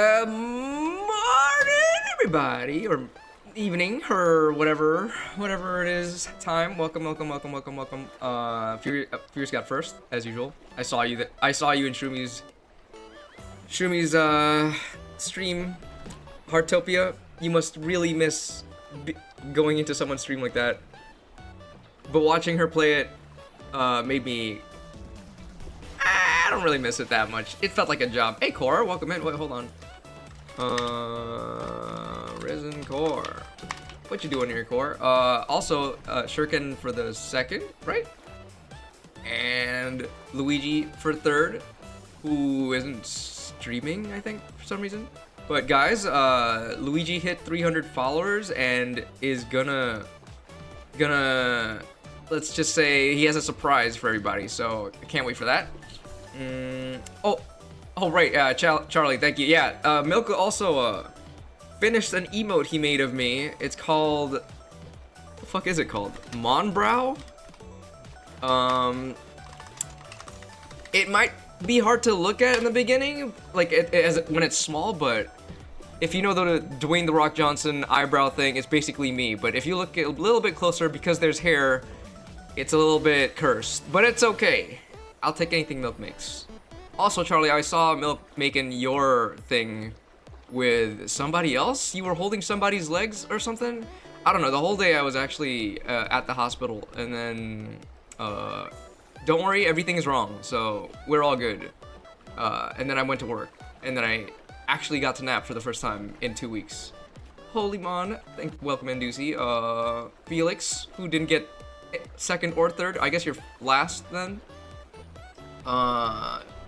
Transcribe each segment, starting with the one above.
Morning, everybody, or evening, or whatever it is. Time. Welcome. Furious got first, as usual. I saw you in Shroomi's stream. Heartopia. You must really miss going into someone's stream like that. But watching her play it made me. I don't really miss it that much. It felt like a job. Hey, Core, welcome in. Wait, hold on. Risen Core. What you doing here, Core? Also, Shuriken for the second, right? And Luigi for third, who isn't streaming, I think, for some reason. But guys, Luigi hit 300 followers and is gonna, let's just say he has a surprise for everybody. So I can't wait for that. Oh right, Charlie, thank you. Yeah, Milka also finished an emote he made of me. It's called, what the fuck is it called? Monbrow? It might be hard to look at in the beginning, like when it's small, but if you know the Dwayne The Rock Johnson eyebrow thing, it's basically me. But if you look a little bit closer, because there's hair, it's a little bit cursed, but it's okay. I'll take anything Milk makes. Also, Charlie, I saw Milk making your thing with somebody else. You were holding somebody's legs or something? I don't know. The whole day I was actually at the hospital, and then don't worry, everything is wrong, so we're all good. And then I went to work, and then I actually got to nap for the first time in 2 weeks. Holy mon, welcome in, Deucey. Felix, who didn't get second or third. I guess you're last then.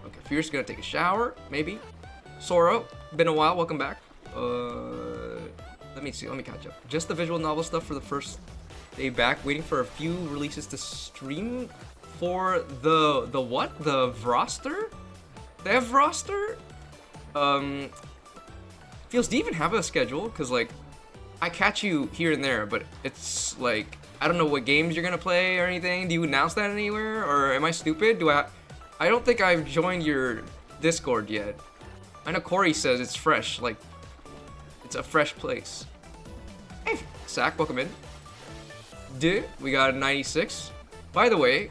Okay, Fierce gonna take a shower, maybe. Soro, been a while, welcome back. Let me see, let me catch up. Just the visual novel stuff for the first day back, waiting for a few releases to stream for the what? The Vroster? They have Vroster? Feels, do you even have a schedule? Cause like, I catch you here and there, but it's like, I don't know what games you're gonna play or anything. Do you announce that anywhere? Or am I stupid? I don't think I've joined your Discord yet. I know Corey says it's fresh, like, it's a fresh place. Hey, Sack, welcome in. Dude, we got a 96. By the way,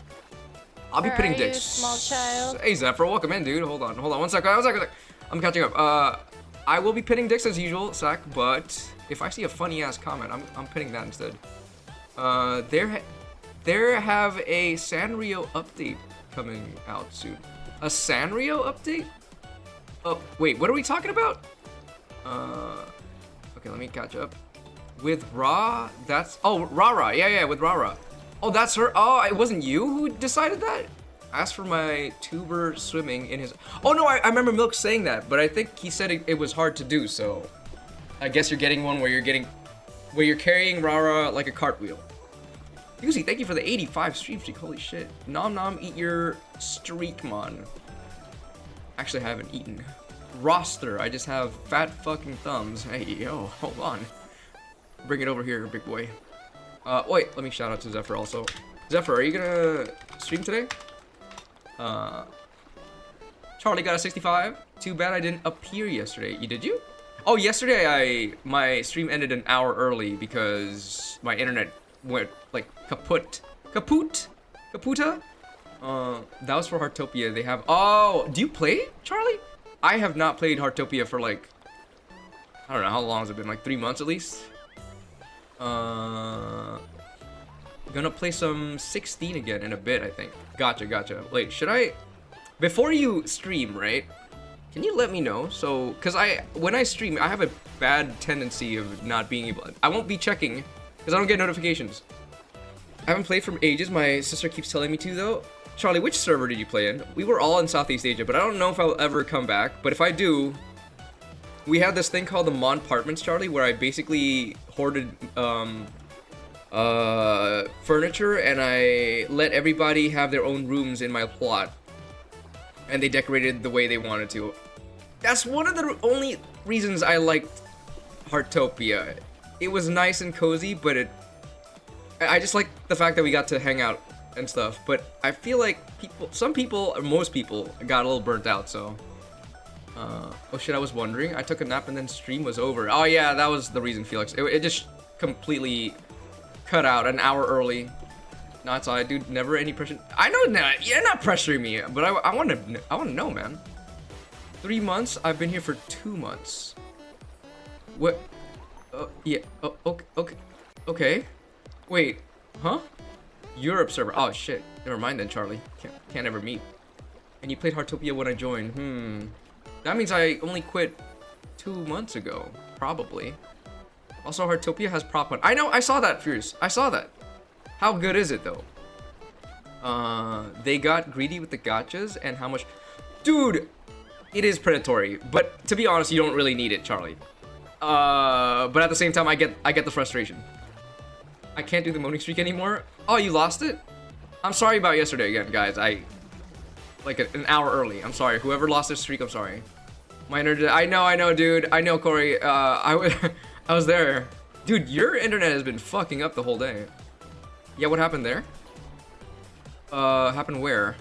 I'll be pitting dicks. Small child. Hey, Zephyr, welcome in, dude. Hold on, one second. I'm catching up. I will be pitting dicks as usual, Sack, but if I see a funny ass comment, I'm pitting that instead. There have a Sanrio update coming out soon. A Sanrio update? Oh, wait, what are we talking about? Okay, let me catch up. With Ra, that's, oh, Rara, yeah, with Rara. Oh, that's her, oh, it wasn't you who decided that? Asked for my tuber swimming in his, oh no, I remember Milk saying that, but I think he said it was hard to do, so I guess you're getting one where you're carrying Rara like a cartwheel. Yuzi, thank you for the 85 stream streak. Holy shit. Nom nom, eat your streak, mon. Actually, I haven't eaten. Roster, I just have fat fucking thumbs. Hey, yo, hold on. Bring it over here, big boy. Wait, let me shout out to Zephyr also. Zephyr, are you gonna stream today? Charlie got a 65. Too bad I didn't appear yesterday. Did you? Oh, yesterday my stream ended an hour early because my internet went like kaputa. That was for Heartopia. They have. Oh, do you play, Charlie? I have not played Heartopia for like, I don't know how long has it been, like 3 months at least. Gonna play some 16 again in a bit, I think. Gotcha. Wait, should I? Before you stream, right? Can you let me know? So, cause when I stream, I have a bad tendency of not being able. I won't be checking, cause I don't get notifications. I haven't played from ages. My sister keeps telling me to though. Charlie, which server did you play in? We were all in Southeast Asia, but I don't know if I'll ever come back. But if I do, we had this thing called the Monpartments, Charlie, where I basically hoarded furniture and I let everybody have their own rooms in my plot. And they decorated the way they wanted to. That's one of the only reasons I liked Heartopia. It was nice and cozy, but I just like the fact that we got to hang out and stuff. But I feel like some people, or most people, got a little burnt out, so. Oh shit, I was wondering. I took a nap and then stream was over. Oh yeah, that was the reason, Felix. It just completely cut out an hour early. No, it's all, dude. Never any pressure. I know that you're not pressuring me, but I want to know, man. 3 months. I've been here for 2 months. What? Yeah. Oh, okay. Wait. Huh? Europe server. Oh shit. Never mind then, Charlie. Can't ever meet. And you played Heartopia when I joined. That means I only quit 2 months ago, probably. Also, Heartopia has prop one. I know. I saw that, Fierce. I saw that. How good is it though? They got greedy with the gachas and how much, dude. It is predatory, but to be honest, you don't really need it, Charlie. But at the same time, I get the frustration. I can't do the moaning streak anymore. Oh, you lost it? I'm sorry about yesterday again, guys. Like an hour early. I'm sorry. Whoever lost their streak, I'm sorry. My internet. I know, dude. I know, Corey. I was there, dude. Your internet has been fucking up the whole day. Yeah, what happened there? Happened where?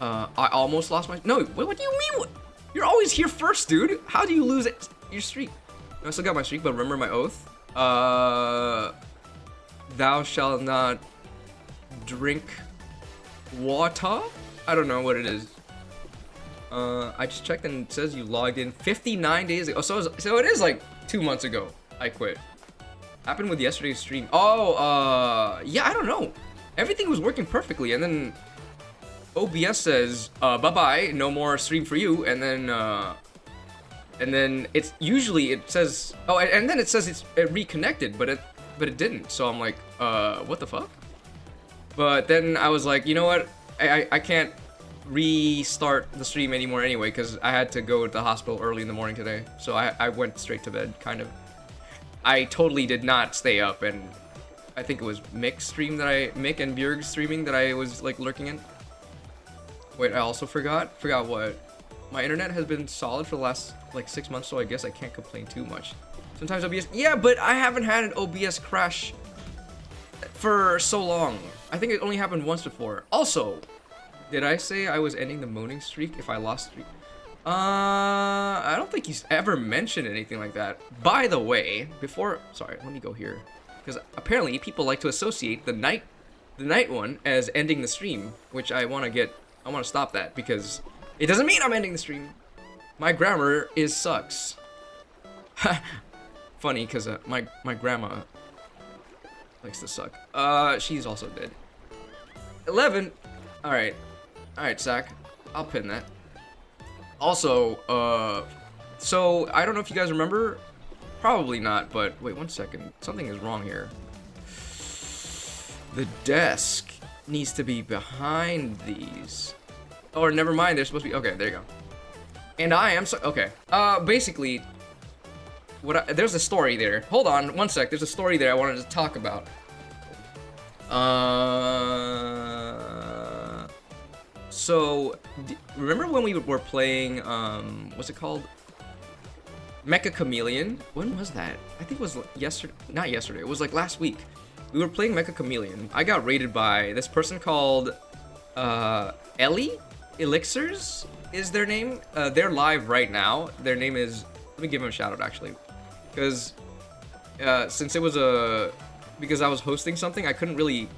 I almost lost my. No, what do you mean? You're always here first, dude. How do you lose it? Your streak? No, I still got my streak, but remember my oath. Thou shalt not drink water. I don't know what it is. I just checked and it says you logged in 59 days ago. So it is like 2 months ago. I quit. Happened with yesterday's stream. Oh, yeah, I don't know. Everything was working perfectly, and then OBS says, bye-bye, no more stream for you, and then it's usually it says, oh, and then it says it reconnected, but it didn't. So I'm like, what the fuck? But then I was like, you know what? I can't restart the stream anymore anyway, because I had to go to the hospital early in the morning today. So I went straight to bed, kind of. I totally did not stay up, and I think it was Mick and Björg's streaming that I was like lurking in. Wait, I also forgot what? My internet has been solid for the last like 6 months, so I guess I can't complain too much. Sometimes OBS, yeah, but I haven't had an OBS crash for so long. I think it only happened once before. Also, did I say I was ending the moaning streak if I lost streak? I don't think he's ever mentioned anything like that. By the way, sorry, let me go here, because apparently people like to associate the night one as ending the stream, which I want to stop that, because it doesn't mean I'm ending the stream. My grammar sucks. Funny, because my grandma likes to suck. She's also dead. 11. All right, Zach, I'll pin that. Also, so I don't know if you guys remember, probably not, but wait 1 second, something is wrong here. The desk needs to be behind these. Or never mind, they're supposed to be, okay, there you go. And I am, okay, basically, there's a story there. Hold on, 1 sec, there's a story there I wanted to talk about. So, remember when we were playing, what's it called? Mecha Chameleon? When was that? I think it was yesterday, not yesterday, it was like last week. We were playing Mecha Chameleon. I got raided by this person called Ellie Elixirs is their name. They're live right now. Their name is, let me give them a shout out actually, because since it was because I was hosting something, I couldn't really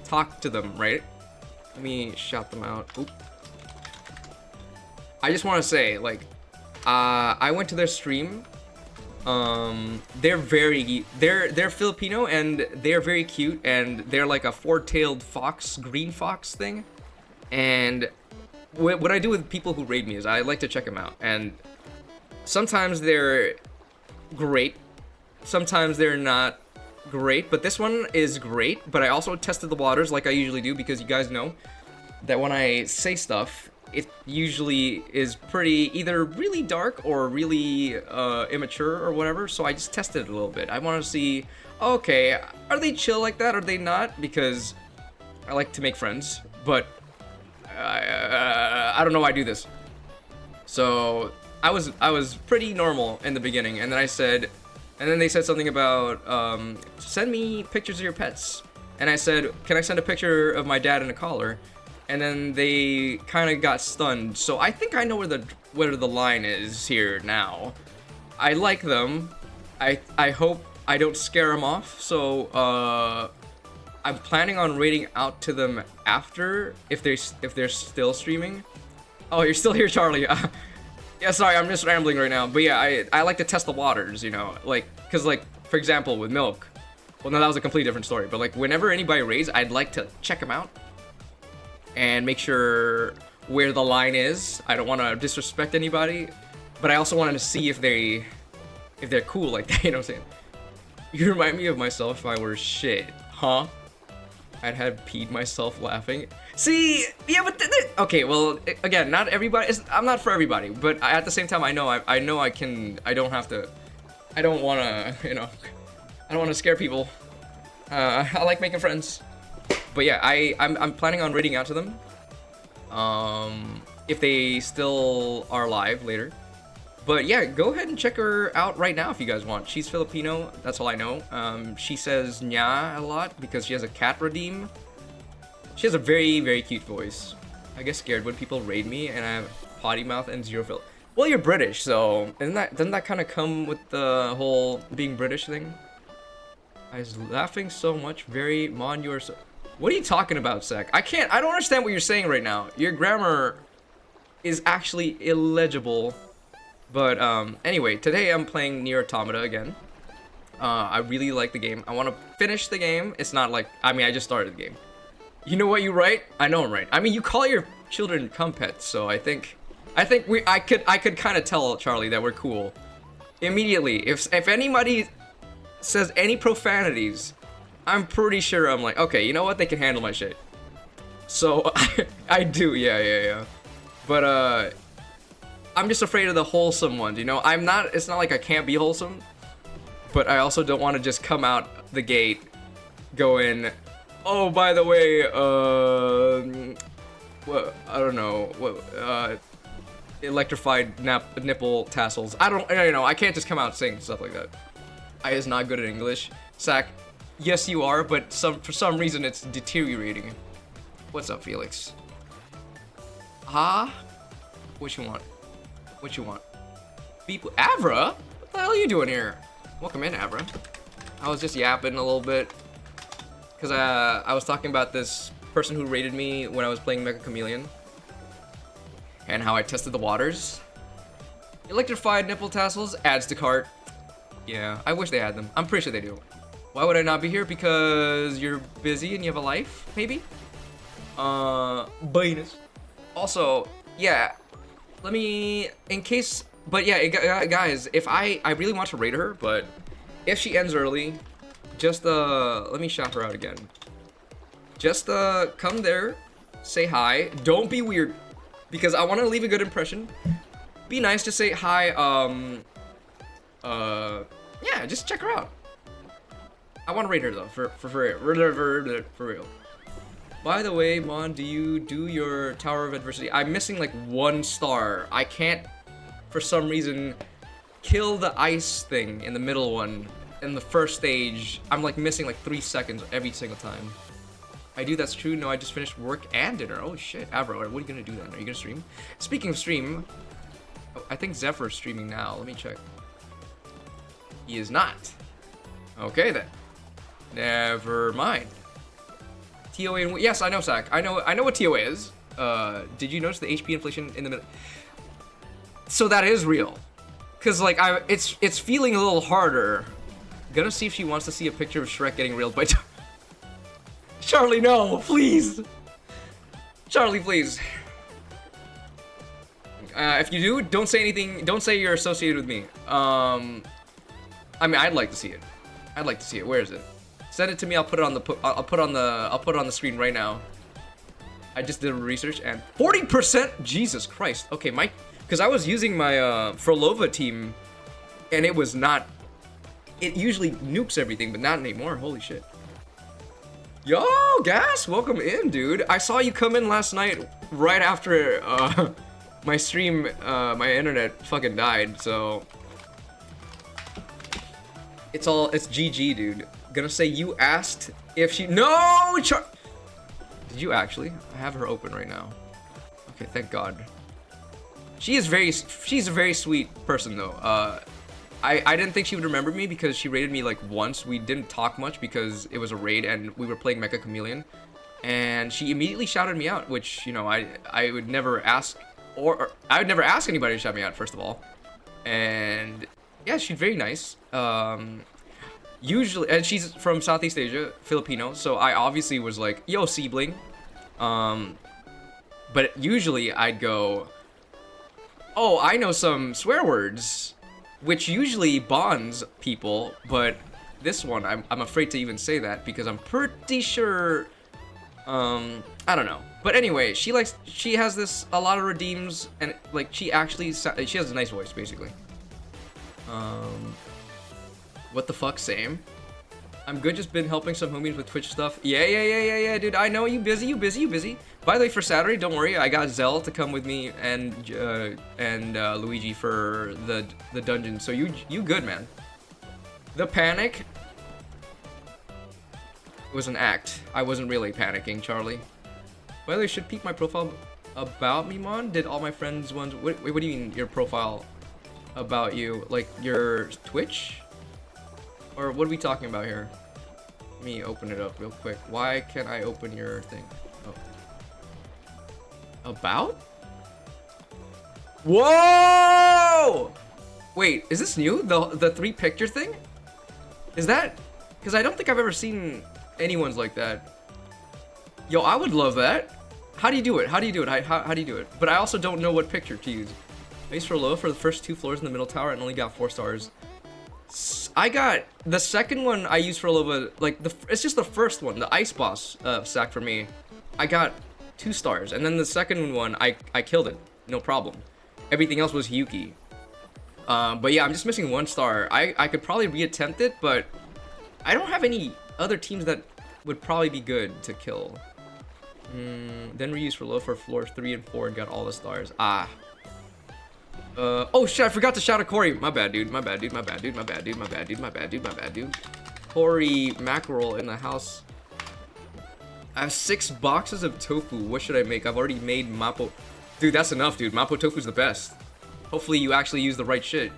talk to them, right? Let me shout them out. Oop. I just want to say, like, I went to their stream. They're Filipino and they're very cute, and they're like a four-tailed fox, green fox thing. And what I do with people who raid me is I like to check them out, and sometimes they're great, sometimes they're not great, but this one is great. But I also tested the waters like I usually do, because you guys know that when I say stuff, it usually is pretty either really dark or really immature or whatever, so I just tested it a little bit. I want to see, okay, are they chill like that, or are they not? Because I like to make friends, but I don't know why I do this. So I was pretty normal in the beginning, and then they said something about send me pictures of your pets, and I said, can I send a picture of my dad in a collar? And then they kind of got stunned. So I think I know where the line is here now. I like them. I hope I don't scare them off. So I'm planning on raiding out to them after, if they're still streaming. Oh, you're still here, Charlie. Yeah, sorry, I'm just rambling right now. But yeah, I like to test the waters, you know, like, cause like, for example, with Milk. Well, no, that was a completely different story. But like, whenever anybody raids, I'd like to check them out and make sure where the line is. I don't want to disrespect anybody, but I also wanted to see if they're cool like that, you know what I'm saying? You remind me of myself if I were shit, huh? I'd have peed myself laughing. See, yeah, but okay, well, again, not everybody. I'm not for everybody, but at the same time, I know I can. I don't have to. I don't want to, you know. I don't want to scare people. I like making friends. But yeah, I'm planning on raiding out to them. If they still are live later. But yeah, go ahead and check her out right now if you guys want. She's Filipino, that's all I know. She says nya a lot because she has a cat redeem. She has a very, very cute voice. I get scared when people raid me and I have potty mouth and zero fill. Well, you're British, so doesn't that kind of come with the whole being British thing? I was laughing so much, very mon you're so. What are you talking about, Sek? I don't understand what you're saying right now. Your grammar is actually illegible. But anyway, today I'm playing Nier Automata again. I really like the game. I want to finish the game. It's not like, I mean, I just started the game. You know what you write? I know I'm right. I mean, you call your children cum pets, so I think I could kind of tell Charlie that we're cool immediately. If anybody says any profanities, I'm pretty sure I'm like, okay, you know what? They can handle my shit. So I do, yeah. But I'm just afraid of the wholesome ones, you know? It's not like I can't be wholesome, but I also don't want to just come out the gate going, oh, by the way, well, I don't know, electrified nipple tassels. I don't know, I can't just come out saying stuff like that. I is not good at English. Sack, yes you are, but for some reason it's deteriorating. What's up, Felix? What you want? What you want? People, Avra? What the hell are you doing here? Welcome in, Avra. I was just yapping a little bit because I was talking about this person who raided me when I was playing Mecha Chameleon and how I tested the waters. Electrified nipple tassels, adds to cart. Yeah, I wish they had them. I'm pretty sure they do. Why would I not be here? Because you're busy and you have a life, maybe? Bonus. Also, yeah, let me, in case, but yeah, guys, if I really want to raid her, but if she ends early, just, let me shout her out again. Just, come there, say hi, don't be weird, because I want to leave a good impression. Be nice, just say hi, yeah, just check her out. I want to raid her though, for real. By the way, Mon, do you do your Tower of Adversity? I'm missing like 1 star. I can't, for some reason, kill the ice thing in the middle one. in the first stage, I'm like missing like 3 seconds every single time. I do, that's true. No, I just finished work and dinner. Oh shit, Avro, what are you gonna do then? Are you gonna stream? Speaking of stream, oh, I think Zephyr's streaming now. Let me check. He is not. Okay then. Never mind. TOA and yes, I know, Zach. I know what TOA is. Did you notice the HP inflation in the middle? So that is real. Cause like it's feeling a little harder. Gonna see if she wants to see a picture of Shrek getting railed by Charlie, no, please. Charlie, please. If you do, don't say anything. Don't say you're associated with me. I mean, I'd like to see it. I'd like to see it. Where is it? Send it to me. I'll put it on the. I'll put it on the screen right now. I just did research and 40%. Jesus Christ. Okay, because I was using my Frolova team, and it was not. It usually nukes everything, but not anymore. Holy shit. Yo, Gas, welcome in, dude. I saw you come in last night right after my stream, my internet fucking died, so it's GG, dude. Gonna say you asked if she Did you actually? I have her open right now. Okay, thank God. She's a very sweet person though. I didn't think she would remember me because she raided me like once. We didn't talk much because it was a raid and we were playing Mecha Chameleon. And she immediately shouted me out, which, you know, I would never ask, or I would never ask anybody to shout me out, first of all. And yeah, she's very nice. Usually, and she's from Southeast Asia, Filipino, so I obviously was like, yo, sibling. But usually I'd go, oh, I know some swear words, which usually bonds people, but this one, I'm afraid to even say that because I'm pretty sure, I don't know. But anyway, she has a lot of redeems, and like she has a nice voice, basically. What the fuck, same. I'm good, just been helping some homies with Twitch stuff. Yeah, dude, I know, you busy. By the way, for Saturday, don't worry, I got Zell to come with me and Luigi for the dungeon, so you good, man. The panic was an act. I wasn't really panicking, Charlie. By the way, should peek my profile about me, Mon? Did all my friends what do you mean, your profile about you? Like, your Twitch? Or what are we talking about here? Let me open it up real quick. Why can't I open your thing? Oh. About? Whoa! Wait, is this new? The 3 picture thing? Is that? Because I don't think I've ever seen anyone's like that. Yo, I would love that. How do you do it? How do you do it? But I also don't know what picture to use. I used for low for the first 2 floors in the middle tower and only got 4 stars. I got the second one I used for Lova, like it's just the first one, the ice boss sack for me. I got 2 stars, and then the second one I killed it, no problem. Everything else was Hyuki. But yeah, I'm just missing 1 star. I could probably reattempt it, but I don't have any other teams that would probably be good to kill. Then reuse for low for floors 3 and 4 and got all the stars. Oh shit, I forgot to shout out Corey. My bad, dude. Corey Mackerel in the house. I have 6 boxes of tofu. What should I make? I've already made Mapo. Dude, that's enough, dude. Mapo tofu's the best. Hopefully you actually use the right shit.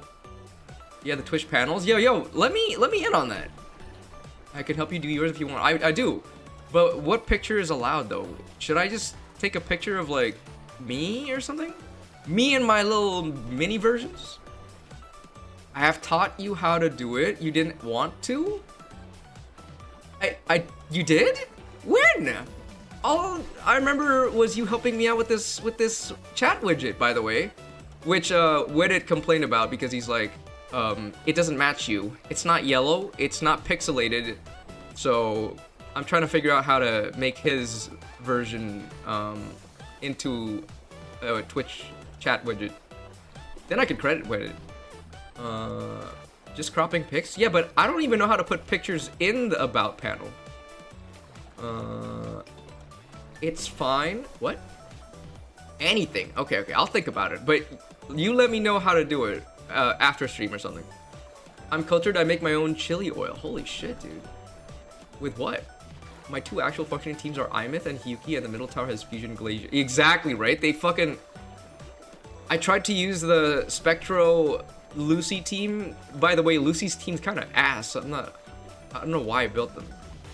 Yeah, the Twitch panels. Yo, let me in on that. I can help you do yours if you want. I do. But what picture is allowed though? Should I just take a picture of like me or something? Me and my little mini versions? I have taught you how to do it. You didn't want to? You did? When? All I remember was you helping me out with this chat widget, by the way, which Widget complained about because he's like, it doesn't match you. It's not yellow. It's not pixelated. So I'm trying to figure out how to make his version into a Twitch chat widget. Then I could credit Widget. Just cropping pics? Yeah, but I don't even know how to put pictures in the about panel. It's fine. What? Anything. Okay, I'll think about it. But you let me know how to do it after stream or something. I'm cultured, I make my own chili oil. Holy shit, dude. With what? My 2 actual functioning teams are Imith and Hyuki, and the middle tower has Fusion Glacier. Exactly, right? They fucking... I tried to use the Spectro Lucy team. By the way, Lucy's team's kind of ass. I don't know why I built them.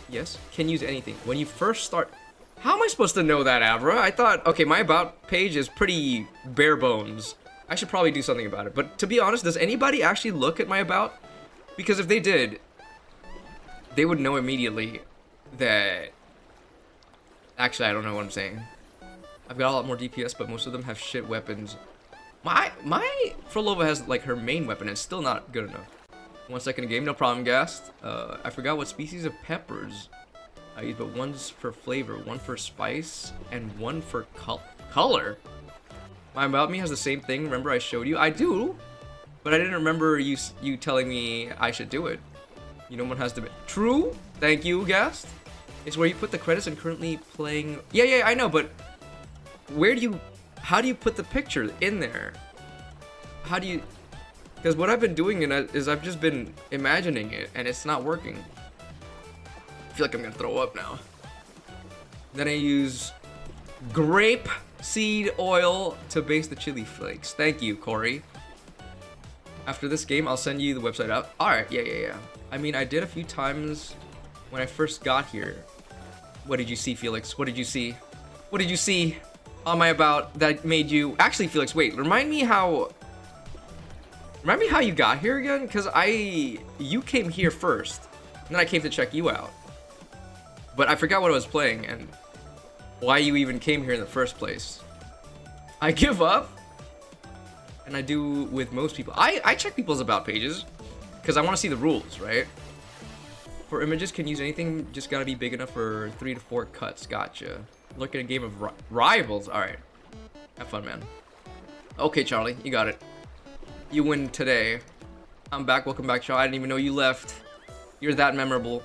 Yes? Can use anything. When you first start... How am I supposed to know that, Avra? I thought, okay, my about page is pretty bare bones. I should probably do something about it. But to be honest, does anybody actually look at my about? Because if they did, they would know immediately that... Actually, I don't know what I'm saying. I've got a lot more DPS, but most of them have shit weapons. My Frolova has like her main weapon, and it's still not good enough. 1 second a game, no problem, Gast. I forgot what species of peppers I use, but one's for flavor, one for spice, and one for color. My About Me has the same thing. Remember I showed you? I do, but I didn't remember you telling me I should do it. You know one has to be true. Thank you, Gast. It's where you put the credits and currently playing. Yeah, I know, but how do you put the picture in there? How do you? Because what I've been doing is I've just been imagining it, and it's not working. I feel like I'm gonna throw up now. Then I use grape seed oil to base the chili flakes. Thank you, Corey. After this game, I'll send you the website out. Alright, yeah. I mean, I did a few times when I first got here. What did you see, Felix? What did you see? What did you see on my about that made you... Actually, Felix, wait. Remind me how you got here again? Because you came here first. And then I came to check you out. But I forgot what I was playing and why you even came here in the first place. I give up. And I do with most people. I check people's about pages because I want to see the rules, right? For images, can use anything, just gotta be big enough for 3 to 4 cuts. Gotcha. Look at a game of rivals. Alright. Have fun, man. Okay, Charlie, you got it. You win today. I'm back. Welcome back, Charlie. I didn't even know you left. You're that memorable.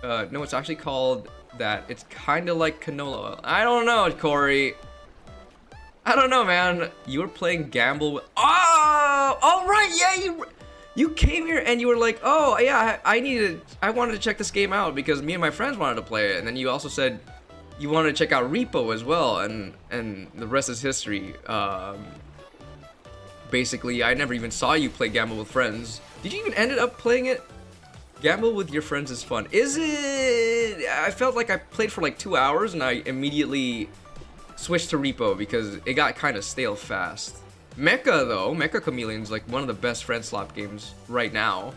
No, it's actually called that. It's kind of like canola oil. I don't know, Corey. I don't know, man. You were playing Gamble with... Oh! All right, yeah, you came here and you were like, oh, yeah, I wanted to check this game out because me and my friends wanted to play it. And then you also said you wanted to check out Repo as well. And the rest is history. Basically, I never even saw you play Gamble with friends. Did you even end up playing it? Gamble with your friends is fun. Is it? I felt like I played for like 2 hours and I immediately switched to Repo because it got kind of stale fast. Mecha though, Mecha Chameleon's like one of the best friend slap games right now.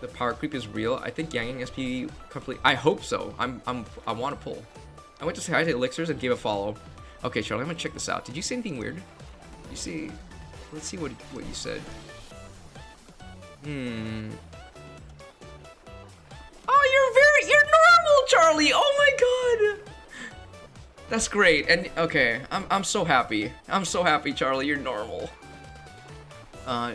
The power creep is real. I think Yang SP complete. I hope so. I want to pull. I went to say hi to Elixirs and gave a follow. Okay, Charlie, I'm gonna check this out. Did you say anything weird? You see? Let's see what you said. Oh, you're normal, Charlie. Oh my god. That's great. And okay, I'm so happy. I'm so happy, Charlie. You're normal. I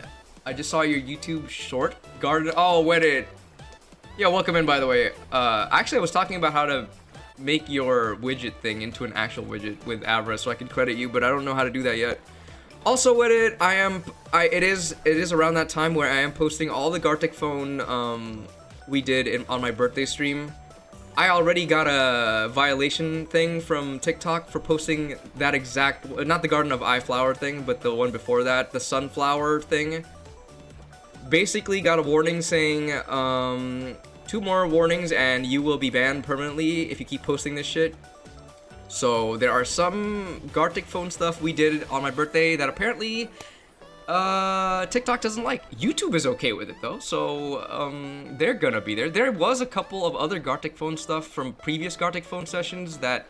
just saw your YouTube short garden. Oh, Wedded. Yeah, welcome in, by the way. Actually, I was talking about how to make your widget thing into an actual widget with Avra, so I can credit you, but I don't know how to do that yet. Also, Wedded, it is around that time where I am posting all the Gartic phone we did on my birthday stream. I already got a violation thing from TikTok for posting that exact, not the Garden of Iflower thing, but the one before that, the sunflower thing. Basically got a warning saying, 2 more warnings and you will be banned permanently if you keep posting this shit. So there are some Gartic phone stuff we did on my birthday that apparently TikTok doesn't like. YouTube is okay with it though, so they're gonna be there. There was a couple of other Gartic phone stuff from previous Gartic phone sessions that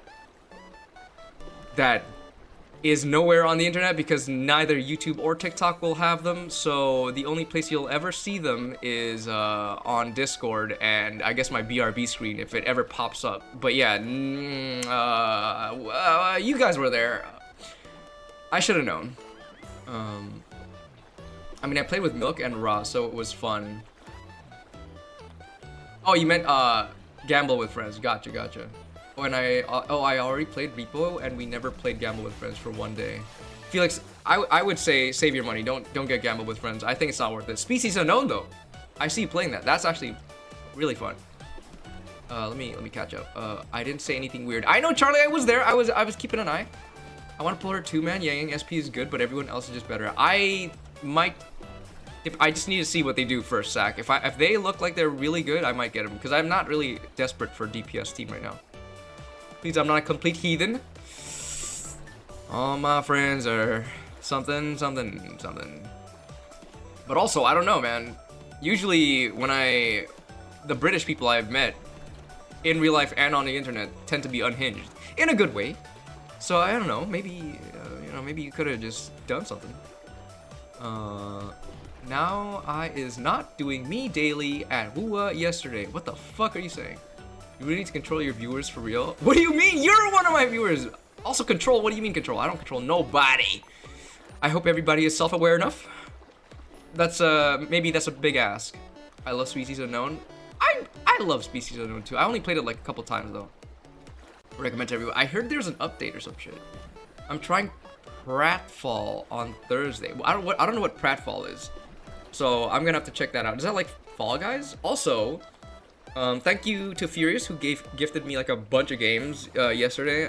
is nowhere on the internet because neither YouTube or TikTok will have them. So the only place you'll ever see them is on Discord and I guess my BRB screen if it ever pops up. But yeah, you guys were there. I should have known. I mean, I played with Milk and Raw, so it was fun. Oh, you meant Gamble with friends. Gotcha. When I already played Repo, and we never played Gamble with friends for 1 day. Felix, I would say save your money. Don't get Gamble with friends. I think it's not worth it. Species unknown though. I see you playing that. That's actually really fun. Let me catch up. I didn't say anything weird. I know, Charlie. I was there. I was keeping an eye. I want to pull her too, man. Yang SP is good, but everyone else is just better. I might. If I just need to see what they do first, Zach. If they look like they're really good, I might get them because I'm not really desperate for DPS team right now. Please, I'm not a complete heathen. All my friends are something. But also, I don't know, man. Usually, the British people I've met in real life and on the internet tend to be unhinged in a good way. So I don't know. Maybe maybe you could have just done something. Now I is not doing me daily at Wua yesterday. What the fuck are you saying? You really need to control your viewers for real? What do you mean? You're one of my viewers. Also control. What do you mean control? I don't control nobody. I hope everybody is self-aware enough. That's maybe that's a big ask. I love Species Unknown. I love Species Unknown too. I only played it like a couple times though. Recommend to everyone. I heard there's an update or some shit. I'm trying Pratfall on Thursday. I don't know what Pratfall is. So I'm gonna have to check that out. Is that like Fall Guys? Also, thank you to Furious who gifted me like a bunch of games yesterday.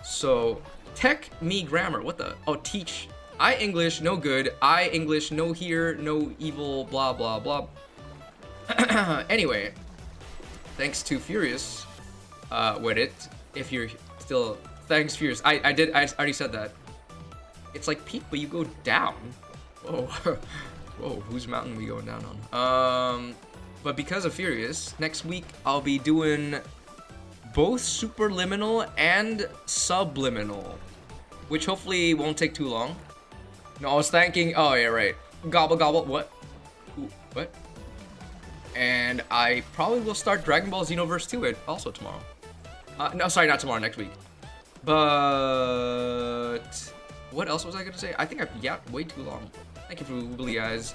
So tech me grammar. What the? Oh, teach. I English no good. I English no here no evil. Blah blah blah. Anyway, thanks to Furious with it. If you're still thanks Furious. I already said that. It's like peak, but you go down. Whoa. Whoa, whose mountain are we going down on? But because of Furious, next week I'll be doing both Superliminal and Subliminal, which hopefully won't take too long. No, I was thinking, oh yeah, right. Gobble gobble, what? Ooh, what? And I probably will start Dragon Ball Xenoverse 2 also tomorrow. No, sorry, not tomorrow, next week. But what else was I gonna say? I think I've yapped way too long. Thank you for Woobly Eyes.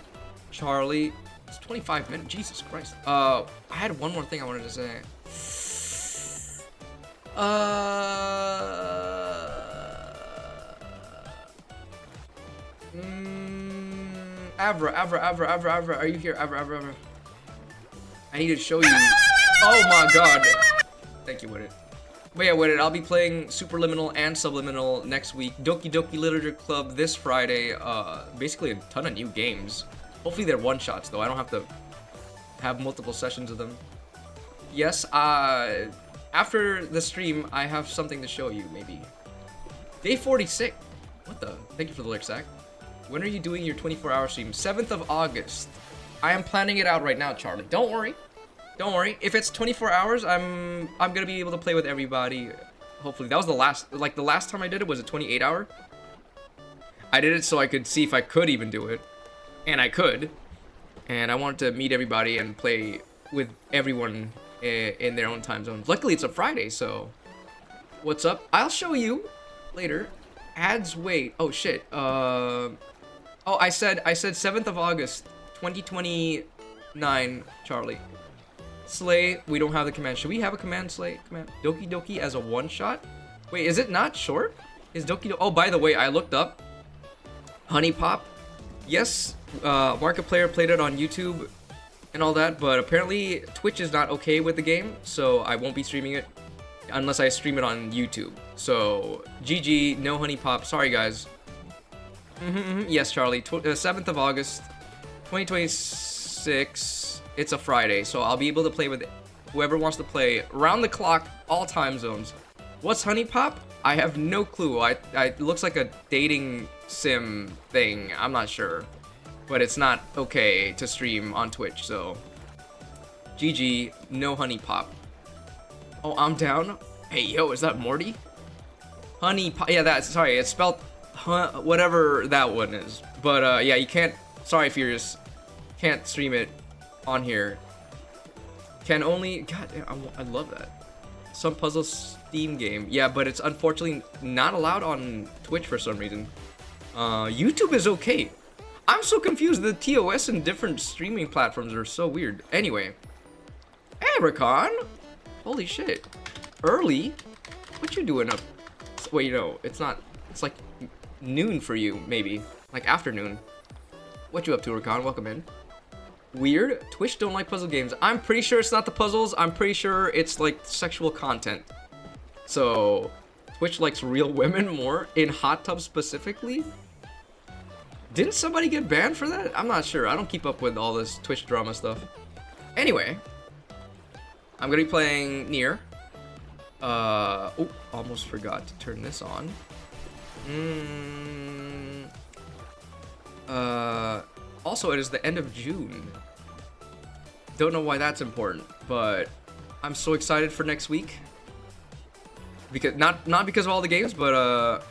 Charlie, it's 25 minutes. Jesus Christ. I had one more thing I wanted to say. Avra, are you here? Avra. I need to show you. Oh my god. Thank you, Widdit. But yeah, Widdit, I'll be playing Superliminal and Subliminal next week. Doki Doki Literature Club this Friday. Basically a ton of new games. Hopefully they're one-shots though. I don't have to have multiple sessions of them. Yes, after the stream, I have something to show you, maybe. Day 46. What the? Thank you for the lyric, Zach. When are you doing your 24-hour stream? 7th of August. I am planning it out right now, Charlie. Don't worry. Don't worry. If it's 24 hours, I'm gonna be able to play with everybody. Hopefully, that was the last time I did it was a 28-hour. I did it so I could see if I could even do it, and I could. And I wanted to meet everybody and play with everyone in their own time zones. Luckily, it's a Friday, so what's up? I'll show you later. Ads wait. Oh shit. Oh, I said 7th of August, 2029, Charlie. Slay, we don't have the command. Should we have a command, Slay? Command. Doki Doki as a one-shot? Wait, is it not short? Is Doki Doki... Oh, by the way, I looked up. Honey Pop. Yes, Markiplier played it on YouTube and all that, but apparently Twitch is not okay with the game, so I won't be streaming it unless I stream it on YouTube. So, GG, no Honey Pop. Sorry, guys. Yes, Charlie. 7th of August, 2026. It's a Friday, so I'll be able to play with whoever wants to play around the clock, all time zones. What's Honey Pop? I have no clue. It looks like a dating sim thing. I'm not sure, but it's not okay to stream on Twitch. So, GG, no Honey Pop. Oh, I'm down. Hey, yo, is that Morty? Honey Pop. Yeah, sorry. It's spelled whatever that one is. But yeah, you can't. Sorry, Furious. Can't stream it on here. Can only. God, I love that. Some puzzle Steam game. Yeah, but it's unfortunately not allowed on Twitch for some reason. YouTube is okay. I'm so confused. The TOS and different streaming platforms are so weird. Anyway. Hey, Rakan. Holy shit. Early? What you doing up? Wait, no, it's not. It's like noon for you, maybe. Like afternoon. What you up to, Rakan? Welcome in. Weird. Twitch don't like puzzle games. I'm pretty sure it's not the puzzles. I'm pretty sure it's like sexual content. So, Twitch likes real women more, in hot tubs specifically. Didn't somebody get banned for that? I'm not sure. I don't keep up with all this Twitch drama stuff. Anyway, I'm gonna be playing Nier. Oh, almost forgot to turn this on. Also, it is the end of June. Don't know why that's important, but I'm so excited for next week. Because not because of all the games, but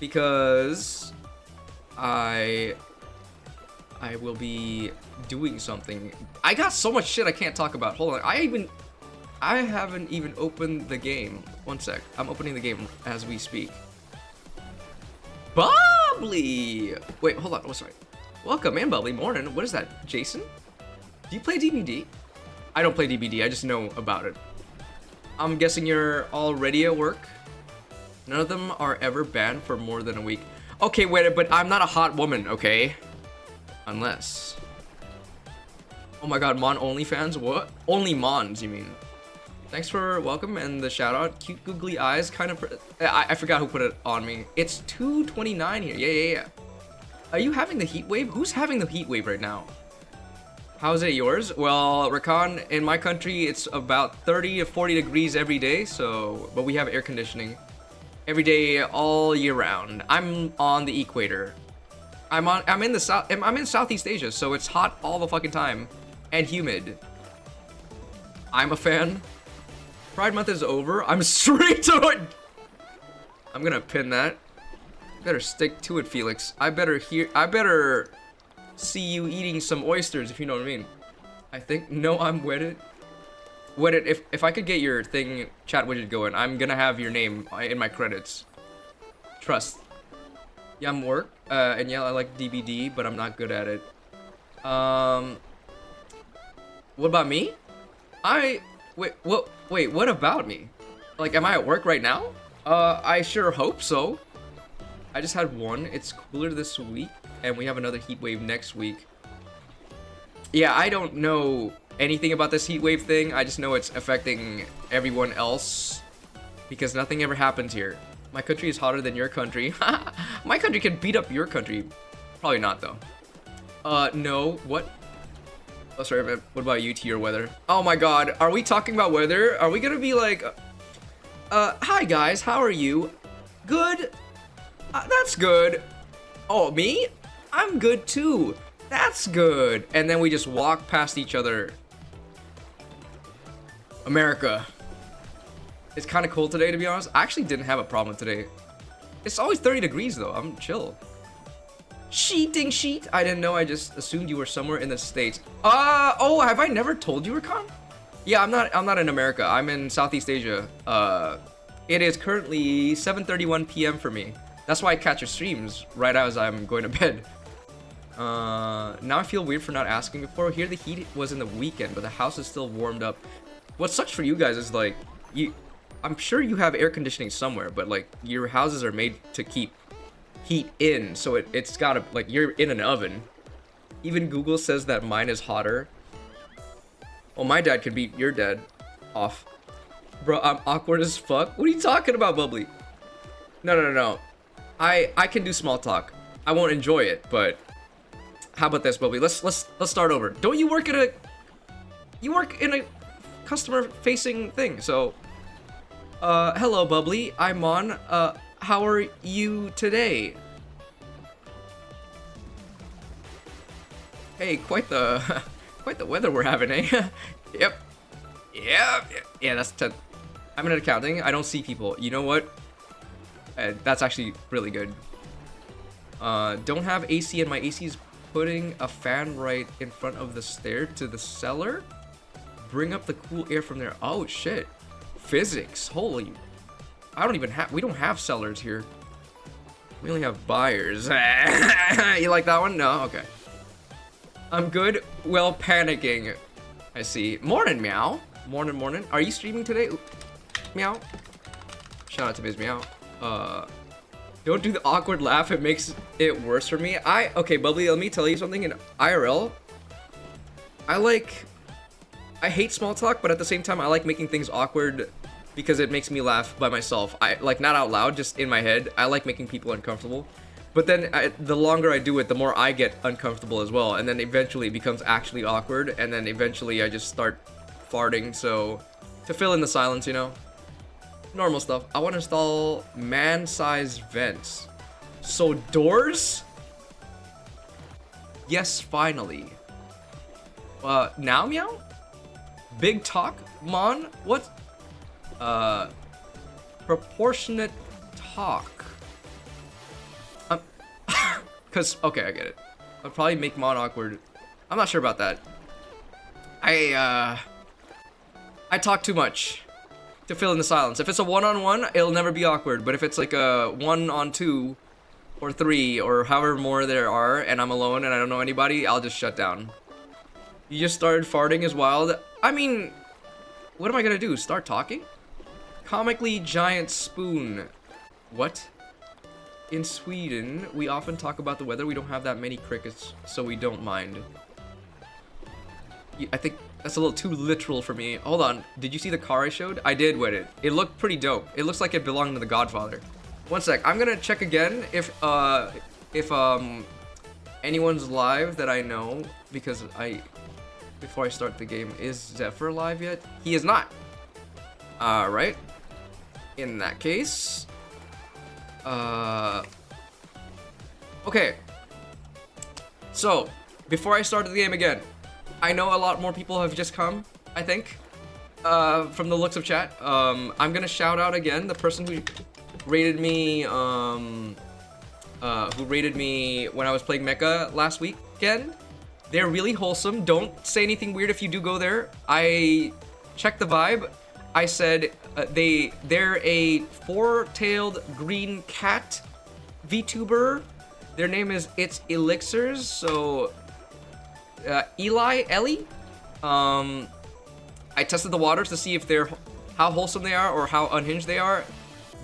because I will be doing something. I got so much shit I can't talk about. Hold on. I haven't even opened the game. One sec. I'm opening the game as we speak. Bubbly! Wait, hold on. Oh, sorry. Welcome in, Bubbly. Morning. What is that, Jason? Do you play DBD? I don't play DBD. I just know about it. I'm guessing you're already at work. None of them are ever banned for more than a week. Okay, wait, but I'm not a hot woman, okay? Unless... Oh my god, Mon OnlyFans? What? Only Mons, you mean? Thanks for welcome and the shout out. Cute googly eyes, kind of... I forgot who put it on me. It's 2:29 here. Yeah. Are you having the heat wave? Who's having the heat wave right now? How's it yours? Well, Rakan, in my country, it's about 30 to 40 degrees every day, so... But we have air conditioning. Every day, all year round. I'm on the equator. I'm in Southeast Asia, so it's hot all the fucking time. And humid. I'm a fan. Pride Month is over. I'm straight to it. I'm gonna pin that. Better stick to it, Felix. I better see you eating some oysters, if you know what I mean. I think. No, I'm wedded. Wedded. If I could get your thing chat widget going, I'm gonna have your name in my credits. Trust. Yeah, I'm work. And yeah, I like DBD, but I'm not good at it. What about me? Wait, what about me? Like, am I at work right now? I sure hope so. I just had one. It's cooler this week, and we have another heat wave next week. Yeah, I don't know anything about this heat wave thing. I just know it's affecting everyone else because nothing ever happens here. My country is hotter than your country. My country can beat up your country. Probably not, though. No. What? Oh, sorry, man. What about you to your weather? Oh my god. Are we talking about weather? Are we gonna be like... hi guys, how are you? Good? That's good. Oh, me? I'm good too. That's good. And then we just walk past each other. America. It's kind of cold today, to be honest. I actually didn't have a problem today. It's always 30 degrees, though. I'm chill. Cheating sheet. I didn't know. I just assumed you were somewhere in the States. Oh, have I never told you, Rakan? Yeah, I'm not in America. I'm in Southeast Asia. It is currently 7:31 p.m. for me. That's why I catch your streams right as I'm going to bed. Now I feel weird for not asking before. Here the heat was in the weekend, but the house is still warmed up. What sucks for you guys is like, I'm sure you have air conditioning somewhere, but like your houses are made to keep heat in, so it's gotta, like, you're in an oven. Even Google says that mine is hotter. Oh, my dad could beat your dad off. Bro, I'm awkward as fuck. What are you talking about, Bubbly? No. I can do small talk. I won't enjoy it, but how about this, Bubbly? Let's start over. Don't you work at you work in a customer facing thing, so hello, Bubbly. I'm on. How are you today? Hey, quite the weather we're having, eh? Yep. Yeah, that's 10. I'm in accounting. I don't see people. You know what? That's actually really good. Don't have AC, and my AC is putting a fan right in front of the stair to the cellar. Bring up the cool air from there. Oh shit. Physics. Holy. We don't have sellers here. We only have buyers. You like that one? No? Okay. I'm good. Well, panicking. I see. Morning, Meow. Morning. Are you streaming today? Ooh. Meow. Shout out to Biz Meow. Don't do the awkward laugh. It makes it worse for me. Okay, Bubbly, let me tell you something. In IRL, I hate small talk, but at the same time, I like making things awkward because it makes me laugh by myself. I like not out loud, just in my head. I like making people uncomfortable. But then the longer I do it, the more I get uncomfortable as well. And then eventually it becomes actually awkward. And then eventually I just start farting. So to fill in the silence, you know, normal stuff. I want to install man-sized vents. So doors? Yes, finally. Now meow? Big talk? Mon? What? Proportionate talk. Cause, okay, I get it. I'll probably make Mon awkward. I'm not sure about that. I talk too much to fill in the silence. If it's a one-on-one, it'll never be awkward. But if it's like a one-on-two or three or however more there are, and I'm alone and I don't know anybody, I'll just shut down. You just started farting is wild. I mean, what am I gonna do? Start talking? Comically giant spoon. What? In Sweden, we often talk about the weather. We don't have that many crickets, so we don't mind. I think that's a little too literal for me. Hold on. Did you see the car I showed? I did with it. It looked pretty dope. It looks like it belonged to The Godfather. One sec. I'm gonna check again if anyone's live that I know, because before I start the game, is Zephyr live yet? He is not. Alright. In that case, okay. So, before I start the game again, I know a lot more people have just come, I think, from the looks of chat. I'm gonna shout out again the person who rated me, when I was playing Mecha last weekend. They're really wholesome. Don't say anything weird if you do go there. I checked the vibe. I said they're a four-tailed green cat VTuber. Their name is It's Elixirs. So Ellie. I tested the waters to see if how wholesome they are or how unhinged they are.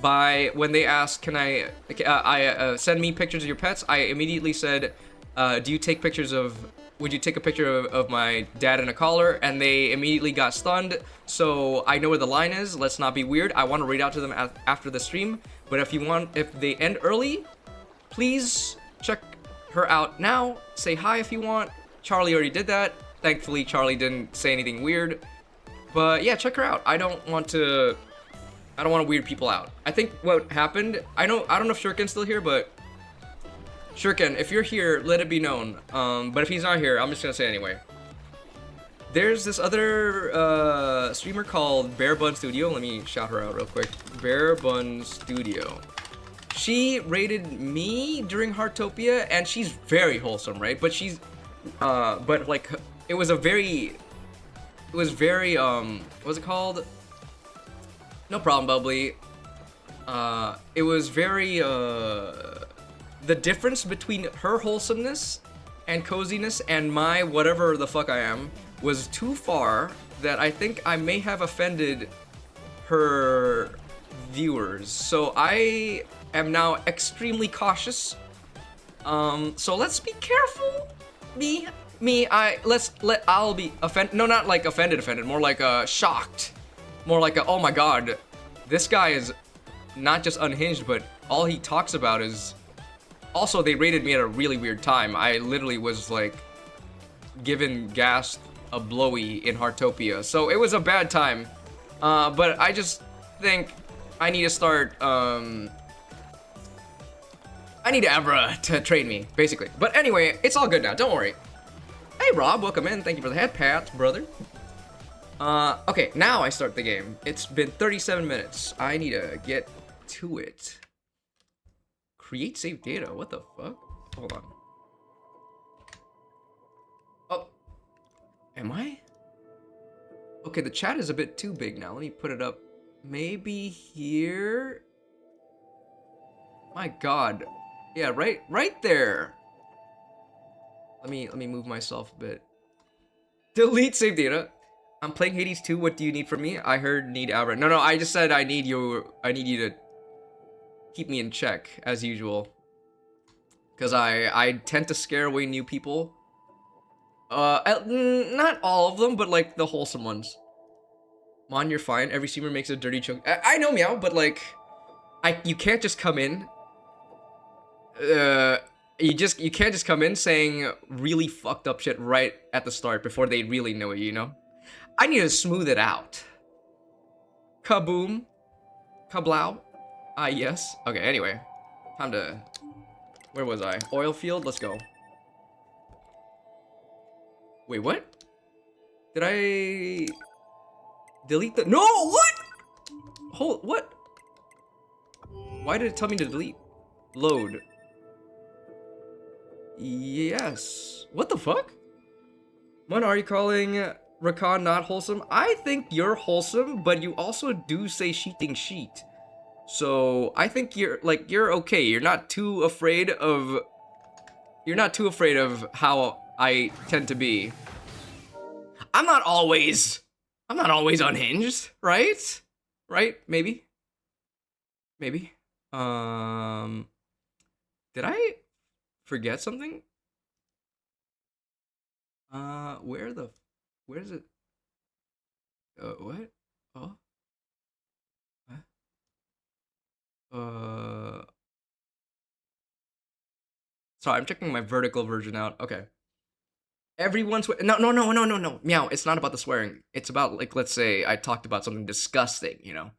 By when they asked, can I send me pictures of your pets? I immediately said, do you take pictures of? Would you take a picture of my dad in a collar? And they immediately got stunned. So I know where the line is. Let's not be weird. I want to read out to them after the stream. But if they end early, please check her out now. Say hi if you want. Charlie already did that. Thankfully, Charlie didn't say anything weird. But yeah, check her out. I don't want to weird people out. I think what happened, I don't know if Shuriken's still here, but Shuriken, if you're here, let it be known. But if he's not here, I'm just gonna say anyway. There's this other streamer called Bear Bun Studio. Let me shout her out real quick. Bear Bun Studio. She rated me during Heartopia, and she's very wholesome, right? But she's, but like, it was very, what's it called? No problem, Bubbly. It was very, the difference between her wholesomeness and coziness and my whatever the fuck I am was too far that I think I may have offended her viewers. So I am now extremely cautious. So let's be careful. I'll be offended. No, not like offended, more like shocked. More like oh my god, this guy is not just unhinged, but all he talks about is. Also, they rated me at a really weird time. I literally was like given gas a blowy in Heartopia, so it was a bad time. But I just think I need to start. I need Abra to train me, basically. But anyway, it's all good now. Don't worry. Hey Rob, welcome in. Thank you for the head pat, brother. Okay, now I start the game. It's been 37 minutes. I need to get to it. Create save data. What the fuck? Hold on. Oh. Am I? Okay, the chat is a bit too big now. Let me put it up. Maybe here? My god. Yeah, right there. Let me move myself a bit. Delete save data. I'm playing Hades 2. What do you need from me? I heard need Abra. No, I just said I need you to keep me in check as usual. Because I tend to scare away new people. Not all of them, but like the wholesome ones. Mon, you're fine. Every streamer makes a dirty joke. I know, Meow, but like, you can't just come in. You can't just come in saying really fucked up shit right at the start before they really know it, you know? I need to smooth it out. Kaboom. Kablow. Yes. Okay, anyway. Time to... Where was I? Oil field? Let's go. Wait, what? Did I... delete the... No! What? Hold... What? Why did it tell me to delete? Load. Yes. What the fuck? What are you calling Rakan not wholesome? I think you're wholesome, but you also do say sheeting sheet. So I think you're okay. You're not too afraid of how I tend to be. I'm not always unhinged, right? Right? Maybe. Maybe. Did I forget something? Where is it? What? Oh. Sorry, I'm checking my vertical version out. Okay. Everyone's no. Meow, it's not about the swearing. It's about, like, let's say I talked about something disgusting, you know?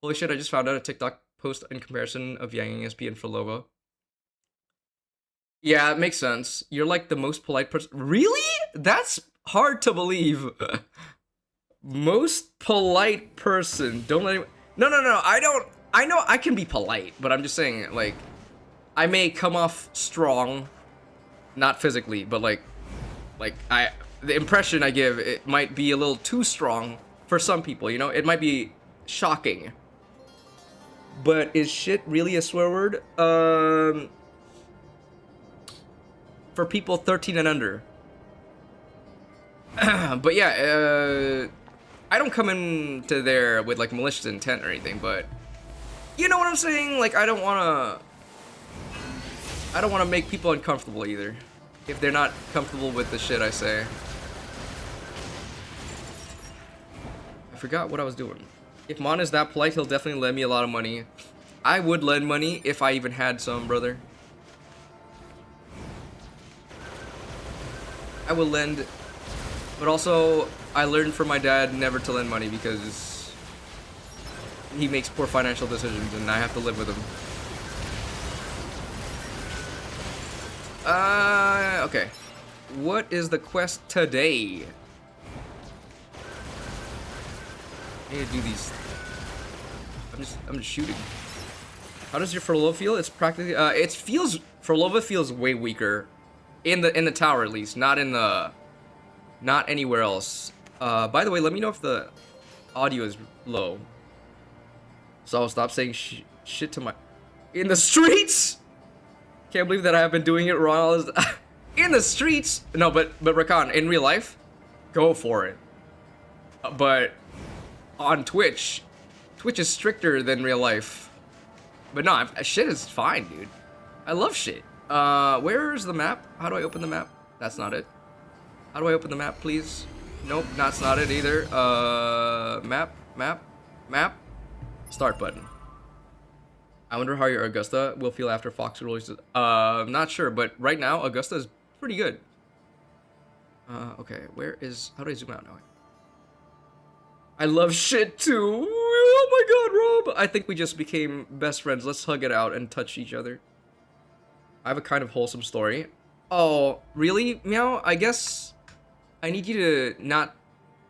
Holy shit, I just found out a TikTok post in comparison of Yang SP and Frolova. Yeah, it makes sense. You're like the most polite person. Really? That's hard to believe. Most polite person. Don't let anyone... No. I know I can be polite, but I'm just saying, like, I may come off strong, not physically, but like the impression I give, it might be a little too strong for some people, you know? It might be shocking. But is shit really a swear word? For people 13 and under. But yeah, I don't come into there with like malicious intent or anything, but you know what I'm saying? Like, I don't wanna make people uncomfortable either, if they're not comfortable with the shit I say. I forgot what I was doing. If Mon is that polite, he'll definitely lend me a lot of money. I would lend money if I even had some, brother. I will lend, but also I learned from my dad never to lend money because he makes poor financial decisions and I have to live with him. Okay. What is the quest today? I need to do these. I'm just shooting. How does your Frolova feel? It's practically Frolova feels way weaker. In the tower, at least, not anywhere else. By the way, let me know if the audio is low, so I'll stop saying shit to my in the streets. Can't believe that I have been doing it wrong. In the streets. No, but Rakan, in real life, go for it. But on Twitch is stricter than real life. But no, shit is fine, dude. I love shit. Where's the map? How do I open the map? That's not it. How do I open the map, please? Nope, that's not it either. Map. Start button. I wonder how your Augusta will feel after Fox releases. Not sure, but right now, Augusta is pretty good. Okay, how do I zoom out now? I love shit too. Oh my god, Rob. I think we just became best friends. Let's hug it out and touch each other. I have a kind of wholesome story. Oh, really, Meow? I guess I need you to not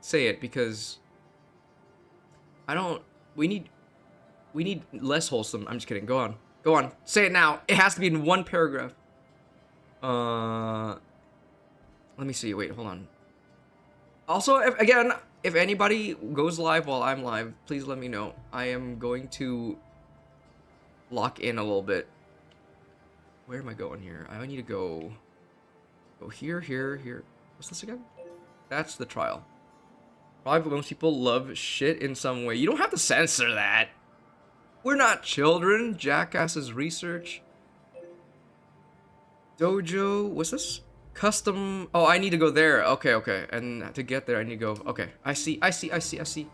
say it because we need less wholesome. I'm just kidding. Go on. Say it now. It has to be in one paragraph. Let me see. Wait, hold on. Also, if anybody goes live while I'm live, please let me know. I am going to lock in a little bit. Where am I going here? I need to go here. What's this again? That's the trial. Probably most people love shit in some way. You don't have to censor that. We're not children. Jackass's research. Dojo. What's this? Custom. Oh, I need to go there. Okay, okay. And to get there, I need to go. Okay, I see. I see. I see. I see.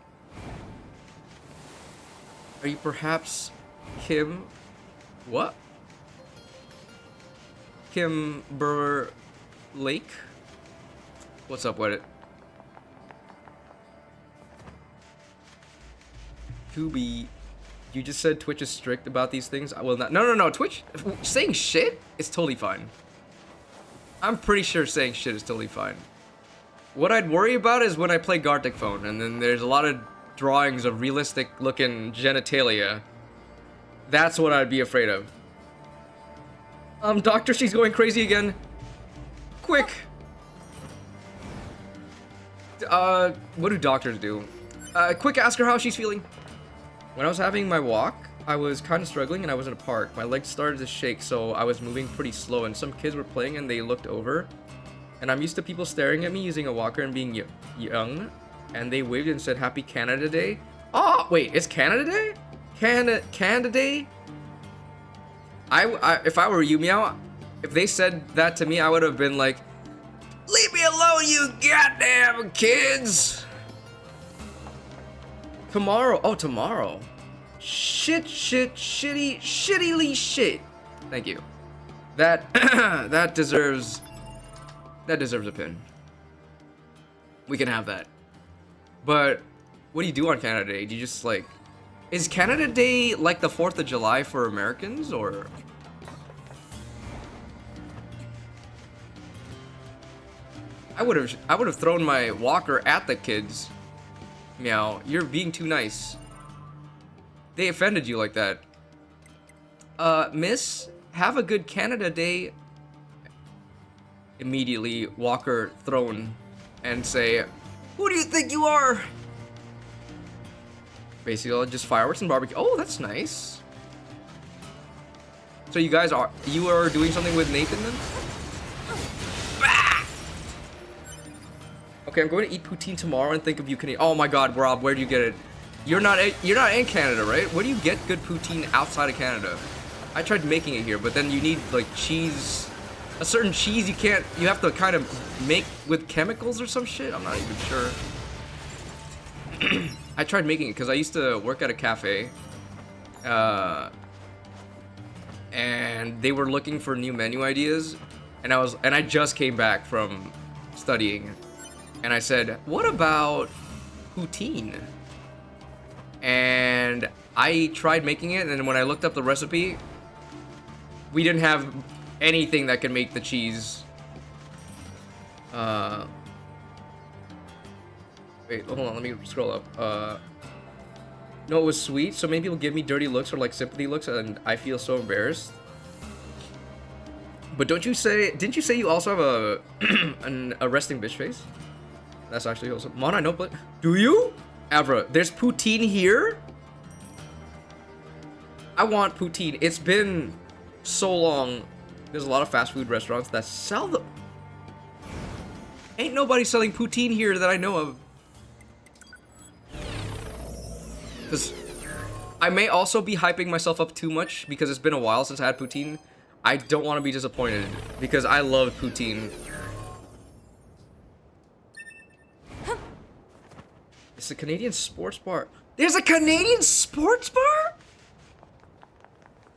Are you perhaps Kim? What? Kimber Lake? What's up with it? Kubi, you just said Twitch is strict about these things. I will not. No, no, no. Twitch saying shit is totally fine. I'm pretty sure saying shit is totally fine. What I'd worry about is when I play Gartic Phone, and then there's a lot of drawings of realistic-looking genitalia. That's what I'd be afraid of. Doctor, she's going crazy again. Quick. What do doctors do? Quick, ask her how she's feeling. When I was having my walk, I was kind of struggling and I was in a park. My legs started to shake, so I was moving pretty slow, and some kids were playing and they looked over. And I'm used to people staring at me using a walker and being young. And they waved and said, Happy Canada Day. Oh, wait, it's Canada Day? Canada Day? If I were you, Meow, if they said that to me, I would have been like, leave me alone, you goddamn kids! Tomorrow. Oh, tomorrow. Shittily shit. Thank you. That that deserves a pin. We can have that. But what do you do on Canada Day? Do you just like, is Canada Day like the 4th of July for Americans, or? I would have thrown my walker at the kids. Meow, you're being too nice. They offended you like that. Miss, have a good Canada Day. Immediately, walker thrown and say, who do you think you are? Basically, just fireworks and barbecue. Oh, that's nice. So you are doing something with Nathan then? Okay, I'm going to eat poutine tomorrow and think of you, Canadian. Oh my God, Rob, where do you get it? You're not in Canada, right? Where do you get good poutine outside of Canada? I tried making it here, but then you need like cheese, a certain cheese you have to kind of make with chemicals or some shit. I'm not even sure. I tried making it because I used to work at a cafe, and they were looking for new menu ideas, and I just came back from studying, and I said, what about poutine? And I tried making it, and when I looked up the recipe, we didn't have anything that could make the cheese. Wait, hold on, let me scroll up. No, it was sweet, so many people give me dirty looks or like sympathy looks, and I feel so embarrassed. But didn't you say you also have a resting bitch face? That's actually awesome. Mon, I know, but do you? Avra, there's poutine here? I want poutine. It's been so long. There's a lot of fast food restaurants that sell them. Ain't nobody selling poutine here that I know of. Because I may also be hyping myself up too much because it's been a while since I had poutine. I don't want to be disappointed because I love poutine. It's a Canadian sports bar. There's a Canadian sports bar?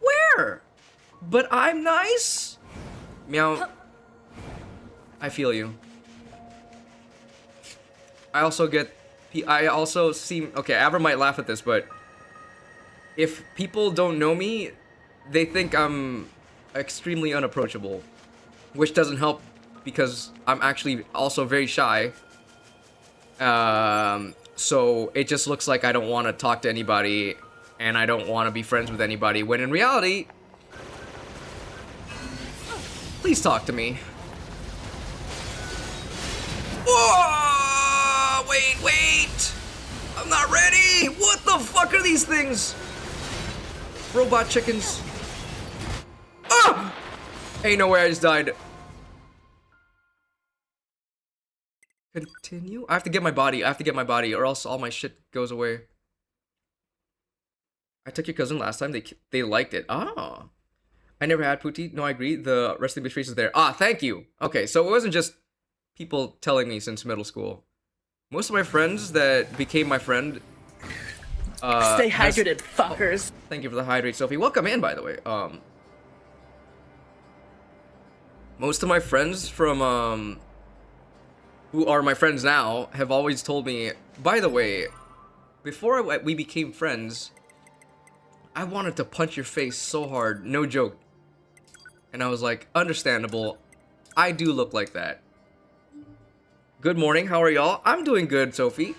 Where? But I'm nice? Meow. I feel you. I also seem... Okay, Abra might laugh at this, but... If people don't know me, they think I'm extremely unapproachable. Which doesn't help because I'm actually also very shy. So it just looks like I don't want to talk to anybody and I don't want to be friends with anybody, when in reality, please talk to me. Whoa! Wait! I'm not ready! What the fuck are these things? Robot chickens. Ah! Ain't no way, I just died. Continue? I have to get my body, or else all my shit goes away. I took your cousin last time, they liked it. Ah. I never had Pootie. No, I agree. The wrestling bitch face is there. Ah, thank you. Okay, so it wasn't just people telling me since middle school. Most of my friends that became my friend. Stay hydrated, fuckers. Thank you for the hydrate, Sophie. Welcome in, by the way. Most of my friends from who are my friends now have always told me. By the way, before we became friends, I wanted to punch your face so hard, no joke. And I was like, understandable. I do look like that. Good morning, how are y'all? I'm doing good, Sophie.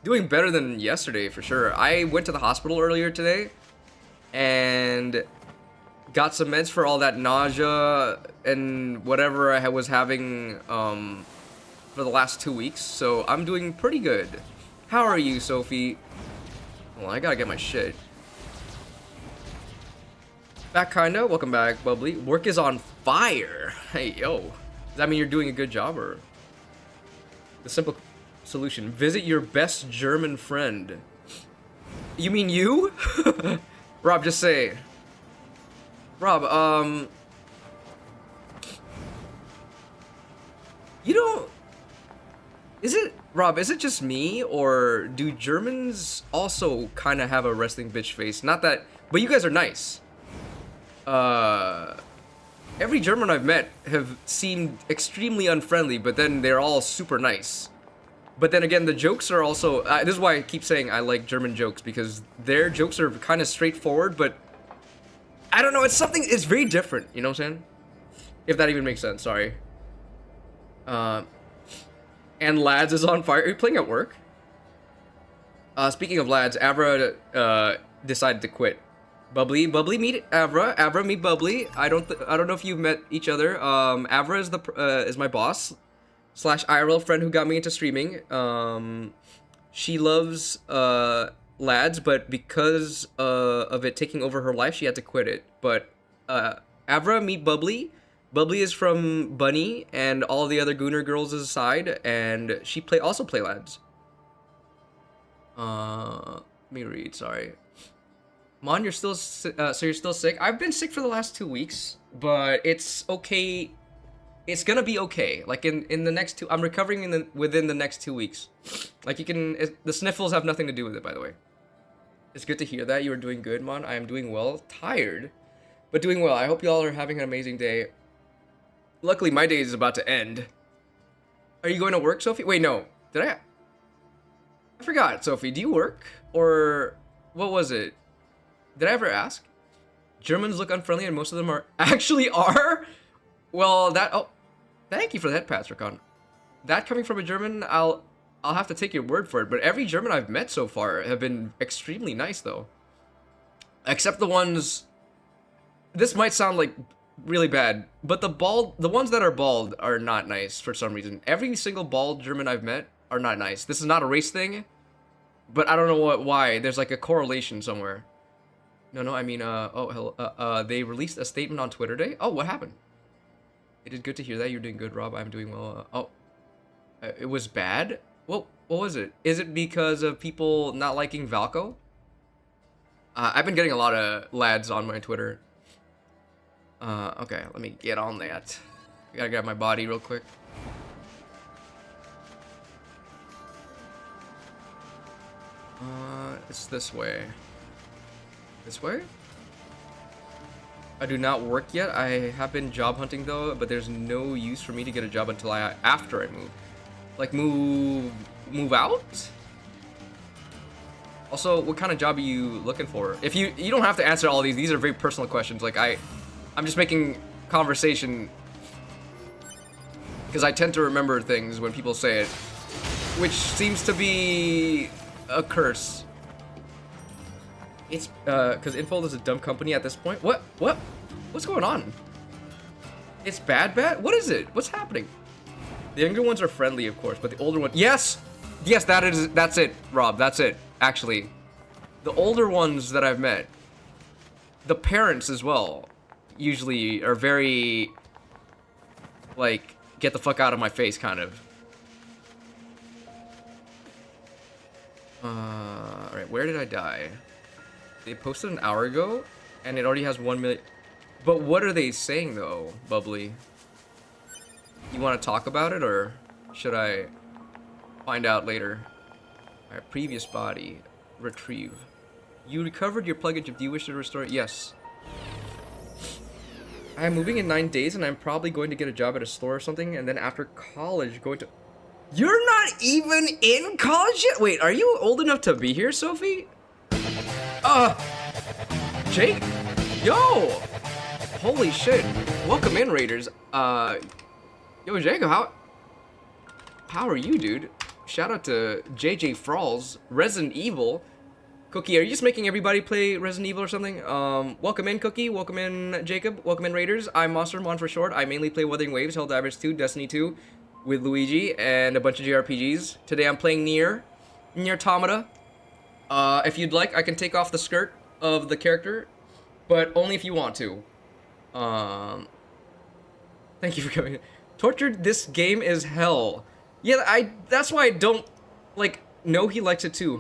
Doing better than yesterday, for sure. I went to the hospital earlier today and got some meds for all that nausea and whatever I was having for the last 2 weeks. So I'm doing pretty good. How are you, Sophie? Well, I gotta get my shit. Back kinda. Welcome back, Bubbly. Work is on fire. Hey, yo. Does that mean you're doing a good job, or? The simple solution. Visit your best German friend. You mean you? Rob, just say. Rob, you don't... Rob, is it just me, or do Germans also kind of have a wrestling bitch face? Not that... But you guys are nice. Every German I've met have seemed extremely unfriendly, but then they're all super nice. But then again, the jokes are also... this is why I keep saying I like German jokes, because their jokes are kind of straightforward, but... I don't know, it's something... It's very different, you know what I'm saying? If that even makes sense, sorry. And Lads is on fire. Are you playing at work? Speaking of Lads, Avra decided to quit. Bubbly meet Avra. Avra meet Bubbly. I don't know if you've met each other. Avra is my boss / IRL friend who got me into streaming. She loves Lads, but because of it taking over her life, she had to quit it. But Avra meet Bubbly. Bubbly is from Bunny and all the other Gooner girls aside, and she also play Lads. Let me read. Sorry. Mon, you're still so you're still sick? I've been sick for the last 2 weeks, but it's okay. It's gonna be okay. Like in the next I'm recovering within the next 2 weeks. Like the sniffles have nothing to do with it, by the way. It's good to hear that you are doing good, Mon. I am doing well. Tired, but doing well. I hope y'all are having an amazing day. Luckily, my day is about to end. Are you going to work, Sophie? Wait, no. Did I forgot, Sophie. Do you work, or what was it? Did I ever ask? Germans look unfriendly and most of them actually are? Well, thank you for that, Patricon. That coming from a German, I'll have to take your word for it, but every German I've met so far have been extremely nice, though. Except the ones... This might sound like really bad, but the ones that are bald are not nice for some reason. Every single bald German I've met are not nice. This is not a race thing, but I don't know why. There's like a correlation somewhere. No, I mean, they released a statement on Twitter Day. Oh, what happened? It is good to hear that. You're doing good, Rob. I'm doing well. It was bad? What was it? Is it because of people not liking Valko? I've been getting a lot of Lads on my Twitter. Okay, let me get on that. I gotta grab my body real quick. It's this way. This way? I do not work yet. I have been job hunting though, but there's no use for me to get a job until after I move. Like move out? Also, what kind of job are you looking for? If you don't have to answer all these are very personal questions. Like I'm just making conversation because I tend to remember things when people say it, which seems to be a curse. It's because Infold is a dumb company at this point. What's going on? It's bad? What is it? What's happening? The younger ones are friendly, of course, but the older ones... Yes, that's it, Rob. That's it. Actually, the older ones that I've met, the parents as well, usually are very, like, get the fuck out of my face, kind of. Alright, where did I die? They posted an hour ago, and it already has 1 million. But what are they saying though, Bubbly? You want to talk about it, or should I find out later? Alright, previous body. Retrieve. You recovered your plugin. Do you wish to restore it? Yes. I am moving in 9 days, and I'm probably going to get a job at a store or something, and then after college, going to... You're not even in college yet? Wait, are you old enough to be here, Sophie? Jake? Yo! Holy shit. Welcome in, Raiders. Yo, Jacob, how are you, dude? Shout out to JJ Frawls, Resident Evil. Cookie, are you just making everybody play Resident Evil or something? Welcome in, Cookie. Welcome in, Jacob. Welcome in, Raiders. I'm Monstermon for short. I mainly play Wuthering Waves, Helldivers 2, Destiny 2 with Luigi, and a bunch of JRPGs. Today I'm playing Nier Automata. If you'd like, I can take off the skirt of the character, but only if you want to. Thank you for coming. Tortured, this game is hell. Yeah, that's why I don't, like, know he likes it too.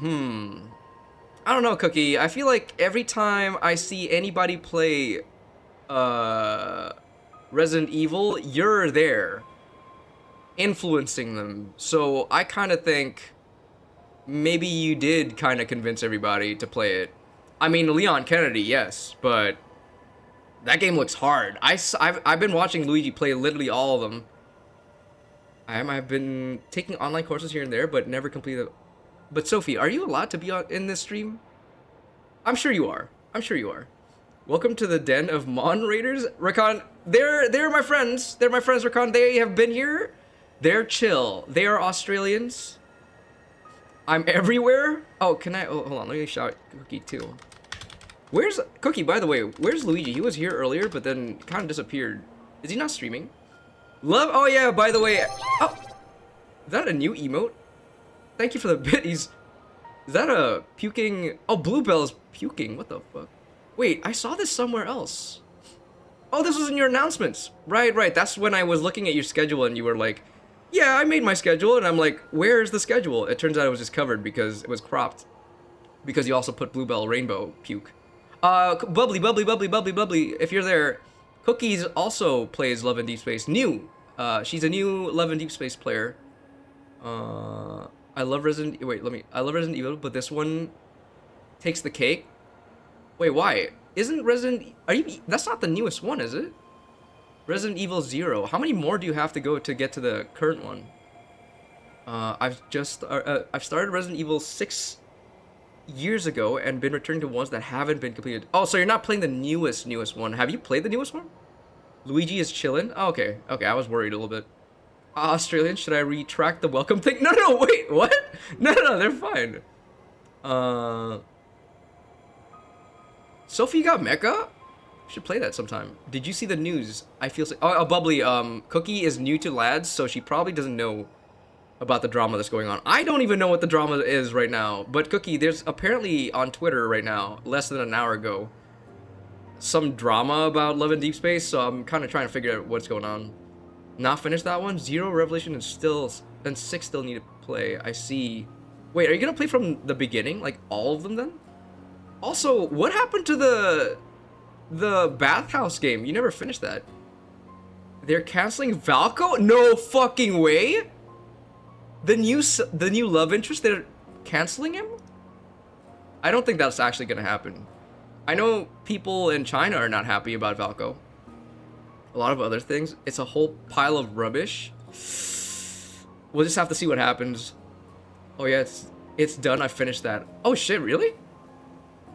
I don't know, Cookie. I feel like every time I see anybody play, Resident Evil, you're there, influencing them. So I kind of think maybe you did kind of convince everybody to play it. I mean, Leon Kennedy, yes, but that game looks hard. I've been watching Luigi play literally all of them. I've been taking online courses here and there, but never completed. But Sophie, are you allowed to be in this stream? I'm sure you are. I'm sure you are. Welcome to the den of Mon Raiders. Rakan, they're my friends. They're my friends, Rakan. They have been here. They're chill. They are Australians. I'm everywhere. Oh, can I? Oh, hold on. Let me shout Cookie too. Where's Cookie? By the way, where's Luigi? He was here earlier, but then kind of disappeared. Is he not streaming? Love. Oh yeah. By the way. Oh, is that a new emote? Thank you for the bit. Is that a puking? Oh, Bluebell's puking. What the fuck? Wait, I saw this somewhere else. Oh, this was in your announcements. Right. That's when I was looking at your schedule and you were like, yeah, I made my schedule. And I'm like, where's the schedule? It turns out it was just covered because it was cropped. Because you also put Bluebell Rainbow puke. Bubbly. If you're there, Cookies also plays Love and Deep Space. New. She's a new Love and Deep Space player. I love Resident Evil, but this one takes the cake. Wait, why? Isn't that's not the newest one, is it? Resident Evil 0. How many more do you have to go to get to the current one? I've started Resident Evil 6 years ago and been returning to ones that haven't been completed. Oh, so you're not playing the newest one. Have you played the newest one? Luigi is chillin'? Oh, okay, I was worried a little bit. Australian, should I retract the welcome thing? No, wait, what? No, they're fine. Sophie got Mecha? Should play that sometime. Did you see the news? I feel so. Oh, Bubbly, Cookie is new to lads, so she probably doesn't know about the drama that's going on. I don't even know what the drama is right now. But Cookie, there's apparently on Twitter right now, less than an hour ago, some drama about Love and Deep Space, so I'm kind of trying to figure out what's going on. Not finished that one? 0, Revelation, and 6 still need to play. I see. Wait, are you gonna play from the beginning? Like all of them then? Also, what happened to the bathhouse game? You never finished that. They're canceling Valko? No fucking way! The new love interest, they're canceling him? I don't think that's actually gonna happen. I know people in China are not happy about Valko. A lot of other things. It's a whole pile of rubbish. We'll just have to see what happens. Oh yeah, it's done. I finished that. Oh shit, really?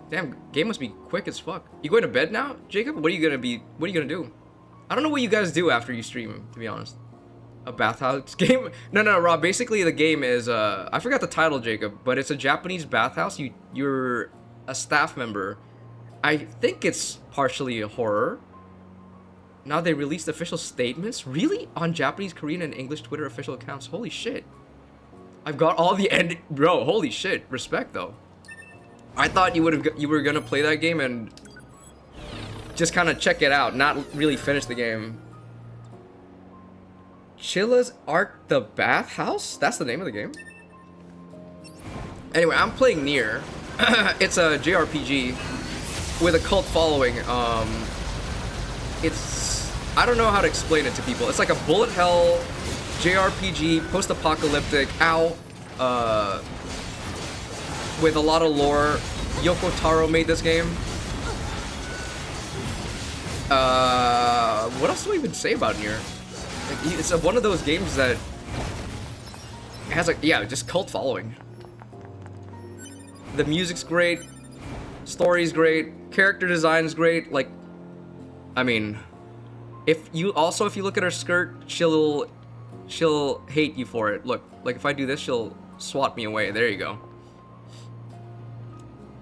Damn, game must be quick as fuck. You going to bed now, Jacob? What are you gonna do? I don't know what you guys do after you stream, to be honest. A bathhouse game? No, Rob. Basically, the game is I forgot the title, Jacob, but it's a Japanese bathhouse. You're a staff member. I think it's partially a horror. Now they released official statements? Really? On Japanese, Korean, and English Twitter official accounts. Holy shit. I've got all the end. Bro, holy shit. Respect, though. I thought you were gonna play that game and just kind of check it out, not really finish the game. Chilla's Art the Bathhouse? That's the name of the game? Anyway, I'm playing Nier. It's a JRPG with a cult following. it's I don't know how to explain it to people. It's like a bullet hell JRPG, post-apocalyptic, with a lot of lore. Yoko Taro made this game. What else do we even say about Nier? Like, it's one of those games that has just cult following. The music's great, story's great, character design's great. Like, I mean, if you look at her skirt, she'll hate you for it. Look, like if I do this, she'll swat me away. There you go.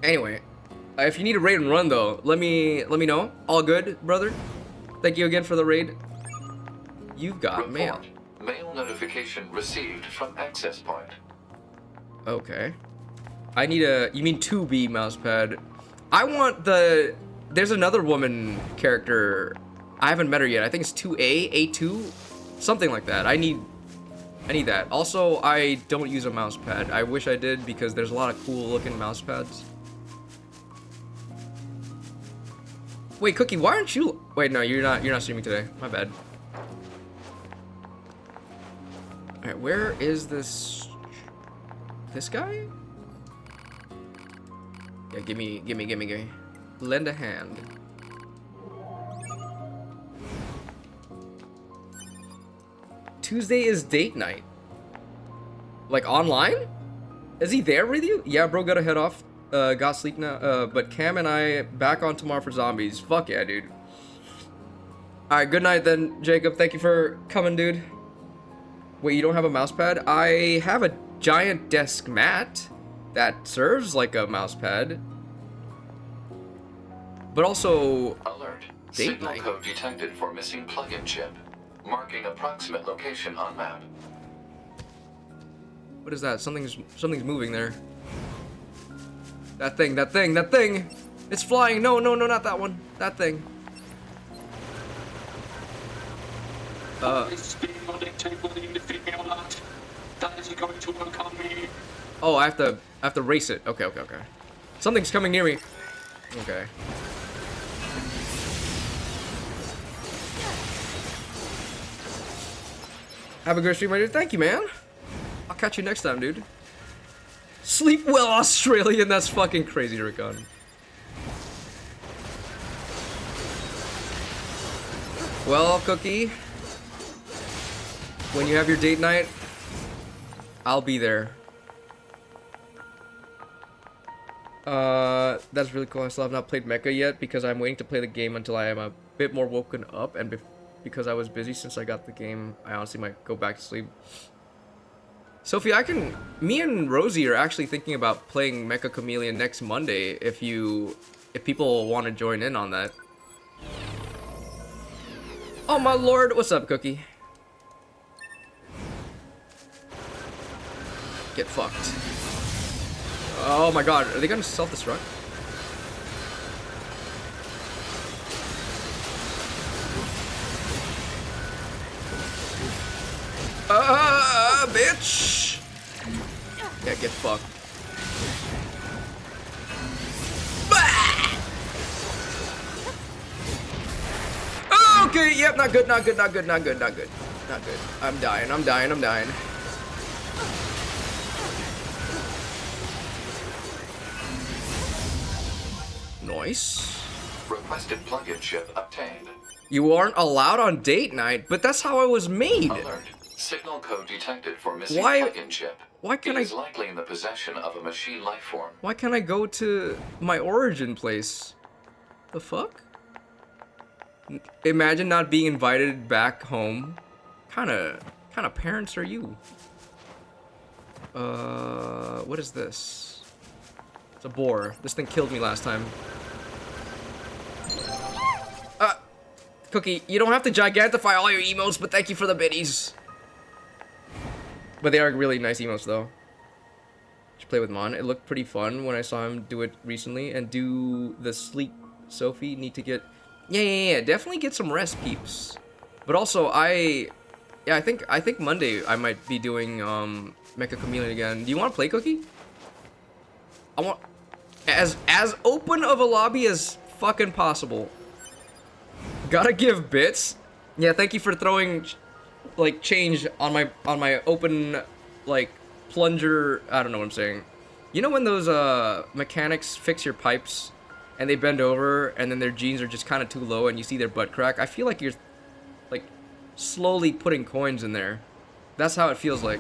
Anyway, if you need a raid and run though, let me know. All good, brother. Thank you again for the raid. You've got mail. Mail notification received from access point. Okay. I need you mean 2B mousepad. I want there's another woman character. I haven't met her yet. I think it's 2A, A2, something like that. I need that. Also, I don't use a mousepad. I wish I did because there's a lot of cool looking mousepads. Wait, Cookie, why aren't you? Wait, no, you're not streaming today. My bad. All right, where is this guy? Yeah, gimme. Lend a hand. Tuesday is date night. Like online? Is he there with you? Yeah, bro, gotta head off. Got sleep now. But Cam and I back on tomorrow for zombies. Fuck yeah, dude. Alright, good night then, Jacob. Thank you for coming, dude. Wait, you don't have a mouse pad? I have a giant desk mat that serves like a mouse pad. But also... Alert. Date Signal night. code detected for missing plug-in chip. Marking approximate location on map. What is that? Something's moving there. That thing! It's flying! No, not that one. That thing. Oh, I have to race it. Okay. Something's coming near me. Okay. Have a good stream, my dude. Thank you, man. I'll catch you next time, dude. Sleep well, Australian. That's fucking crazy, Rickon. Well, Cookie, when you have your date night, I'll be there. That's really cool. I still have not played Mecha yet because I'm waiting to play the game until I am a bit more woken up, and because I was busy since I got the game, I honestly might go back to sleep. Sophie, me and Rosie are actually thinking about playing Mecha Chameleon next Monday if people want to join in on that. Oh my lord, what's up, Cookie? Get fucked. Oh my god, are they gonna self-destruct? Bitch! Yeah, get fucked. Okay, yep, not good. I'm dying. Nice. Requested plug-in chip obtained. You aren't allowed on date night, but that's how I was made. Alert. Signal code detected for missing Why- plug-in chip. why can't It I- is likely in the possession of a machine life form. Why can't I go to my origin place? The fuck? Imagine not being invited back home. Kind of parents are you? What is this? It's a boar. This thing killed me last time. Cookie, you don't have to gigantify all your emotes, but thank you for the biddies. But they are really nice emotes, though. Should play with Mon. It looked pretty fun when I saw him do it recently. And do the sleep, Sophie. Need to get... Yeah. Definitely get some rest, peeps. But also, I think Monday I might be doing Mecha Chameleon again. Do you want to play, Cookie? I want... As open of a lobby as fucking possible. Gotta give bits. Yeah, thank you for throwing like change on my open like plunger. I don't know what I'm saying. You know when those mechanics fix your pipes and they bend over and then their jeans are just kind of too low and you see their butt crack? I feel like you're like slowly putting coins in there. That's how it feels like.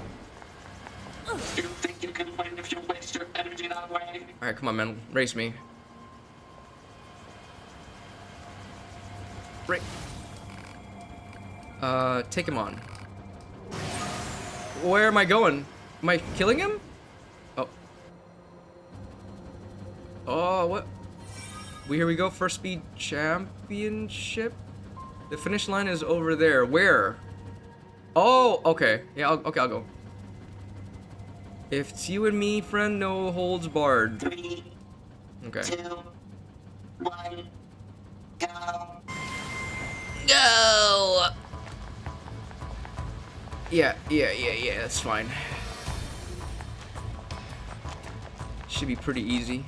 You think you can win if you waste your energy that way? All right, come on, man, race me. Break. Take him on. Where am I going? Am I killing him? Oh. Oh, what? Here we go. First speed championship. The finish line is over there. Where? Oh, okay. Yeah, okay, I'll go. If it's you and me, friend, no holds barred. 3, Okay. 2, 1, go. Go! Yeah, that's fine. Should be pretty easy.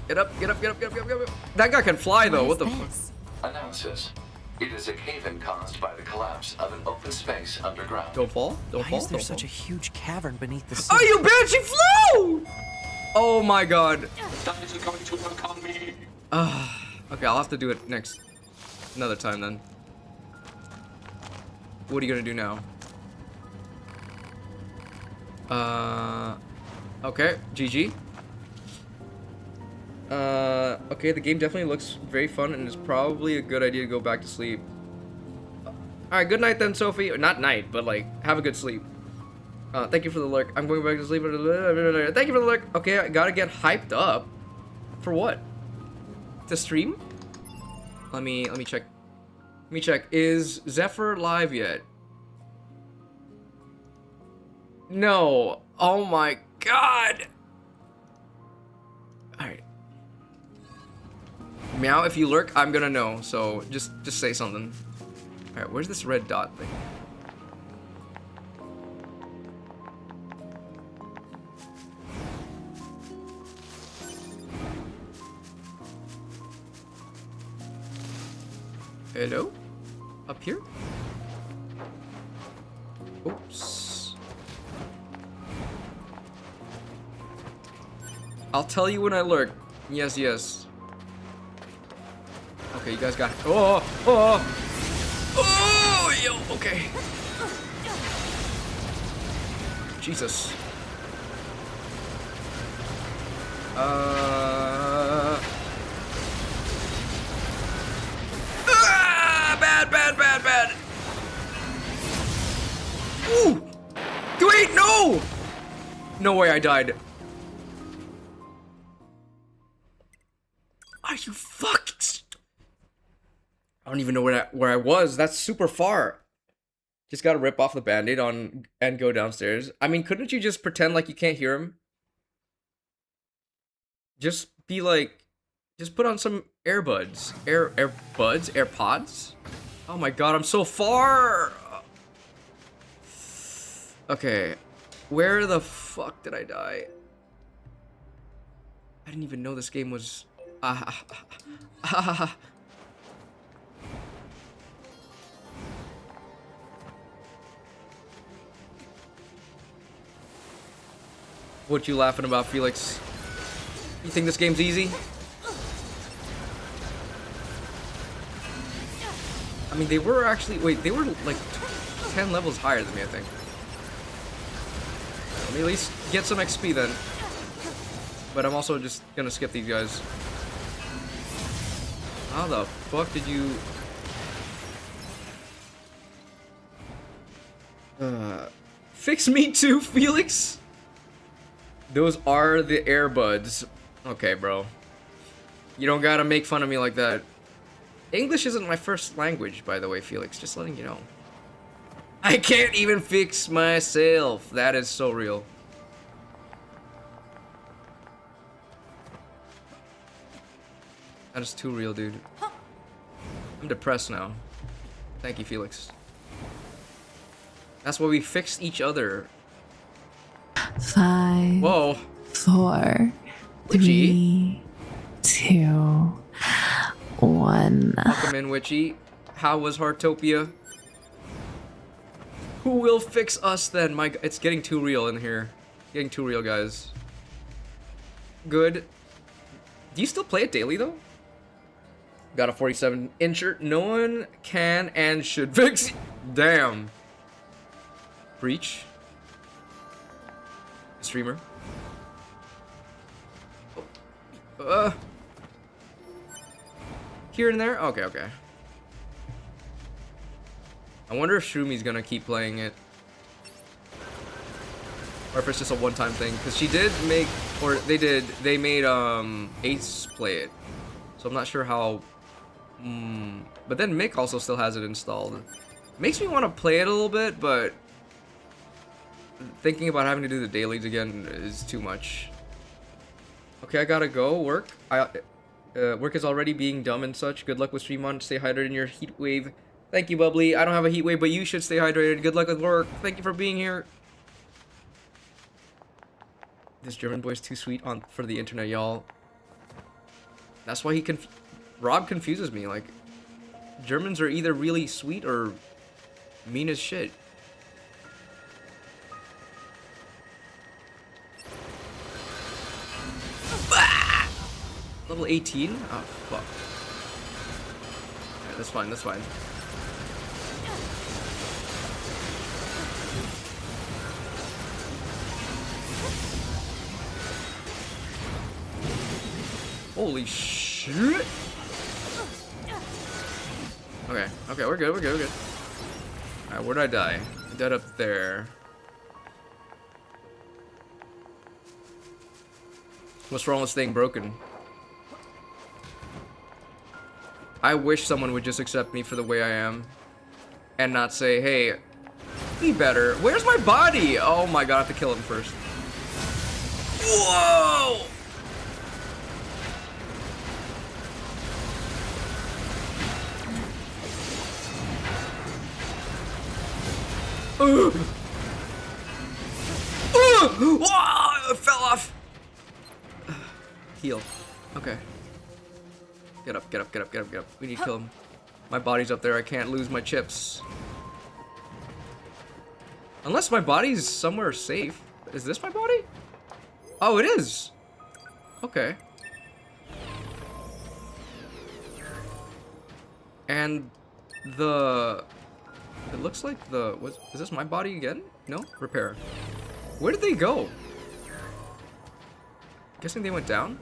Get up, get up, get up, get up, get up, get up. That guy can fly though, what the fuck? Announces. It is a cave-in caused by the collapse of an open space underground. Don't fall, don't Why fall, is there don't such a fall. huge cavern beneath the sea? Oh, you bitch, he flew! Oh my god. That is going to work on me. Okay, I'll have to do it another time then. What are you gonna do now? Okay, GG. Okay, the game definitely looks very fun and it's probably a good idea to go back to sleep. Alright, good night then, Sophie. Or not night, but like, have a good sleep. Thank you for the lurk. I'm going back to sleep. Thank you for the lurk. Okay, I gotta get hyped up. For what? To stream? Let me check. Let me check. Is Zephyr live yet? No. Oh my god. Alright. Meow, if you lurk, I'm gonna know. So just say something. Alright, where's this red dot thing? Hello? Up here? Oops. I'll tell you when I lurk. Yes, yes. Okay, you guys got it. Oh! Yo, okay. Jesus. Bad. Ooh! Wait, no! No way I died. Are you fucked? I don't even know where I was. That's super far. Just gotta rip off the band-aid on and go downstairs. I mean, couldn't you just pretend like you can't hear him? Just be like, just put on some earbuds. AirPods? Oh my god, I'm so far! Okay, where the fuck did I die? I didn't even know this game was... What you laughing about, Felix? You think this game's easy? I mean, they were actually... Wait, they were like 10 levels higher than me, I think. Let me at least get some XP then. But I'm also just gonna skip these guys. How the fuck did you... Fix me too, Felix? Those are the earbuds. Okay, bro. You don't gotta make fun of me like that. English isn't my first language, by the way, Felix. Just letting you know. I can't even fix myself. That is so real. That is too real, dude. I'm depressed now. Thank you, Felix. That's why we fixed each other. 5, Whoa. 4, Luigi? 3, 2, 1. Welcome in, Witchy. How was Heartopia? Who will fix us then? It's getting too real in here. Getting too real, guys. Good. Do you still play it daily, though? Got a 47 insert. No one can and should fix. Damn. Breach. Streamer. Here and there? Okay, okay. I wonder if Shroomi's gonna keep playing it. Or if it's just a one-time thing. Because she did make, or they made Ace play it. So I'm not sure how, but then Mick also still has it installed. Makes me want to play it a little bit, but thinking about having to do the dailies again is too much. Okay, I gotta go. Work. Work is already being dumb and such. Good luck with stream on. Stay hydrated in your heat wave. Thank you, Bubbly. I don't have a heat wave, but you should stay hydrated. Good luck with work. Thank you for being here. This German boy's too sweet for the internet, y'all. That's why Rob confuses me. Like, Germans are either really sweet or mean as shit. Ah! Level 18? Oh, fuck. Alright, that's fine, that's fine. Holy shit! Okay, okay, we're good, we're good, we're good. Alright, where'd I die? I died up there. What's wrong with staying broken? I wish someone would just accept me for the way I am. And not say, hey, be better. Where's my body? Oh my god, I have to kill him first. Whoa! Whoa! It fell off. Heal. Okay. Get up, get up, get up, get up, get up. We need to kill him. My body's up there. I can't lose my chips. Unless my body's somewhere safe. Is this my body? Oh, it is. Okay. And it looks like is this my body again? No? Repair. Where did they go? Guessing they went down?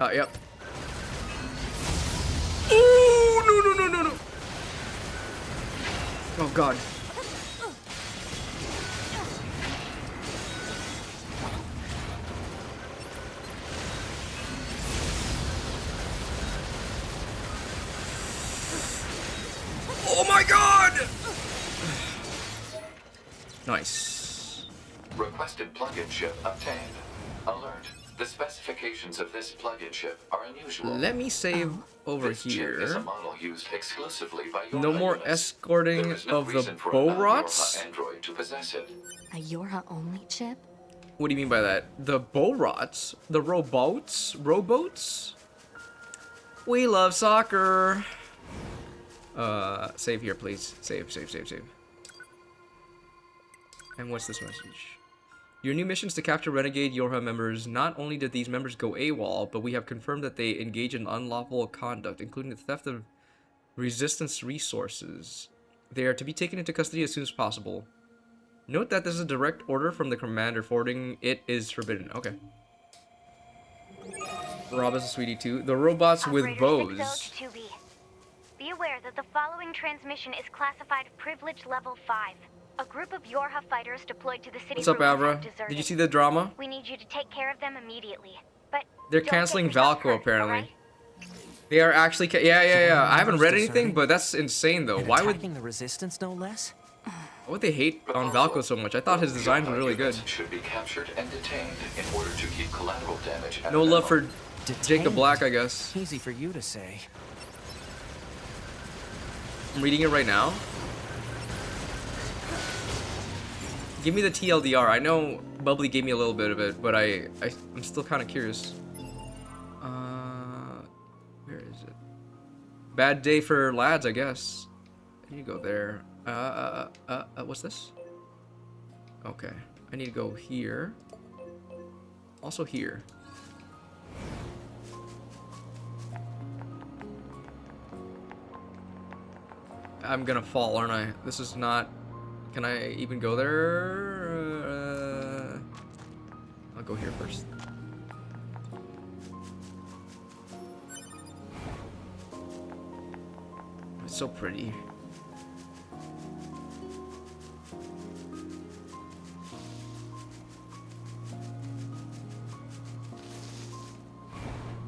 Yep. Oh, no, no, no, no, no. Oh, God. Oh my god! Nice. Requested plug-in chip obtained. Alert. The specifications of this plug-in chip are unusual. Let me save over This chip is a here. model used exclusively by Yorha No more units. escorting There is no of the reason for a Bowrots? non-Yorha android to possess it. A Yorha only chip? What do you mean by that? The Bowrots? The robots? Rowboats? We love soccer. Save here, please. Save, save, save, save. And what's this message? Your new mission is to capture renegade Yorha members. Not only did these members go AWOL, but we have confirmed that they engage in unlawful conduct, including the theft of resistance resources. They are to be taken into custody as soon as possible. Note that this is a direct order from the commander. Forwarding it is forbidden. Okay. Rob is a sweetie too. The robots with Operator bows. 602B. Be aware that the following transmission is classified Privilege Level 5. A group of Yorha fighters deployed to the city. What's up, ruins Avra? have deserted. Did you see the drama? We need you to take care of them immediately. But They're don't canceling get yourself Valco hurt, apparently. alright? They are actually. Yeah. I haven't read Someone's anything, deserting but that's insane though. and Why would attacking the resistance, no less? they hate on Valco so much? I thought his designs were really good. Yorha should be captured and detained in order to keep collateral damage at No a love for minimum. Jacob Black, I guess. Easy for you to say. I'm reading it right now. Give me the TLDR. I know Bubbly gave me a little bit of it, but I'm still kind of curious. Where is it? Bad day for lads, I guess. I need to go there. What's this? Okay, I need to go here. Also here. I'm gonna fall, aren't I? This is not... Can I even go there? I'll go here first. It's so pretty.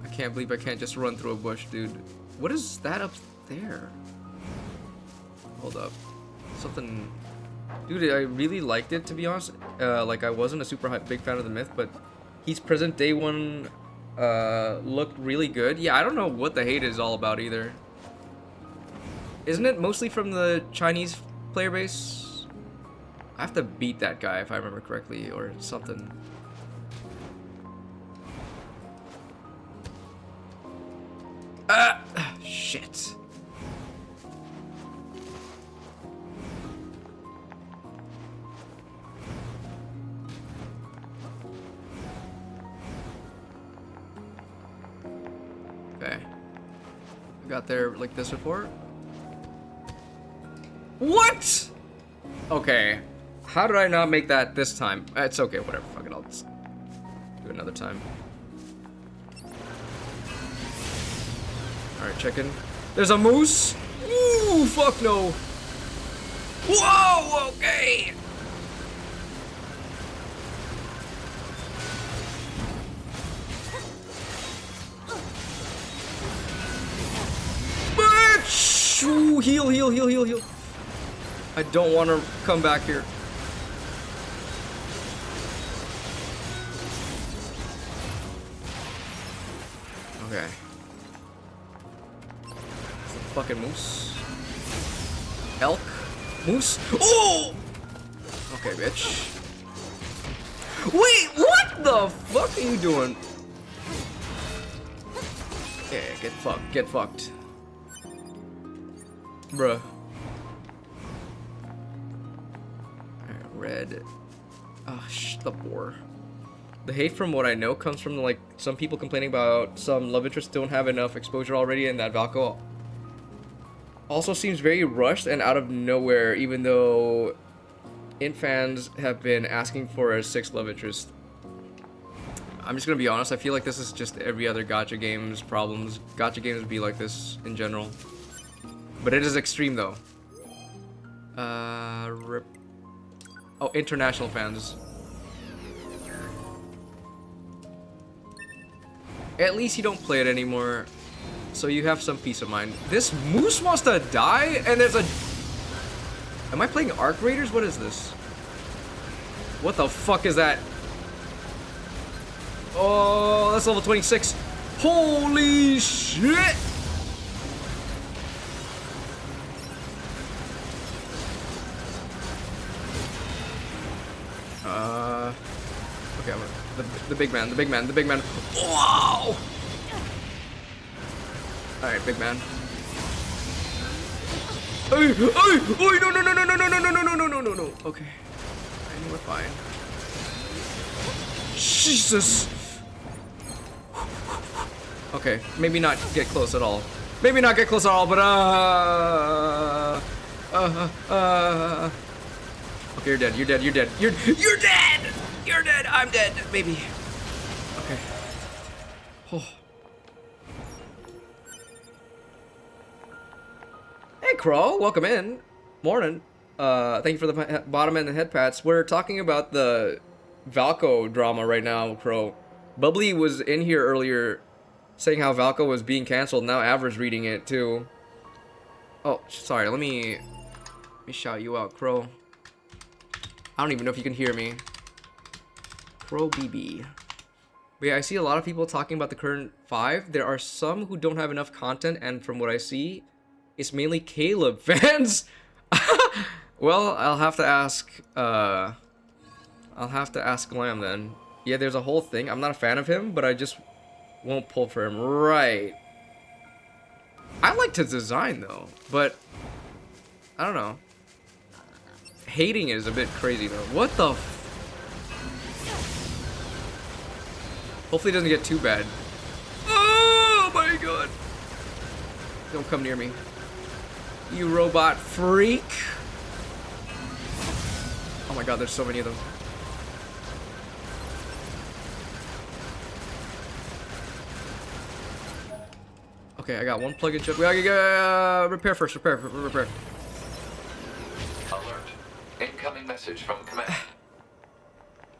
I can't believe I can't just run through a bush, dude. What is that up there? Hold up. Something... Dude, I really liked it, to be honest. Like, I wasn't a super big fan of the myth, but he's present day one looked really good. Yeah, I don't know what the hate is all about either. Isn't it mostly from the Chinese player base? I have to beat that guy if I remember correctly, or something. Shit. Okay. I got there like this before. What? Okay. How did I not make that this time? It's okay, whatever. Fuck it, I'll just do it another time. Alright, check in. There's a moose? Ooh, fuck no. Whoa, okay. Bitch! Ooh, heal, heal, heal, heal, heal. I don't want to come back here. Okay. It's a fucking moose. Elk? Moose? Oh! Okay, bitch. Wait, what the fuck are you doing? Yeah, get fucked, get fucked. Bruh. Red. Ah, the boar. The hate from what I know comes from like some people complaining about some love interests don't have enough exposure already, and that Valko also seems very rushed and out of nowhere, even though Int fans have been asking for a 6th love interest. I'm just gonna be honest, I feel like this is just every other gacha game's problems. Gacha games be like this in general. But it is extreme though. Oh, international fans. At least you don't play it anymore, so you have some peace of mind. This moose wants to die, and there's a... Am I playing Arc Raiders? What is this? What the fuck is that? Oh, that's level 26. Holy shit! Okay, the big man, the big man, the big man. Wow! Alright, big man. Hey, hey, hey, no, no, no, no, no, no, no, no, no, no, no, no, no, no. Okay. I think we're fine. Jesus! Okay, maybe not get close at all. Maybe not get close at all, but okay, you're dead. You're dead. You're dead. You're dead. You're dead. I'm dead. Maybe. Okay. Oh. Hey, Crow. Welcome in. Morning. Thank you for the bottom and the head pats. We're talking about the Valko drama right now, Crow. Bubbly was in here earlier saying how Valko was being canceled. Now Avra's reading it too. Oh, sorry. Let me shout you out, Crow. I don't even know if you can hear me. Crow BB. But yeah, I see a lot of people talking about the current 5. There are some who don't have enough content, and from what I see, it's mainly Caleb fans. Well, I'll have to ask I'll have to ask Glam then. Yeah, there's a whole thing. I'm not a fan of him, but I just won't pull for him. Right. I liked his design though, but I don't know. Hating it is a bit crazy though. What the f— Hopefully it doesn't get too bad. Oh my god. Don't come near me. You robot freak. Oh my god, there's so many of them. Okay, I got one plug-in chip. We gotta get, repair first. Repair. Alert. Incoming message from command.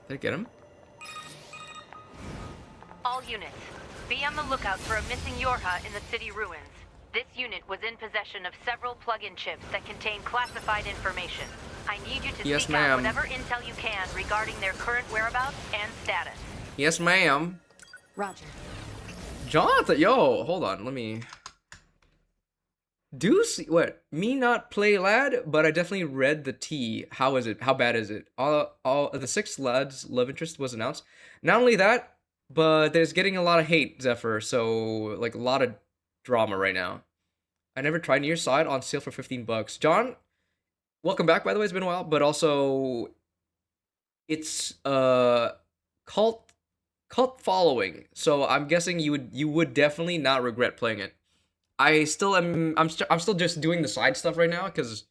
Did I get him? All units, be on the lookout for a missing Yorha in the city ruins. This unit was in possession of several plug-in chips that contain classified information. I need you to Yes, seek out ma'am. whatever intel you can regarding their current whereabouts and status. Yes, ma'am. Roger. Jonathan, yo, hold on, let me do see what me not play lad, but I definitely read the tea. How is it? How bad is it? All the 6 lads love interest was announced. Not only that, but there's getting a lot of hate, Zephyr. So like a lot of drama right now. I never tried Near Side on sale for $15. John, welcome back. By the way, it's been a while, but also it's cult following, so I'm guessing you would definitely not regret playing it. I'm still just doing the side stuff right now because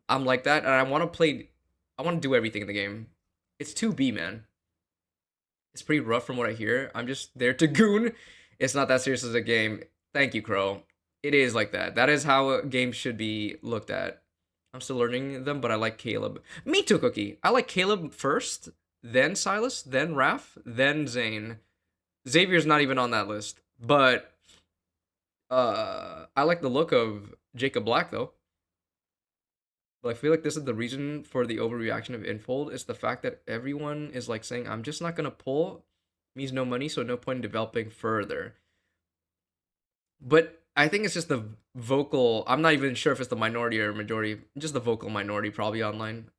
I'm like that, and I want to do everything in the game. It's 2B, man. It's pretty rough from what I hear. I'm just there to goon. It's not that serious as a game. Thank you, Crow. It is like that. That is how a game should be looked at. I'm still learning them, but I like Caleb. Me too, Cookie. I like Caleb first, then Silas, then Raph, then Zane. Xavier's not even on that list, but I like the look of Jacob Black though. But I feel like this is the reason for the overreaction of Infold. It's the fact that everyone is like saying, I'm just not gonna pull. Means no money, so no point in developing further. But I think it's just the vocal, I'm not even sure if it's the minority or majority, just the vocal minority probably online.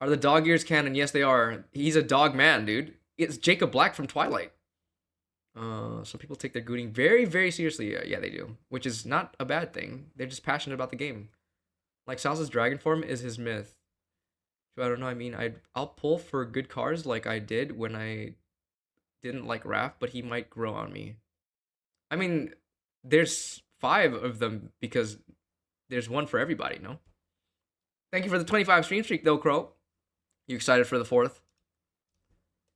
Are the dog ears canon? Yes, they are. He's a dog man, dude. It's Jacob Black from Twilight. Some people take their gooning very, very seriously. Yeah, they do. Which is not a bad thing. They're just passionate about the game. Like Salsa's dragon form is his myth. So I don't know, I mean, I'll pull for good cars like I did when I didn't like Raph, but he might grow on me. I mean, there's 5 of them because there's one for everybody, no? Thank you for the 25 stream streak though, Crow. You excited for the 4th?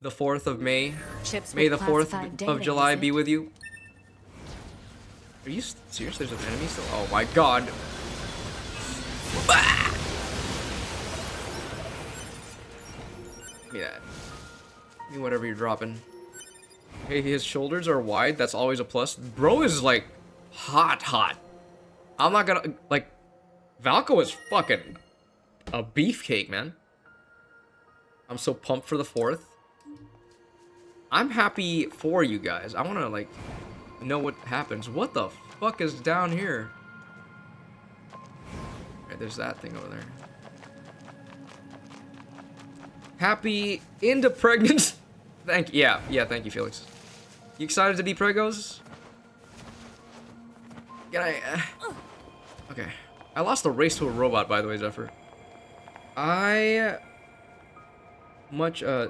The 4th of May. Chips May with the 4th classified of data, July is be it? with you. Are you serious? There's an enemy still? Oh my god. Ah! Give me that. Give me whatever you're dropping. Hey, his shoulders are wide. That's always a plus. Bro is like hot. I'm not gonna like. Valko is fucking a beefcake, man. I'm so pumped for the 4th. I'm happy for you guys. I want to like know what happens. What the fuck is down here? Right, there's that thing over there. Happy into pregnant. Thank you. Yeah, thank you, Felix. You excited to be pregos? Can I okay. I lost the race to a robot, by the way, Zephyr.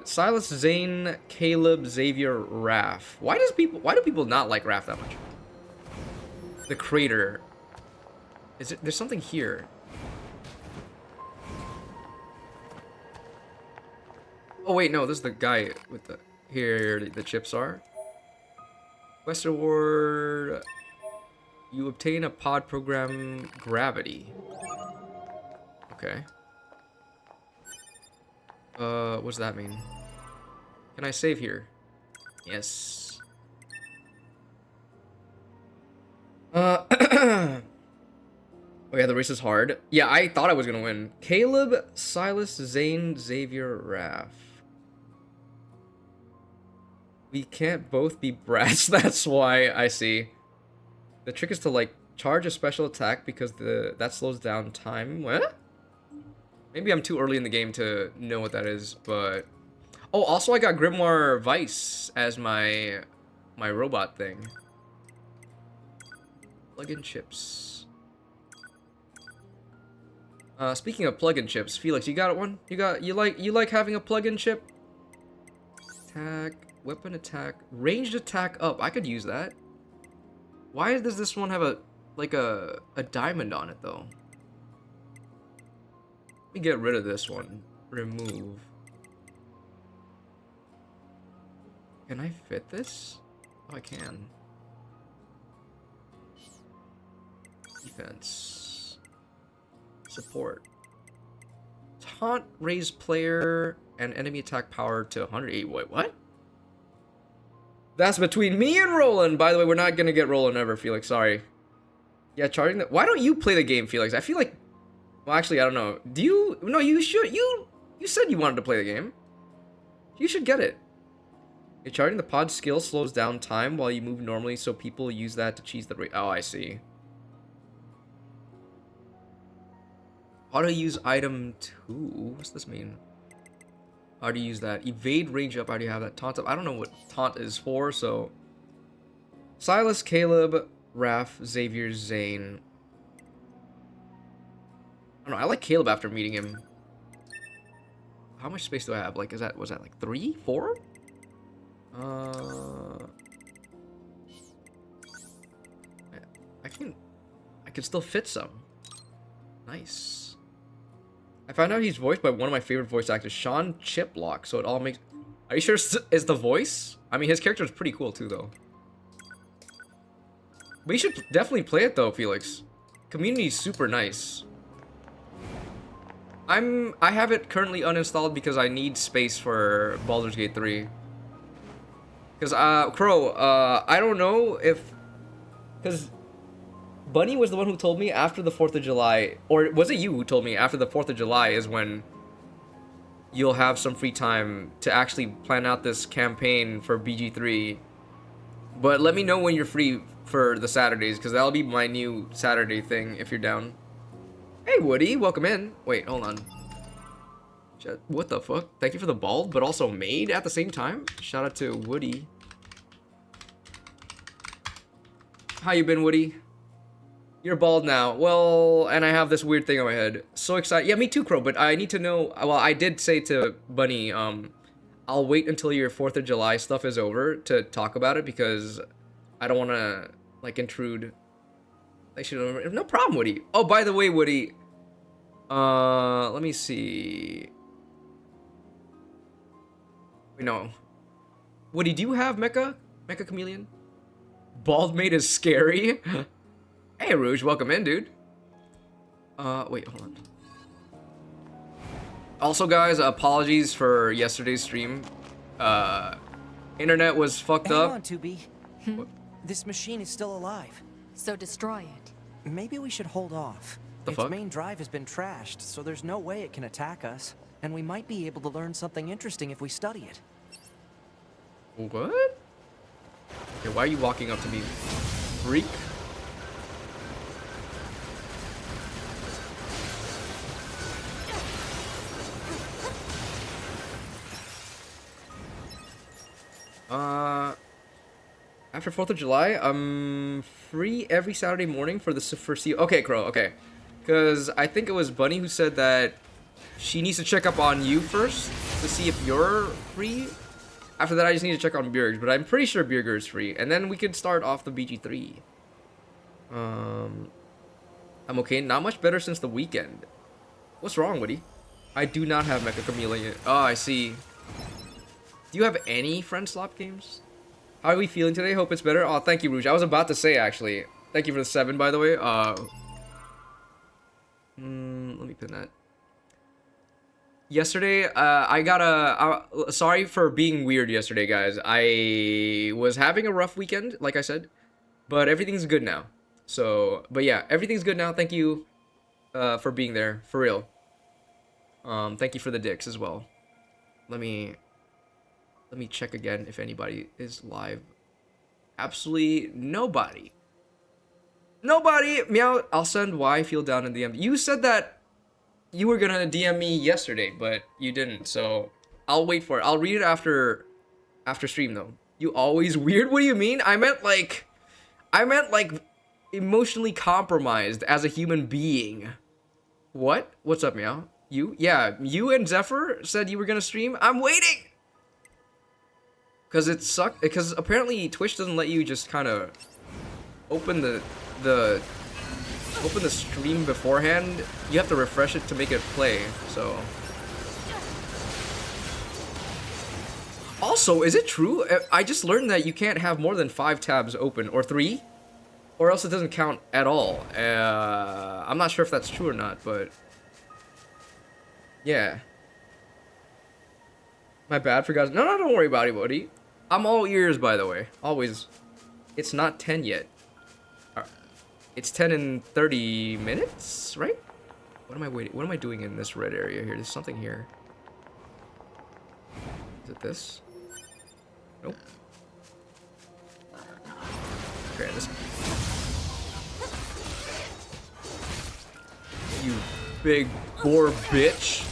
Silas, Zane, Caleb, Xavier, Raph. Why do people not like Raph that much? The crater. There's something here. Oh wait, no, this is the guy with the chips are. Westerward. You obtain a pod program Gravity. Okay. What does that mean? Can I save here? Yes. Oh yeah, the race is hard. Yeah, I thought I was gonna win. Caleb, Silas, Zane, Xavier, Raph. We can't both be brats, that's why. I see. The trick is to like charge a special attack because that slows down time. What? Maybe I'm too early in the game to know what that is, but Oh, also I got Grimoire Vice as my robot thing. Plug-in chips. Speaking of plug-in chips, Felix, you got one? You like having a plug-in chip? Attack, weapon attack, ranged attack up. I could use that. Why does this one have a diamond on it though? Let me get rid of this one. Remove. Can I fit this? Oh, I can. Defense. Support. Taunt, raise player and enemy attack power to 108. Wait, what? That's between me and Roland. By the way, we're not gonna get Roland ever, Felix. Sorry. Yeah, charging that. Why don't you play the game, Felix? I feel like. Well, actually, I don't know. Do you? No, you should. You said you wanted to play the game. You should get it. Charging the pod skill slows down time while you move normally, so people use that to cheese the rate. Oh, I see. Auto use item 2. What's this mean? How do you use that? Evade, range up. I already have that. Taunt up. I don't know what taunt is for, so. Silas, Caleb, Raph, Xavier, Zane. I don't know. I like Caleb after meeting him. How much space do I have? Like, was that like 3, 4? I can still fit some. Nice. I found out he's voiced by one of my favorite voice actors, Sean Chiplock. So it all makes. Are you sure it's the voice? I mean, his character is pretty cool too, though. But you should definitely play it though, Felix. Community's super nice. I have it currently uninstalled because I need space for Baldur's Gate 3. Because, Crow, I don't know if... Because Bunny was the one who told me after the 4th of July... Or was it you who told me after the 4th of July is when you'll have some free time to actually plan out this campaign for BG3. But let me know when you're free for the Saturdays, because that'll be my new Saturday thing if you're down. Hey, Woody, welcome in. Wait, hold on. What the fuck? Thank you for the bald, but also made at the same time? Shout out to Woody. How you been, Woody? You're bald now. Well, and I have this weird thing on my head. So excited. Yeah, me too, Crow, but I need to know... Well, I did say to Bunny, I'll wait until your 4th of July stuff is over to talk about it, because I don't want to, like, intrude. I should... No problem, Woody. Oh, by the way, Woody... let me see... Wait, no. Woody, do you have Mecha? Mecha Chameleon? Bald mate is scary? Hey, Rouge, welcome in, dude. Wait, hold on. Also, guys, apologies for yesterday's stream. Internet was fucked up. Hang on, 2B. This machine is still alive. So destroy it. Maybe we should hold off. Its main drive has been trashed, so there's no way it can attack us. And we might be able to learn something interesting if we study it. What? Okay, why are you walking up to me, freak? After 4th of July, I'm free every Saturday morning for the foreseeable. Okay, Crow, okay. Because I think it was Bunny who said that she needs to check up on you first to see if you're free. After that, I just need to check on Bjerg, but I'm pretty sure Bjerg is free. And then we can start off the BG3. I'm okay. Not much better since the weekend. What's wrong, Woody? I do not have Mecha Chameleon. Oh, I see. Do you have any friend slop games? How are we feeling today? Hope it's better. Oh, thank you, Rouge. I was about to say, actually. Thank you for the 7, by the way. Let me pin that. Yesterday, I got a... sorry for being weird yesterday, guys. I was having a rough weekend, like I said. But everything's good now. So, but yeah, everything's good now. Thank you for being there, for real. Thank you for the dicks as well. Let me check again if anybody is live. Absolutely nobody. Nobody! Meow, I'll send why I feel down in DM. You said that you were gonna DM me yesterday, but you didn't, so I'll wait for it. I'll read it after stream though. You always weird? What do you mean? I meant like emotionally compromised as a human being. What? What's up, Meow? You? Yeah, you and Zephyr said you were gonna stream. I'm waiting. Cause it sucked. Because apparently Twitch doesn't let you just kind of open the stream beforehand. You have to refresh it to make it play. So. Also, is it true? I just learned that you can't have more than 5 tabs open, or 3, or else it doesn't count at all. I'm not sure if that's true or not, but yeah. My bad for guys. No, don't worry about it, buddy. I'm all ears, by the way. Always. It's not 10 yet. It's 10 in 30 minutes, right? What am I waiting? What am I doing in this red area here? There's something here. Is it this? Nope. Okay, this. You big boar bitch.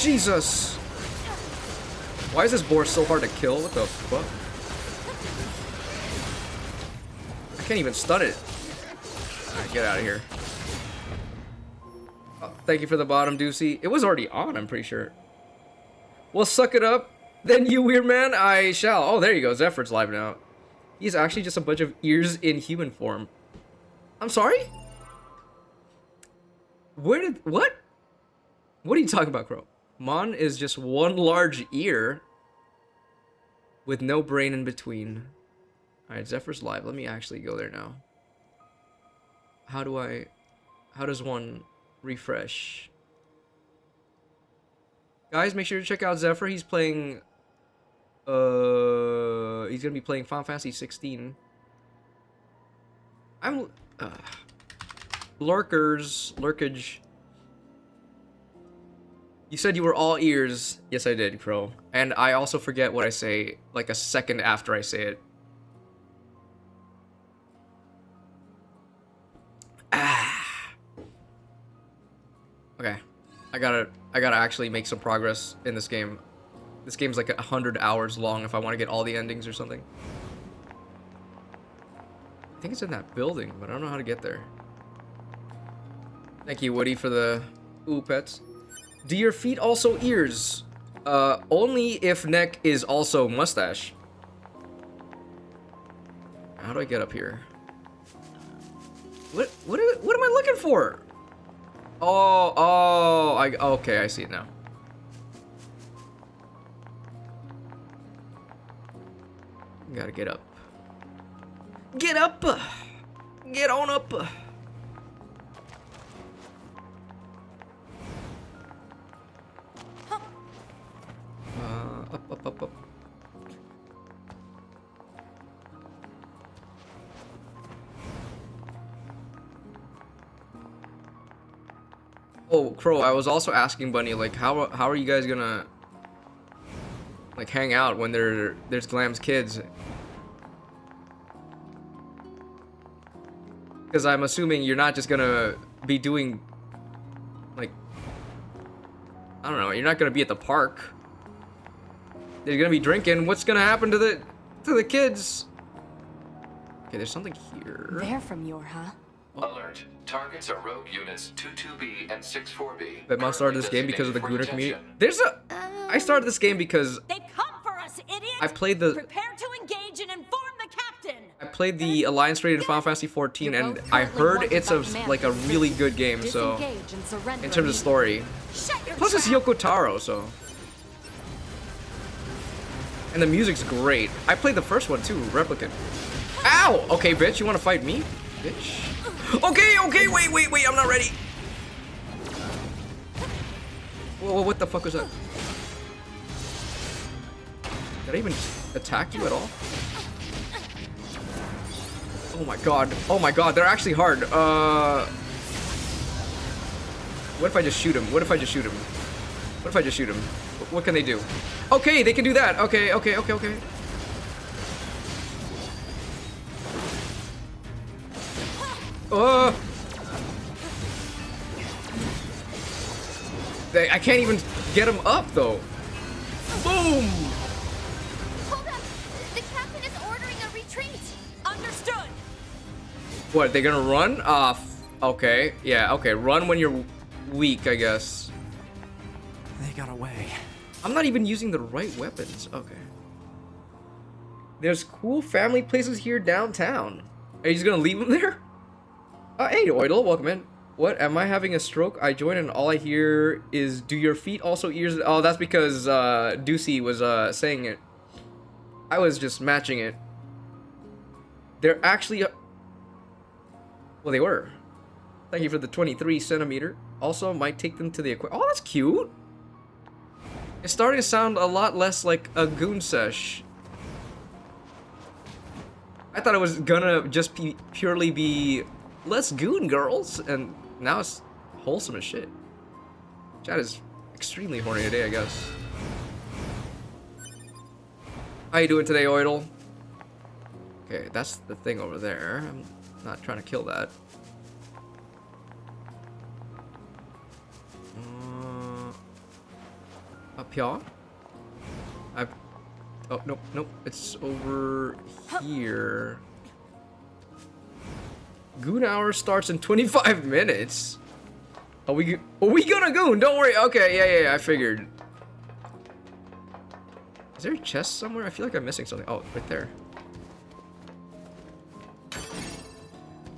Jesus. Why is this boar so hard to kill? What the fuck? I can't even stun it. Alright, get out of here. Oh, thank you for the bottom, Deucey. It was already on, I'm pretty sure. Well, suck it up. Then you weird man, I shall. Oh, there you go. Zephyr's live now. He's actually just a bunch of ears in human form. I'm sorry? What? What are you talking about, Crow? Mon is just one large ear with no brain in between. Alright, Zephyr's live. Let me actually go there now. How does one refresh? Guys, make sure to check out Zephyr. He's playing, he's gonna be playing Final Fantasy 16. Lurkage. You said you were all ears. Yes, I did, Crow. And I also forget what I say, like a second after I say it. Okay. I gotta actually make some progress in this game. This game's like 100 hours long if I want to get all the endings or something. I think it's in that building, but I don't know how to get there. Thank you, Woody, for the pets. Do your feet also ears? Only if neck is also mustache. How do I get up here? What am I looking for? Okay, I see it now. Gotta get up. Get up! Get on up! Up. Oh, Crow, I was also asking Bunny, like, how are you guys gonna, like, hang out when there's Glam's kids? Because I'm assuming you're not just gonna be doing, like, I don't know, you're not gonna be at the park. They're gonna be drinking. What's gonna happen to the kids? Okay, there's something here. They're from Yorha. Alert. Targets are rogue units 22B and 64B. But must started this game because of the Gruner community. I started this game because They've come for us, idiot! I played the Prepare to engage and inform the captain. I played the Alliance rated Final Fantasy 14 and I heard it's like a really good game, so in terms of story. Plus it's Yoko Taro, so. And the music's great. I played the first one too, Replicant. Ow! Okay, bitch, you wanna fight me? Bitch. Okay, wait, I'm not ready. Whoa, what the fuck was that? Did I even attack you at all? Oh my god, they're actually hard. What if I just shoot him? What if I just shoot him? What can they do? Okay, they can do that. Okay. I can't even get him up though. Boom! Hold up! The captain is ordering a retreat! Understood. What, they gonna run? Okay. Yeah, okay. Run when you're weak, I guess. They got away. I'm not even using the right weapons. Okay. There's cool family places here downtown. Are you just gonna leave them there? Hey, Oidle, welcome in. What, am I having a stroke? I joined and all I hear is, do your feet also ears? Oh, that's because Deucey was saying it. I was just matching it. They're actually... Well, they were. Thank you for the 23 centimeter. Also, might take them to the aquarium. Oh, that's cute. It's starting to sound a lot less like a goon sesh. I thought it was gonna just purely be, let's goon girls, and now it's wholesome as shit. Chad is extremely horny today, I guess. How you doing today, Oidle? Okay, that's the thing over there. I'm not trying to kill that. Up here? Oh, nope, nope. It's over here. Goon hour starts in 25 minutes. Are we gonna goon? Don't worry. Okay, yeah, I figured. Is there a chest somewhere? I feel like I'm missing something. Oh, right there.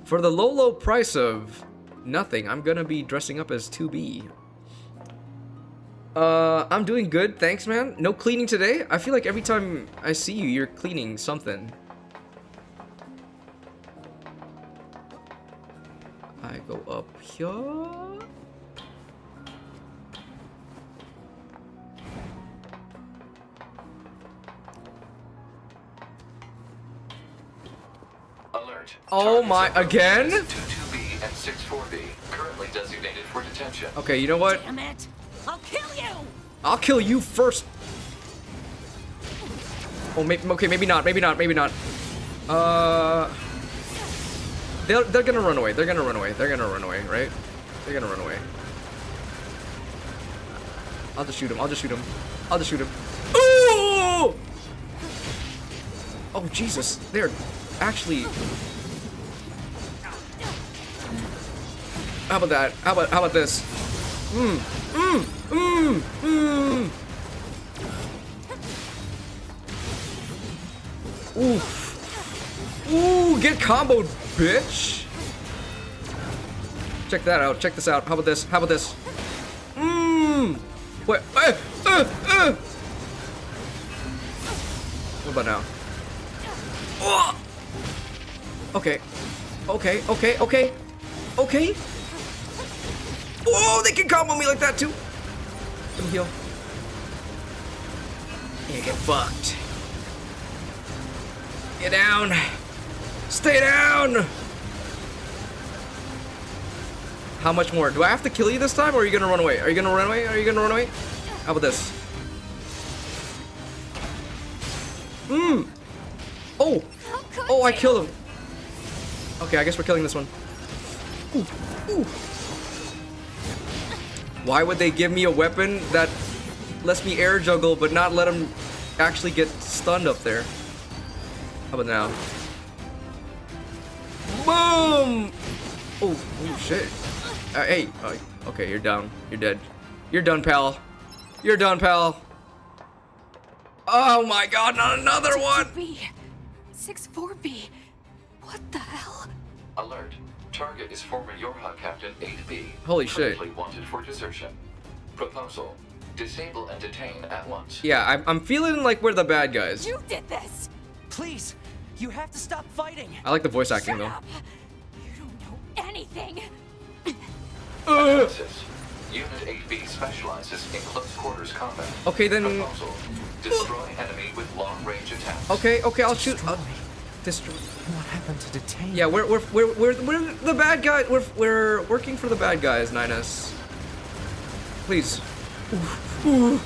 For the low price of nothing, I'm gonna be dressing up as 2B. I'm doing good, thanks, man. No cleaning today? I feel like every time I see you, you're cleaning something. I go up here. Alert. Oh my, again? 22B and 64B, currently designated for detention. Okay, you know what? Damn it! I'll kill you! I'll kill you first. Oh, okay, maybe not. They're gonna run away. They're gonna run away, right? They're gonna run away. I'll just shoot him. Ooh! Oh, Jesus. They're actually... How about that? How about this? Ooh, get comboed, bitch. Check that out. Check this out. How about this? What? What about now? Okay. Oh, they can combo me like that too. Let me heal. Yeah, get fucked. Get down. Stay down. How much more? Do I have to kill you this time, or are you gonna run away? How about this? Oh, I killed him. Okay, I guess we're killing this one. Ooh. Why would they give me a weapon that lets me air juggle but not let him actually get stunned up there? How about now? Boom! Oh shit. Hey. Okay, you're down. You're dead. You're done, pal. Oh my god, not another one! 64B. What the hell? Alert. Target is former Yorha Captain 8B. Holy shit. Currently wanted for desertion. Proposal. Disable and detain at once. Yeah, I'm feeling like we're the bad guys. You did this! Please, you have to stop fighting. I like the voice acting though. Up. You don't know anything! Analysis. Unit 8B specializes in close quarters combat. Okay, then... Proposal. Destroy enemy with long-range attacks. Okay, I'll shoot. Destroy. What happened to detain? Yeah, we're the bad guy. We're working for the bad guys, Ninus. Please. Ooh.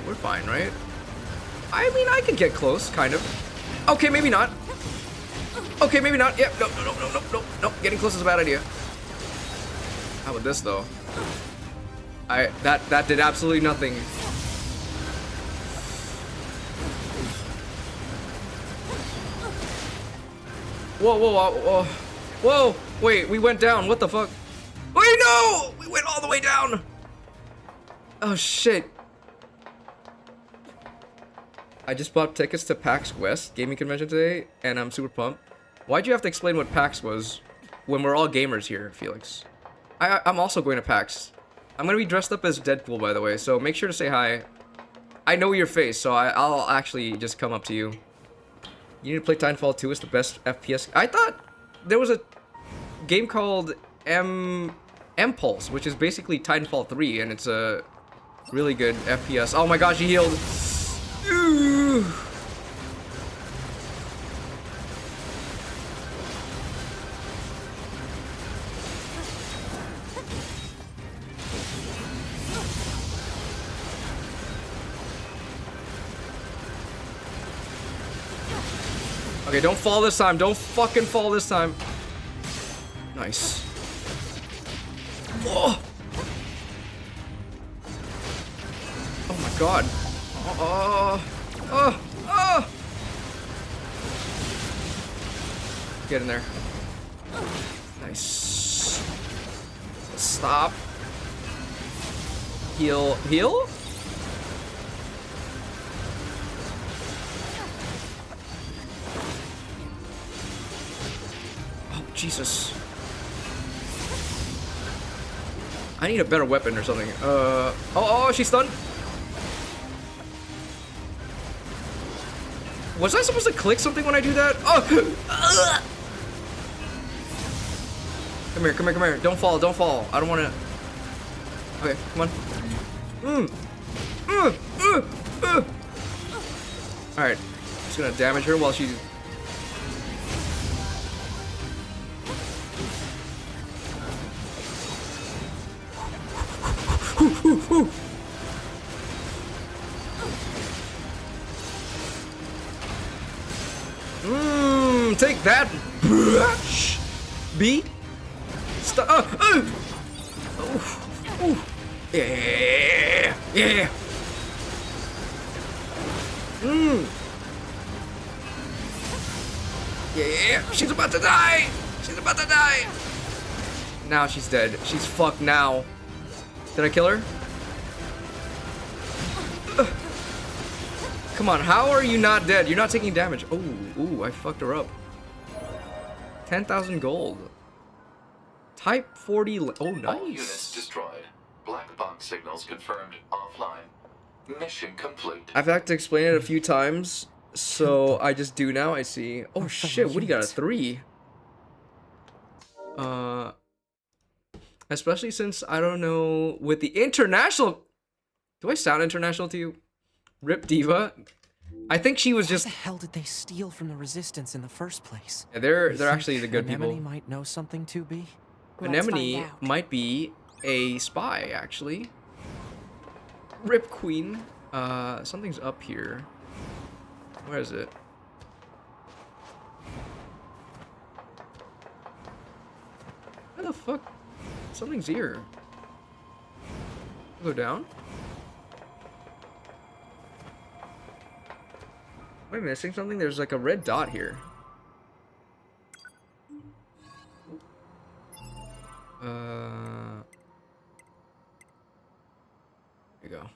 We're fine, right? I mean, I could get close, kind of. Okay, maybe not. Okay, maybe not. Yep. No, no, no, no, no, no, no. Getting close is a bad idea. How about this though? That did absolutely nothing. Whoa, whoa, whoa, whoa. Whoa! Wait, we went down. What the fuck? Wait, no! We went all the way down. Oh shit. I just bought tickets to PAX West gaming convention today, and I'm super pumped. Why'd you have to explain what PAX was when we're all gamers here, Felix? I'm also going to PAX. I'm gonna be dressed up as Deadpool, by the way, so make sure to say hi. I know your face, so I'll actually just come up to you. You need to play Titanfall 2. It's the best FPS. I thought there was a game called M-Pulse, which is basically Titanfall 3, and it's a really good FPS. Oh my gosh, he healed. Ooh. Okay, don't fall this time. Don't fucking fall this time. Nice. Oh, oh my god. Oh. Get in there. Nice. Stop. Heal. Heal? Oh, Jesus. I need a better weapon or something. Oh, she's stunned. Was I supposed to click something when I do that? Oh! Come here, come here, come here. Don't fall, don't fall. I don't want to... Okay, come on. Alright. Just gonna damage her while she's... Take that, B. Stop. Yeah. Yeah. Yeah. She's about to die. She's about to die. Now she's dead. She's fucked now. Did I kill her? Come on, how are you not dead? You're not taking damage. Ooh, I fucked her up. 10,000 gold. Type 40. Oh, nice. All units destroyed. Black box signals confirmed offline. Mission complete. I've had to explain it a few times, so I just do now. I see. Oh shit, what do you got? A 3? Especially since I don't know with the international. Do I sound international to you? Rip Diva. I think she was just. What the hell did they steal from the Resistance in the first place? Yeah, they're actually the good Anemone people. might know something, 2B. Anemone might be a spy, actually. Rip Queen. Something's up here. Where is it? Where the fuck? Something's here. Go down. Am I missing something? There's like a red dot here. There you go.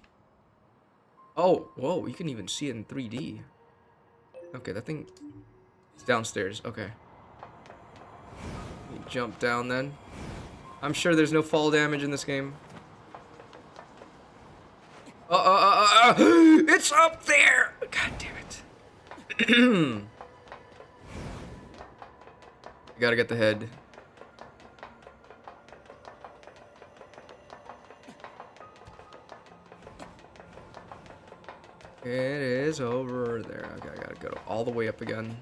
Oh, whoa, you can even see it in 3D. Okay, that thing is downstairs. Okay. Let me jump down then. I'm sure there's no fall damage in this game. It's up there! God damn it. I gotta get the head. It is over there. Okay, I gotta go all the way up again.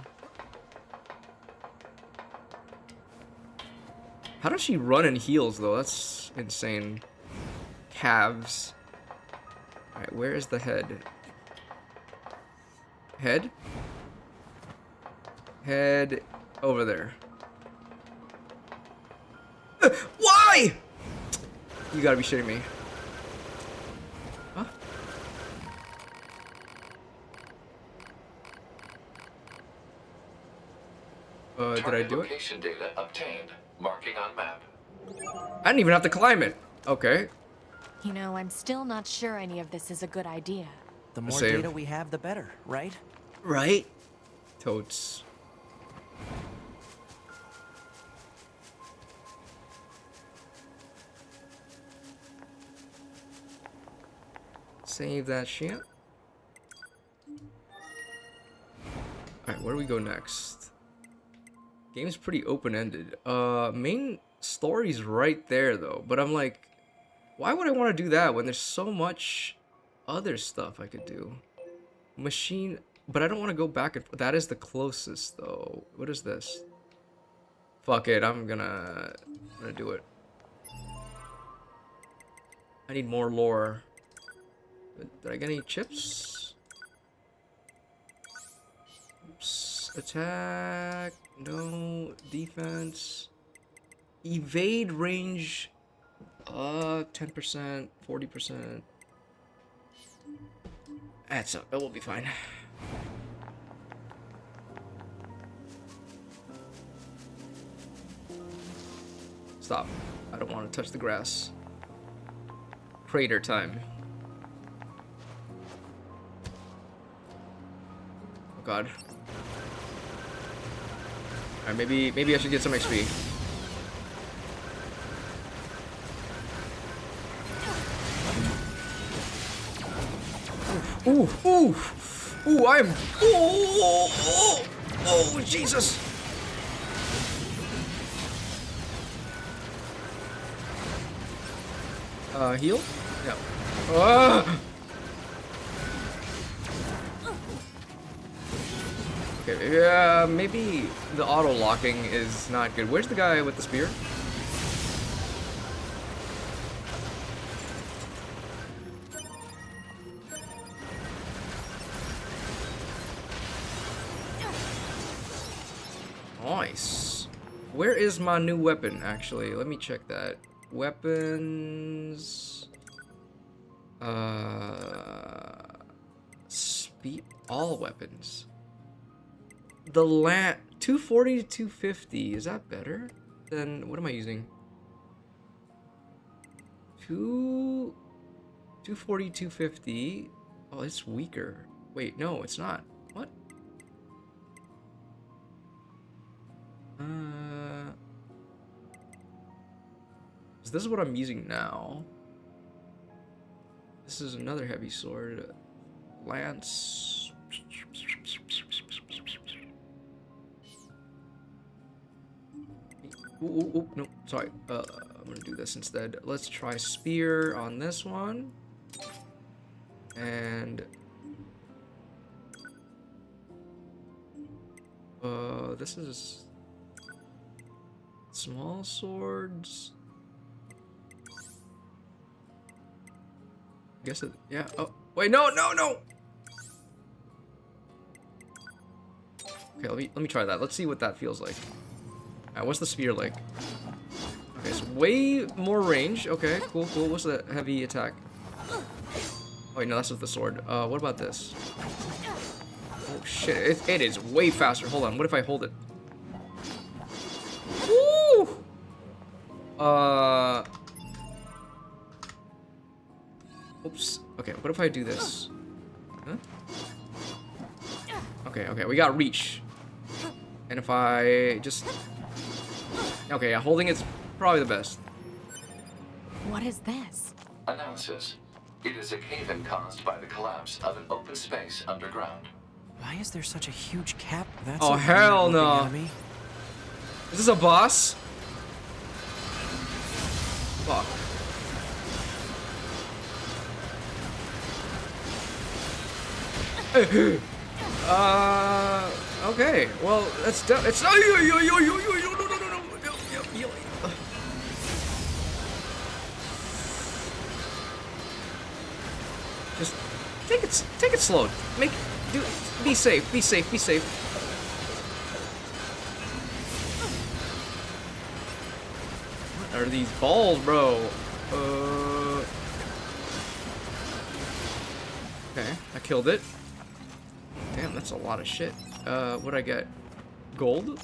How does she run in heels though? That's insane. Calves. Alright, where is the head? Head? Head over there. Why? You gotta be shitting me. Huh? Did I do it? Location data obtained. Marking on map. I didn't even have to climb it. Okay. You know, I'm still not sure any of this is a good idea. The more Save. data we have, the better, right? Right? Totes. Save that shit. Alright, where do we go next? Game's pretty open-ended. Main story's right there though, but I'm like, why would I want to do that when there's so much other stuff I could do? Machine, but I don't want to go back and that is the closest though. What is this? Fuck it, I'm gonna do it. I need more lore. Did I get any chips? Oops. Attack. No. Defense. Evade range. 10%. 40%. That's up. It will be fine. Stop. I don't want to touch the grass. Crater time. Oh god. Alright, maybe I should get some XP. Ooh, I am. Oh, Jesus. Heal? No. Okay, yeah, maybe the auto locking is not good. Where's the guy with the spear? Nice. Where is my new weapon, actually? Let me check that. Weapons... Speed... All weapons. The 240 to 250. Is that better? Then what am I using? 240, 250. Oh, it's weaker. Wait, no, it's not. What? This is what I'm using now. This is another heavy sword. Lance. Ooh, no, sorry. I'm gonna do this instead. Let's try spear on this one. And this is small swords. I guess it, yeah. Oh, wait, no. Okay, let me try that. Let's see what that feels like. Alright, what's the spear like? Okay, so way more range. Okay, cool. What's the heavy attack? Oh, wait, no, that's with the sword. What about this? Oh shit, it is way faster. Hold on, what if I hold it? Woo! Oops. Okay, what if I do this? Huh? Okay, we got reach. And if I just... Okay, yeah, holding it's probably the best. What is this? Analysis. It is a cave-in caused by the collapse of an open space underground. Why is there such a huge cap? That's oh, hell no. Enemy. Is this a boss? Fuck. Okay. Well, that's it's not. Just take it slow. Be safe. are these balls, bro? Okay, I killed it. Damn, that's a lot of shit. What'd I get? Gold?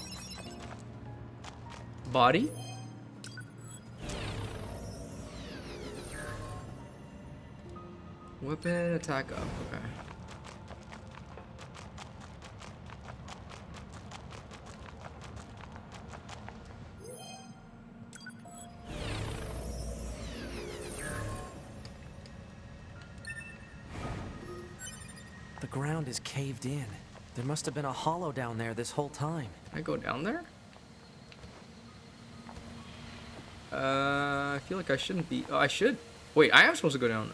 Body? Weapon, attack up, okay. The ground is caved in. There must have been a hollow down there this whole time. Can I go down there? I feel like I shouldn't be. Oh, I should. Wait, I am supposed to go down.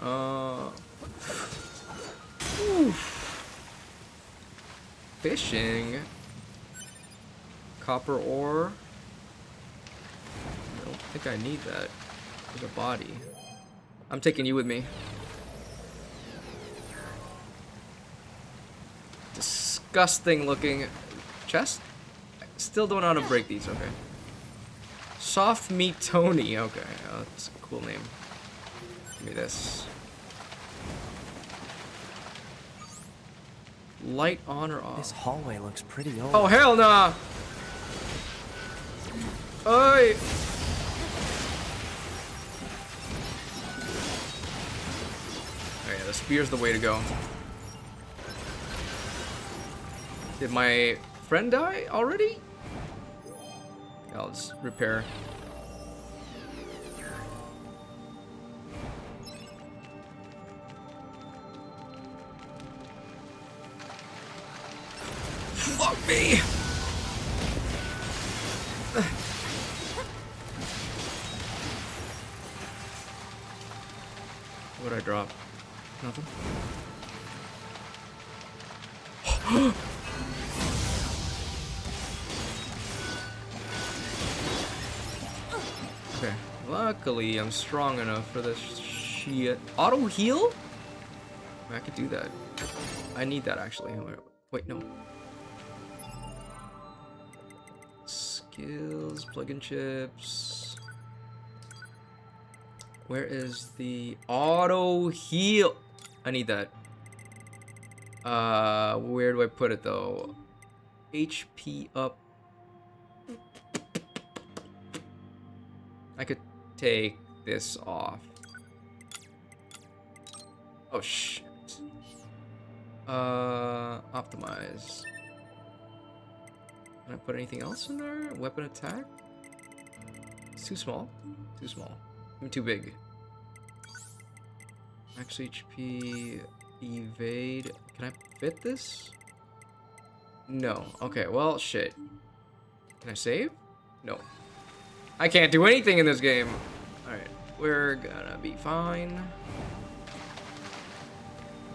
Fishing. Copper ore. I don't think I need that. There's a body. I'm taking you with me. Disgusting looking chest. I still don't know how to break these. Okay. Soft meat Tony. Okay, that's a cool name. Give me this. Light on or off? This hallway looks pretty old. Oh hell nah! Oi! Oh yeah, the spear's the way to go. Did my friend die already? I'll just repair. Fuck me! What'd I drop? Nothing? Okay, luckily I'm strong enough for this shit. Auto heal? I could do that. I need that actually. Wait, no. Skills, plug-in chips. Where is the auto heal? I need that. Where do I put it though? HP up. I could take this off. Oh shit. Optimize. Can I put anything else in there? Weapon attack? It's too small. Too small. I mean, too big. Max HP, evade. Can I fit this? No. Okay, well, shit. Can I save? No. I can't do anything in this game. Alright, we're gonna be fine.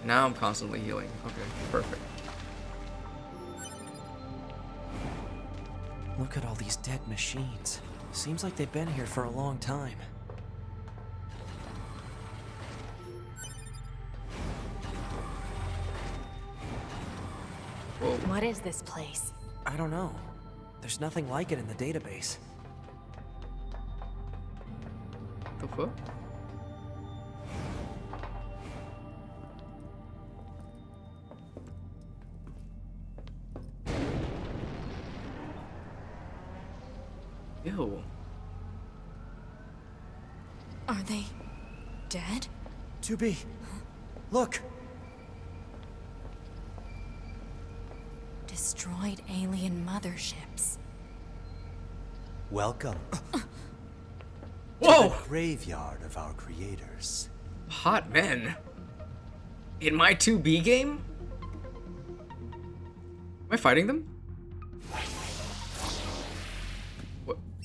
Now I'm constantly healing. Okay, perfect. Look at all these dead machines. Seems like they've been here for a long time. Whoa. What is this place? I don't know. There's nothing like it in the database. The fuck? Ew. Are they dead? 2B, look! Destroyed alien motherships. Welcome. Whoa! To the graveyard of our creators. Hot men. In my 2B game? Am I fighting them?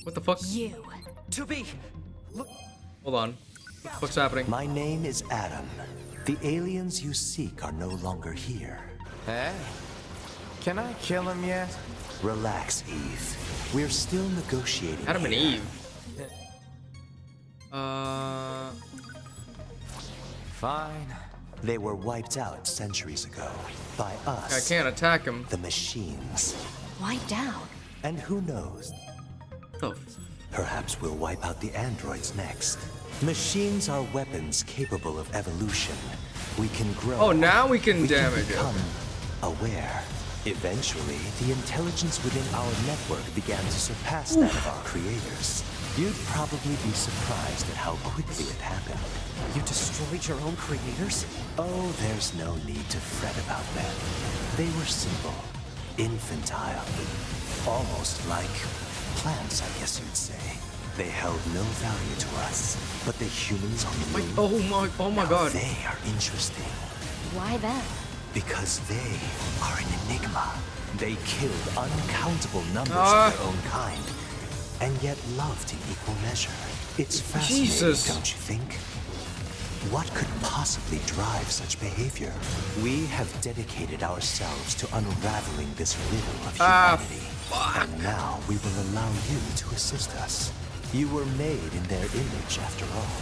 What the fuck? You. 2B, look! Hold on. What the fuck's happening? My name is Adam. The aliens you seek are no longer here. Hey, can I kill him yet? Relax, Eve. We're still negotiating. Adam and here. Eve. Fine. They were wiped out centuries ago by us. I can't attack him. The machines. Wiped out. And who knows? The Perhaps we'll wipe out the androids next. Machines are weapons capable of evolution. We can grow. Oh, now we can damage it. Become aware. Eventually, the intelligence within our network began to surpass that of our creators. You'd probably be surprised at how quickly it happened. You destroyed your own creators? Oh, there's no need to fret about them. They were simple, infantile, almost like plants, I guess you'd say. They held no value to us, but the humans on the moon, oh my now god. They are interesting. Why them? Because they are an enigma. They killed uncountable numbers of their own kind, and yet loved in equal measure. It's fascinating, don't you think? What could possibly drive such behavior? We have dedicated ourselves to unraveling this riddle of humanity. And now we will allow you to assist us. You were made in their image, after all.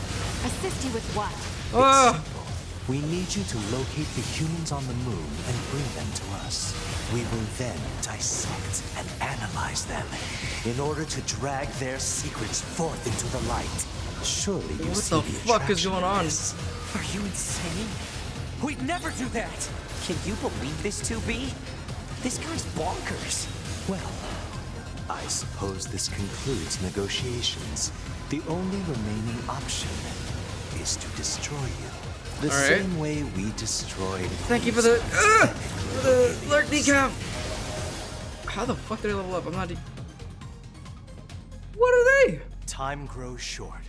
Assist you with what? It's simple. We need you to locate the humans on the moon and bring them to us. We will then dissect and analyze them in order to drag their secrets forth into the light. Surely you see What the fuck is going on? Are you insane? We'd never do that! Can you believe this, 2B? This guy's bonkers. Well, I suppose this concludes negotiations. The only remaining option is to destroy you. The same way we destroyed. Thank you for the lurk decap. How the fuck did I level up? I'm not. What are they? Time grows short.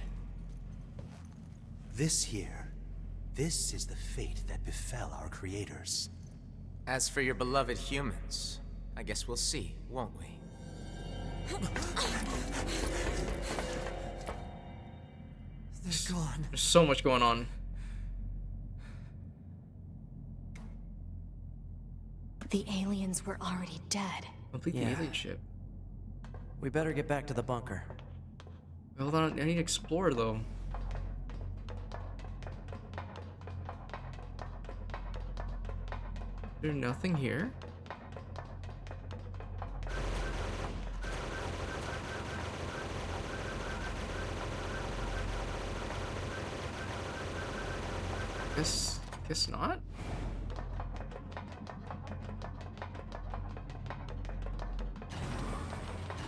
This year, this is the fate that befell our creators. As for your beloved humans, I guess we'll see, won't we? They're gone. There's so much going on. The aliens were already dead. Complete the alien ship. We better get back to the bunker. Hold on, I need to explore though. There's nothing here. Guess not.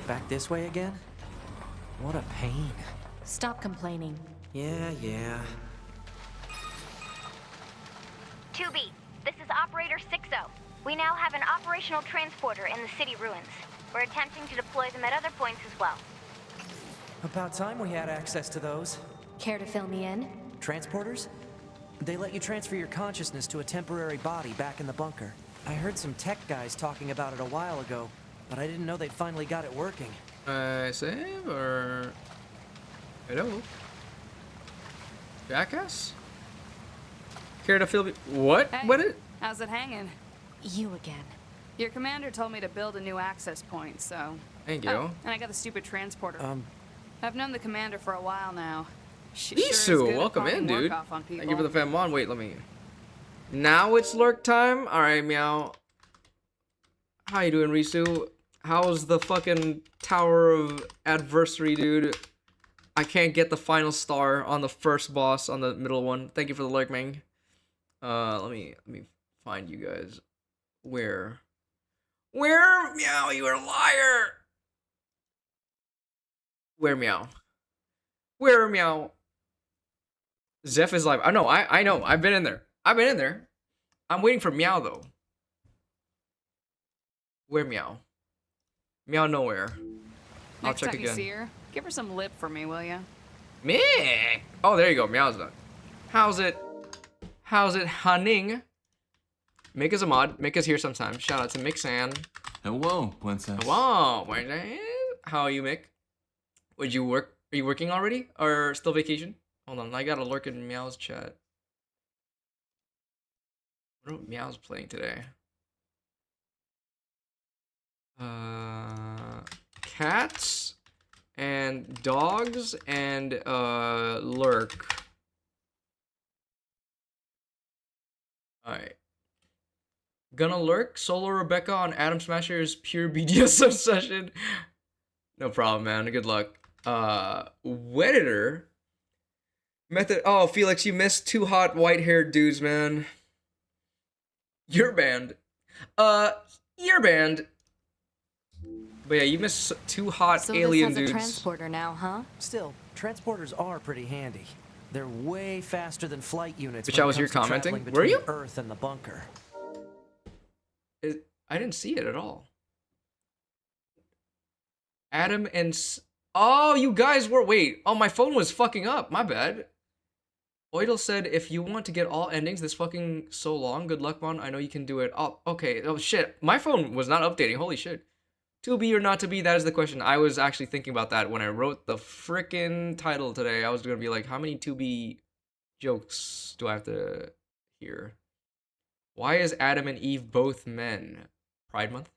Back this way again? What a pain. Stop complaining. Yeah. 2B, this is Operator 60. We now have an operational transporter in the city ruins. We're attempting to deploy them at other points as well. About time we had access to those. Care to fill me in? Transporters? They let you transfer your consciousness to a temporary body back in the bunker. I heard some tech guys talking about it a while ago, but I didn't know they'd finally got it working. Save or... Hello? Jackass? Care to fill me... What? Hey, What is... how's it hanging? You again. Your commander told me to build a new access point, so... Thank you. Oh, and I got the stupid transporter. I've known the commander for a while now. She Isu, sure is good welcome at in, palming dude. work off on Thank you people. for the fan mod. Wait, let me... Now it's lurk time? Alright, meow. How you doing, Risu? How's the fucking Tower of Adversary, dude? I can't get the final star on the first boss on the middle one. Thank you for the lurk, man. Let me find you guys. Where? Meow, you are a liar! Where, meow? Where, meow? Zeph is live. I know. I've been in there. I'm waiting for meow though. Where meow? Meow nowhere. I'll Next check time again. you see her, give her some lip for me, will ya? Mick! Oh, there you go. Meow's done. How's it, hunning? Mick is a mod. Mick is here sometimes. Shout out to Mick San. Hello, princess. Hello, princess. How are you, Mick? Would you work? Are you working already? Or still vacation? Hold on, I gotta lurk in Meow's chat. What are Meow's playing today? Cats and dogs and lurk. Alright. Gonna lurk solo Rebecca on Adam Smasher's pure BDSM session. No problem, man. Good luck. Wedditor. Method. Oh, Felix, you missed 2 hot white-haired dudes, man. You're banned. You're banned. But yeah, you missed 2 hot alien this has dudes. a transporter now, huh? Still, transporters are pretty handy. They're way faster than flight units. Which when I it was here comes to commenting. traveling Were you? between Earth and the bunker. I didn't see it at all. Adam and... Oh, you guys were... Wait. Oh, my phone was fucking up. My bad. Oidel said, if you want to get all endings this fucking so long, good luck, man. I know you can do it. Oh, okay. Oh, shit. My phone was not updating. Holy shit. To be or not to be, that is the question. I was actually thinking about that when I wrote the frickin' title today. I was going to be like, how many to be jokes do I have to hear? Why is Adam and Eve both men? Pride Month?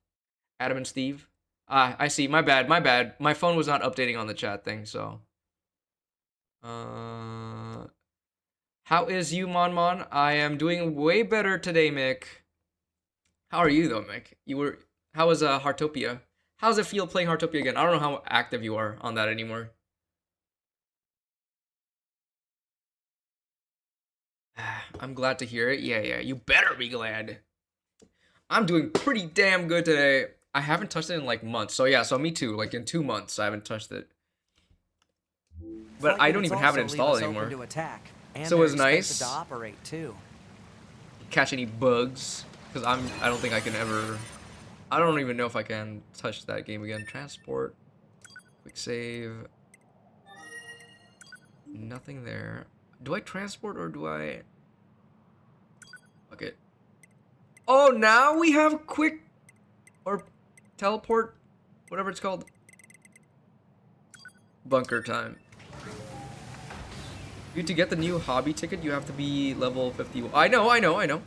Adam and Steve? Ah, I see. My bad. My bad. My phone was not updating on the chat thing, so. How is you, Mon? I am doing way better today, Mick. How are you, though, Mick? How was Heartopia? How does it feel playing Heartopia again? I don't know how active you are on that anymore. I'm glad to hear it. Yeah, you better be glad. I'm doing pretty damn good today. I haven't touched it in like months. So yeah, so me too. Like in 2 months, I haven't touched it. But I don't even have it installed anymore. So it was nice. To operate too. Catch any bugs? Because I don't think I can ever. I don't even know if I can touch that game again. Transport. Quick save. Nothing there. Do I transport or do I... Fuck it. Oh, now we have quick... Or teleport. Whatever it's called. Bunker time. To get the new hobby ticket, you have to be level 51. I know.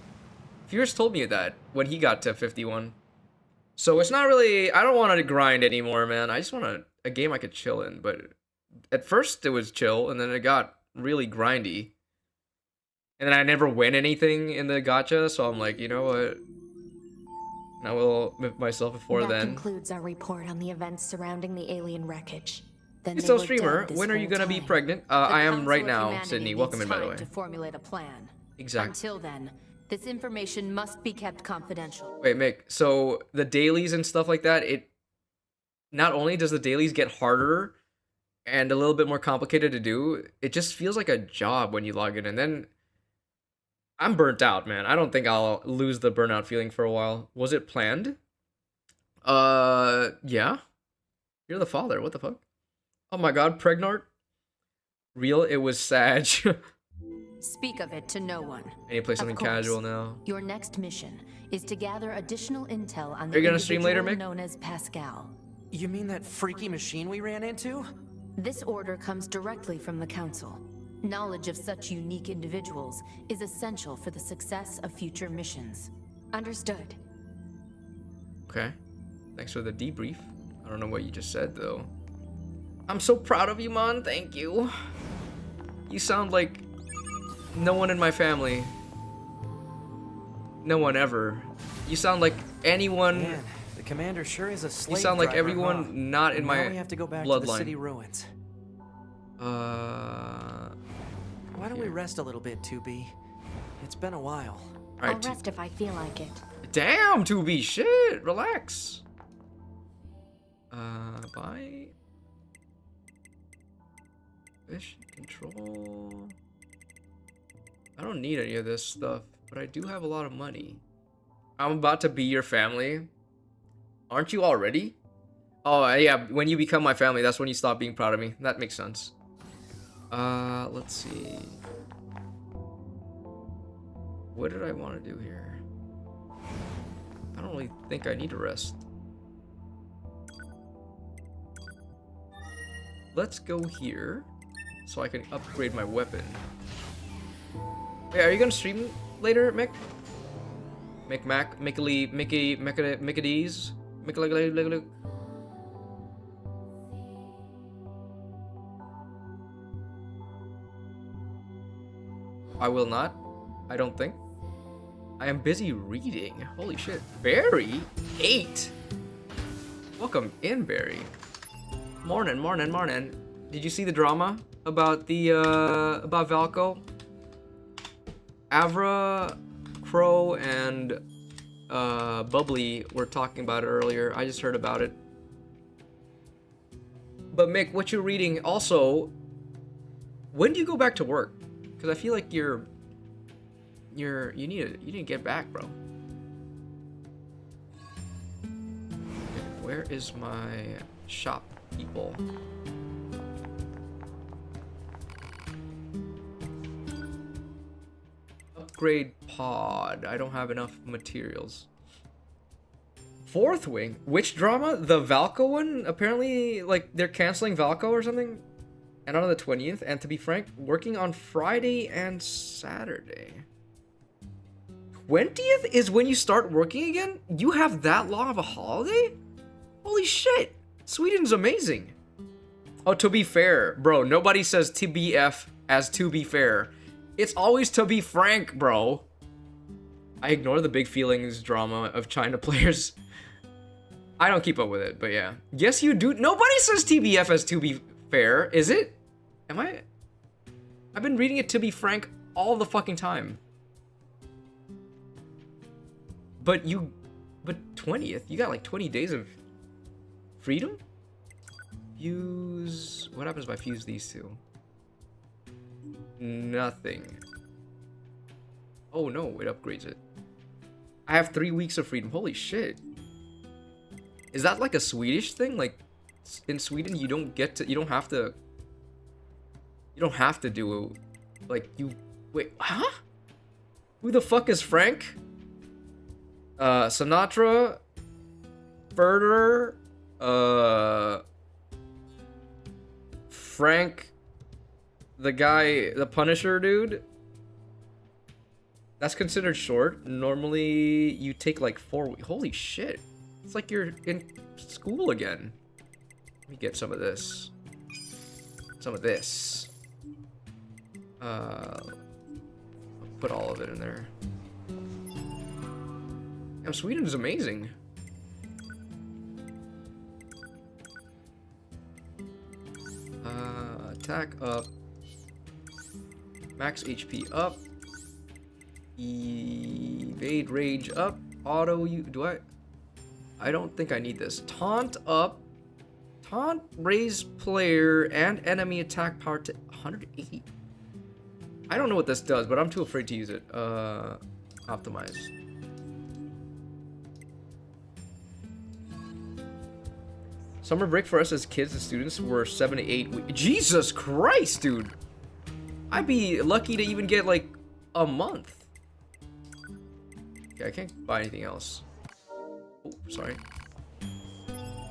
Fierce told me that when he got to 51. So it's not really... I don't want to grind anymore, man. I just want a game I could chill in. But at first it was chill, and then it got really grindy. And then I never win anything in the gacha, so I'm like, you know what? I will whip myself before that then. concludes our report on the events surrounding the alien wreckage. Then Hey, they still were streamer, dead this when are you whole gonna be time. pregnant? The I am Council right of now, Humanity Sydney. needs Welcome in, by the time way. to formulate a plan. Exactly. Until then, this information must be kept confidential. Wait, Mick, so the dailies and stuff like that, it... Not only does the dailies get harder and a little bit more complicated to do, it just feels like a job when you log in, and then... I'm burnt out, man. I don't think I'll lose the burnout feeling for a while. Was it planned? Yeah. You're the father, what the fuck? Oh my god, Pregnart? Real, it was Sag. Speak of it to no one. I need to play something Of course, casual now. Your next mission is to gather additional intel on Are the you gonna stream later, individual Mick? known as Pascal. You mean that freaky machine we ran into? This order comes directly from the Council. Knowledge of such unique individuals is essential for the success of future missions. Understood. Okay. Thanks for the debrief. I don't know what you just said, though. I'm so proud of you, Mon. Thank you. You sound like no one in my family. No one ever. You sound like anyone... Man, the commander sure is a slave You sound like driver, everyone huh? not in And my now we have to go back to the city bloodline. ruins. Why don't we rest a little bit, 2B? It's been a while. I'll rest if I feel like it. Damn, 2B, shit, relax. Bye. Fish control. I don't need any of this stuff, but I do have a lot of money. I'm about to be your family. Aren't you already? Oh, yeah, when you become my family, that's when you stop being proud of me. That makes sense. Let's see. What did I want to do here? I don't really think I need to rest. Let's go here so I can upgrade my weapon. Wait, are you gonna stream later, Mick? Mickey's? I will not. I don't think. I am busy reading. Holy shit. Barry? 8? Welcome in, Barry. Morning. Did you see the drama about the about Valko? Avra, Crow, and Bubbly were talking about it earlier. I just heard about it. But Mick, what you're reading also, when do you go back to work? Because I feel like you need to get back, bro. Okay, where is my shop, people? Upgrade pod. I don't have enough materials. Fourth Wing? Which drama? The Valko one? Apparently, like, they're canceling Valko or something? And on the 20th, and to be frank, working on Friday and Saturday. 20th is when you start working again? You have that long of a holiday? Holy shit! Sweden's amazing. Oh, to be fair, bro, nobody says TBF as to be fair. It's always to be frank, bro. I ignore the big feelings drama of China players. I don't keep up with it, but yeah. Yes, you do. Nobody says TBF as to be fair, is it? Am I? I've been reading it to be frank all the fucking time. But 20th? You got like 20 days of freedom? Fuse. What happens if I fuse these two? Nothing. Oh no, it upgrades it. I have 3 weeks of freedom. Holy shit. Is that like a Swedish thing? Like in Sweden you don't have to do like you wait, huh? Who the fuck is Frank? Sinatra, Furter, Frank, the guy, the Punisher dude. That's considered short. Normally you take like 4 weeks. Holy shit. It's like you're in school again. Let me get some of this. Some of this. I'll put all of it in there. Damn, Sweden is amazing. Attack up. Max HP up. Evade rage up. Auto you I don't think I need this. Taunt up. Taunt raise player and enemy attack power to 180. I don't know what this does, but I'm too afraid to use it. Optimize. Summer break for us as kids and students were 7 to 8 weeks. Jesus Christ, dude! I'd be lucky to even get like a month. Okay, I can't buy anything else. Oh, sorry.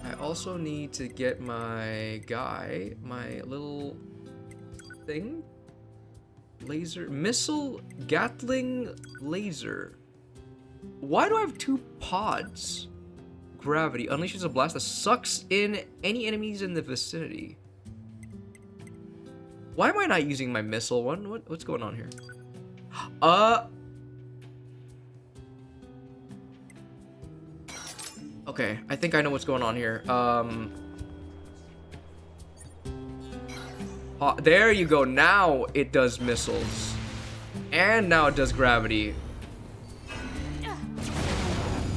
I also need to get my guy, my little thing. Laser, missile, Gatling, laser. Why do I have 2 pods? Gravity unleashes a blast that sucks in any enemies in the vicinity. Why am I not using my missile one? What's going on here? Okay, I think I know what's going on here. There you go. Now it does missiles. And now it does gravity.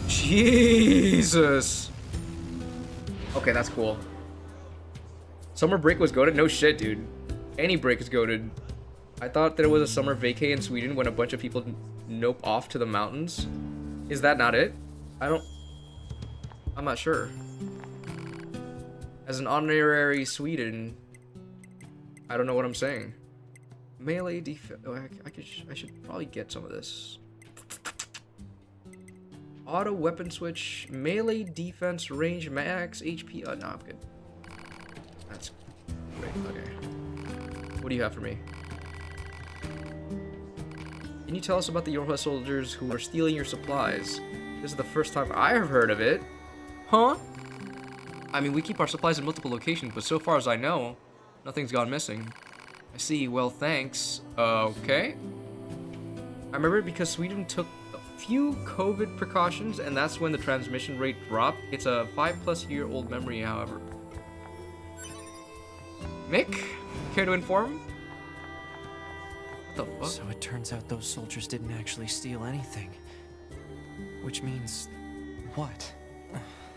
Jesus. Okay, that's cool. Summer break was goated? No shit, dude. Any break is goated. I thought there was a summer vacay in Sweden when a bunch of people nope off to the mountains. Is that not it? I'm not sure. As an honorary Sweden, I don't know what I'm saying. Melee defense. Oh, I should probably get some of this. Auto weapon switch, melee defense, range, max, HP. No, I'm good. That's great. Okay. What do you have for me? Can you tell us about the Yorha soldiers who are stealing your supplies? This is the first time I have heard of it. Huh? I mean, we keep our supplies in multiple locations, but so far as I know, nothing's gone missing. I see. Well, thanks. Okay. I remember it because Sweden took few COVID precautions, and that's when the transmission rate dropped. It's a 5+ year old memory, however. Mick, care to inform? What the fuck? So it turns out those soldiers didn't actually steal anything. Which means... what?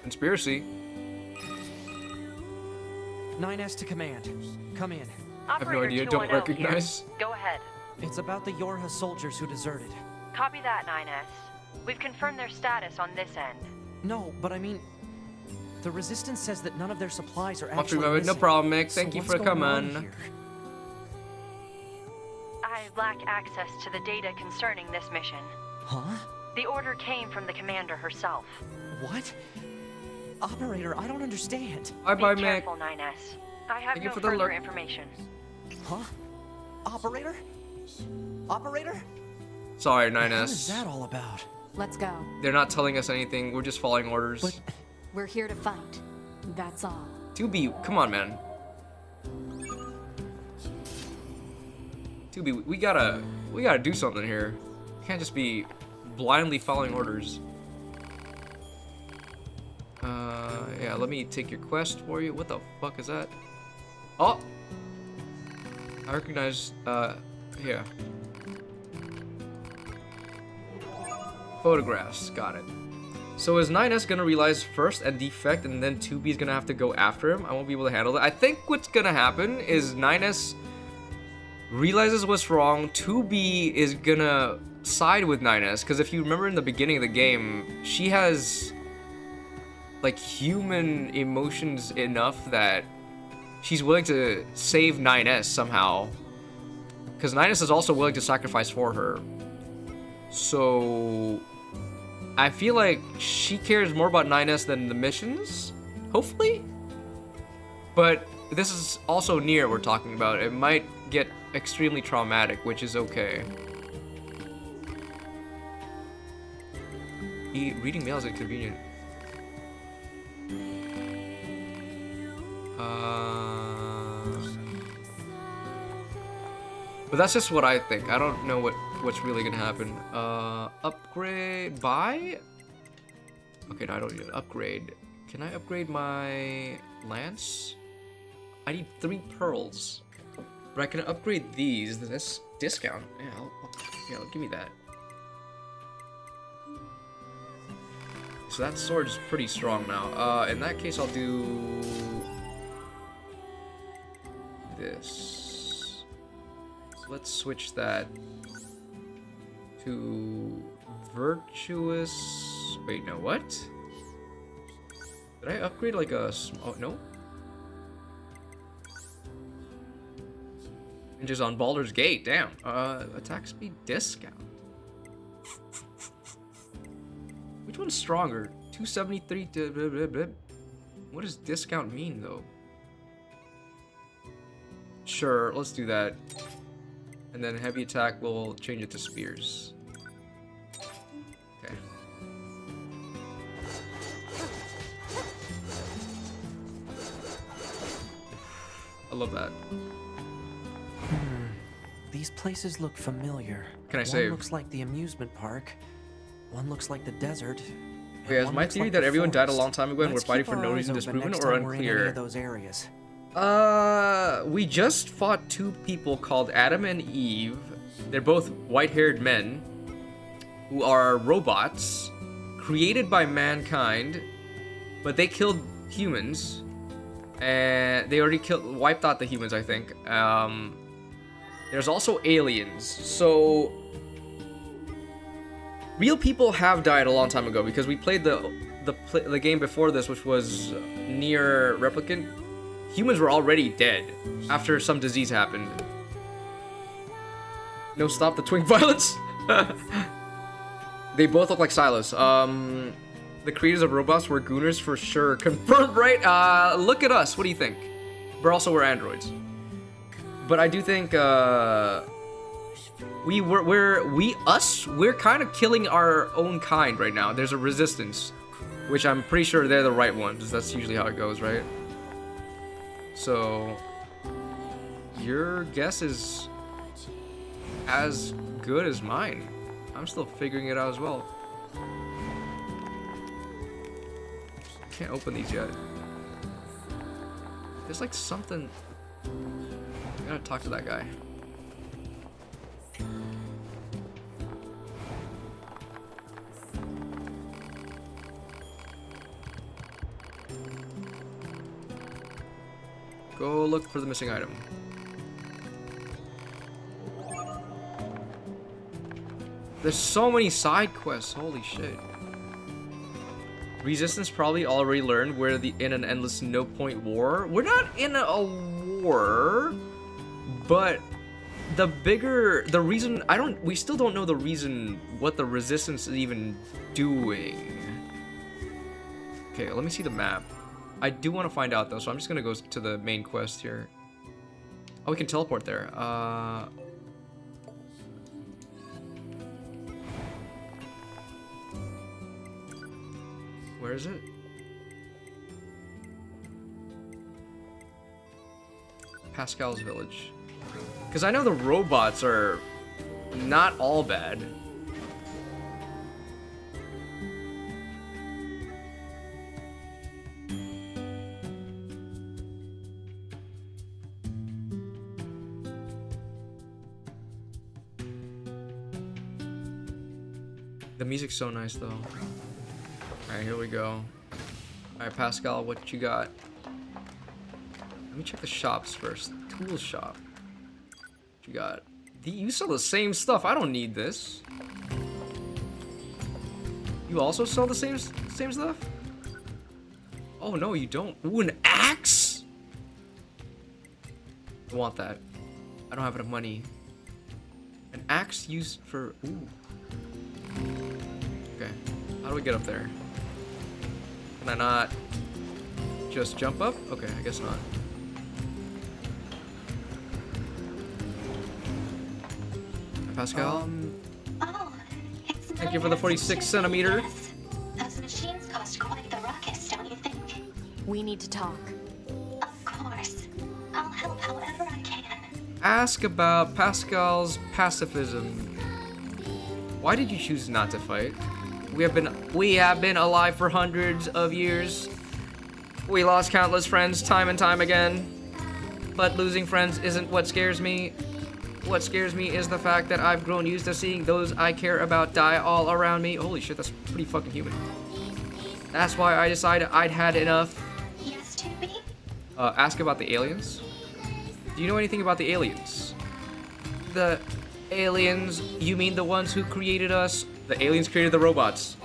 Conspiracy. 9S to command. Come in. I have no idea, don't recognize. Go ahead. It's about the Yorha soldiers who deserted. Copy that, 9S. We've confirmed their status on this end. No, but I mean... the Resistance says that none of their supplies are I'll actually remember. missing. No problem, Mick. So Thank you what's for going on coming. here? I lack access to the data concerning this mission. Huh? The order came from the commander herself. What? Operator, I don't understand. Bye-bye, Be Mick. careful, 9S. I have Thank you no for the further alert. information. Huh? Operator? Operator? Sorry, What is 9S. that all about? Let's go. They're not telling us anything. We're just following orders. We're here to fight. That's all. 2B, come on, man. 2B, we gotta do something here. Can't just be blindly following orders. Yeah, let me take your quest for you. What the fuck is that? Oh! I recognize, yeah. Photographs, got it. So is 9S gonna realize first and defect, and then 2B is gonna have to go after him? I won't be able to handle it. I think what's gonna happen is 9S realizes what's wrong. 2B is gonna side with 9S, because if you remember in the beginning of the game, she has like human emotions enough that she's willing to save 9S somehow, because 9S is also willing to sacrifice for her. So I feel like she cares more about 9S than the missions, hopefully. But this is also Nier we're talking about. It might get extremely traumatic, which is okay. Reading mail is inconvenient. But that's just what I think. I don't know what's really gonna happen. Upgrade, buy? Okay, no, I don't need an upgrade. Can I upgrade my lance? I need 3 pearls. But I can upgrade these. This discount. Yeah, give me that. So that sword is pretty strong now. In that case, I'll do this. Let's switch that to virtuous. Wait, no, what? Did I upgrade like a oh no? And just on Baldur's Gate, damn. Attack speed discount. Which one's stronger? 273 to blah, blah, blah. What does discount mean though? Sure, let's do that. And then heavy attack will change it to spears. Okay. I love that. These places look familiar. Can I One save? looks like the amusement park. One looks like the desert. Okay, is my theory that everyone died a long time ago and we're fighting for no reason disproven or unclear? Those areas. We just fought 2 people called Adam and Eve. They're both white-haired men who are robots created by mankind, but they killed humans, and they already wiped out the humans, I think. There's also aliens. So real people have died a long time ago because we played the game before this, which was Nier Replicant. Humans were already dead after some disease happened. No, stop the twink violence. They both look like Silas. The creators of robots were gooners for sure. Confirmed, right? Look at us. What do you think? We're androids. But I do think we're kind of killing our own kind right now. There's a resistance, which I'm pretty sure they're the right ones. That's usually how it goes, right? So your guess is as good as mine. I'm still figuring it out as well. Can't open these yet. There's like something I gotta talk to that guy. Go look for the missing item. There's so many side quests, holy shit. Resistance probably already learned we're in an endless no-point war. We're not in a war, but the reason, we still don't know the reason what the Resistance is even doing. Okay, let me see the map. I do want to find out though, so I'm just gonna go to the main quest here. Oh, we can teleport there. Where is it? Pascal's village. Because I know the robots are not all bad. The music's so nice though. Alright, here we go. Alright, Pascal, what you got? Let me check the shops first. Tool shop. What you got? You sell the same stuff. I don't need this. You also sell the same stuff? Oh no, you don't. Ooh, an axe? I want that. I don't have enough money. An axe used for... Ooh. Okay. How do we get up there? Can I not just jump up? Okay, I guess not. Pascal? Thank you for the 46 centimeter. Those machines cost quite the ruckus, don't you think? We need to talk. Of course. I'll help however I can. Ask about Pascal's pacifism. Why did you choose not to fight? We have been alive for hundreds of years. We lost countless friends time and time again. But losing friends isn't what scares me. What scares me is the fact that I've grown used to seeing those I care about die all around me. Holy shit, that's pretty fucking human. That's why I decided I'd had enough. Yes, Toby? Ask about the aliens. Do you know anything about the aliens? The aliens, you mean the ones who created us? The aliens created the robots.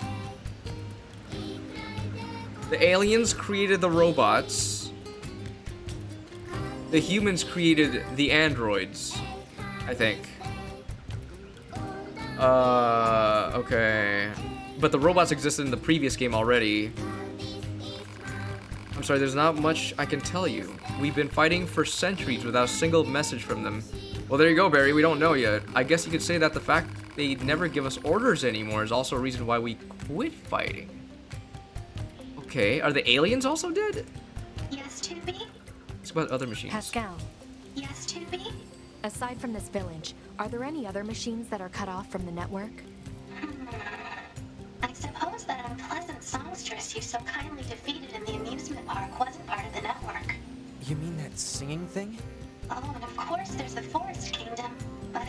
The aliens created the robots. The humans created the androids, I think. Okay. But the robots existed in the previous game already. I'm sorry, there's not much I can tell you. We've been fighting for centuries without a single message from them. Well, there you go, Barry. We don't know yet. I guess you could say that the fact they never give us orders anymore is also a reason why we quit fighting. Okay, are the aliens also dead? Yes, Toby? It's about other machines. Pascal, Yes, Toby? aside from this village, are there any other machines that are cut off from the network? I suppose that unpleasant songstress you so kindly defeated in the amusement park wasn't part of the network. You mean that singing thing? Oh, and of course there's the Forest Kingdom, but...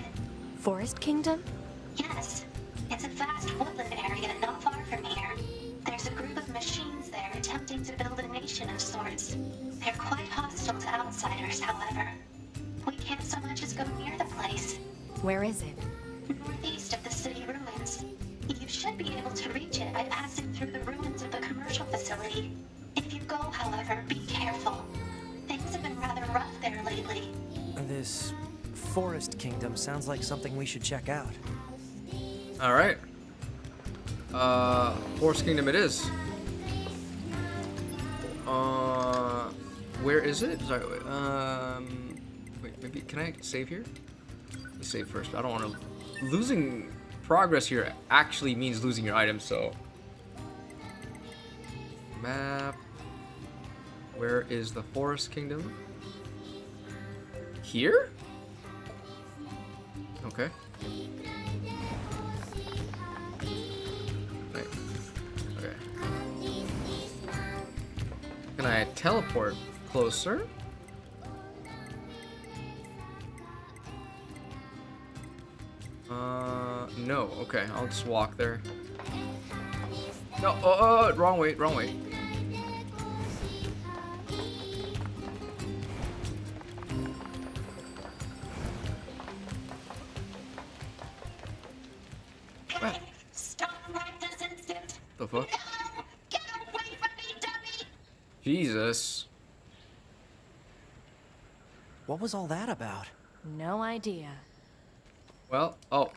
Forest Kingdom? Yes. It's a vast woodland area not far from here. There's a group of machines there attempting to build a nation of sorts. They're quite hostile to outsiders, however. We can't so much as go near the place. Where is it? Northeast of the city ruins. You should be able to reach it by passing through the ruins of the commercial facility. If you go, however, be careful. Things have been rather rough there lately. This Forest Kingdom sounds like something we should check out. Alright. Forest Kingdom it is. Where is it? Sorry, wait, maybe, can I save here? Let me save first. I don't want to... Losing progress here actually means losing your items, so... Map... Where is the Forest Kingdom? Here? Okay. Right. Okay. Can I teleport closer? No. Okay, I'll just walk there. No, wrong way, wrong way. Stop right this instant. The fuck? Get away from me, dummy! Jesus. What was all that about? No idea. Well, oh,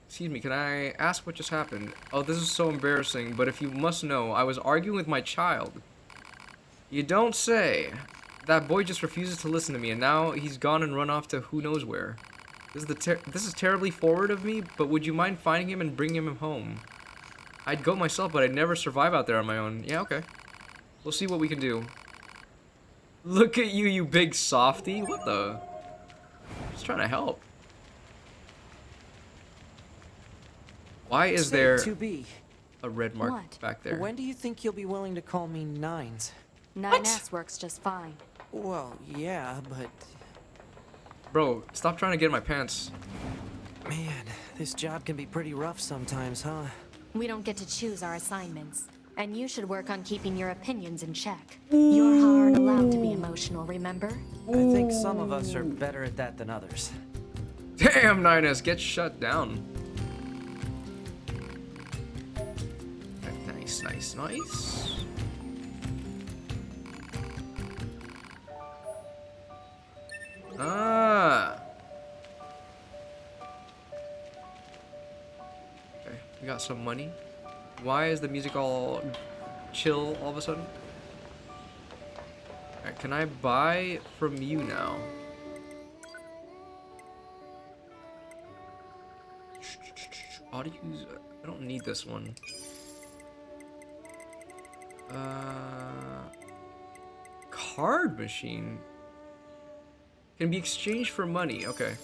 excuse me, can I ask what just happened? Oh, this is so embarrassing, but if you must know, I was arguing with my child. You don't say. That boy just refuses to listen to me, and now he's gone and run off to who knows where. This is terribly forward of me, but would you mind finding him and bringing him home? I'd go myself, but I'd never survive out there on my own. Yeah, okay. We'll see what we can do. Look at you, you big softy. What the? Just trying to help. Why is there a red mark What? back there? When do you think you'll be willing to call me Nines? 9S works just fine. Well, yeah, but... Bro, stop trying to get in my pants. Man, this job can be pretty rough sometimes, huh? We don't get to choose our assignments. And you should work on keeping your opinions in check. You're hard allowed to be emotional, remember? I think some of us are better at that than others. Damn, 9S, get shut down. Nice, nice, nice. Ah. Okay, we got some money. Why is the music all chill all of a sudden? Alright, can I buy from you now? Audios, I don't need this one. Card machine can be exchanged for money. Okay,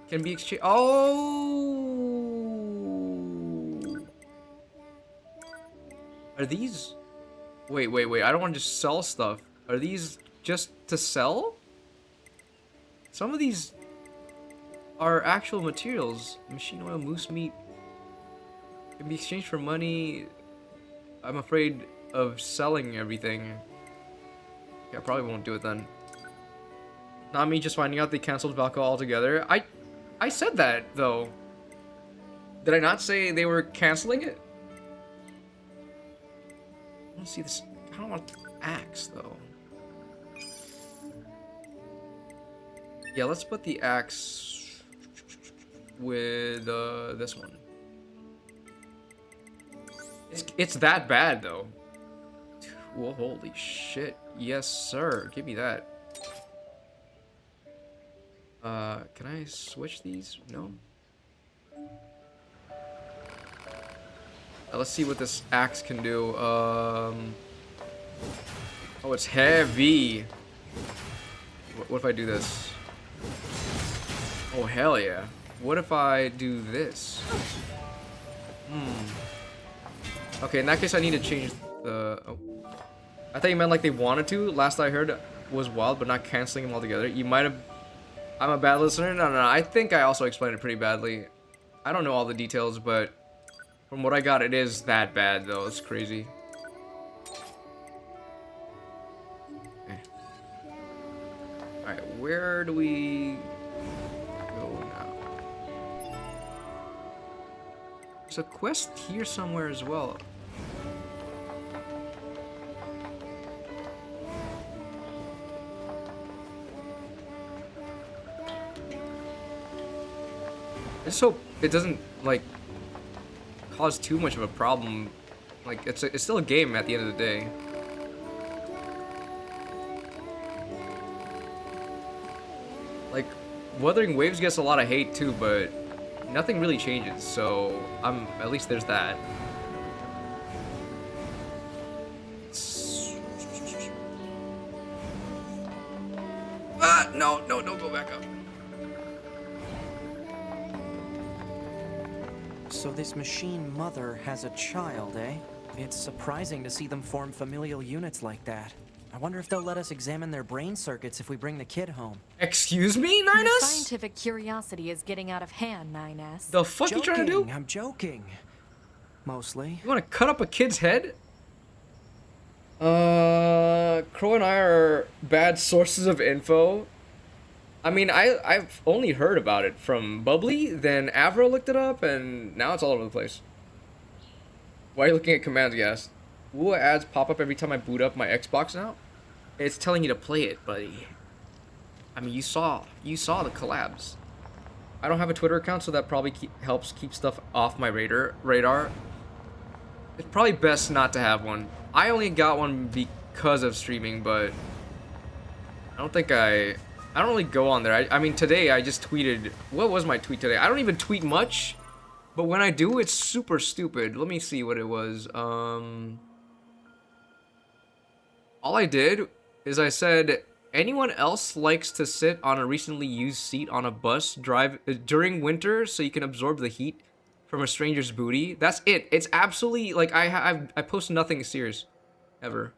can be exchanged. Oh, are these? Wait. I don't want to just sell stuff. Are these just to sell? Some of these are actual materials. Machine oil, moose meat can be exchanged for money. I'm afraid of selling everything. Yeah, I probably won't do it then. Not me just finding out they canceled Valka altogether. I said that though. Did I not say they were canceling it? I don't see this. I don't want the axe though. Yeah, let's put the axe with this one. It's that bad though. Whoa, holy shit. Yes, sir. Give me that. Can I switch these? No. Let's see what this axe can do. Oh, it's heavy. What if I do this? Oh, hell yeah. What if I do this? Okay, in that case, I need to change the... Oh. I thought you meant like they wanted to. Last I heard was wild, but not canceling them altogether. You might have... I'm a bad listener? No. I think I also explained it pretty badly. I don't know all the details, but from what I got, it is that bad, though. It's crazy. Okay. Alright, where do we go now? There's a quest here somewhere as well. I just hope it doesn't, like, cause too much of a problem. Like, it's still a game at the end of the day. Like, Wuthering Waves gets a lot of hate too, but nothing really changes, so at least there's that. Ah, no, don't go back up. So this machine mother has a child, eh? It's surprising to see them form familial units like that. I wonder if they'll let us examine their brain circuits if we bring the kid home. Excuse me, Your Ninus? scientific curiosity is getting out of hand, 9S. The fuck you trying to do? I'm joking. Mostly. You want to cut up a kid's head? Crow and I are bad sources of info. I mean, I've only heard about it from Bubbly, then Avro looked it up, and now it's all over the place. Why are you looking at commands, Gas? Will ads pop up every time I boot up my Xbox now? It's telling you to play it, buddy. I mean, you saw the collabs. I don't have a Twitter account, so that probably helps keep stuff off my radar. It's probably best not to have one. I only got one because of streaming, but I don't really go on there. I mean, today I just tweeted. What was my tweet today? I don't even tweet much, but when I do, it's super stupid. Let me see what it was. All I did is I said, anyone else likes to sit on a recently used seat on a bus drive during winter so you can absorb the heat from a stranger's booty? That's it. It's absolutely like I post nothing serious ever.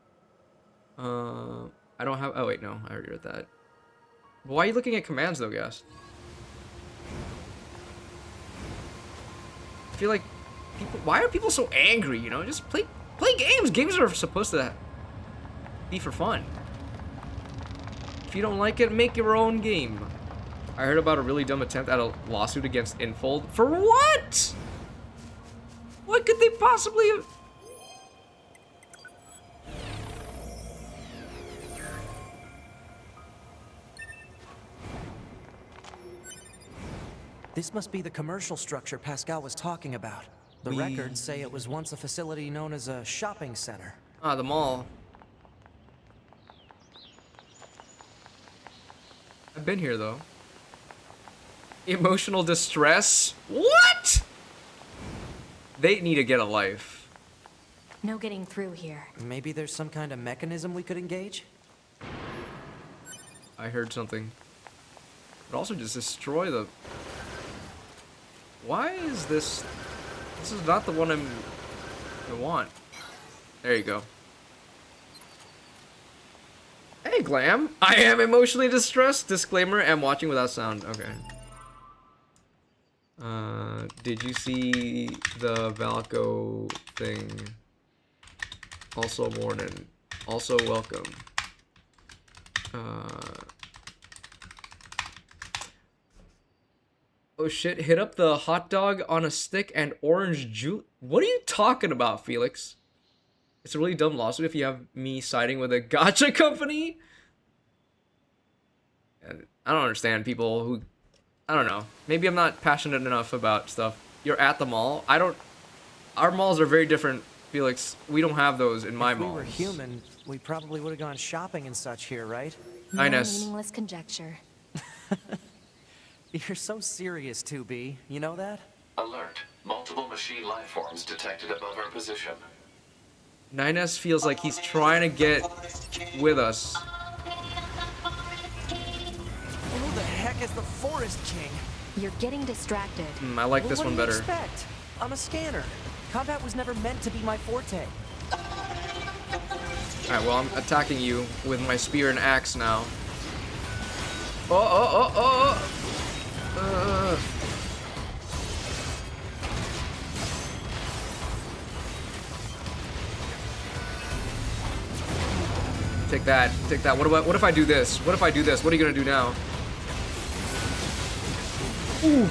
I don't have. Oh wait, no, I already read that. Why are you looking at commands though, Gas? I feel like people. Why are people so angry? You know, just play games. Games are supposed to be for fun. If you don't like it, make your own game. I heard about a really dumb attempt at a lawsuit against Infold. For what? What could they possibly have? This must be the commercial structure Pascal was talking about. The records say it was once a facility known as a shopping center. Ah, the mall. I've been here though. Emotional distress? What? They need to get a life. No getting through here. Maybe there's some kind of mechanism we could engage? I heard something. But also just destroy the... Why is this... This is not the one I want. There you go. Hey, Glam. I am emotionally distressed. Disclaimer, I'm watching without sound. Okay. Did you see the Valco thing? Also morning. Also welcome. Oh shit, hit up the hot dog on a stick and orange juice. What are you talking about, Felix? It's a really dumb lawsuit if you have me siding with a gacha company. I don't understand people who... I don't know. Maybe I'm not passionate enough about stuff. You're at the mall. Our malls are very different, Felix. We don't have those in my malls. If we were human, we probably would have gone shopping and such here, right? No meaningless conjecture. You're so serious, 2B. You know that? Alert. Multiple machine life forms detected above our position. 9S feels like he's trying to get with us. Who the heck is the Forest King? You're getting distracted. I like this one better. What do you expect? I'm a scanner. Combat was never meant to be my forte. Alright, well, I'm attacking you with my spear and axe now. Take that, take that. What if I do this? What if I do this? What are you gonna do now? Ooh.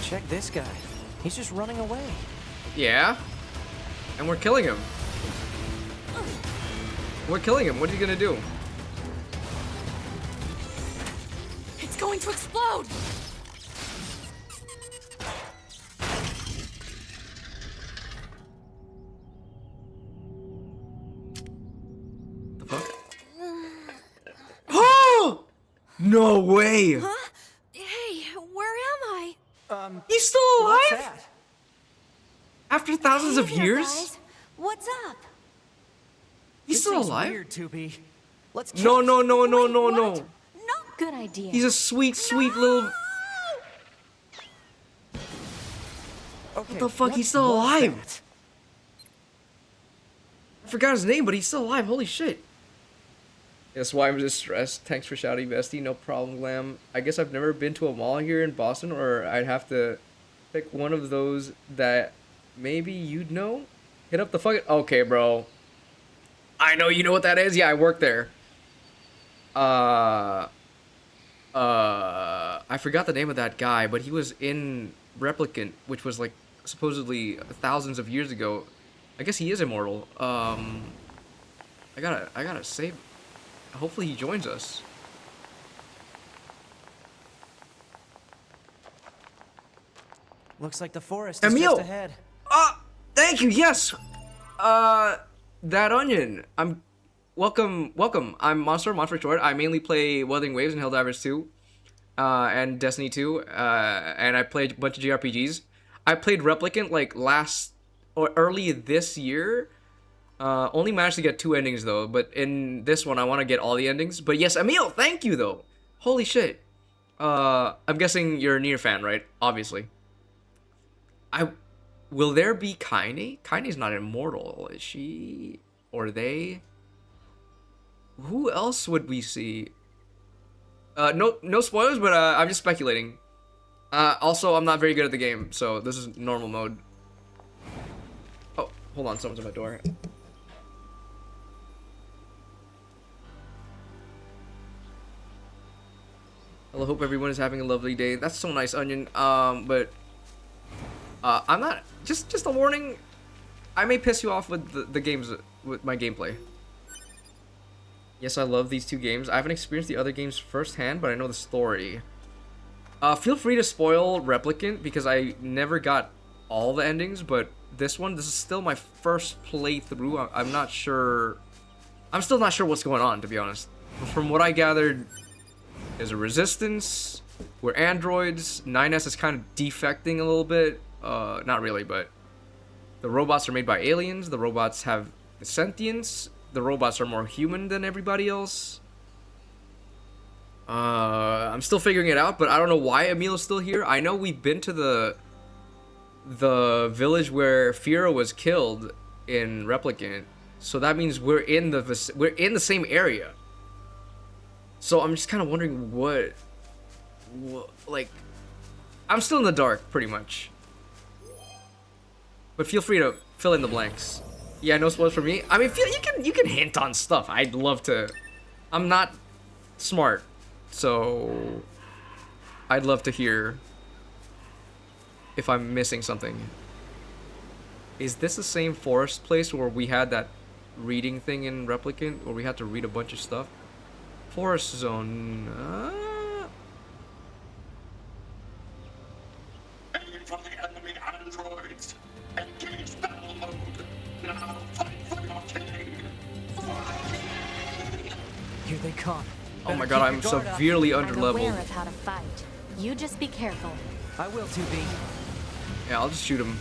Check this guy. He's just running away. Yeah? And we're killing him. We're killing him. What are you gonna do? It's going to explode! The fuck? Oh! No way! Huh? Hey, where am I? He's still alive? What's that? After thousands of Hey there, years? guys. What's up? He's still alive? Weird, 2B. Let's No. Good idea. He's a sweet little... Okay, What the fuck? He's still alive. that? I forgot his name, but he's still alive. Holy shit. That's why I'm just stressed. Thanks for shouting, bestie. No problem, Glam. I guess I've never been to a mall here in Boston, or I'd have to pick one of those that maybe you'd know. Hit up the fucking... Okay, bro. I know you know what that is. Yeah, I work there. I forgot the name of that guy, but he was in Replicant, which was like supposedly thousands of years ago. I guess he is immortal. I gotta save. Hopefully he joins us. Looks like the forest is Emil! just ahead. Thank you. Yes. That onion. Welcome. I'm Monster for short. I mainly play Wuthering Waves and Helldivers 2, and Destiny 2, and I played a bunch of JRPGs. I played Replicant like early this year. Only managed to get 2 endings though, but in this one I want to get all the endings. But yes, Emil, thank you though. Holy shit. I'm guessing you're a Nier fan, right? Obviously. Will there be Kaine? Kaine's not immortal, is she? Or they? Who else would we see? No spoilers, but I'm just speculating. Also, I'm not very good at the game, so this is normal mode. Oh, hold on, someone's at my door. Hello, hope everyone is having a lovely day. That's so nice, Onion. But I'm not. Just a warning. I may piss you off with the games, with my gameplay. Yes, I love these 2 games. I haven't experienced the other games firsthand, but I know the story. Feel free to spoil Replicant because I never got all the endings, but this is still my first playthrough. I'm not sure. I'm still not sure what's going on, to be honest. From what I gathered, there's a resistance. We're androids. 9S is kind of defecting a little bit. Not really, but the robots are made by aliens. The robots have sentience. The robots are more human than everybody else. I'm still figuring it out, but I don't know why Emil's still here. I know we've been to the village where Fira was killed in Replicant, so that means we're in the same area. So I'm just kind of wondering what like, I'm still in the dark pretty much. But feel free to fill in the blanks. Yeah, no spoilers for me. I mean, you can hint on stuff. I'd love to. I'm not smart, so I'd love to hear if I'm missing something. Is this the same forest place where we had that reading thing in Replicant, where we had to read a bunch of stuff? Forest zone. Aim for the enemy androids. Engage battle mode. Now fight for your king. Here they come. Oh my god, I'm severely I'm aware underleveled. of how to fight. You just be careful. I will, 2B. Yeah, I'll just shoot him.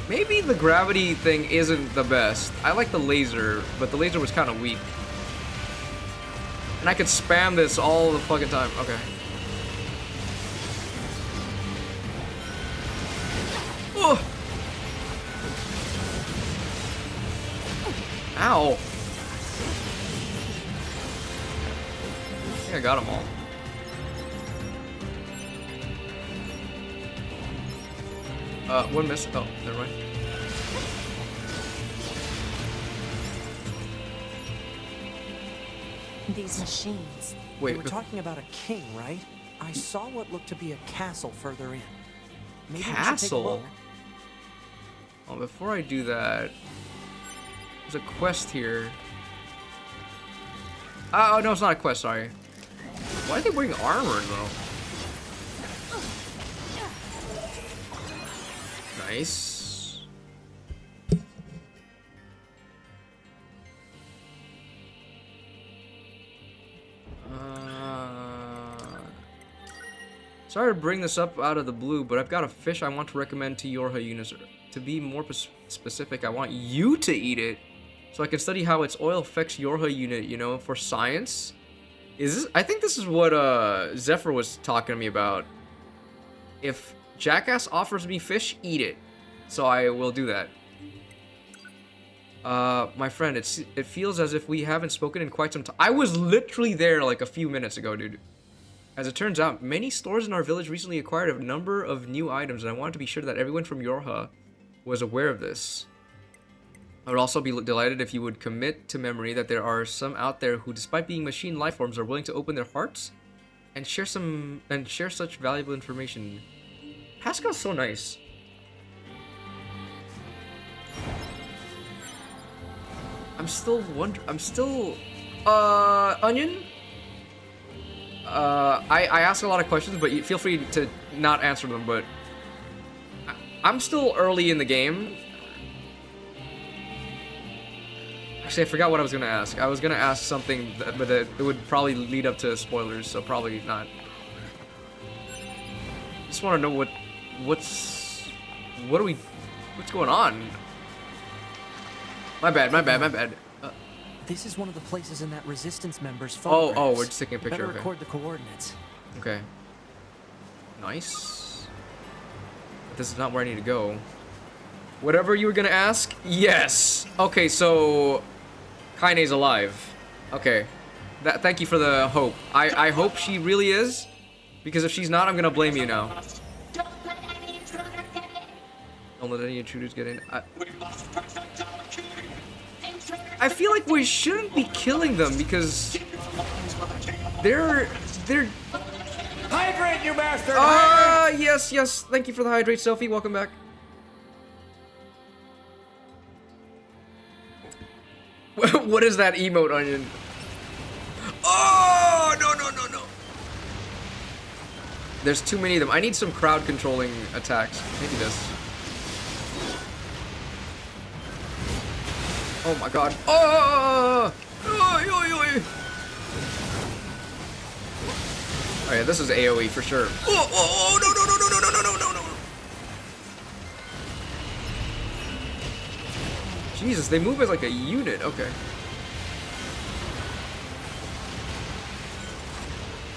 Maybe the gravity thing isn't the best. I like the laser, but the laser was kind of weak. And I could spam this all the fucking time. Okay. Oh. Ow. I think I got them all. One miss. Oh, never mind. These machines. We were talking about a king, right? I saw what looked to be a castle further in. Maybe we should take a Castle? look. Oh, before I do that, there's a quest here. Oh, no, it's not a quest, sorry. Why are they wearing armor, though? Nice. Sorry to bring this up out of the blue, but I've got a fish I want to recommend to Yorha Unisur. To be more specific, I want you to eat it so I can study how its oil affects Yorha unit, you know, for science. Is this? I think this is what Zephyr was talking to me about. If Jackass offers me fish, eat it. So I will do that. My friend, it feels as if we haven't spoken in quite some time. I was literally there like a few minutes ago, dude. As it turns out, many stores in our village recently acquired a number of new items, and I wanted to be sure that everyone from Yorha was aware of this. I would also be delighted if you would commit to memory that there are some out there who, despite being machine lifeforms, are willing to open their hearts and share such valuable information. Pascal's so nice. I'm still Onion? I ask a lot of questions, but you feel free to not answer them, but I'm still early in the game. Actually, I forgot what I was gonna ask. I was gonna ask something, but it would probably lead up to spoilers, so probably not. Just want to know what's going on? My bad. This is one of the places in that Resistance member's photographs. Oh, we're just taking a picture. Better record the coordinates. Okay. Nice. But this is not where I need to go. Whatever you were gonna ask? Yes. Okay, so Kaine's alive. Okay. Thank you for the hope. I hope she really is, because if she's not, I'm gonna blame you now. Don't let any intruders get in. I feel like we shouldn't be killing them because they're Hydrate, you bastard! Yes. Thank you for the hydrate, Sophie. Welcome back. What is that emote, Onion? Oh, no. There's too many of them. I need some crowd controlling attacks. Maybe this. Oh my god. Oh yeah, this is AoE for sure. Oh, no. Jesus, they move as like a unit. Okay.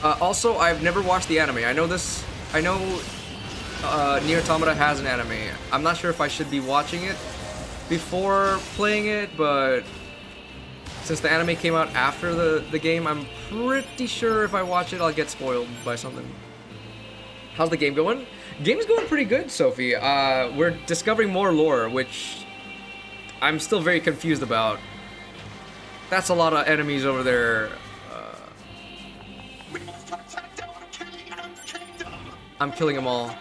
Also, I've never watched the anime. I know Nier Automata has an anime. I'm not sure if I should be watching it before playing it, but since the anime came out after the game, I'm pretty sure if I watch it, I'll get spoiled by something. How's the game going? Game's going pretty good, Sophie. We're discovering more lore, which I'm still very confused about. That's a lot of enemies over there. I'm killing them all.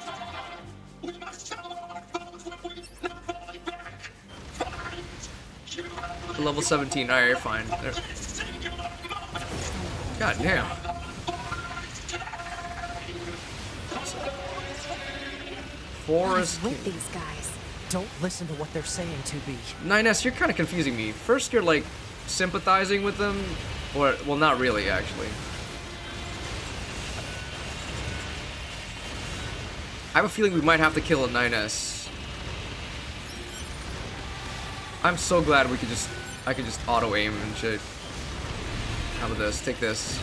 Level 17. Alright, you're fine. There. God damn. Forest. What is with these guys? Don't listen to what they're saying, 2B. 9S, you're kind of confusing me. First, you're like sympathizing with them, or well, not really, actually. I have a feeling we might have to kill a 9S. I'm so glad I could just auto aim and shit. How about this? Take this.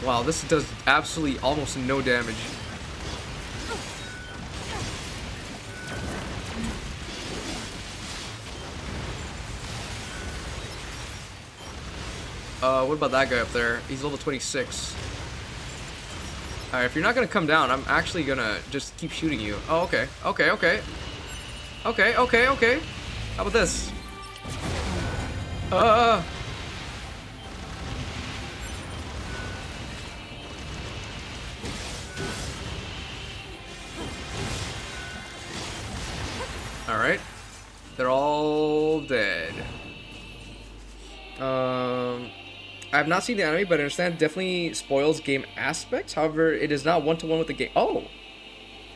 Wow, this does absolutely almost no damage. What about that guy up there? He's level 26. Alright, if you're not gonna come down, I'm actually gonna just keep shooting you. Oh, okay. Okay. How about this? Alright. They're all dead. I have not seen the anime, but I understand it definitely spoils game aspects. However, it is not one-to-one with the game. Oh!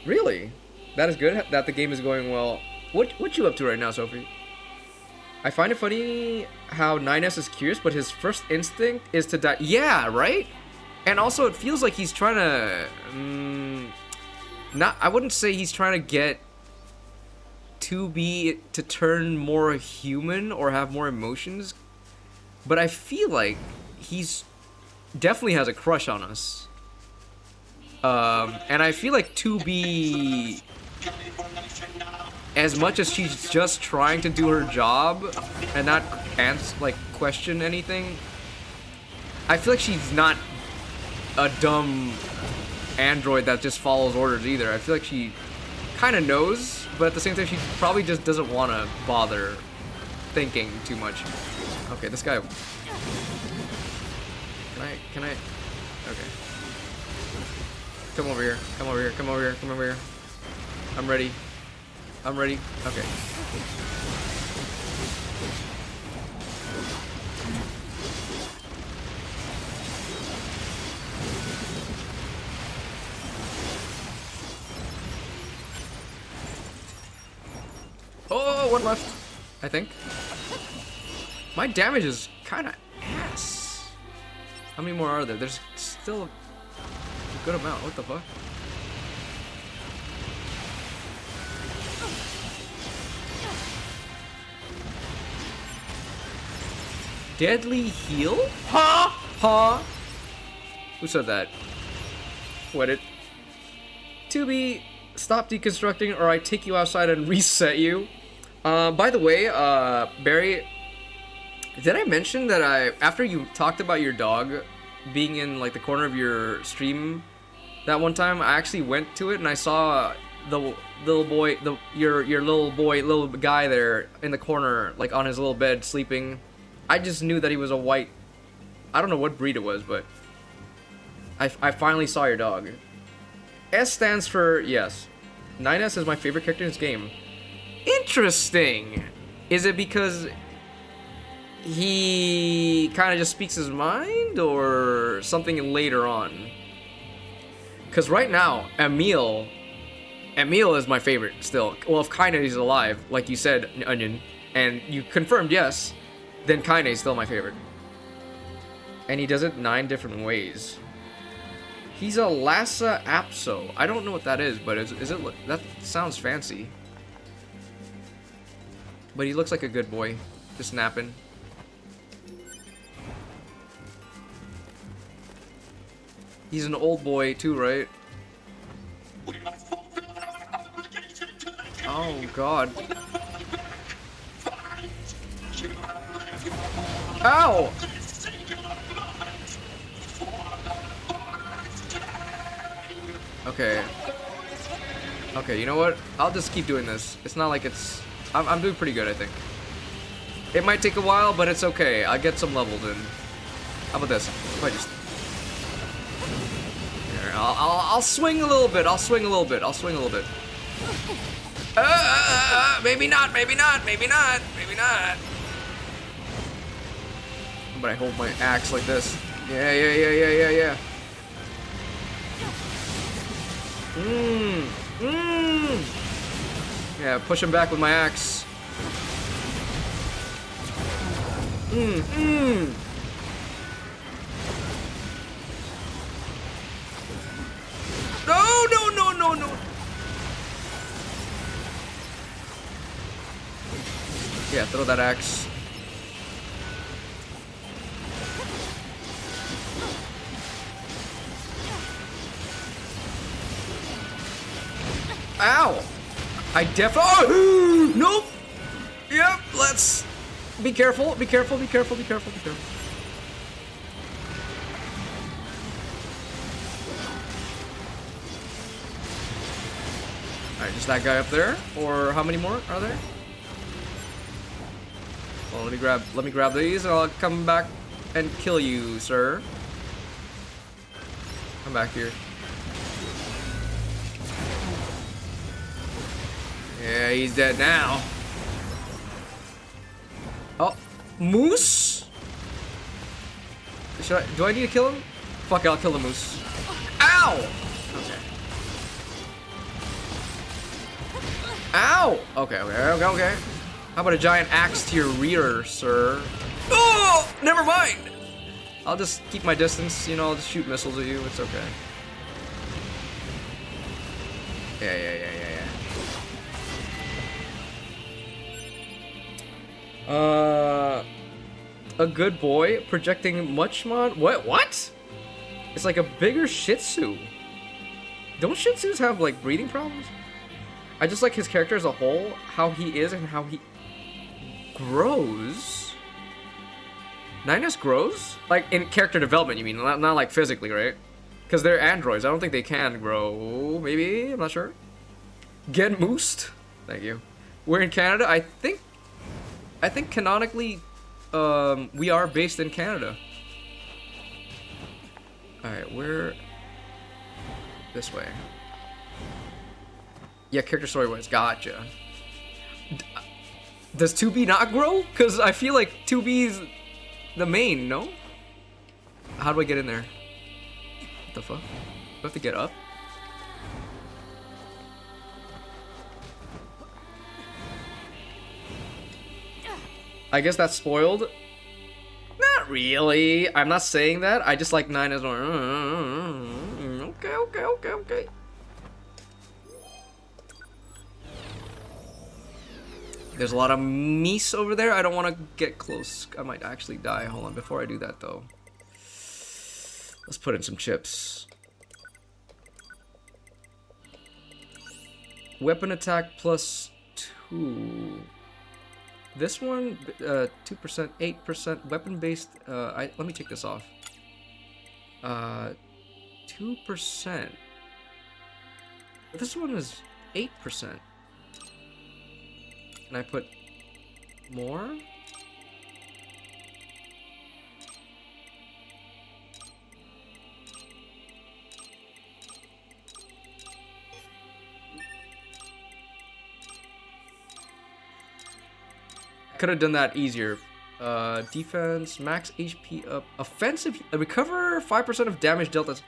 Really? That is good that the game is going well. What you up to right now, Sophie? I find it funny how 9S is curious, but his first instinct is to die. Yeah, right? And also, it feels like he's trying to... I wouldn't say he's trying to get 2B to turn more human or have more emotions, but I feel like he's definitely has a crush on us. And I feel like 2B, as much as she's just trying to do her job and not question anything, I feel like she's not a dumb android that just follows orders either. I feel like she kind of knows, but at the same time, she probably just doesn't want to bother thinking too much. Okay, this guy. Can I? Okay. Come over here. Come over here. Come over here. Come over here. I'm ready. I'm ready. Okay. Oh, one left, I think. My damage is kind of ass. How many more are there? There's still a good amount. What the fuck? Deadly heal? Ha! Ha! Who said that? What it? 2B, stop deconstructing or I take you outside and reset you. By the way, Barry, did I mention that after you talked about your dog being in like the corner of your stream that one time, I actually went to it and I saw the little boy, your little guy there in the corner, like on his little bed sleeping. I just knew that he was a white, I don't know what breed it was, but I finally saw your dog. S stands for yes. 9S is my favorite character in this game. Interesting. Is it because he kind of just speaks his mind or something later on? Because right now, Emil is my favorite still. Well, if Kaine is alive, like you said, Onion, and you confirmed yes, then Kaine is still my favorite. And he does it 9 different ways. He's a Lhasa Apso. I don't know what that is, but is it? That sounds fancy. But he looks like a good boy, just napping. He's an old boy too, right? Oh God. Ow! Okay. Okay, you know what? I'll just keep doing this. It's not like it's... I'm doing pretty good, I think. It might take a while, but it's okay. I'll get some levels in. How about this? If I just... Here, I'll swing a little bit. I'll swing a little bit. I'll swing a little bit. Maybe not, maybe not, maybe not, maybe not. But I hold my axe like this. Yeah. Yeah, push him back with my axe. No. Yeah, throw that axe. Ow! I definitely. Oh! Nope! Yep, let's be careful, be careful. Alright, just that guy up there? Or how many more are there? Well, let me grab these and I'll come back and kill you, sir. Come back here. Yeah, he's dead now. Oh, moose? Do I need to kill him? Fuck it, I'll kill the moose. Ow! Okay. Ow! Okay. How about a giant axe to your rear, sir? Oh! Never mind! I'll just keep my distance, you know, I'll just shoot missiles at you, it's okay. Yeah. A good boy projecting Muchmon. What? It's like a bigger Shih Tzu. Don't Shih Tzus have like breathing problems? I just like his character as a whole, how he is and how he grows. 9S grows? Like in character development, you mean? Not like physically, right? Because they're androids. I don't think they can grow. Maybe? I'm not sure. Get moosed. Thank you. We're in Canada. I think canonically, we are based in Canada. Alright, we're this way. Yeah, character story wise. Gotcha. Does 2B not grow? Because I feel like 2B's the main, no? How do I get in there? What the fuck? Do I have to get up? I guess that's spoiled. Not really. I'm not saying that. I just like 9 as well. Okay. There's a lot of meese over there. I don't want to get close. I might actually die. Hold on. Before I do that, though. Let's put in some chips. Weapon attack plus 2. This one, 2%, 8%, weapon-based, let me take this off. 2%. This one is 8%. Can I put more? Could have done that easier. Defense, max HP up. Offensive, recover 5% of damage dealt.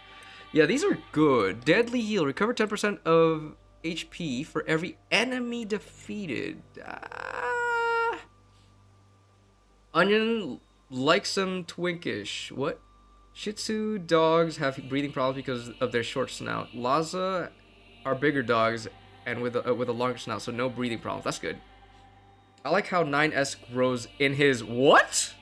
Yeah, these are good. Deadly heal, recover 10% of HP for every enemy defeated. Onion likes some twinkish. What? Shih Tzu dogs have breathing problems because of their short snout. Lhasa are bigger dogs and with a longer snout, so no breathing problems. That's good. I like how 9S grows in his what?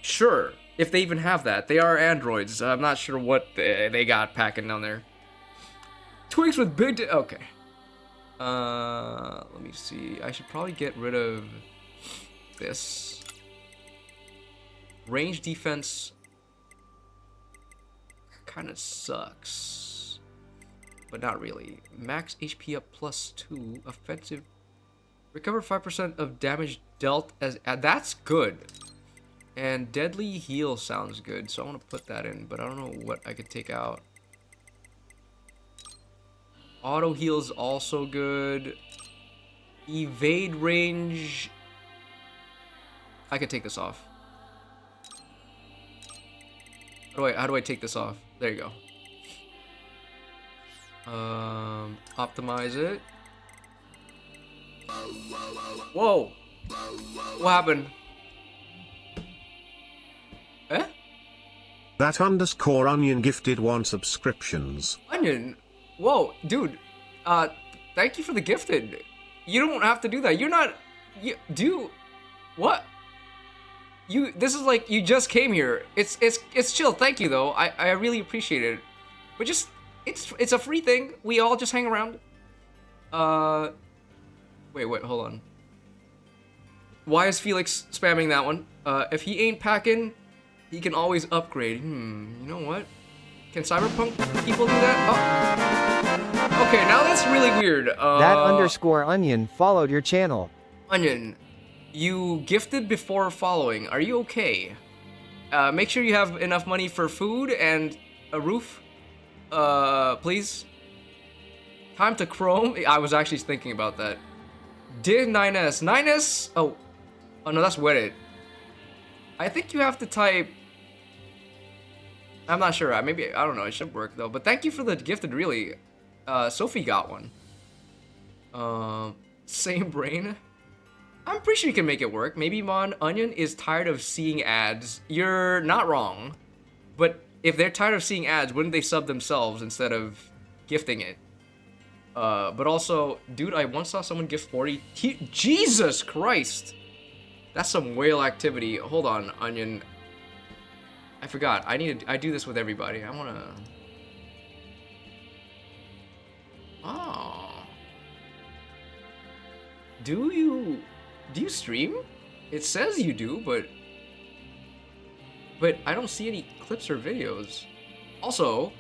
Sure. If they even have that. They are androids. I'm not sure what they got packing down there. Twigs with big... Okay. Let me see. I should probably get rid of this. Range defense kind of sucks. But not really. Max HP up plus 2. Offensive. Recover 5% of damage dealt as... that's good. And deadly heal sounds good. So I want to put that in. But I don't know what I could take out. Auto heal's also good. Evade range. I could take this off. How do I take this off? There you go. Optimize it. Whoa! What happened? Eh? That underscore onion gifted 1 subscriptions. Onion? Whoa, dude. Thank you for the gifted. You don't have to do that. You're not... What? This is like, you just came here. It's chill. Thank you, though. I really appreciate it. But just... It's a free thing. We all just hang around. Wait, hold on. Why is Felix spamming that one? If he ain't packing, he can always upgrade. You know what? Can Cyberpunk people do that? Oh. Okay, now that's really weird. That underscore onion followed your channel. Onion, you gifted before following. Are you okay? Make sure you have enough money for food and a roof. Please. Time to Chrome. I was actually thinking about that. Did 9S. 9S? Oh no, that's wedded. I think you have to type... I'm not sure. Maybe, I don't know. It should work though. But thank you for the gifted, really. Sophie got one. Same brain. I'm pretty sure you can make it work. Maybe Mon Onion is tired of seeing ads. You're not wrong. But if they're tired of seeing ads, wouldn't they sub themselves instead of gifting it? But also, dude, I once saw someone gift 40. Jesus Christ! That's some whale activity. Hold on, Onion. I forgot. I do this with everybody. I wanna. Oh. Do you stream? It says you do, but I don't see any clips or videos. Also,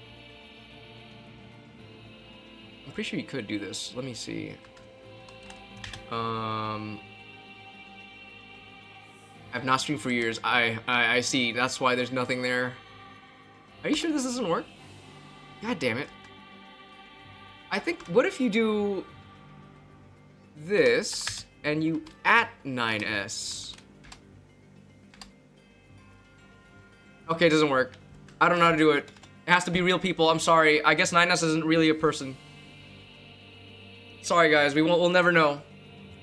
I'm pretty sure you could do this. Let me see. I've not streamed for years. I see. That's why there's nothing there. Are you sure this doesn't work? God damn it. I think, what if you do this and you at 9S? Okay, it doesn't work. I don't know how to do it. It has to be real people. I'm sorry. I guess 9S isn't really a person. Sorry guys, we'll never know.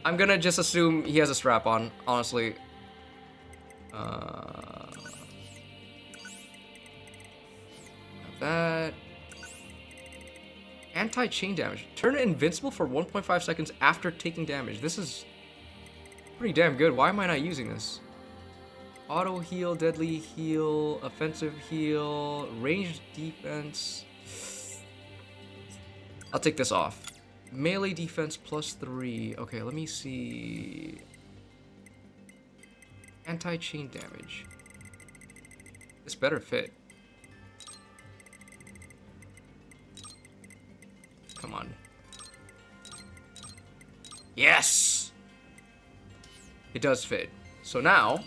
I'm gonna just assume he has a strap on, honestly. That. Anti-chain damage. Turn invincible for 1.5 seconds after taking damage. This is pretty damn good. Why am I not using this? Auto heal, deadly heal, offensive heal, ranged defense. I'll take this off. Melee defense +3. Okay, let me see. Anti-chain damage. This better fit. Come on. Yes! It does fit. So now,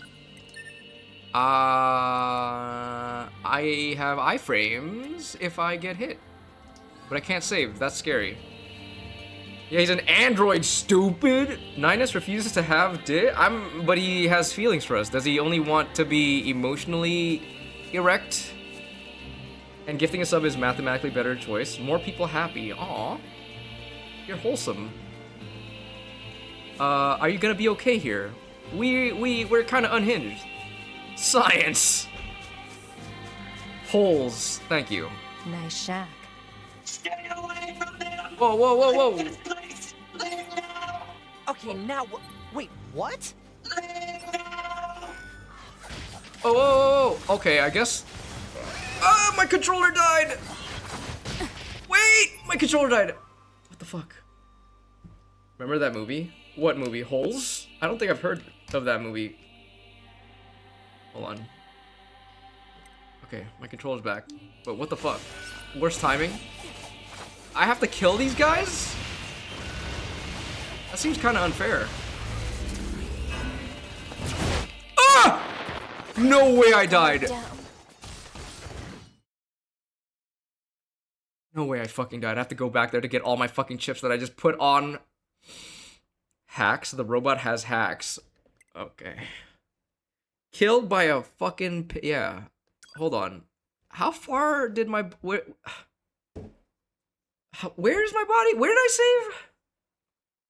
I have iframes if I get hit. But I can't save. That's scary. Yeah, he's an android, stupid! 9S refuses to have but he has feelings for us. Does he only want to be emotionally erect? And gifting a sub is mathematically better choice. More people happy. Aw. You're wholesome. Are you gonna be okay here? We're kinda unhinged. Science! Holes. Thank you. Nice shack. Stay away from them! Whoa, whoa, whoa, whoa! Leave this place! Leave now! Okay, now wait, what? Leave now! Oh, whoa, whoa, whoa. Okay, I guess. Ah, my controller died! Wait! My controller died! What the fuck? Remember that movie? What movie? Holes? I don't think I've heard of that movie. Hold on. Okay, my controller's back. But what the fuck? Worst timing? I have to kill these guys? That seems kind of unfair. Ah! No way I died. No way I fucking died. I have to go back there to get all my fucking chips that I just put on. Hacks? The robot has hacks. Okay. Killed by a fucking... yeah. Hold on. How far did my... where's my body? Where did I save?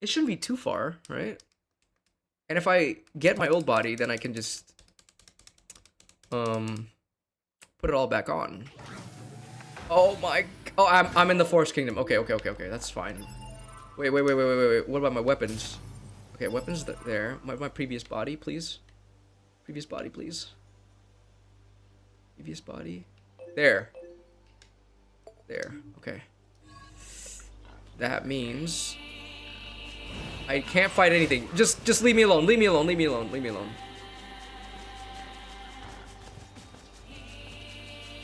It shouldn't be too far, right? And if I get my old body, then I can just... put it all back on. Oh my... oh, I'm in the Forest Kingdom. Okay, that's fine. Wait. What about my weapons? Okay, weapons there. My previous body, please. Previous body, please. Previous body. There. Okay. That means I can't fight anything. Just leave me alone. Leave me alone.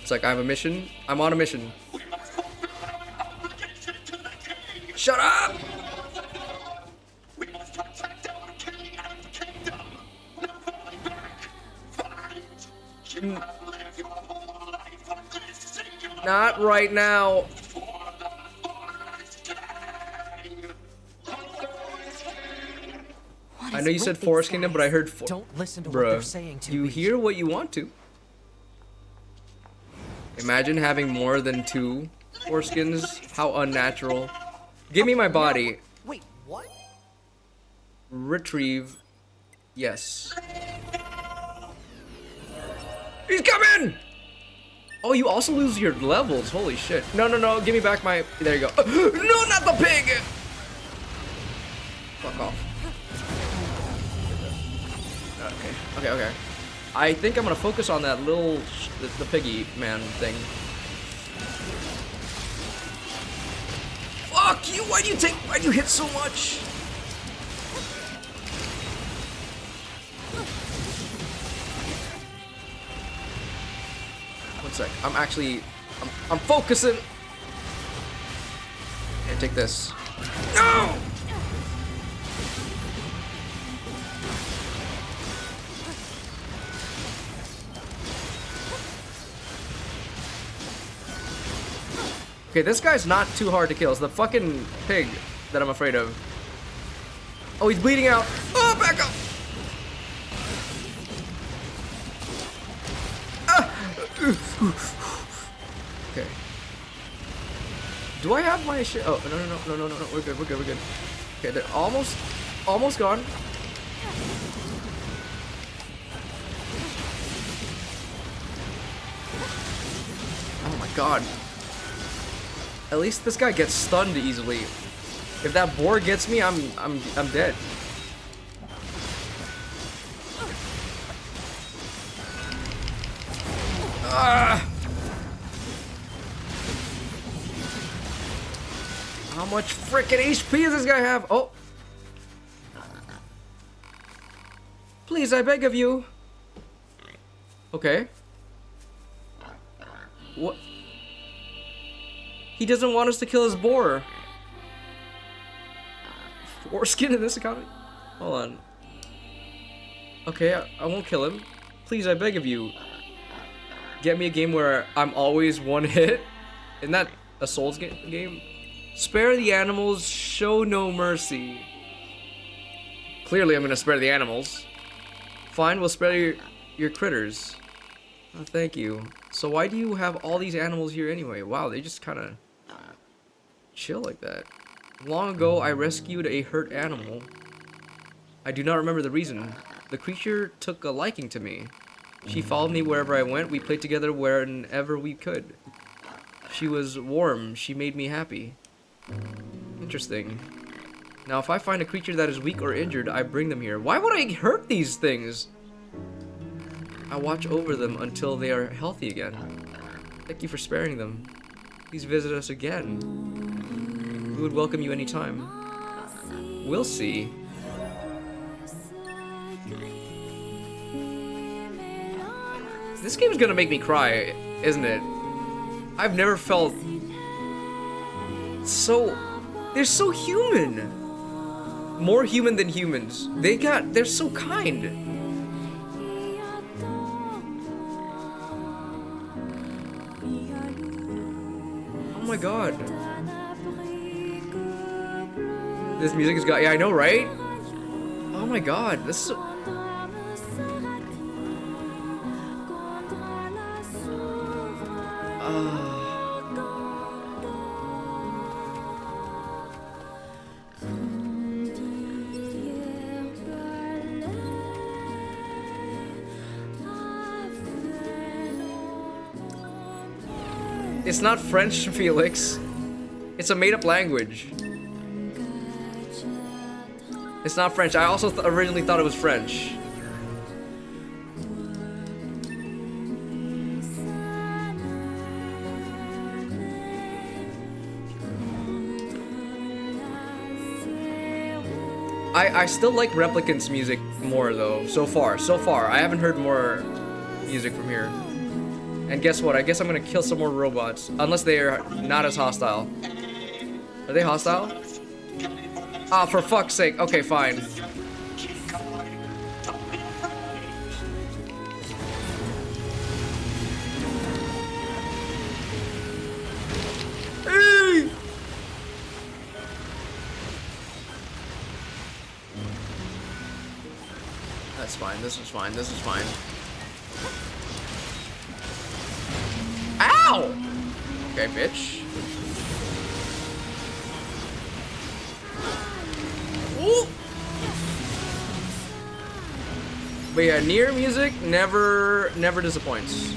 It's like I have a mission. I'm on a mission. Shut up! We must protect our king and kingdom! No falling back! Fight! You have lived your whole life for this singular... Not right now. For the Forest King! I know you said Forest Kingdom, but I heard Don't listen to what they're saying to you me. hear what you want to. Imagine having more than 2 foreskins. How unnatural. Give me my body. Wait, what? Retrieve. Yes. He's coming! Oh, you also lose your levels. Holy shit. No, no, no. Give me back my... There you go. No, not the pig! Fuck off. Okay, okay, okay. I think I'm gonna focus on that little... the piggy man thing. Fuck you! Why do you hit so much? One sec. I'm focusing. Here, take this. No! Okay, this guy's not too hard to kill. It's the fucking pig that I'm afraid of. Oh, he's bleeding out. Oh, back up! Okay. Do I have my shit? Oh, no. We're good. Okay, they're almost gone. Oh my god. At least this guy gets stunned easily. If that boar gets me, I'm dead. How much frickin' HP does this guy have? Oh. Please, I beg of you. Okay. What? He doesn't want us to kill his boar. Foreskin in this economy? Hold on. Okay, I won't kill him. Please, I beg of you. Get me a game where I'm always one hit. Isn't that a Souls game? Spare the animals, show no mercy. Clearly, I'm gonna spare the animals. Fine, we'll spare your critters. Oh, thank you. So why do you have all these animals here anyway? Wow, they just kind of chill like that. Long ago, I rescued a hurt animal. I do not remember the reason. The creature took a liking to me. She followed me wherever I went. We played together whenever we could. She was warm. She made me happy. Interesting. Now, if I find a creature that is weak or injured, I bring them here. Why would I hurt these things? I watch over them until they are healthy again. Thank you for sparing them. Please visit us again. We would welcome you anytime. We'll see. This game's gonna make me cry, isn't it? I've never felt so... They're so human. More human than humans. They're so kind. Oh my god. This music has got... Yeah, I know, right? Oh my god. This is... It's not French, Felix. It's a made-up language. It's not French. I also originally thought it was French. I still like Replicant's music more though, so far. I haven't heard more music from here. And guess what? I guess I'm gonna kill some more robots. Unless they are not as hostile. Are they hostile? Ah, for fuck's sake. Okay, fine. Hey! That's fine. This is fine. This is fine. Ow! Okay, bitch. Ooh. But yeah, Nier music never disappoints.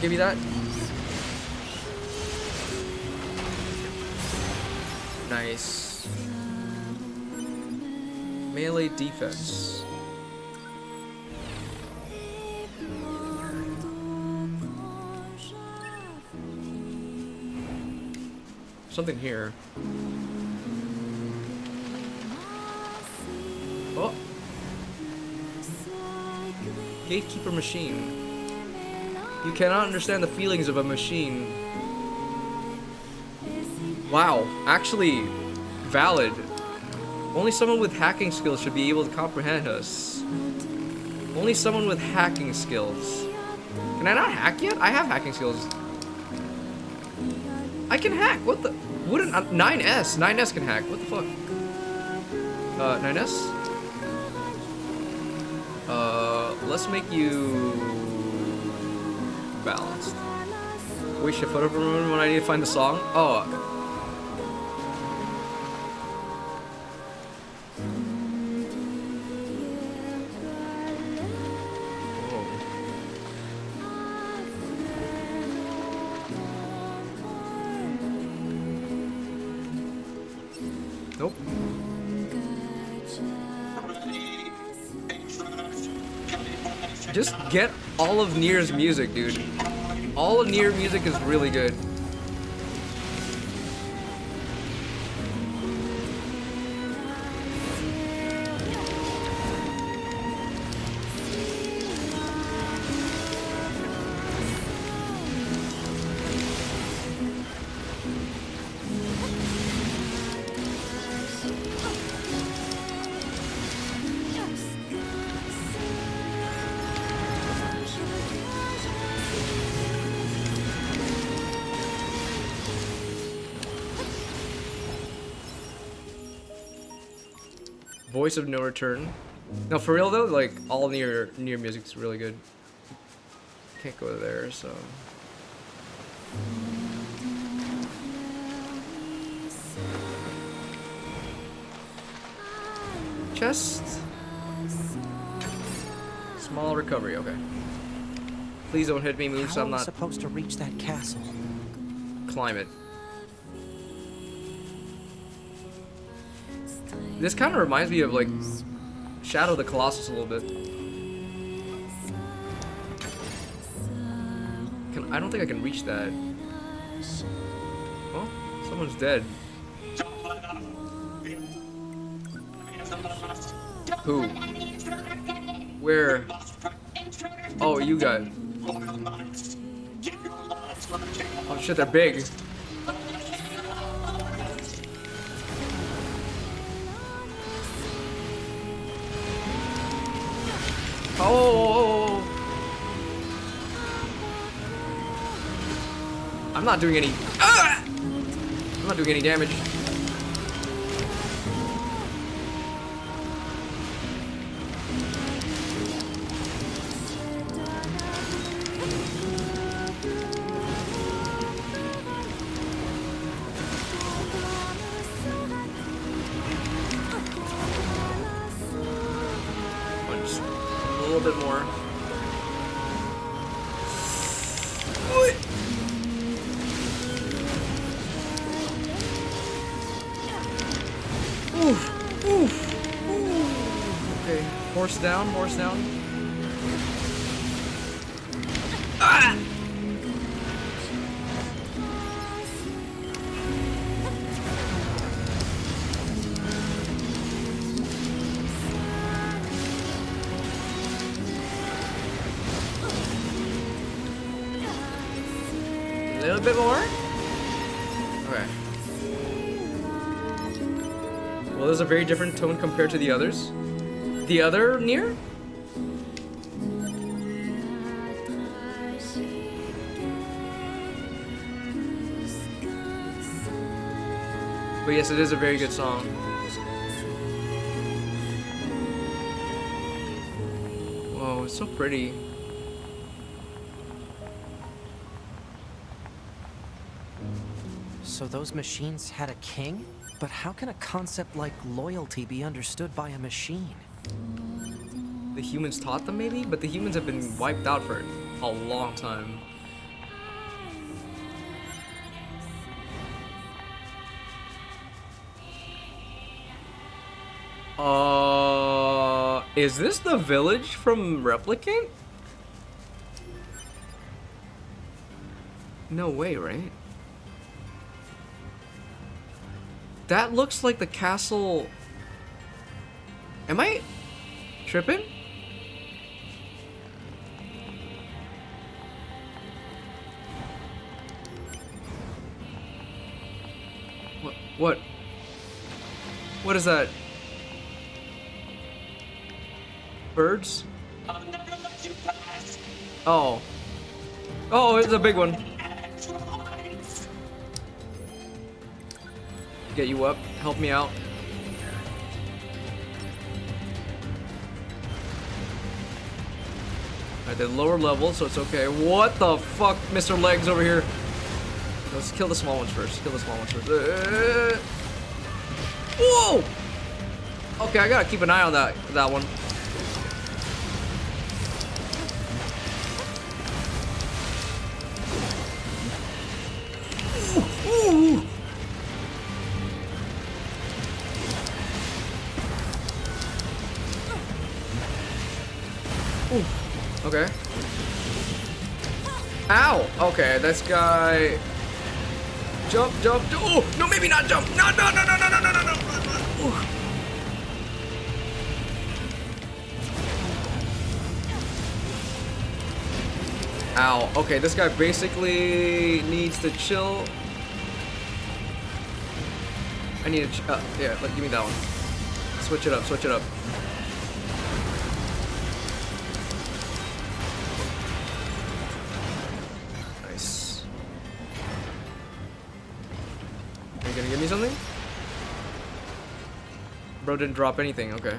Give me that. Nice. Melee defense. Something here. Oh. Gatekeeper machine. You cannot understand the feelings of a machine. Wow, actually valid. Only someone with hacking skills should be able to comprehend us. Only someone with hacking skills. Can I not hack yet? I have hacking skills. I can hack. What the? Wouldn't 9S? 9S can hack. What the fuck? 9S? Let's make you balanced. Wait, should photo room when I need to find the song? Oh. Nope. Just get all of Nier's music, dude. All of Nier music is really good. Voice of No Return. No, for real though, like all Nier music's really good. Can't go there, so. Chest. Small recovery. Okay. Please don't hit me, move. So I'm not supposed to reach that castle. Climb it. This kind of reminds me of like Shadow of the Colossus a little bit. I don't think I can reach that. Oh, someone's dead. Who? Where? Oh, you got. Oh shit, they're big. Oh! I'm not doing any. Ah! I'm not doing any damage. Just a little bit more. Oof, oof, oof. Okay, horse down, horse down. Ah! A little bit more. Okay. Well, there's a very different tone compared to the others. The other Nier? But yes, it is a very good song. Whoa, it's so pretty. So those machines had a king? But how can a concept like loyalty be understood by a machine? The humans taught them maybe? But the humans have been wiped out for a long time. Is this the village from Replicant? No way, right? That looks like the castle. Am I tripping? What? What is that? Birds? Oh. Oh, it's a big one. Get you up. Help me out. I did lower level, so it's okay. What the fuck, Mr. Legs over here? Let's kill the small ones first. Kill the small ones first. Whoa! Okay, I gotta keep an eye on that one. Ooh. Ooh. Okay. Ow! Okay, this guy. Jump, jump. Oh! No, maybe not jump! No, no, no, no, no, no, no, no, no! Ooh. Ow. Okay, this guy basically needs to chill. I need to. Yeah, give me that one. Switch it up, switch it up. Nice. Are you gonna give me something? Bro didn't drop anything, okay.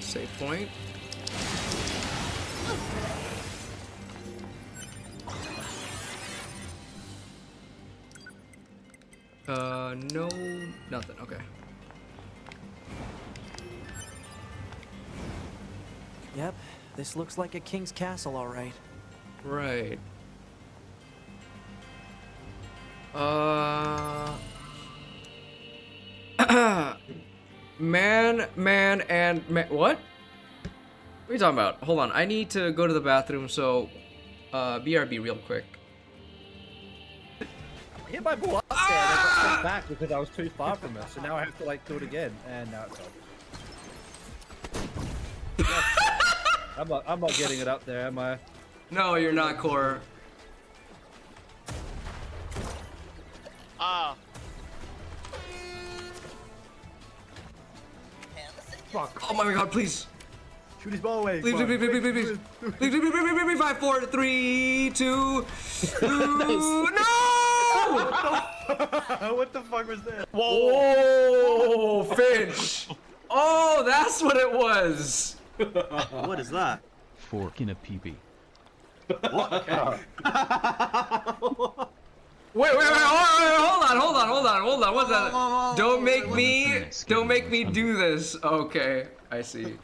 Save point. No, nothing. Okay. Yep, this looks like a king's castle, all right. Right. Man, what? What are you talking about? Hold on, I need to go to the bathroom, so, BRB real quick. I hit my ball up there and I got sent back because I was too far from it, so now I have to, like, do it again, and now it's over. I'm not getting it up there, am I? No, you're not, Core. Ah. Fuck. Oh my god, please. Shoot his ball away. Please. 5, 4, 3, 2, no! What the fuck was that? Whoa, Finch. Oh, that's what it was. What is that? Fork in a peepee. What? Okay. Wait, hold on. What's that? Don't make me do this. Okay, I see.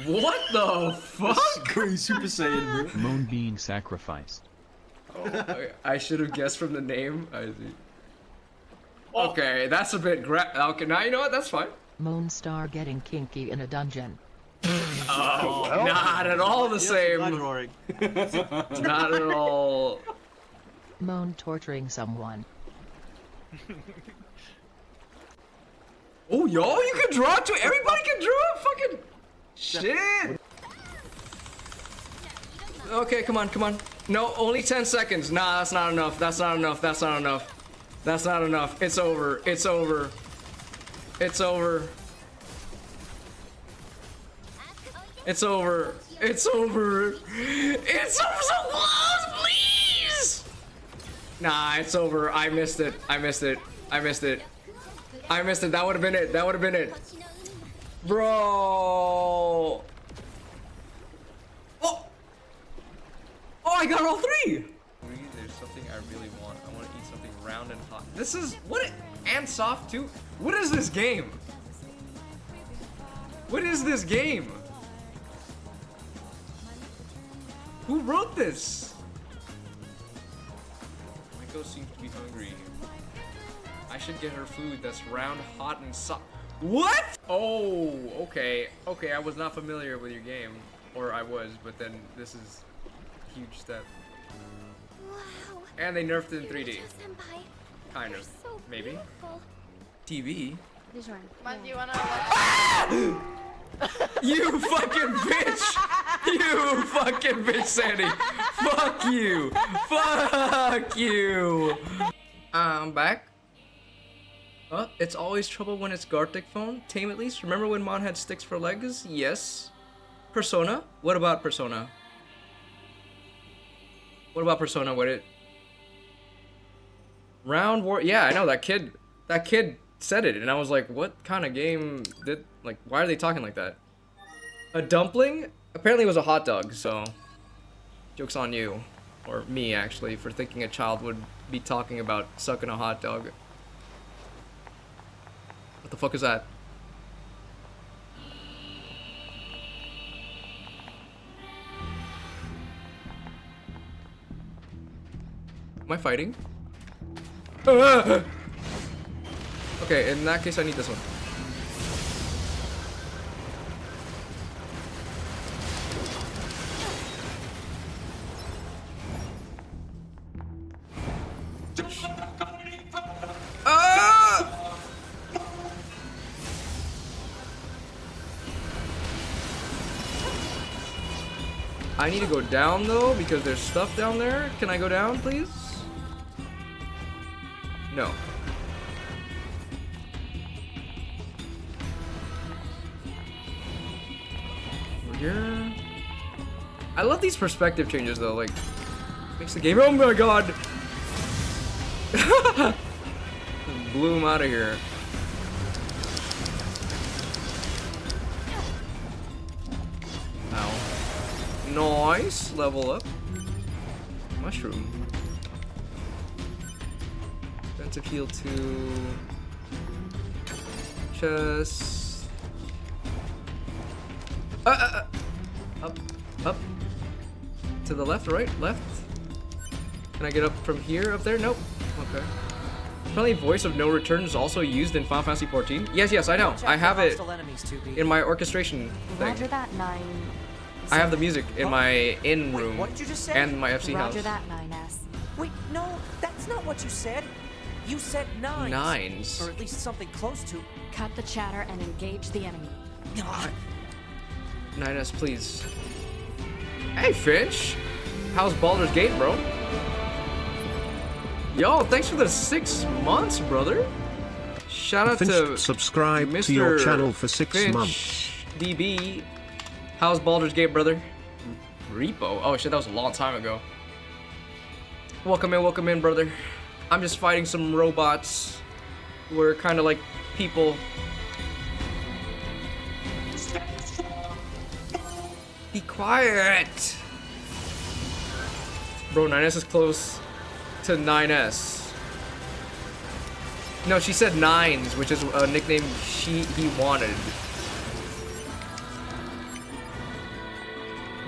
What the fuck? Green Super Saiyan, bro. Moon being sacrificed. Oh, okay. I should have guessed from the name. I see. Okay, that's a bit okay, now you know what? That's fine. Moonstar getting kinky in a dungeon. Oh, well, not at all the same. Not at all. Moon torturing someone. Oh, yo, you can draw too. Everybody can draw. Fucking shit. Okay, come on. No, only 10 seconds. Nah, that's not enough. That's not enough. It's over. It's over. It's over. It's over so close, please! Nah, it's over. I missed it. I missed it. I missed it. I missed it. That would have been it. That would have been it. Bro. Oh. Oh, I got all three. There's something I really want. I want to eat something round and hot. This is what? And soft too? What is this game? What is this game? Who wrote this? Miko seems to be hungry. I should get her food that's round, hot, and soft. What? Oh, okay. Okay, I was not familiar with your game. Or I was, but then this is a huge step. Wow. And they nerfed it in 3D. Kind of. Maybe. TV? Mom, do you wanna You fucking bitch! You fucking bitch, Sandy! Fuck you! Fuck you! I'm back. It's always trouble when it's Gartic phone. Tame at least. Remember when Mon had sticks for legs? Yes. Persona? What about Persona? What about Persona? What it? Round War? Yeah, I know that kid. That kid said it, and I was like, what kind of game did? Like, why are they talking like that? A dumpling? Apparently it was a hot dog, so joke's on you. Or me, actually, for thinking a child would be talking about sucking a hot dog. What the fuck is that? Am I fighting? Okay, in that case I need this one. I need to go down though because there's stuff down there. Can I go down, please? No. Over here. I love these perspective changes though, like makes the game. Oh my god! Blew him out of here. Ow. Nice, level up. Mushroom. Defensive heal 2. Chest. Up, up. To the left, right, left. Can I get up from here, up there? Nope. Okay. Apparently, Voice of No Return is also used in Final Fantasy XIV. Yes, yes, I know. I have it in my orchestration thing. Roger that, 9. I have the music in my in room what did you just say? and my FC house. Roger that, 9S. Wait, no, that's not what you said. You said 9s. 9s. Or at least something close to. Cut the chatter and engage the enemy. 9S, please. Hey, Finch. How's Baldur's Gate, bro? Yo, thanks for the 6 months, brother. Shout out Finch to subscribe Mr. to your channel for 6 Finch months. DB. How's Baldur's Gate, brother? Repo? Oh shit, that was a long time ago. Welcome in, brother. I'm just fighting some robots. We're kind of like people. Be quiet! Bro, 9S is close to 9S. No, she said 9s, which is a nickname he wanted.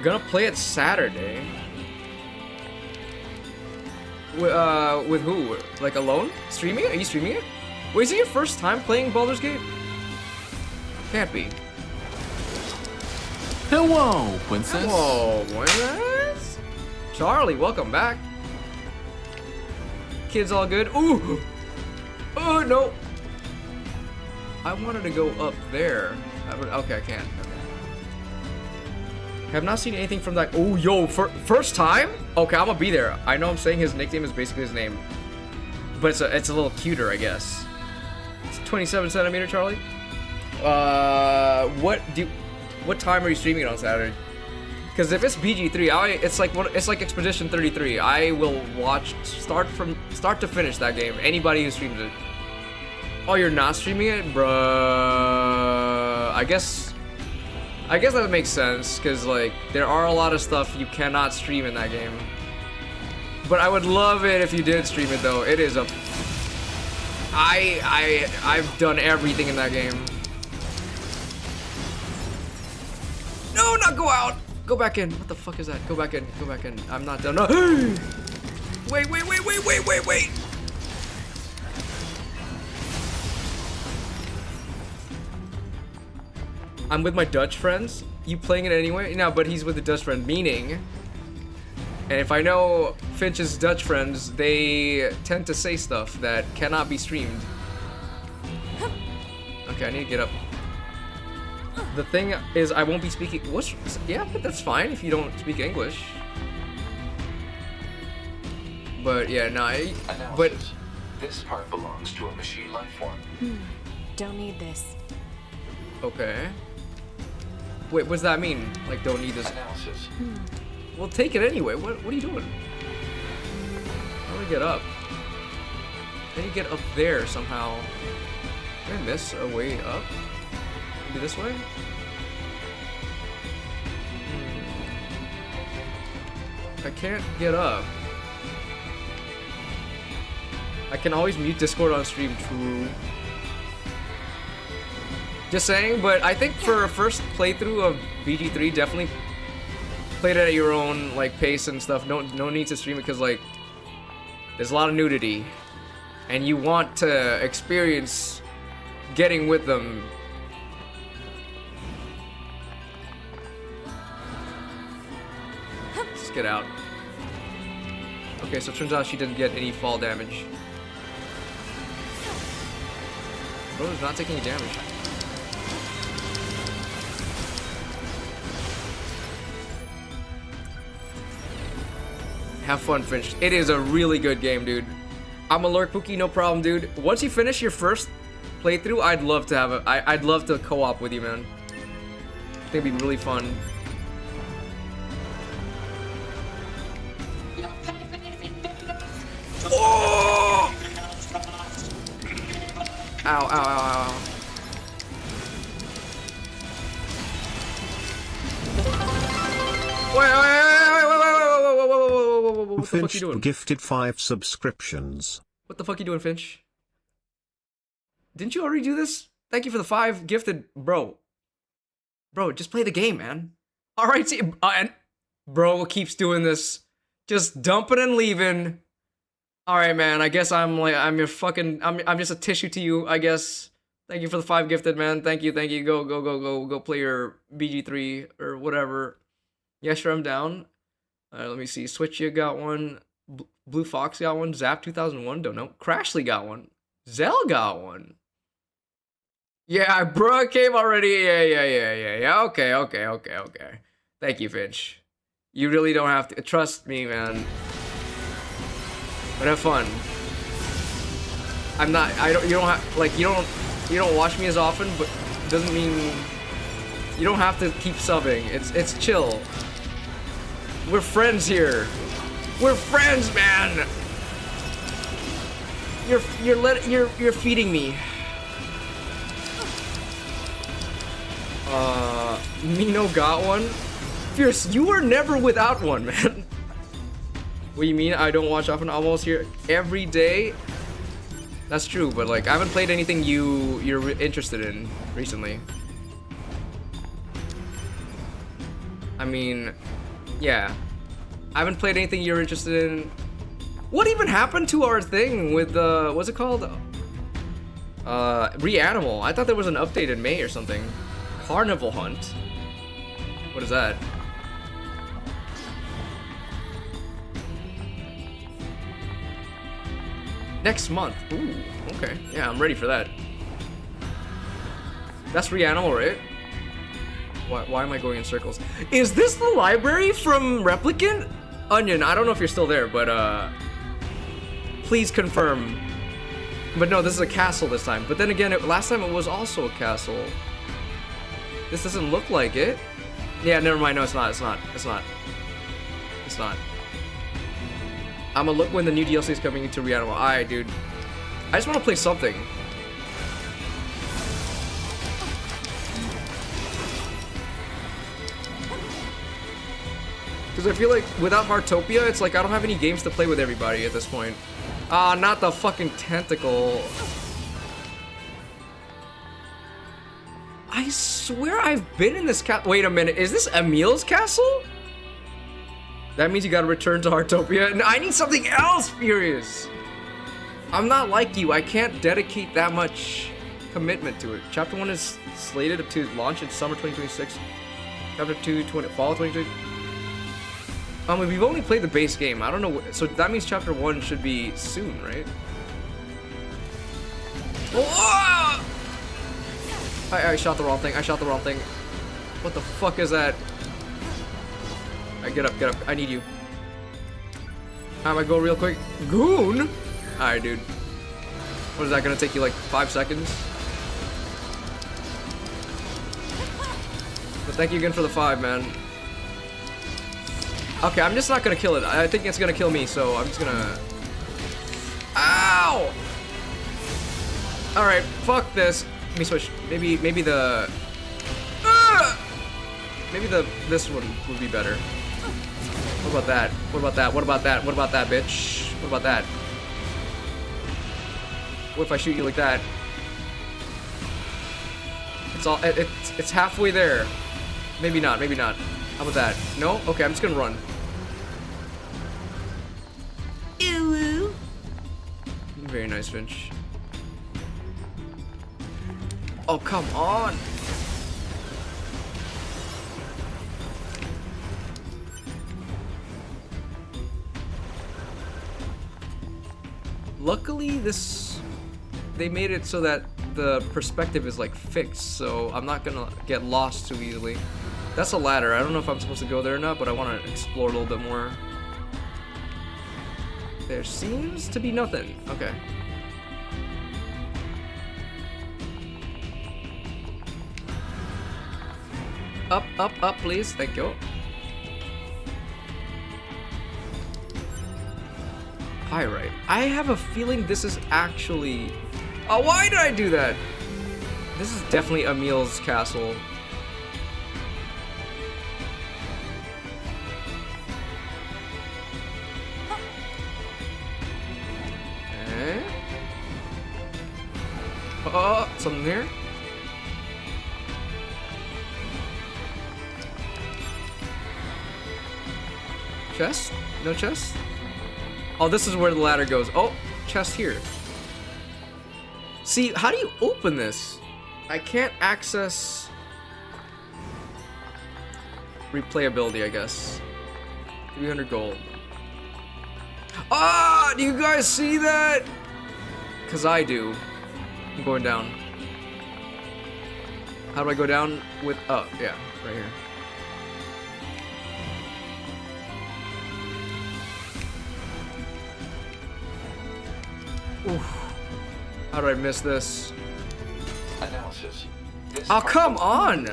Gonna play it Saturday. With who? Like alone? Streaming it? Are you streaming it? Wait, is it your first time playing Baldur's Gate? Can't be. Hello, princess. Hello, princess. Charlie, welcome back. Kids all good? Ooh! Oh, no! I wanted to go up there. Okay, I can't. Have not seen anything from that. Oh, yo, first time? Okay, I'm gonna be there. I know I'm saying his nickname is basically his name, but it's a little cuter, I guess. It's 27 centimeter, Charlie. What What time are you streaming it on Saturday? Because if it's BG3, it's like Expedition 33. I will watch start to finish that game. Anybody who streams it. Oh, you're not streaming it, bruh. I guess that makes sense because like there are a lot of stuff you cannot stream in that game. But I would love it if you did stream it though. It is a. I've done everything in that game. No, not go out. Go back in. What the fuck is that? Go back in. Go back in. I'm not done. No. Wait. I'm with my Dutch friends. You playing it anyway? No, but he's with the Dutch friend, meaning. And if I know Finch's Dutch friends, they tend to say stuff that cannot be streamed. Okay, I need to get up. The thing is, I won't be speaking. Yeah, but that's fine if you don't speak English. But yeah, no. But this part belongs to a machine life form. Don't need this. Okay. Wait, what does that mean? Like, don't need this? Analysis. Well, take it anyway. What are you doing? How do I get up? How do you get up there somehow? Did I miss a way up? Maybe this way? I can't get up. I can always mute Discord on stream, true. Just saying, but I think for a first playthrough of BG3, definitely play it at your own like pace and stuff. No need to stream it because like there's a lot of nudity, and you want to experience getting with them. Let's get out. Okay, so it turns out she didn't get any fall damage. Bro's not taking any damage. Have fun, Finch. It is a really good game, dude. I'm a Lurk Pookie, no problem, dude. Once you finish your first playthrough, I'd love to have I'd love to co-op with you, man. I think it'd be really fun. Oh! Ow, ow, ow, ow. Wait. What the fuck Finch you doing? gifted 5 subscriptions. What the fuck you doing, Finch? Didn't you already do this? Thank you for the 5 gifted, bro. Bro, just play the game, man. All right, and bro keeps doing this, just dumping and leaving. All right, man. I guess I'm your fucking. I'm just a tissue to you, I guess. Thank you for the 5 gifted, man. Thank you. Go play your BG3 or whatever. Yeah, sure, I'm down. Let me see. Switchia got one. Blue Fox got one. Zap 2001. Don't know. Crashly got one. Zell got one. Yeah, bro came already. Yeah. Okay. Thank you, Finch. You really don't have to. Trust me, man. But have fun. I'm not. You don't have. Like, you don't watch me as often, but it doesn't mean you don't have to keep subbing. It's chill. We're friends here. We're friends, man. You're feeding me. Mino got one. Fierce, you are never without one, man. What do you mean? I don't watch often. Almost here every day. That's true, but like I haven't played anything you're interested in recently. I mean, yeah. I haven't played anything you're interested in. What even happened to our thing with what's it called? Reanimal. I thought there was an update in May or something. Carnival Hunt. What is that? Next month. Ooh, okay. Yeah, I'm ready for that. That's Reanimal, right? Why am I going in circles? Is this the library from Replicant? Onion, I don't know if you're still there, but please confirm. But no, this is a castle this time. But then again, last time it was also a castle. This doesn't look like it. Yeah, never mind. No, it's not. It's not. It's not. It's not. I'm gonna look when the new DLC is coming into Reanimal. Alright, dude. I just want to play something. Because I feel like without Heartopia, it's like I don't have any games to play with everybody at this point. Ah, not the fucking tentacle. I swear I've been in this wait a minute, is this Emil's castle? That means you gotta return to Heartopia. No, I need something else, Furious. I'm not like you. I can't dedicate that much commitment to it. Chapter 1 is slated to launch in summer 2026. Chapter 2, fall 2020. We've only played the base game. I don't know. So that means Chapter 1 should be soon, right? Oh! I shot the wrong thing. I shot the wrong thing. What the fuck is that? Alright, get up, get up. I need you. I'm gonna go real quick. Goon? Alright, dude. What is that gonna take you like 5 seconds? But thank you again for the 5, man. Okay, I'm just not gonna kill it. I think it's gonna kill me, so I'm just gonna... Ow! Alright, fuck this. Let me switch. Maybe the... Maybe this one would be better. What about that? What about that? What about that? What about that, bitch? What about that? What if I shoot you like that? It's halfway there. Maybe not, maybe not. How about that? No? Okay, I'm just gonna run. Ew. Very nice, Finch. Oh, come on! Luckily, they made it so that the perspective is like fixed, so I'm not gonna get lost too easily. That's a ladder. I don't know if I'm supposed to go there or not, but I want to explore a little bit more. There seems to be nothing. Okay. Up, up, up, please. Thank you. Pyrite. I have a feeling this is actually... Oh, why did I do that? This is definitely Emil's castle. Okay. Oh, something here? Chest? No chest? Oh, this is where the ladder goes. Oh, chest here. See, how do you open this? I can't access replayability, I guess. 300 gold. Ah, do you guys see that? Because I do. I'm going down. How do I go down with... Oh, yeah, right here. Oof. How did I miss this? Analysis. Oh, come on!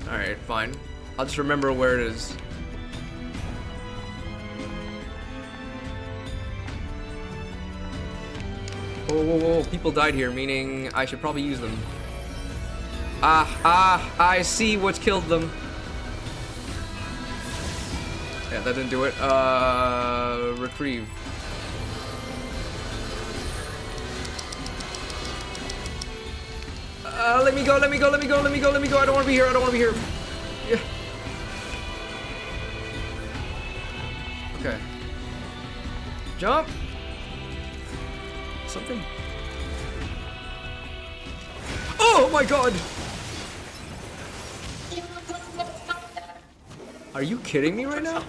Alright, fine. I'll just remember where it is. Whoa, whoa, whoa. People died here, meaning I should probably use them. I see what's killed them. Yeah, that didn't do it. Retrieve. Let me go, let me go, let me go, let me go, let me go. I don't want to be here, I don't want to be here. Yeah. Okay. Jump. Something. Oh my god! Are you kidding me right now?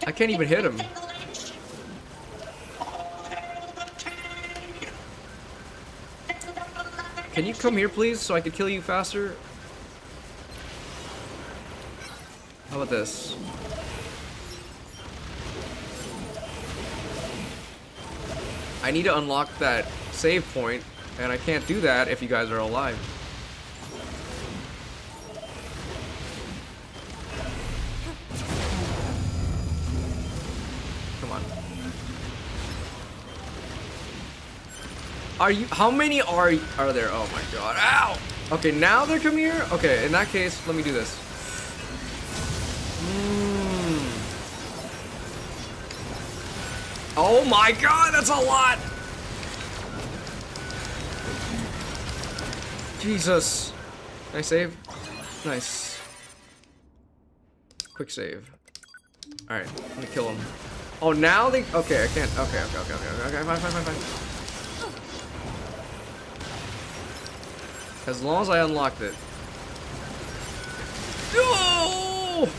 I can't even hit him. Can you come here, please, so I can kill you faster? How about this? I need to unlock that save point And I can't do that if you guys are alive. Come on. Are you? How many are there? Oh my god! Ow! Okay, now they're coming here. Okay, in that case, let me do this. Oh my god, that's a lot! Jesus. Can I save? Nice. Quick save. Alright, let me kill him. Oh, now they. Okay, I can't. Okay, fine. As long as I unlocked it. No!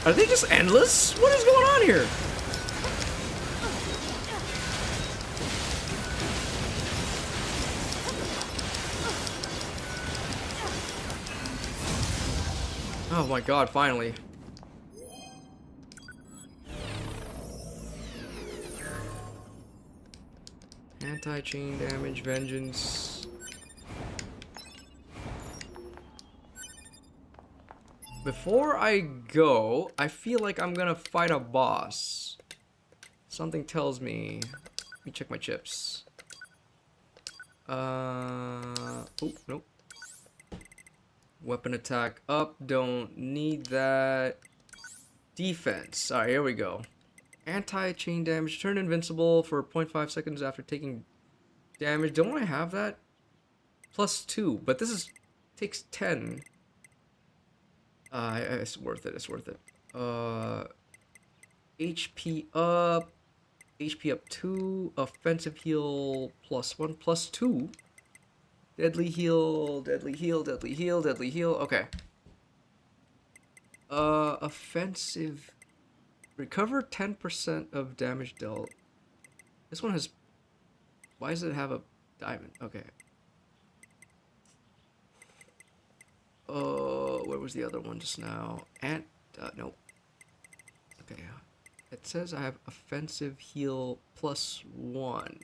Are they just endless? What is going on here? Oh my god, finally. Anti-chain damage, vengeance. Before I go, I feel like I'm gonna fight a boss. Something tells me. Let me check my chips. Oh, nope. Weapon attack up, don't need that. Defense. Alright, here we go. Anti-chain damage. Turn invincible for 0.5 seconds after taking damage. Don't I have that? +2, but this is takes 10. It's worth it. It's worth it. HP up. HP up 2. Offensive heal +1, +2. Deadly heal, deadly heal, deadly heal, deadly heal. Okay. Offensive. Recover 10% of damage dealt. This one has. Why does it have a diamond? Okay. Where was the other one just now? Nope. Okay. It says I have offensive heal +1.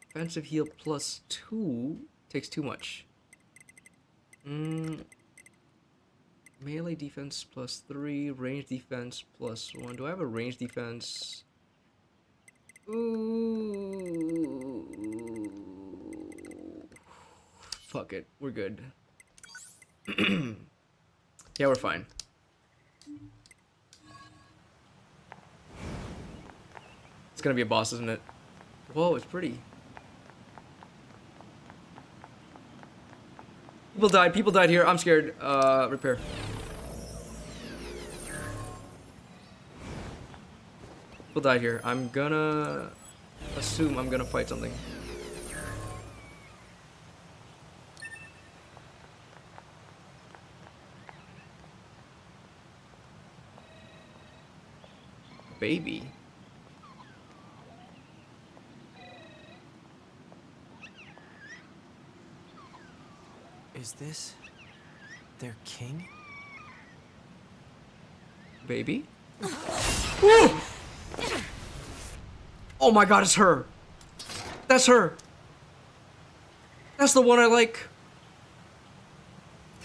Offensive heal +2 takes too much. Melee defense +3, range defense +1. Do I have a range defense? Ooh. Fuck it. We're good. Yeah, we're fine. It's gonna be a boss, isn't it? Whoa, it's pretty. People died here. I'm scared. Repair. People died here. I'm gonna assume I'm gonna fight something. Baby. Is this their king? Baby? Woo! Oh my god, it's her. That's her. That's the one I like.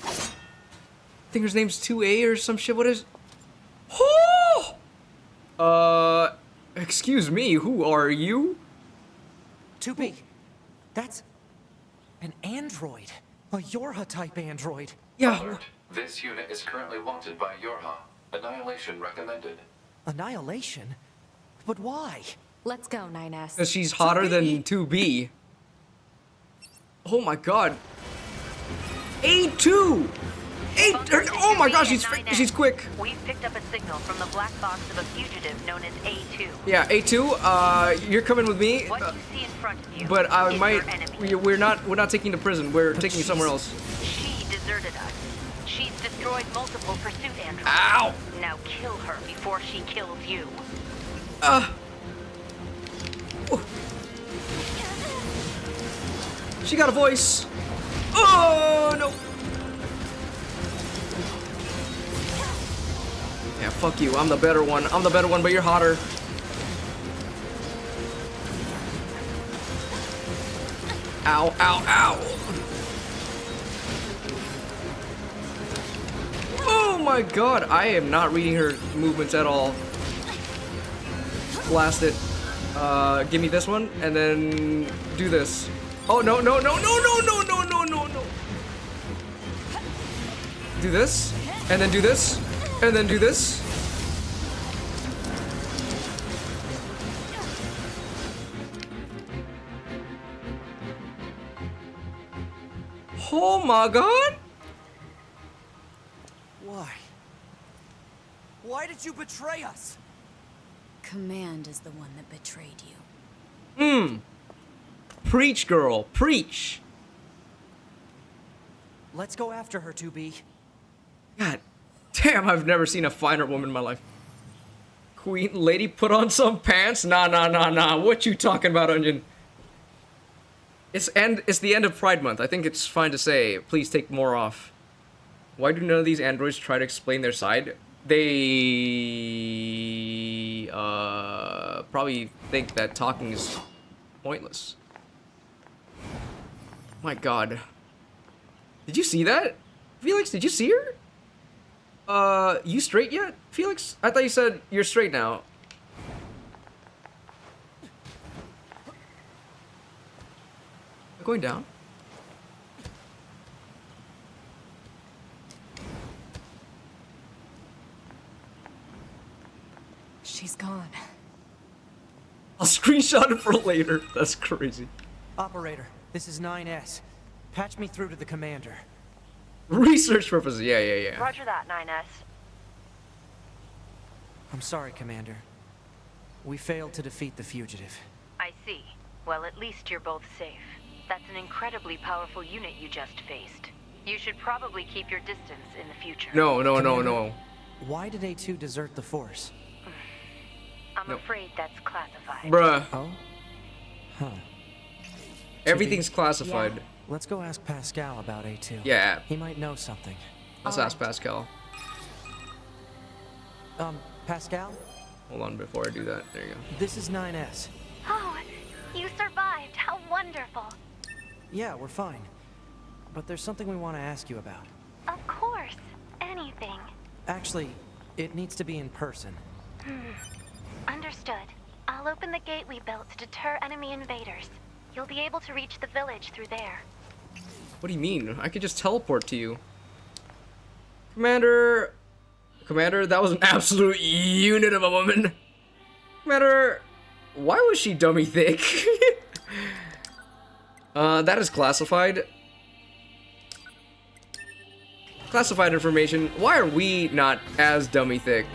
I think her name's 2A or some shit. What is? Oh! Excuse me, who are you? 2B. That's an android. A Yorha-type android. Yeah. Alert. This unit is currently wanted by Yorha. Annihilation recommended. Annihilation? But why? Let's go, 9S. Because she's hotter than 2B. Oh my god. A2! Oh my gosh, she's quick. We've picked up a signal from the black box of a fugitive known as A2. Yeah, A2, you're coming with me. What you see in front of you But I is might. your enemy. We're not taking to prison. We're taking you somewhere else. She deserted us. She's destroyed multiple pursuit androids. Ow! Now kill her before she kills you. She got a voice. Oh no! Yeah, fuck you. I'm the better one. I'm the better one, but you're hotter. Ow, ow, ow! Oh my god, I am not reading her movements at all. Blast it. Give me this one, and then do this. Oh, no, no, no, no, no, no, no, no, no, no. Do this, and then do this, and then do this. Oh my god! Why? Why did you betray us? Command is the one that betrayed you. Preach, girl, preach! Let's go after her, 2B. God damn, I've never seen a finer woman in my life. Queen lady, put on some pants? Nah. What you talking about, Onion? It's the end of Pride Month. I think it's fine to say, please take more off. Why do none of these androids try to explain their side? They probably think that talking is pointless. My god. Did you see that? Felix, did you see her? You straight yet? Felix? I thought you said you're straight now. Going down? She's gone. I'll screenshot it for later. That's crazy. Operator, this is 9S. Patch me through to the commander. Research purposes. Yeah. Roger that, 9S. I'm sorry, Commander. We failed to defeat the fugitive. I see. Well, at least you're both safe. That's an incredibly powerful unit you just faced. You should probably keep your distance in the future. No. Why did A2 desert the Force? I'm afraid that's classified. Bruh. Oh? Huh. Everything's classified. Yeah. Let's go ask Pascal about A2. Yeah. He might know something. Let's ask Pascal. Pascal? Hold on before I do that. There you go. This is 9S. Oh, you survived. How wonderful. Yeah, we're fine. But there's something we want to ask you about. Of course. Anything. Actually, it needs to be in person. Understood. I'll open the gate we built to deter enemy invaders. You'll be able to reach the village through there. What do you mean? I could just teleport to you. Commander, that was an absolute unit of a woman. Commander, why was she dummy thick? That is classified. Classified information. Why are we not as dummy thick?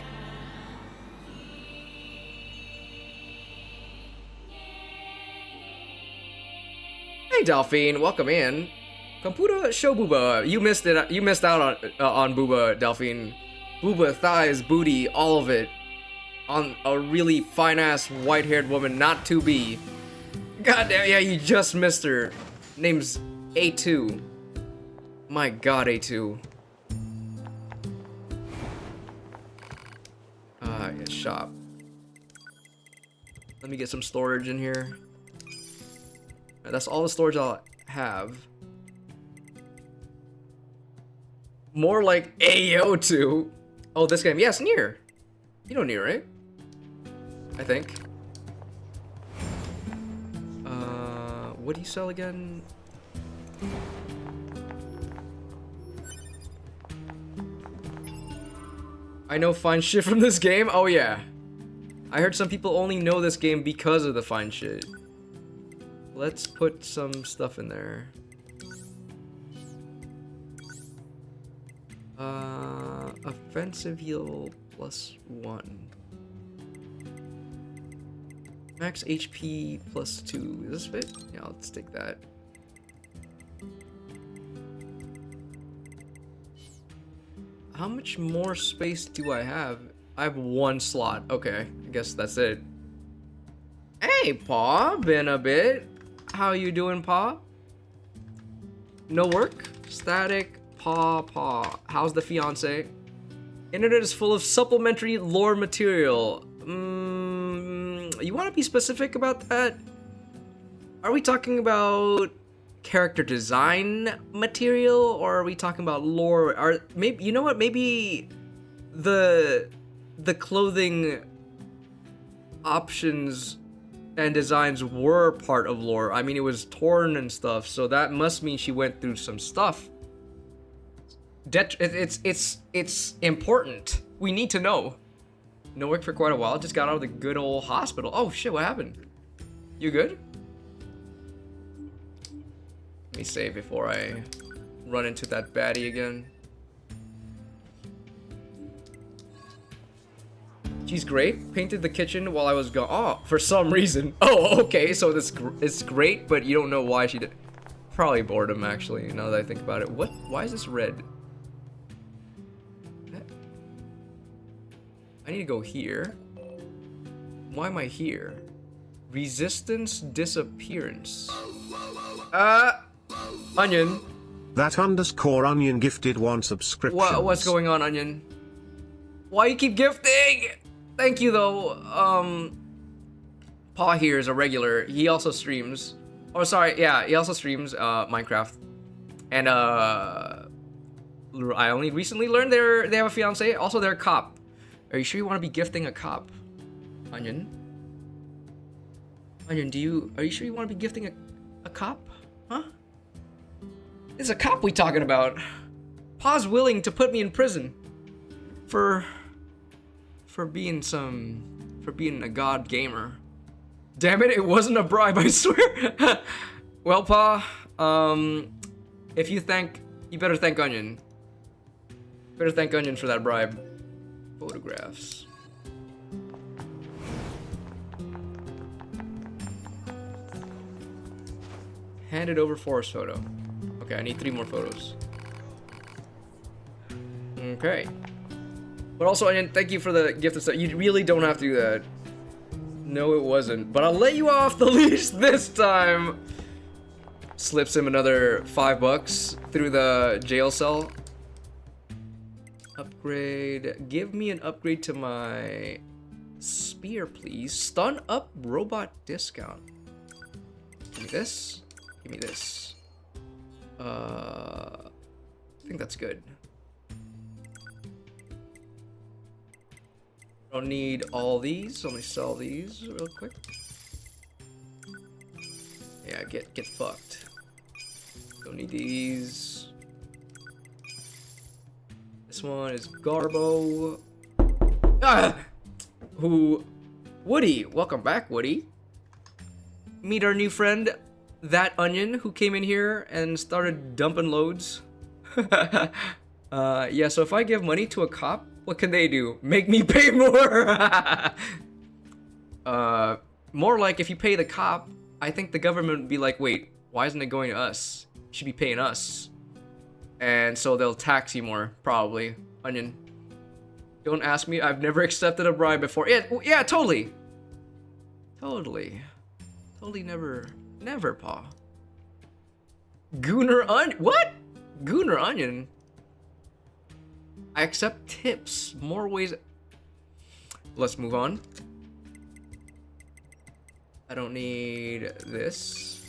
Hey Delphine, welcome in. Computer show Booba. You missed it. You missed out on Booba, Delphine. Booba, thighs, booty, all of it. On a really fine-ass white-haired woman, not 2B. God damn, yeah, you just missed her. Name's A2. My god, A2. Yeah, shop. Let me get some storage in here. That's all the storage I'll have. More like AO2. Oh, this game. Yes, Nier. You know Nier, right? I think. What do you sell again? I know fine shit from this game. Oh yeah. I heard some people only know this game because of the fine shit. Let's put some stuff in there. Offensive heal +1. Max HP +2. Is this fit? Yeah, let's take that. How much more space do I have? I have 1 slot. Okay, I guess that's it. Hey, Paw, been a bit. How you doing, Paw? No work? Static, Paw. How's the fiance? Internet is full of supplementary lore material. You want to be specific about that? Are we talking about character design material, or are we talking about lore? Are maybe, you know what? Maybe the clothing options and designs were part of lore. I mean, it was torn and stuff, so that must mean she went through some stuff. It's important. We need to know. No work for quite a while. Just got out of the good old hospital. Oh shit! What happened? You good? Let me save before I run into that baddie again. She's great. Painted the kitchen while I was gone. Oh, for some reason. Oh, okay. So this it's great, but you don't know why she did. Probably boredom, actually. Now that I think about it. What? Why is this red? I need to go here. Why am I here? Resistance disappearance. Onion. That _Onion gifted 1 subscription. What's going on, Onion? Why you keep gifting? Thank you though. Paw here is a regular. He also streams. Oh, sorry. Yeah, he also streams Minecraft. And I only recently learned they have a fiance. Also, they're a cop. Are you sure you want to be gifting a cop, Onion? Onion, are you sure you want to be gifting a cop? Huh? It's a cop we talking about. Pa's willing to put me in prison for being a god gamer. Damn it, it wasn't a bribe, I swear. Well, Pa, if you better thank Onion. Better thank Onion for that bribe. Photographs. Handed over forest photo. Okay, I need 3 more photos. Okay. But also, Onion, thank you for the gift and stuff. You really don't have to do that. No, it wasn't. But I'll let you off the leash this time. Slips him another $5 through the jail cell. Upgrade. Give me an upgrade to my spear, please. Stun up robot discount. Give me this. Give me this. I think that's good. Don't need all these, so let me sell these real quick. Yeah, get fucked. Don't need these. This one is Garbo. Woody. Welcome back, Woody. Meet our new friend, that Onion, who came in here and started dumping loads. Yeah, so if I give money to a cop, what can they do? Make me pay more! More like if you pay the cop, I think the government would be like, wait, why isn't it going to us? You should be paying us. And so they'll tax you more, probably. Onion. Don't ask me, I've never accepted a bribe before. Yeah, totally. Totally never, Pa. Gooner Onion, what? Gooner Onion? I accept tips, more ways. Let's move on. I don't need this.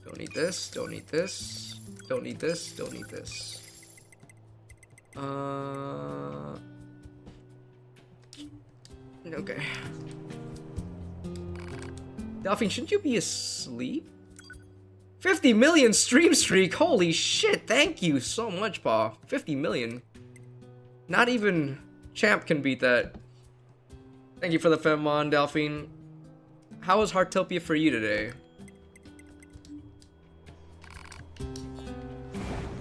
Don't need this, don't need this. Don't need this, don't need this. Okay. Delphine, shouldn't you be asleep? 50 million stream streak, holy shit, thank you so much, Pa. 50 million. Not even Champ can beat that. Thank you for the Femmon, Delphine. How was Heartopia for you today?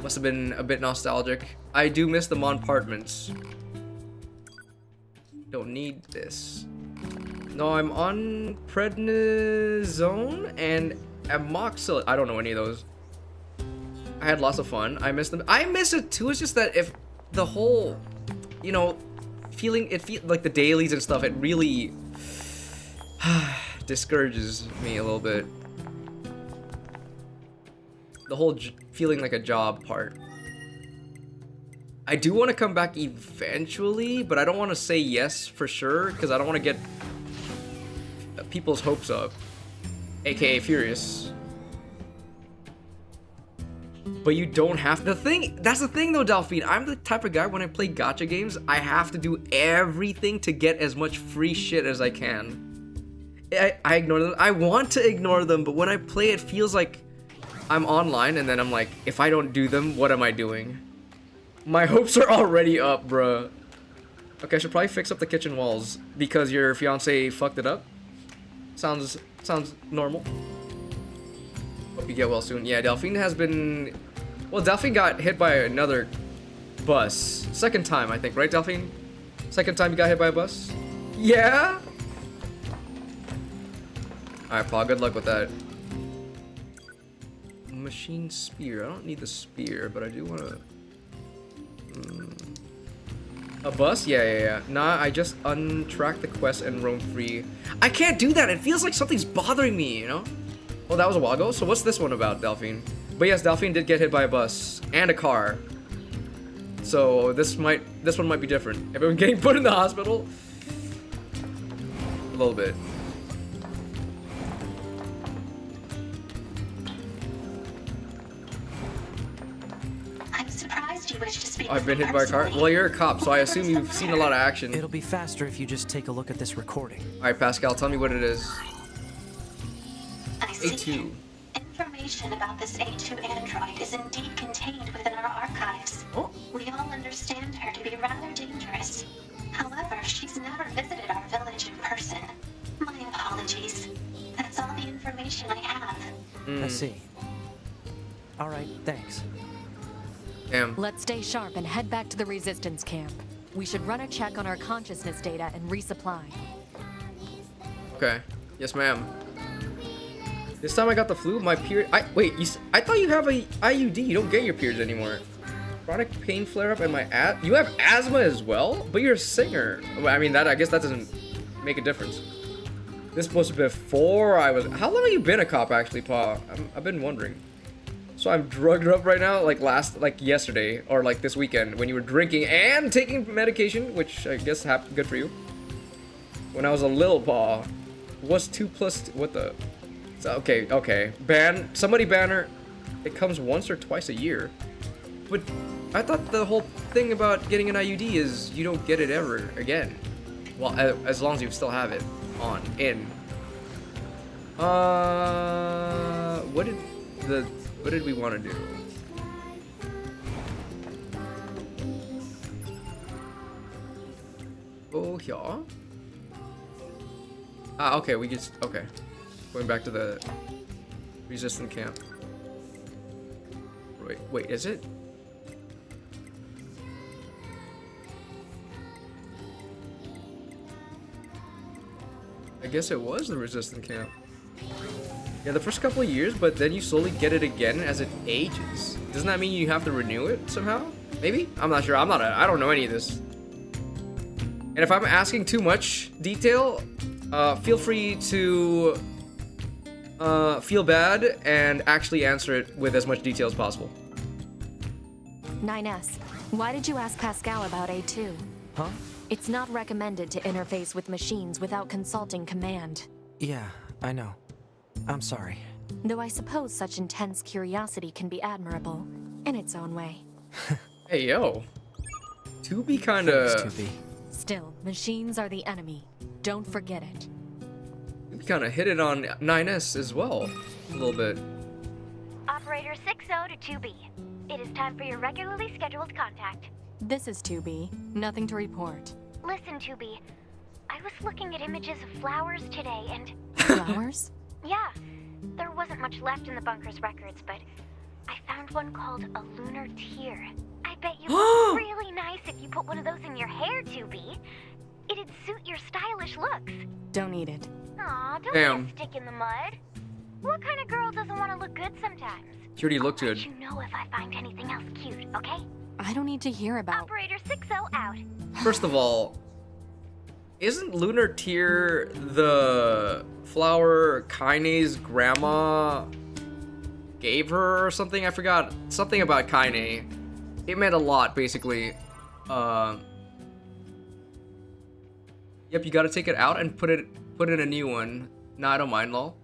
Must have been a bit nostalgic. I do miss the Monpartments. Don't need this. No, I'm on prednisone and amoxicillin. I don't know any of those. I had lots of fun. I miss them. I miss it too. It's just that if the whole, you know, feeling like the dailies and stuff, it really discourages me a little bit. The whole feeling like a job part. I do want to come back eventually, but I don't want to say yes for sure because I don't want to get people's hopes up. AKA Furious. but you don't have the thing. That's the thing though, Delphine. I'm the type of guy when I play gacha games, I have to do everything to get as much free shit as I can. I ignore them. I want to ignore them, but when I play, it feels like I'm online, and then I'm like, if I don't do them, what am I doing? My hopes are already up, bruh. Okay, I should probably fix up the kitchen walls because your fiance fucked it up. Sounds normal. Hope you get well soon. Yeah, Delphine has been... Well, Delphine got hit by another bus. Second time, I think, right, Delphine? Second time you got hit by a bus? Yeah? Alright, Paul, good luck with that. Machine spear. I don't need the spear, but I do want to... A bus? Yeah. Nah, I just untrack the quest and roam free. I can't do that. It feels like something's bothering me, you know? Well, that was a while ago. So what's this one about, Delphine? But yes, Delphine did get hit by a bus and a car. So this one might be different. Everyone getting put in the hospital? A little bit. I'm surprised you wish to speak I've been hit by a car. Well, you're a cop, so I assume you've seen a lot of action. It'll be faster if you just take a look at this recording. Alright, Pascal, tell me what it is. I see. A2. Information about this A2 android is indeed contained within our archives. Oh. We all understand her to be rather dangerous. However, she's never visited our village in person. My apologies. That's all the information I have. I see. All right, thanks. Damn. Let's stay sharp and head back to the resistance camp. We should run a check on our consciousness data and resupply. Okay. Yes, ma'am. This time I got the flu. My period. I thought you have a IUD. You don't get your periods anymore. Chronic pain flare up and my you have asthma as well, but you're a singer. Well, I mean I guess that doesn't make a difference. This was before I was. How long have you been a cop, actually, Pa? I've been wondering. So I'm drugged up right now, like yesterday or like this weekend when you were drinking and taking medication, which I guess good for you. When I was a little Pa, what's 2 plus what the? So, okay. Somebody ban her. It comes once or twice a year. But I thought the whole thing about getting an IUD is you don't get it ever again. Well, as long as you still have it in. What did we want to do? Oh, yeah. Okay, okay. Going back to the resistant camp. Wait, is it? I guess it was the resistant camp. Yeah, the first couple of years, but then you slowly get it again as it ages. Doesn't that mean you have to renew it somehow? Maybe? I'm not sure. I don't know any of this. And if I'm asking too much detail, feel free to feel bad and actually answer it with as much detail as possible. 9S, why did you ask Pascal about A2? Huh? It's not recommended to interface with machines without consulting command. Yeah, I know. I'm sorry. Though I suppose such intense curiosity can be admirable, in its own way. Hey, yo. 2B kinda... Thanks, 2B. Still, machines are the enemy. Don't forget it. You kinda hit it on 9S as well, a little bit. Operator 60 to 2B. It is time for your regularly scheduled contact. This is 2B. Nothing to report. Listen, 2B. I was looking at images of flowers today and... Flowers? Yeah. There wasn't much left in the bunker's records, but I found one called a lunar tear. I bet you look really nice if you put one of those in your hair, 2B. It'd suit your stylish looks. Don't eat it. Aw, don't be a stick in the mud. What kind of girl doesn't want to look good sometimes? She already looked good. I'll let you know if I find anything else cute, okay? I don't need to hear about... Operator 60 out. First of all, isn't lunar tear the flower Kaine's grandma gave her or something? I forgot. Something about Kaine. It meant a lot, basically. Yep, you gotta take it out and put in a new one. Nah, I don't mind, lol.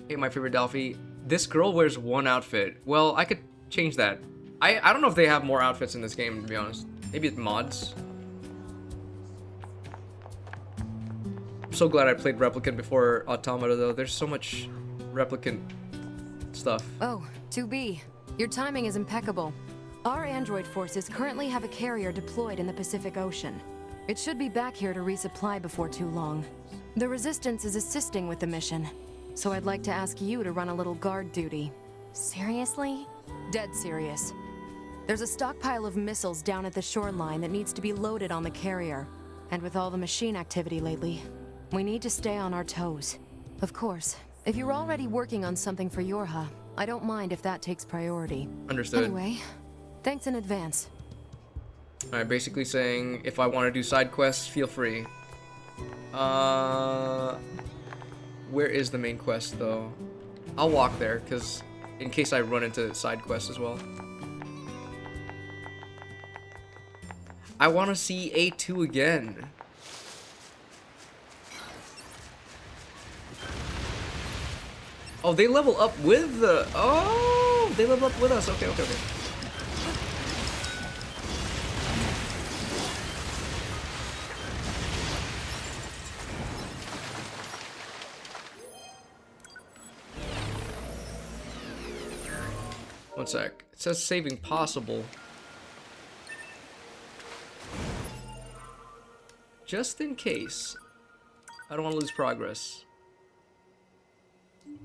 Hey, my favorite Delphi. This girl wears one outfit. Well, I could change that. I don't know if they have more outfits in this game, to be honest. Maybe it's mods. I'm so glad I played Replicant before Automata, though. There's so much Replicant stuff. Oh, 2B. Your timing is impeccable. Our android forces currently have a carrier deployed in the Pacific Ocean. It should be back here to resupply before too long. The Resistance is assisting with the mission, so I'd like to ask you to run a little guard duty. Seriously? Dead serious. There's a stockpile of missiles down at the shoreline that needs to be loaded on the carrier. And with all the machine activity lately, we need to stay on our toes. Of course, if you're already working on something for Yorha, I don't mind if that takes priority. Understood. Anyway, thanks in advance. Alright, basically saying if I want to do side quests, feel free. Where is the main quest, though? I'll walk there, because in case I run into side quests as well. I want to see A2 again. Oh, they level up with the... Oh, they level up with us. Okay, okay, okay. One sec. It says saving possible. Just in case. I don't want to lose progress.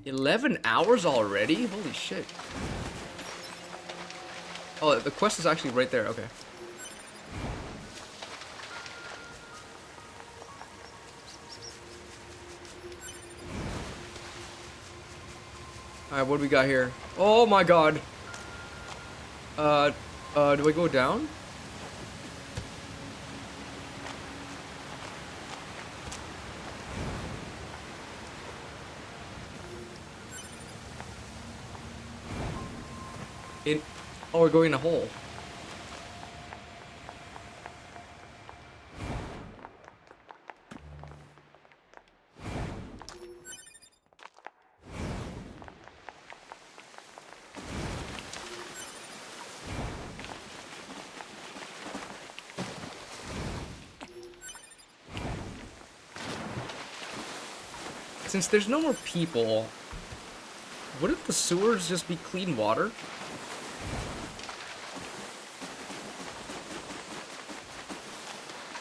11 hours already? Holy shit. Oh, the quest is actually right there. Okay. Alright, what do we got here? Oh my god. Do I go down? Oh, we're going in a hole. Since there's no more people, wouldn't the sewers just be clean water?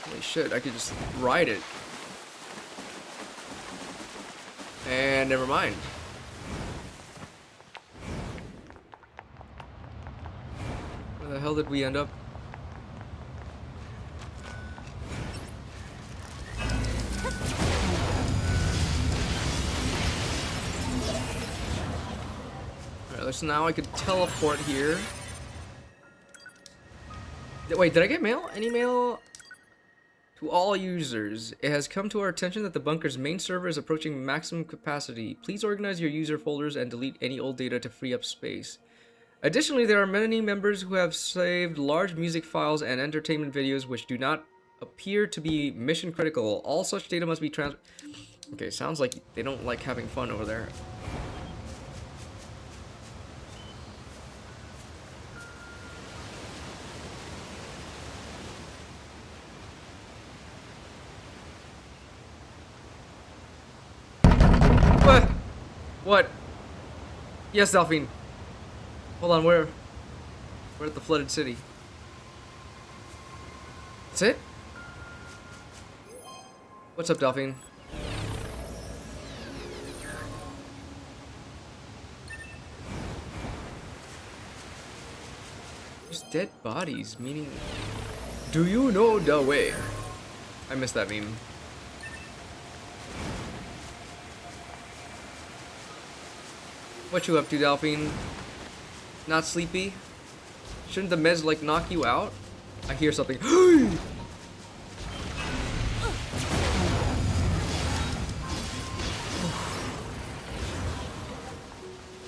Holy shit, I could just ride it. And never mind. Where the hell did we end up? Alright, so now I could teleport here. Wait, did I get mail? Any mail? To all users, it has come to our attention that the bunker's main server is approaching maximum capacity. Please organize your user folders and delete any old data to free up space. Additionally, there are many members who have saved large music files and entertainment videos which do not appear to be mission critical. All such data must be Okay, sounds like they don't like having fun over there. What? Yes, Delphine. Hold on, we're at the flooded city. That's it? What's up, Delphine? There's dead bodies, meaning... Do you know the way? I missed that meme. What you up to, Delphine? Not sleepy? Shouldn't the meds like knock you out? I hear something.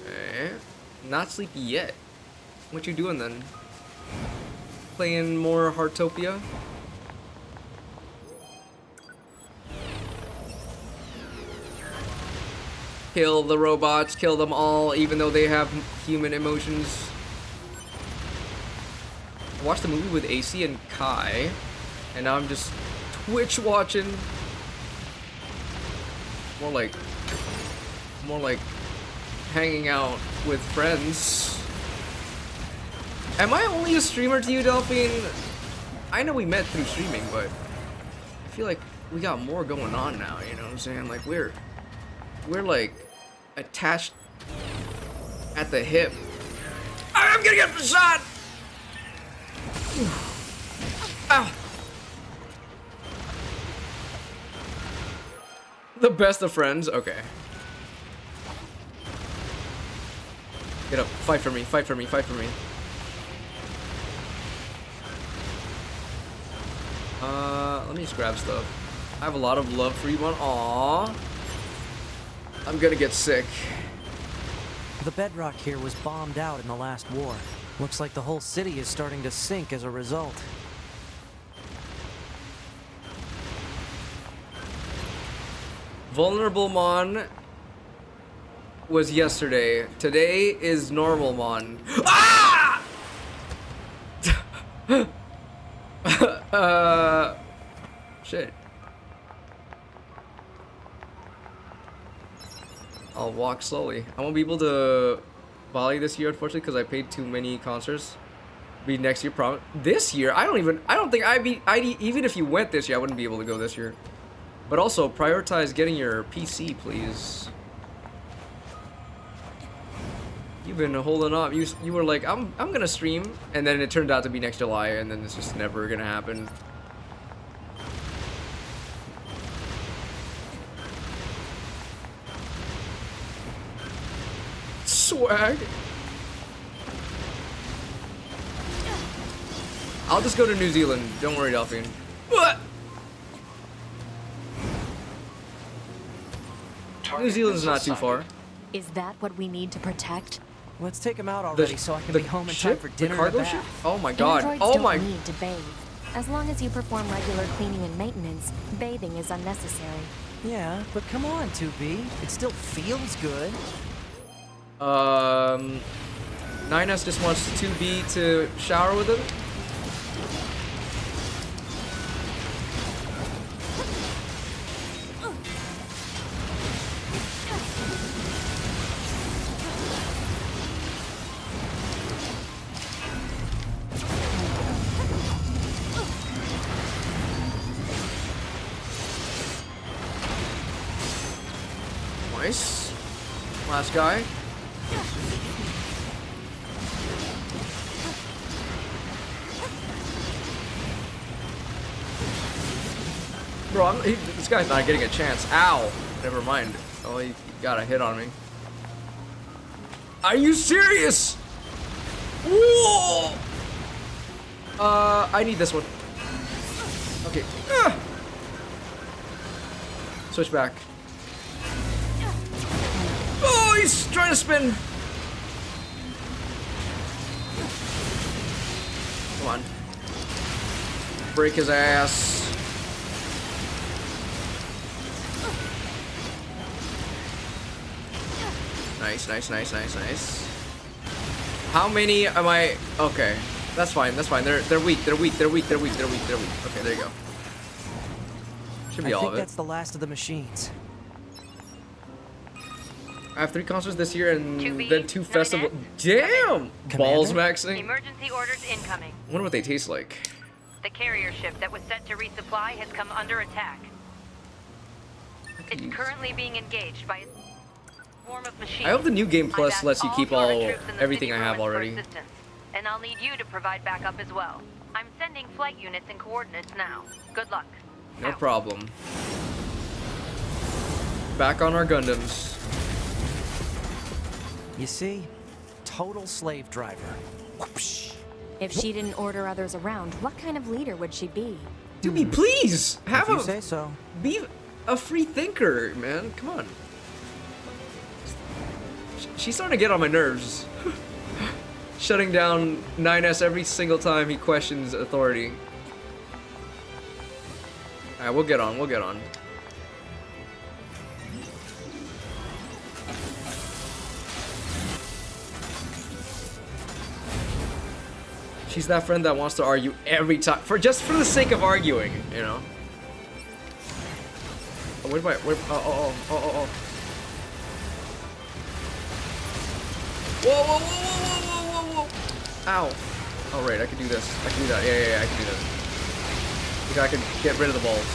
Okay. Not sleepy yet. What you doing then? Playing more Heartopia? Kill the robots, kill them all, even though they have human emotions. I watched the movie with AC and Kai, and now I'm just Twitch watching. More like hanging out with friends. Am I only a streamer to you, Delphine? I know we met through streaming, but I feel like we got more going on now, you know what I'm saying? Like we're like attached at the hip. I'm gonna get shot! Ow. The best of friends? Okay. Get up. Fight for me. Fight for me. Fight for me. Let me just grab stuff. I have a lot of love for you, man. Aww. I'm gonna get sick. The bedrock here was bombed out in the last war. Looks like the whole city is starting to sink as a result. Vulnerable Mon was yesterday. Today is normal Mon. Ah! Shit. I'll walk slowly. I won't be able to volley this year, unfortunately, because I paid too many concerts. Be next year, probably. This year, I don't think even if you went this year, I wouldn't be able to go this year. But also, prioritize getting your PC, please. You've been holding up. You were like, I'm gonna stream, and then it turned out to be next July, and then it's just never gonna happen. Swag. I'll just go to New Zealand. Don't worry, Delphine. What? New Zealand's not too far. Is that what we need to protect? Let's take him out already so I can be home in time for dinner. The cargo and a ship? bath. Oh my god. Androids Oh don't my. need to bathe. As long as you perform regular cleaning and maintenance, bathing is unnecessary. Yeah, but come on, 2B. It still feels good. 9S just wants 2B to shower with him. Nice. Last guy. Bro, this guy's not getting a chance. Ow. Never mind. Oh, he got a hit on me. Are you serious? Whoa! I need this one. Okay. Switch back. Oh, he's trying to spin. Come on. Break his ass. Nice, nice, nice, nice, nice. How many am I? Okay, that's fine. That's fine. They're weak. They're weak. They're weak. They're weak. They're weak. They're weak. Okay, there you go. Should be all of it. I think that's the last of the machines. I have 3 concerts this year and then 2 festivals. Damn! Balls maxing. Emergency orders incoming. I wonder what they taste like. The carrier ship that was set to resupply has come under attack. It's currently being engaged by a swarm of machines. I hope the new Game Plus lets you keep troops in the everything I city have limits for already. assistance. And I'll need you to provide backup as well. I'm sending flight units and coordinates now. Good luck. No problem. Back on our Gundams. You see? Total slave driver. Whoopsh. If she didn't order others around, what kind of leader would she be? Dude, please have If you say so. Be a free thinker, man. Come on. She's starting to get on my nerves. Shutting down 9S every single time he questions authority. Alright, we'll get on. We'll get on. She's that friend that wants to argue every time, just for the sake of arguing, you know? Oh, where's my, oh. Whoa. Ow. Oh, right, I can do this. I can do that. Yeah, I can do this. I think I can get rid of the balls.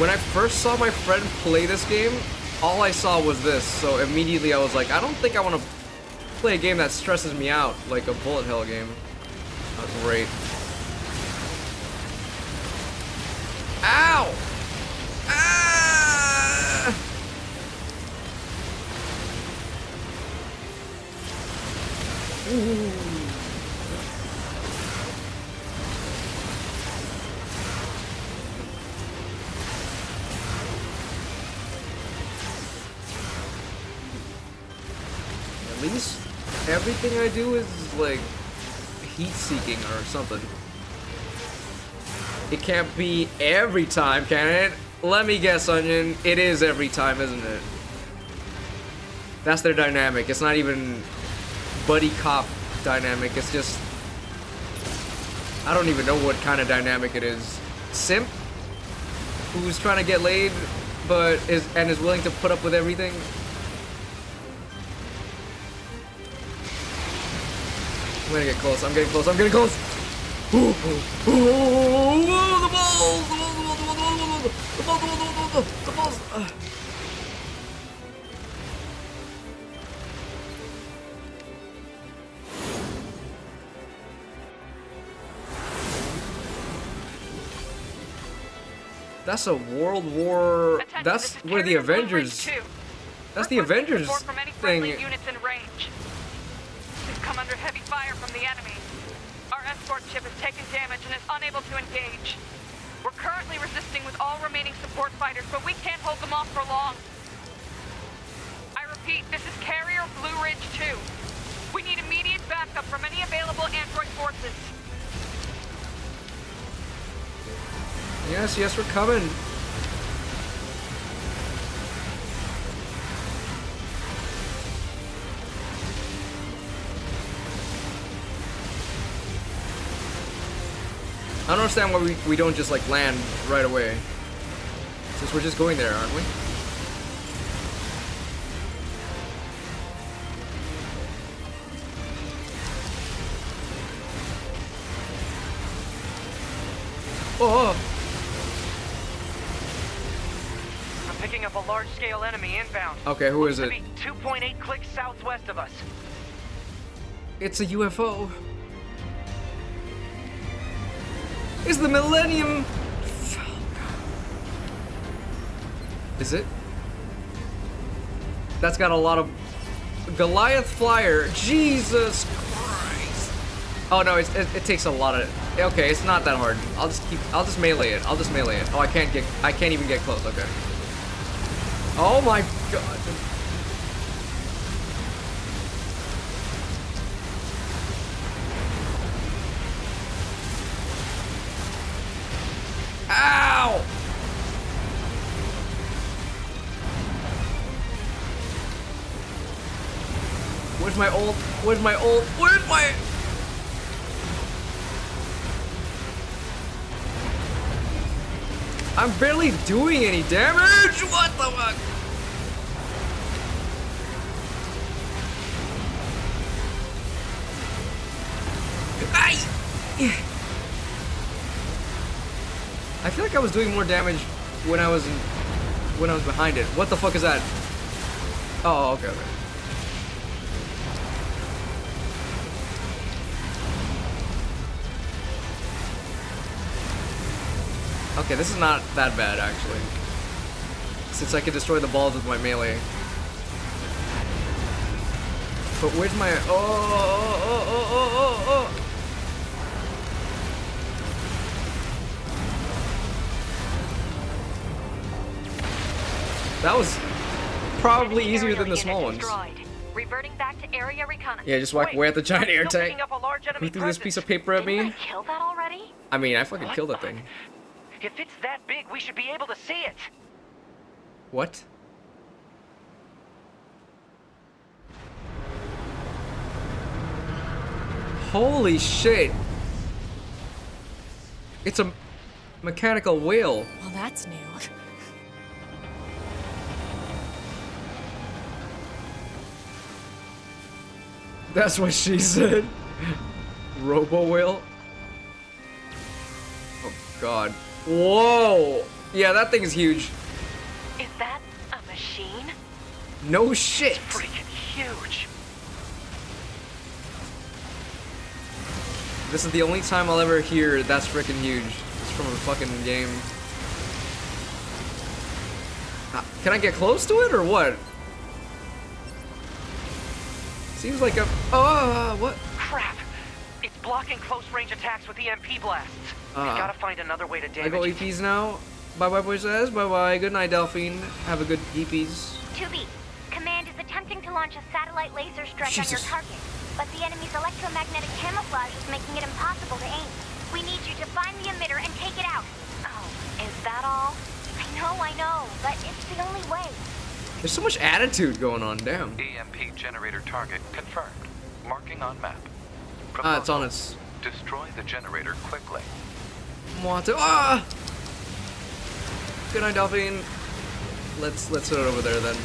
When I first saw my friend play this game, all I saw was this, so immediately I was like, I don't think I want to play a game that stresses me out, like a bullet hell game. That's great. Ow! Ah! Ooh. At least everything I do is like heat-seeking or something. It can't be every time, can it? Let me guess, Onion. It is every time, isn't it? That's their dynamic. It's not even buddy cop dynamic. It's just... I don't even know what kind of dynamic it is. Simp? Who's trying to get laid, but is willing to put up with everything? I'm gonna get close. I'm getting close. I'm getting close. The balls. That's a World War. That's where the Avengers. That's the Avengers thing. Units in range. We've come under heavy fire from the enemy. Our escort ship has taken damage and is unable to engage. We're currently resisting with all remaining support fighters, but we can't hold them off for long. I repeat, this is Carrier Blue Ridge 2. We need immediate backup from any available android forces. Yes, we're coming. I don't understand why we don't just like land right away. Since we're just going there, aren't we? Oh! I'm picking up a large-scale enemy inbound. Okay, who is it? 2.8 clicks southwest of us. It's a UFO. It's the Millennium Falcon. Is it? That's got a lot of Goliath flyer. Jesus Christ. Oh no, it takes a lot of. Okay, it's not that hard. I'll just melee it. Oh, I can't even get close. Okay. Oh my god. Ow! Where's my ult? Where's my ult? Where's my... I'm barely doing any damage! What the fuck? I feel like I was doing more damage when I was behind it. What the fuck is that? Oh, okay. Okay, this is not that bad actually. Since I can destroy the balls with my melee. But where's my oh. That was probably easier than the small ones. Reverting back to area reconnaissance. Yeah, just walk away at the giant air tank. Who threw this piece of paper at me? Kill that already? I mean, I fucking killed that thing. If it's that big, we should be able to see it. What? Holy shit! It's a mechanical whale. Well, that's new. That's what she said. Robo whale. Oh god. Whoa! Yeah, that thing is huge. Is that a machine? No shit. Freaking huge. This is the only time I'll ever hear that's freaking huge. It's from a fucking game. Can I get close to it or what? Seems like a. Oh, what? Crap! It's blocking close-range attacks with EMP blasts. We gotta find another way to damage I go it. EPs now. Bye bye, boy says. Bye bye. Good night, Delphine. Have a good EPs. 2B, Command is attempting to launch a satellite laser strike on your Jesus. target, but the enemy's electromagnetic camouflage is making it impossible to aim. We need you to find the emitter and take it out. Oh, is that all? I know, but it's the only way. There's so much attitude going on. Damn. EMP generator target confirmed. Marking on map. It's on its. Destroy the generator quickly. Want to? Ah! Good night, Delphine. Let's hit it over there then.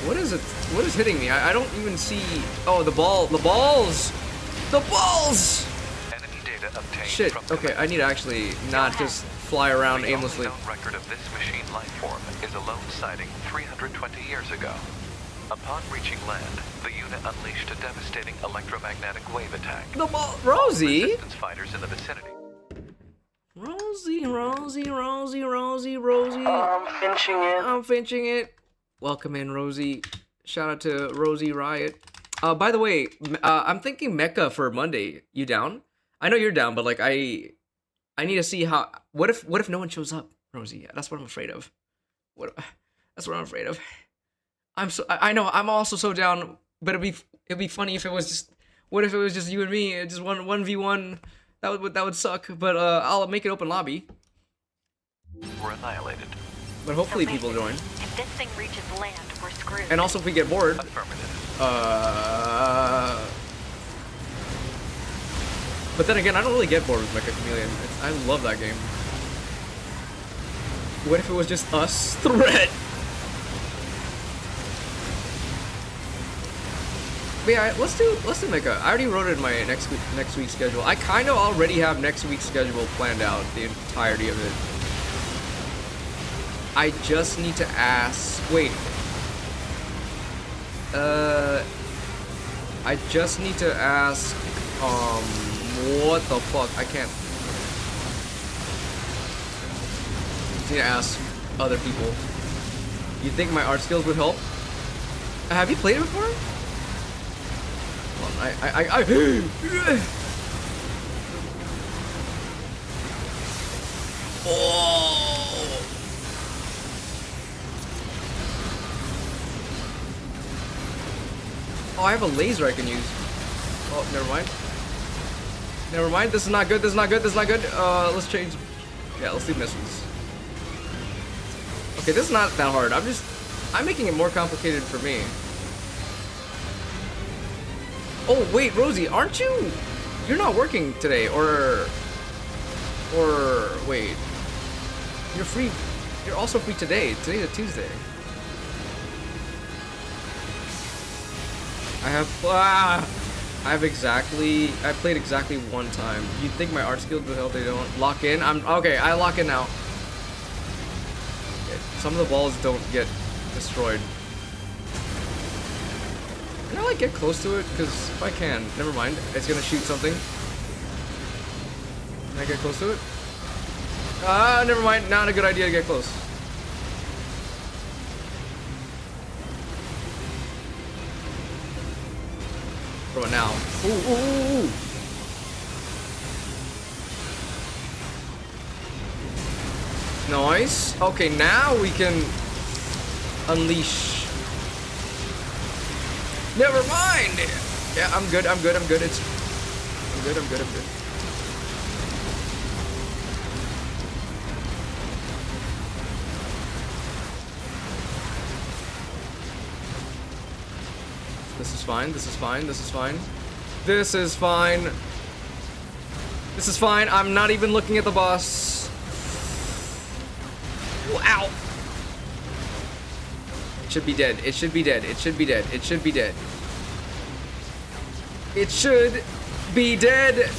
What is it? What is hitting me? I don't even see. Oh, the ball. The balls. The balls. Enemy data obtained. Shit. From Okay, I need to actually not just fly around the aimlessly. only known record of this machine life form is a lone sighting 320 years ago. Upon reaching land, the unit unleashed a devastating electromagnetic wave attack. The ball. Rosie. Resistance fighters in the vicinity. Rosie, Rosie, Rosie, Rosie, Rosie. I'm finching it. I'm finching it. Welcome in, Rosie. Shout out to Rosie Riot. By the way, I'm thinking Mecha for Monday. You down? I know you're down, but like I need to see how. What if no one shows up, Rosie? That's what I'm afraid of. That's what I'm afraid of. I know. I'm also so down, but it'd be funny if it was just. What if it was just you and me? Just 1v1. That would suck. But I'll make it open lobby. Were annihilated. But hopefully people join. If this thing reaches land, we're screwed. And also if we get bored. But then again, I don't really get bored with Mecha Chameleon. I love that game. What if it was just us? Threat! But yeah, let's do Mecha. I already wrote it in my next week's schedule. I kind of already have next week's schedule planned out, the entirety of it. I just need to ask. Wait. I just need to ask. What the fuck? I can't. I just need to ask other people. You think my art skills would help? Have you played it before? Hold on, Oh! Oh, I have a laser I can use. Oh, never mind. Never mind. This is not good. This is not good. This is not good. Let's change. Yeah, let's do missiles. Okay, this is not that hard. I'm making it more complicated for me. Oh, wait, Rosie, aren't you? You're not working today, or wait. You're free. You're also free today. Today's a Tuesday. I played exactly one time. You think my art skills would help? They don't. Lock in. Okay, I lock in now. Okay, some of the balls don't get destroyed. Can I like get close to it? Because if I can, never mind. It's gonna shoot something. Can I get close to it? Never mind. Not a good idea to get close. Throw it now. Ooh, ooh, ooh, ooh. Nice. Okay, now we can unleash. Never mind. Yeah, I'm good. I'm good. I'm good. I'm good. I'm good. I'm good. This is fine. This is fine. This is fine. This is fine. This is fine. I'm not even looking at the boss. Wow. It should be dead. It should be dead. It should be dead. It should be dead. It should be dead.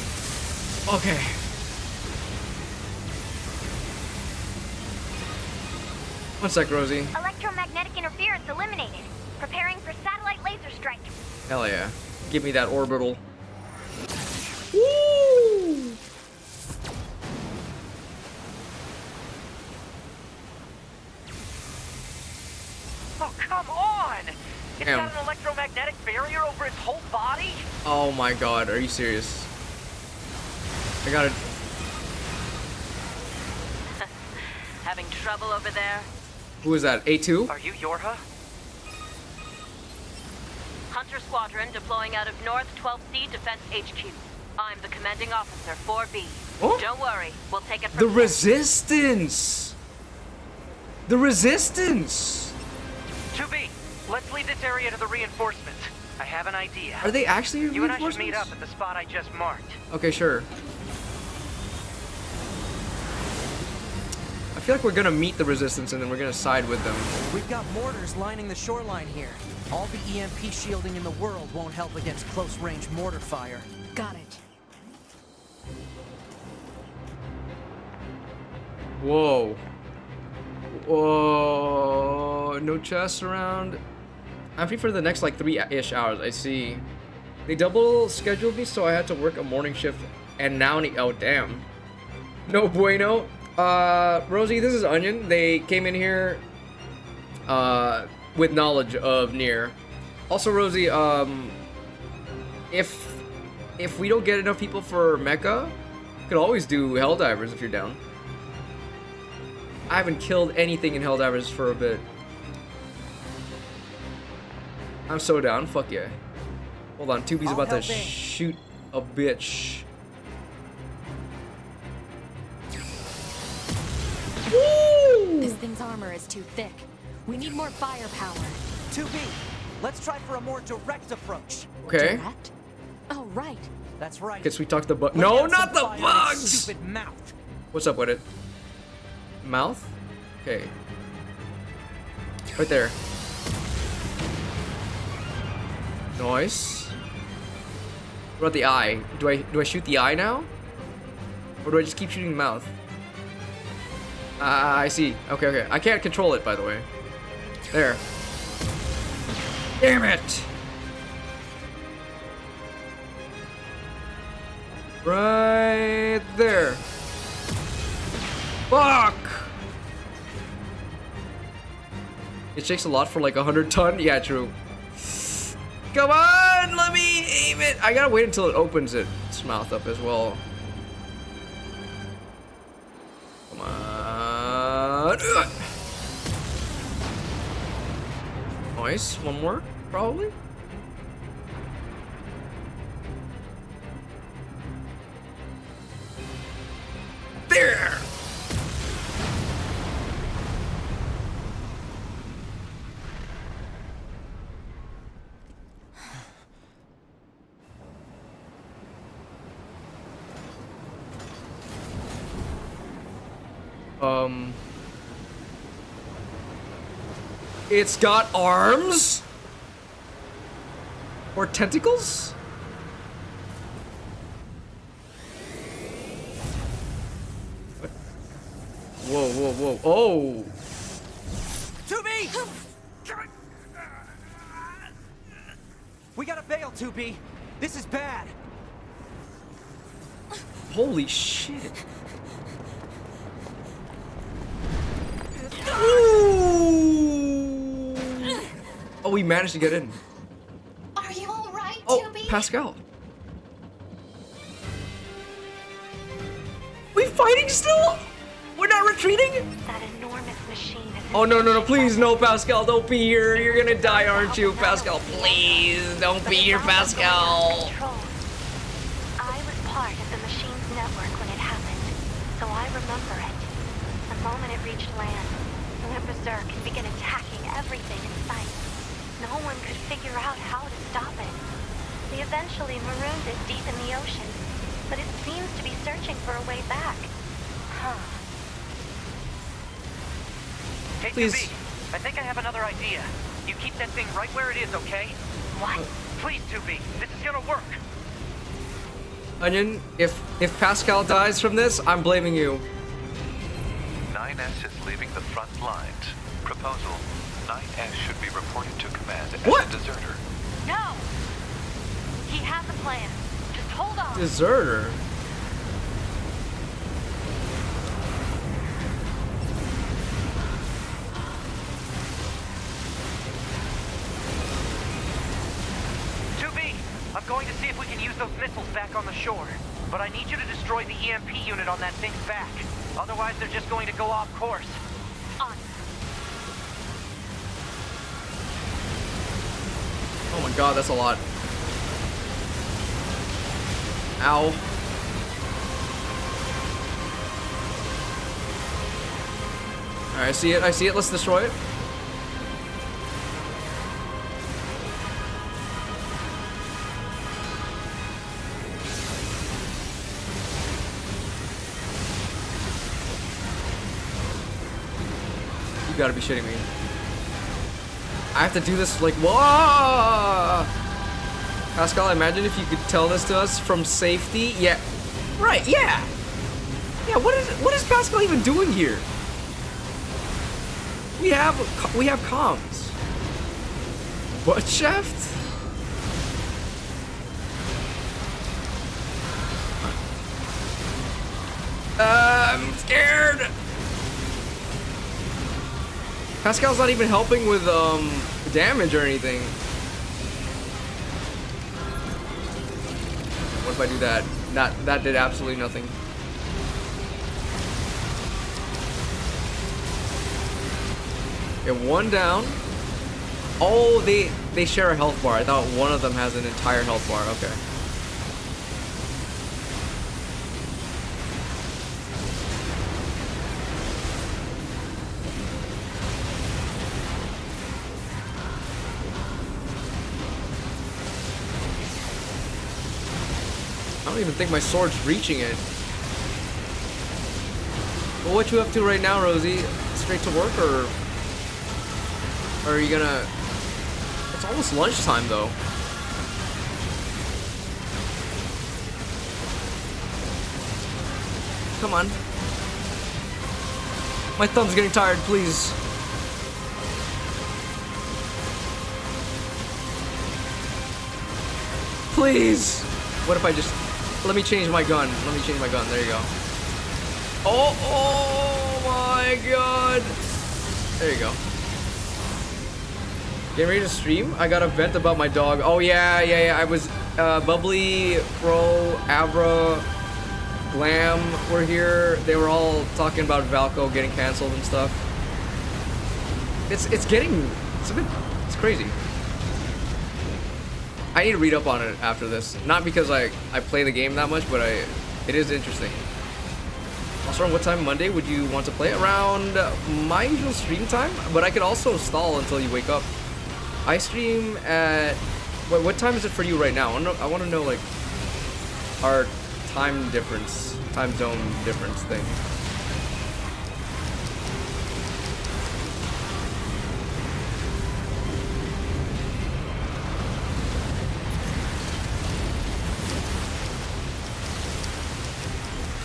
Okay. One sec, Rosie. Electromagnetic interference eliminated. Preparing for satellite laser strike. Hell yeah. Give me that orbital. Woo! Oh, come on! It's Damn. got an electromagnetic barrier over its whole body? Oh my god, are you serious? I got it. Having trouble over there? Who is that? A2? Are you Yorha? Hunter Squadron deploying out of North 12th C Defense HQ. I'm the commanding officer, 4B. Oh? Don't worry, we'll take it from The here. Resistance! The Resistance! 2B, let's leave this area to the reinforcements. I have an idea. Are they actually You and I should meet reinforcements? up at the spot I just marked. Okay, sure. I feel like we're gonna meet the Resistance and then we're gonna side with them. We've got mortars lining the shoreline here. All the EMP shielding in the world won't help against close-range mortar fire. Got it. Whoa. Whoa. No chests around. I'm free for the next like 3-ish hours. I see. They double scheduled me, so I had to work a morning shift and now oh damn. No bueno. Rosie, this is Onion. They came in here with knowledge of Nier. Also, Rosie, if we don't get enough people for Mecha, we could always do Helldivers if you're down. I haven't killed anything in Helldivers for a bit. I'm so down. Fuck yeah. Hold on, 2B's about to shoot a bitch. Woo! This thing's armor is too thick. We need more firepower. 2B, let's try for a more direct approach. Okay. Direct? Oh, right. That's right. Guess we talked the bug. Let No, out not some the fire in its bugs! Stupid mouth. What's up with it? Mouth? Okay. Right there. Nice. What about the eye? Do I shoot the eye now? Or do I just keep shooting the mouth? I see. Okay, okay. I can't control it, by the way. There. Damn it! Right there. Fuck! It shakes a lot for like 100 ton? Yeah, true. Come on, let me aim it. I gotta wait until it opens its mouth up as well. Come on. Ugh. Nice, one more, probably. There! It's got arms? Or tentacles? What? Whoa, whoa, whoa. Oh! 2B! We gotta bail, 2B. This is bad. Holy shit. Ooh. Oh, we managed to get in. Are you alright, Oh, 2B? Pascal. We fighting still? We're not retreating? That enormous machine is... Oh, no, no, no, please, no, Pascal, don't be here. You're gonna die, aren't you, Pascal? Please, don't be here, Pascal. I was part of the machine's network when it happened, so I remember it. The moment it reached land, it went berserk and began attacking everything in sight. No one could figure out how to stop it. They eventually marooned it deep in the ocean, but it seems to be searching for a way back. Huh. Hey, Please. 2B, I think I have another idea. You keep that thing right where it is, okay? What? Please, 2B, this is gonna work. Onion, if Pascal dies from this, I'm blaming you. 9S is leaving the front lines. Proposal: 9S should be reported to command as What? a deserter. No! He has a plan. Just hold on. Deserter? I'm going to see if we can use those missiles back on the shore. But I need you to destroy the EMP unit on that thing's back. Otherwise, they're just going to go off course. On. Oh my god, that's a lot. Ow. Alright, I see it, let's destroy it. You gotta be shitting me. I have to do this like, whoa! Pascal, imagine if you could tell this to us from safety. Yeah, right, yeah. Yeah, what is Pascal even doing here? We have comms. What shaft? I'm scared. Pascal's not even helping with damage or anything. What if I do that? That did absolutely nothing. Okay, one down. Oh, they share a health bar. I thought one of them has an entire health bar. Okay. I don't even think my sword's reaching it. Well, what you up to right now, Rosie? Straight to work, or are you gonna... It's almost lunchtime, though. Come on. My thumb's getting tired, please. Please! What if I just... Let me change my gun. Let me change my gun. There you go. Oh my god! There you go. Getting ready to stream? I got a vent about my dog. Oh yeah. I was... Bubbly, Pro, Abra, Glam were here. They were all talking about Valco getting canceled and stuff. It's crazy. I need to read up on it after this. Not because I play the game that much, but it is interesting. Also, what time Monday would you want to play? Around my usual stream time, but I could also stall until you wake up. I stream at... What time is it for you right now? I want to know, like, our time zone difference thing.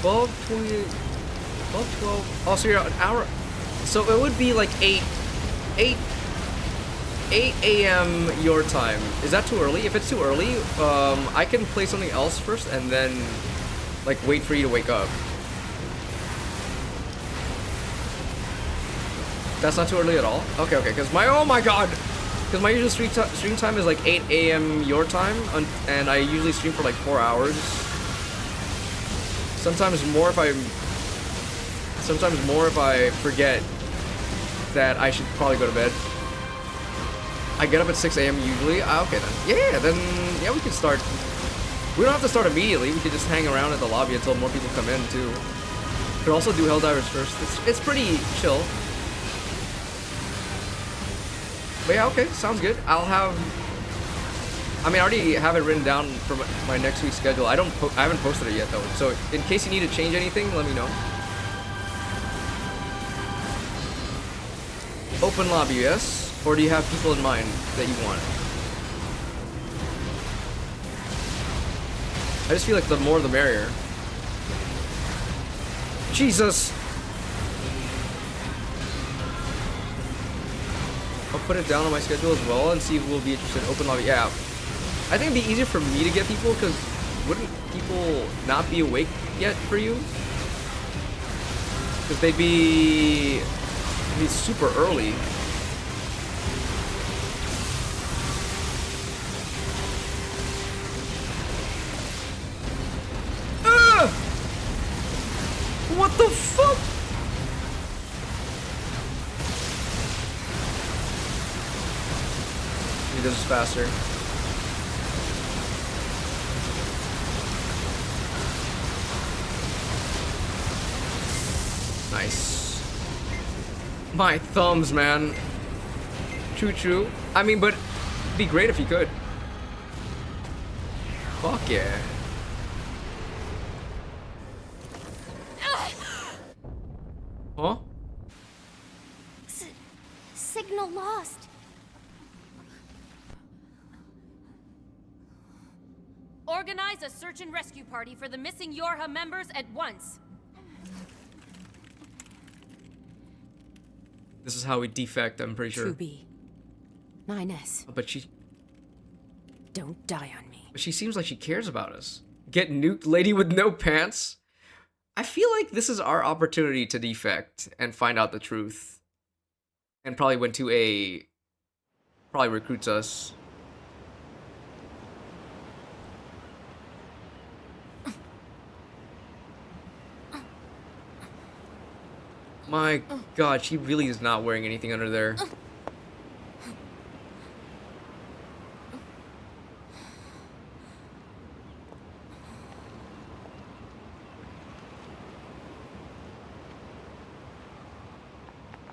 Oh, so you're an hour. So it would be like 8 a.m. your time. Is that too early? If it's too early, I can play something else first and then like wait for you to wake up. That's not too early at all? Okay, because oh my god! Because my usual stream time is like 8 a.m. your time, and I usually stream for like 4 hours. Sometimes more if I'm Sometimes more if I forget that I should probably go to bed. I get up at 6 a.m. usually. Okay then. Yeah, we can start. We don't have to start immediately. We could just hang around at the lobby until more people come in too. Could also do Helldivers first. It's pretty chill. But yeah, okay, sounds good. I'll have. I mean, I already have it written down for my next week's schedule. I haven't posted it yet though. So in case you need to change anything, let me know. Open lobby, yes? Or do you have people in mind that you want? I just feel like the more the merrier. Jesus! I'll put it down on my schedule as well and see who will be interested. Open lobby, yeah. I think it'd be easier for me to get people because wouldn't people not be awake yet for you? Because they'd be super early. What the fuck? Maybe this is faster. Nice. My thumbs, man. True. I mean, but it'd be great if you could. Fuck yeah. Huh? Signal lost. Organize a search and rescue party for the missing Yorha members at once. This is how we defect, I'm pretty sure. 2B. 9S. Oh, but she Don't die on me. But she seems like she cares about us. Get nuked, lady with no pants? I feel like this is our opportunity to defect and find out the truth. And probably when 2A probably recruits us. My god, she really is not wearing anything under there.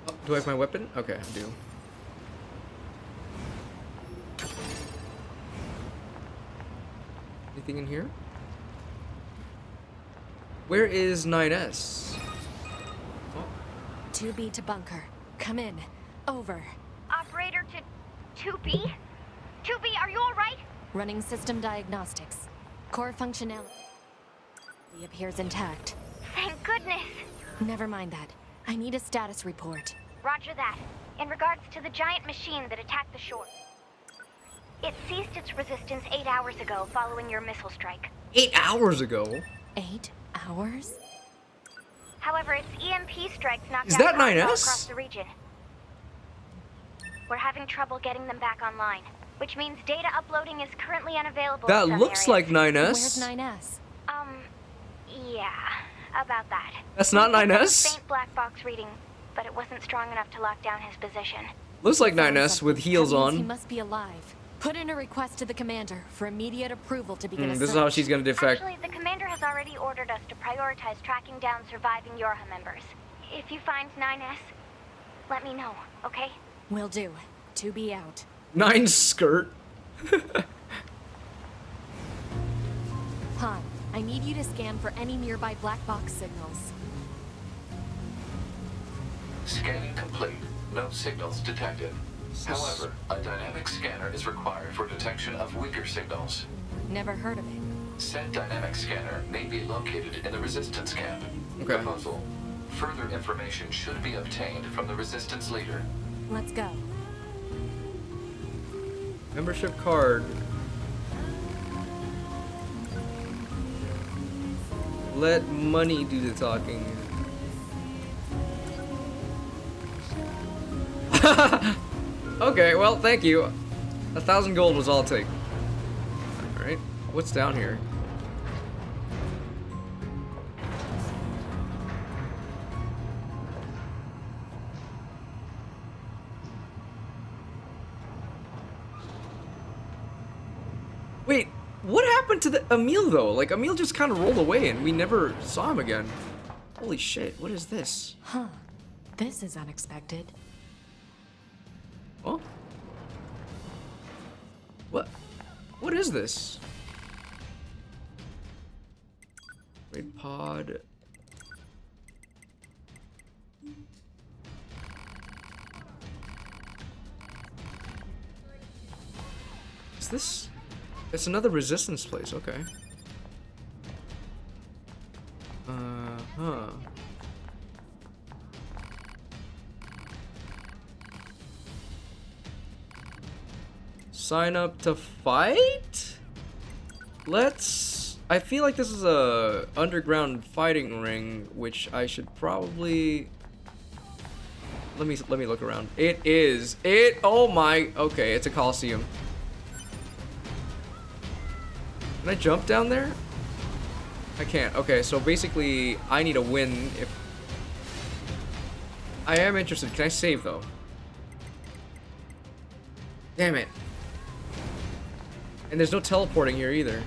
Oh, do I have my weapon? Okay, I do. Anything in here? Where is 9S? 2B to bunker. Come in. Over. Operator to 2B? 2B, are you alright? Running system diagnostics. Core functionality appears intact. Thank goodness. Never mind that. I need a status report. Roger that. In regards to the giant machine that attacked the shore. It ceased its resistance 8 hours ago following your missile strike. 8 hours ago? 8 hours? However, its EMP strikes knocked Is out that power 9S? across the region. We're having trouble getting them back online, which means data uploading is currently unavailable. That in some looks areas. like 9S. Where's 9S? Yeah, about that. That's not We picked up a 9S? faint black box reading, but it wasn't strong enough to lock down his position. Looks like 9S with heels That means He on. must be alive. Put in a request to the commander for immediate approval to begin a This is search. how she's gonna defect. Actually, the commander has already ordered us to prioritize tracking down surviving Yorha members. If you find 9S, let me know, okay? Will do. 2B out. 9 skirt. Han, I need you to scan for any nearby black box signals. Scanning complete. No signals detected. However, a dynamic scanner is required for detection of weaker signals. Never heard of it. Said dynamic scanner may be located in the resistance camp. Okay. Proposal. Further information should be obtained from the resistance leader. Let's go. Membership card. Let money do the talking. Okay, well, thank you. 1,000 gold was all it take. Alright, what's down here? happened to the Emil though? Like Emil just kind of rolled away and we never saw him again. Holy shit, what is this? Huh. This is unexpected. Oh? What? What is this? Raid pod. Is this? It's another resistance place, okay. Huh. Sign up to fight? Let's... I feel like this is a underground fighting ring, which I should probably... Let me look around. It is. Oh my... Okay, it's a coliseum. Can I jump down there? I can't. Okay, so basically, I need a win if... I am interested. Can I save, though? Damn it. And there's no teleporting here, either.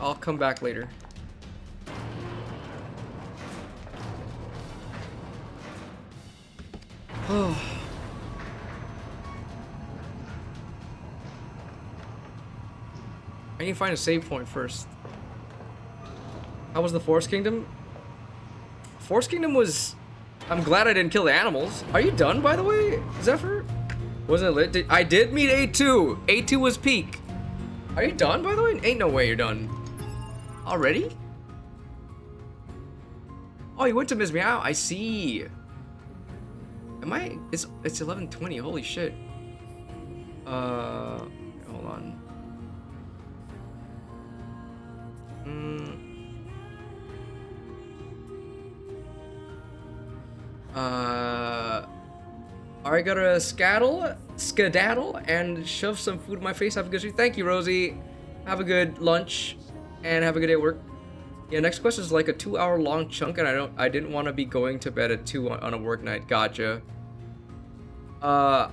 I'll come back later. Oh. I need to find a save point first. How was the Forest Kingdom? Forest Kingdom was... I'm glad I didn't kill the animals. Are you done, by the way, Zephyr? Wasn't it lit? I did meet A2. A2 was peak. Are you done, by the way? Ain't no way you're done. Already? Oh, you went to Ms. Meow. I see. Am I... It's 11:20. Holy shit. Hold on. I gotta skedaddle, and shove some food in my face. Have a good stream. Thank you, Rosie. Have a good lunch, and have a good day at work. Yeah, next question is like a 2-hour long chunk, and I didn't want to be going to bed at 2 on a work night. Gotcha. I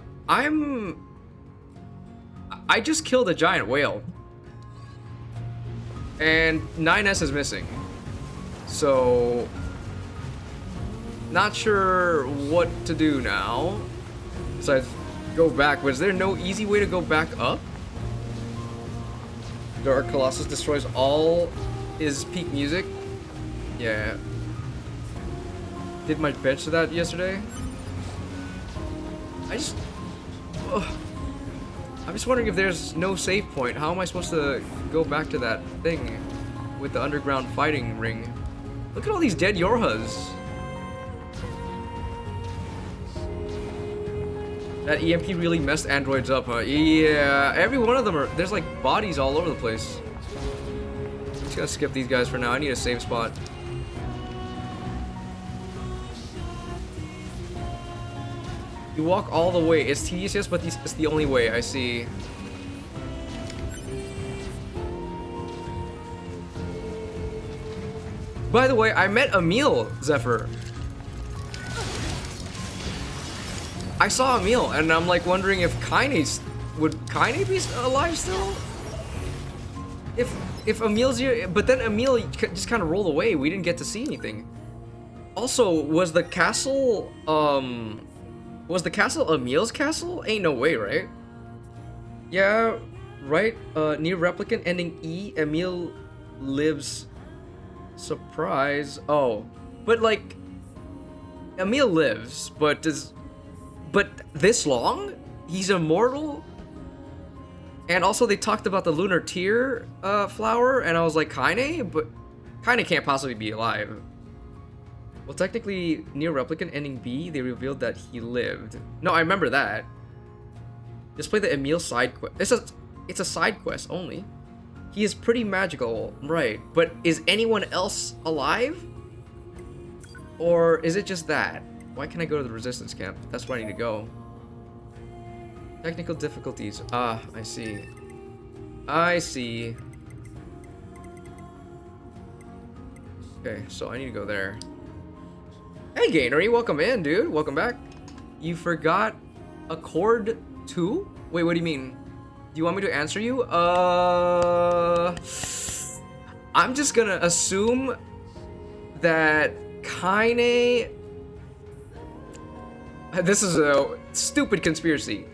just killed a giant whale. And 9S is missing. So, not sure what to do now. Besides, go back. Was there no easy way to go back up? Dark Colossus destroys all his peak music. Yeah. Did my bench to that yesterday. I'm just wondering if there's no save point. How am I supposed to go back to that thing with the underground fighting ring? Look at all these dead Yorhas. That EMP really messed androids up, huh? Yeah, every one of them are... There's like bodies all over the place. I'm just gonna skip these guys for now. I need a save spot. You walk all the way. It's tedious, yes, but it's the only way. I see. By the way, I met Emil, Zephyr. I saw Emil, and I'm like wondering if would Kaine be alive still? If Emil's here, but then Emil just kind of rolled away. We didn't get to see anything. Also, was the castle Emil's castle? Ain't no way, right? Yeah, right. Near replicant ending E. Emil lives. Surprise. Oh, but like Emil lives, but this long? He's immortal? And also they talked about the lunar tear flower, and I was like, Kaine? But Kaine can't possibly be alive. Well, technically, near replicant ending B, they revealed that he lived. No, I remember that. Just play the Emil side quest. It's a side quest only. He is pretty magical, right? But is anyone else alive? Or is it just that? Why can't I go to the resistance camp? That's where I need to go. Technical difficulties. Ah, I see. I see. Okay, so I need to go there. Hey, Gainery, welcome in, dude. Welcome back. You forgot Accord 2? Wait, what do you mean? Do you want me to answer you? I'm just gonna assume that Kaine... This is a stupid conspiracy.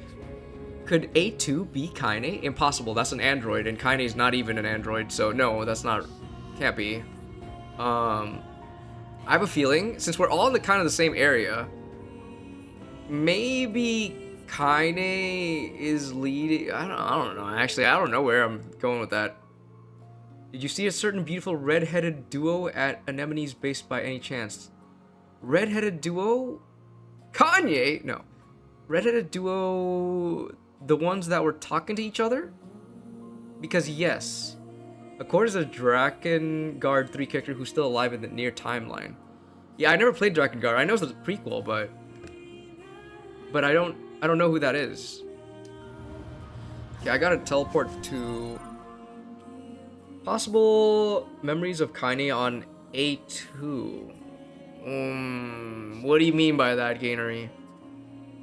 Could A2 be Kaine? Impossible, that's an android, and Kaine's not even an android, so no, that's not... Can't be. I have a feeling, since we're all in the kind of the same area, maybe Kaine is leading... I don't know, actually, I don't know where I'm going with that. Did you see a certain beautiful red-headed duo at Anemone's base by any chance? Red-headed duo? Kanye? No. Red-headed duo... The ones that were talking to each other? Because yes. Accord is a Drakengard 3 character who's still alive in the near timeline. Yeah, I never played Drakengard. I know it's a prequel, but I don't know who that is. Okay, I gotta teleport to possible memories of Kaine on A2. What do you mean by that, Gainery?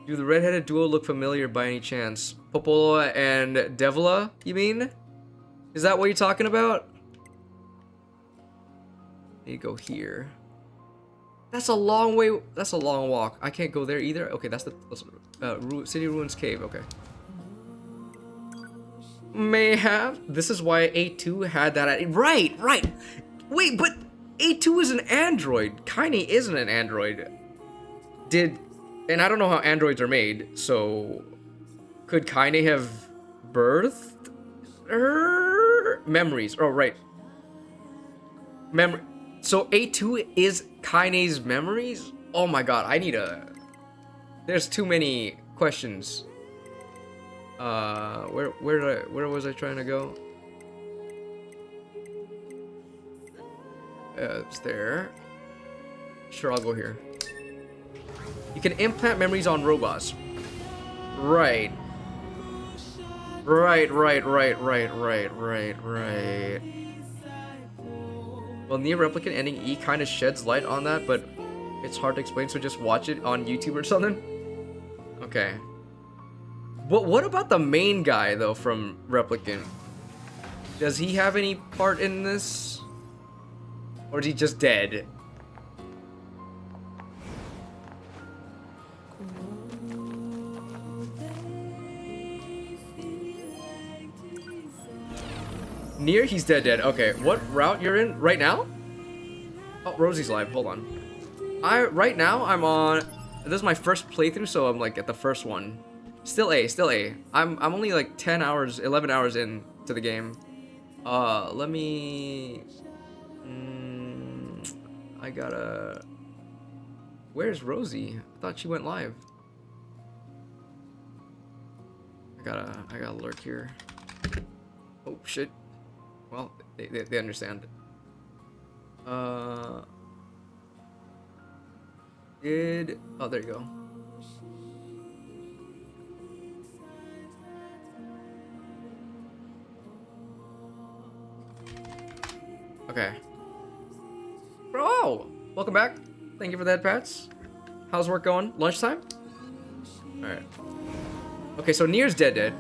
Do the red-headed duo look familiar by any chance? Popola and Devla, you mean? Is that what you're talking about? Need to go here. That's a long way. That's a long walk. I can't go there either. Okay, that's the City Ruins Cave. Okay. May have. This is why A2 had that. Right. Wait, but A2 is an android. Kaine isn't an android. And I don't know how androids are made, so could Kaine have birthed her memories? Oh, right. So A2 is Kaine's memories? Oh my god, there's too many questions. Where was I trying to go? It's there. Sure, I'll go here. You can implant memories on robots. Right. Well, near replicant ending E kind of sheds light on that, but it's hard to explain, so just watch it on YouTube or something. Okay. But what about the main guy, though, from Replicant? Does he have any part in this? Or is he just dead? Near, he's dead. Okay, what route you're in right now? Oh, Rosie's live. Hold on. Right now I'm on. This is my first playthrough, so I'm like at the first one. Still A. I'm only like 10 hours, 11 hours into the game. Let me. I gotta. Where's Rosie? I thought she went live. I gotta lurk here. Oh shit. Well, they understand. Oh, there you go. Okay. Bro, welcome back. Thank you for that, Pats. How's work going? Lunchtime? Alright. Okay, so Nier's dead.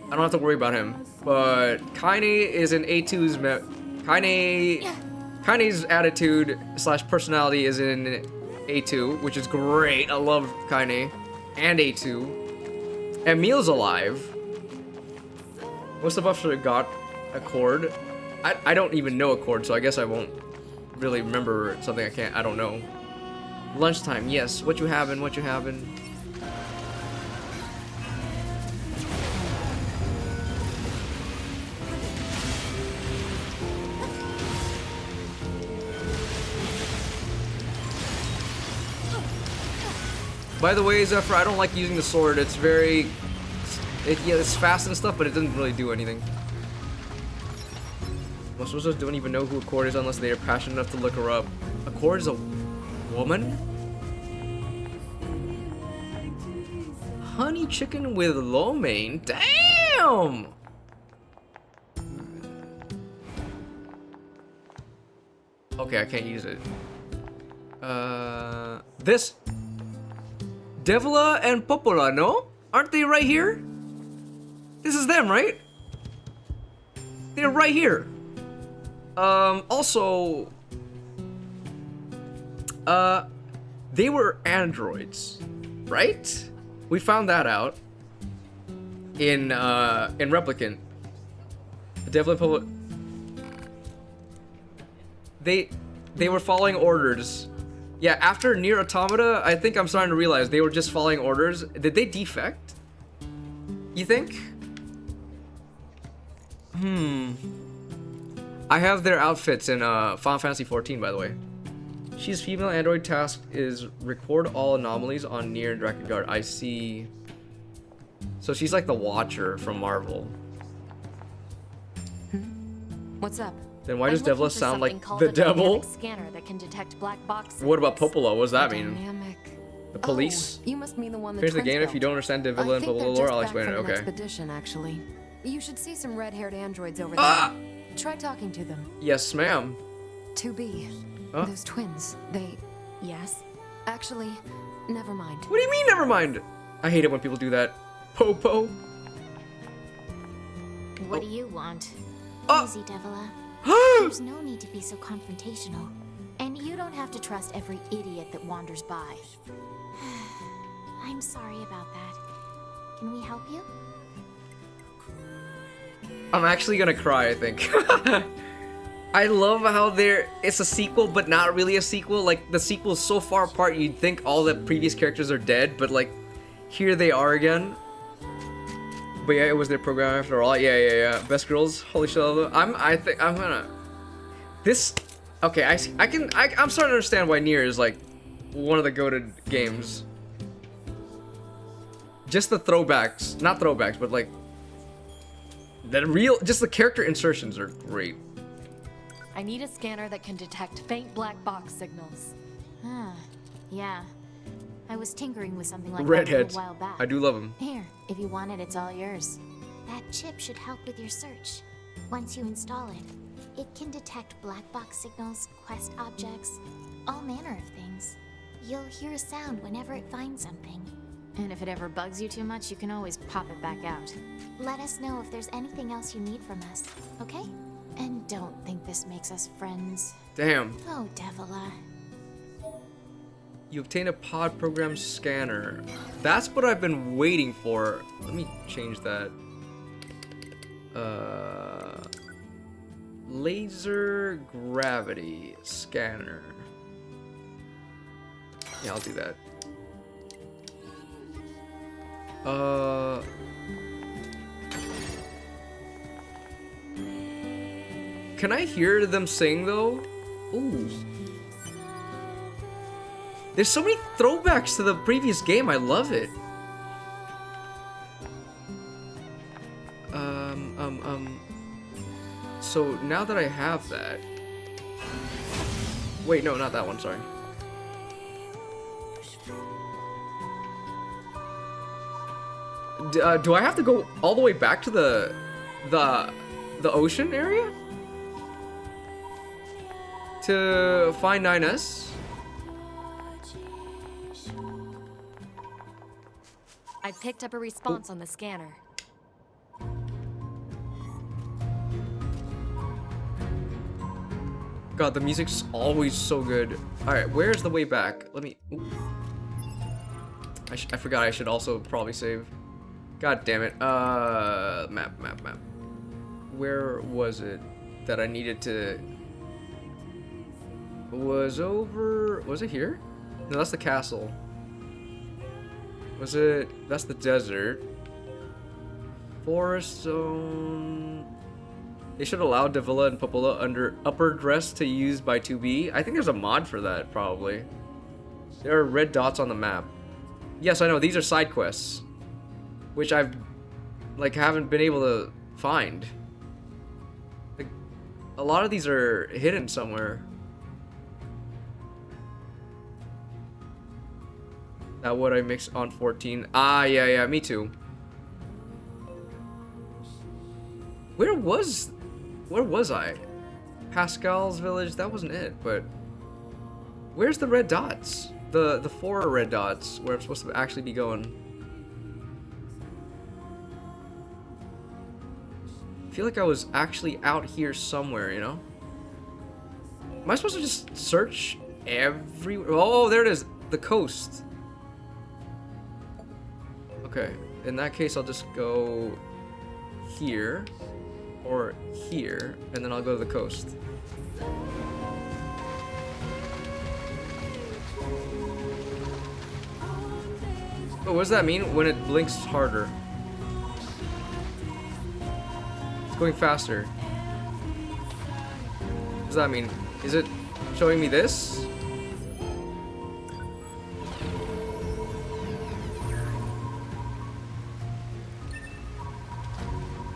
I don't have to worry about him. But Kaine is in A2's Kaine's attitude / personality is in A2, which is great. I love Kaine and A2. Emil's alive. Most of us should have got Accord. I don't even know Accord, so I guess I won't really remember something I don't know. Lunchtime, yes. What you having? By the way, Zephyr, I don't like using the sword. It's very... it's fast and stuff, but it doesn't really do anything. Most of us don't even know who Accord is unless they are passionate enough to look her up. Accord is a woman? Honey chicken with lo mein? Damn! Okay, I can't use it. This... Devla and Popola, no? Aren't they right here? This is them, right? They're right here. Also, they were androids, right? We found that out in Replicant. Definitely they were following orders. Yeah, after Nier Automata, I think I'm starting to realize they were just following orders. Did they defect? You think? I have their outfits in Final Fantasy XIV, by the way. She's female android. Task is record all anomalies on Nier and Drakengard. I see. So she's like the Watcher from Marvel. What's up? Then why does I'm looking Devla for sound like something called the a devil? dynamic scanner that can detect black box What about signals. Popola? What does that A mean? dynamic- The police? Oh, you must mean the one that Finish the Twins game. If built. you don't understand I Devila and think they're Popola just lore, I'll back explain it. from an Okay. expedition, actually. You should see some red-haired androids over Ah! there. Try talking to them. Yes, ma'am. 2B. Huh? Those twins. They. Yes. Actually, never mind. What do you mean, never mind? I hate it when people do that. Popo. What do you want? Easy, Devila. There's no need to be so confrontational. And you don't have to trust every idiot that wanders by. I'm sorry about that. Can we help you? I'm actually gonna cry, I think. I love how it's a sequel, but not really a sequel. Like, the sequel's so far apart, you'd think all the previous characters are dead, but like, here they are again. But yeah, it was their program after all. Yeah. Best girls. Holy shit. I think I'm gonna. This. Okay, I'm starting to understand why Nier is like one of the goated games. Just the throwbacks, not throwbacks, but like just the character insertions are great. I need a scanner that can detect faint black box signals. Yeah. I was tinkering with something like Redheads. that a while back. I do love them. Here, if you want it, it's all yours. That chip should help with your search. Once you install it, it can detect black box signals, quest objects, all manner of things. You'll hear a sound whenever it finds something. And if it ever bugs you too much, you can always pop it back out. Let us know if there's anything else you need from us, okay? And don't think this makes us friends. Damn. Oh, Devila. You obtain a pod program scanner. That's what I've been waiting for. Let me change that. Laser gravity scanner. Yeah, I'll do that. Can I hear them sing though? Ooh. There's so many throwbacks to the previous game. I love it. So now that I have that. Wait, no, not that one. Sorry. Do I have to go all the way back to the ocean area to find 9S? I picked up a response on the scanner. God, the music's always so good. Alright, where's the way back? Let me... Ooh. I forgot I should also probably save. God damn it. Map. Where was it that I needed to... Was it here? No, that's the castle. Was it... That's the desert. Forest zone... They should allow Devila and Popola under upper dress to use by 2B. I think there's a mod for that, probably. There are red dots on the map. Yes, I know, these are side quests. Which I've, haven't been able to find. Like, a lot of these are hidden somewhere. That what I mixed on 14. Ah, yeah, me too. Where was I? Pascal's village, that wasn't it, but where's the red dots? The 4 red dots where I'm supposed to actually be going. feel like I was actually out here somewhere, you know? Am I supposed to just search everywhere? Oh, there it is. The coast. Okay. In that case, I'll just go here or here, and then I'll go to the coast. Oh, what does that mean? When it blinks harder. It's going faster. What does that mean? Is it showing me this?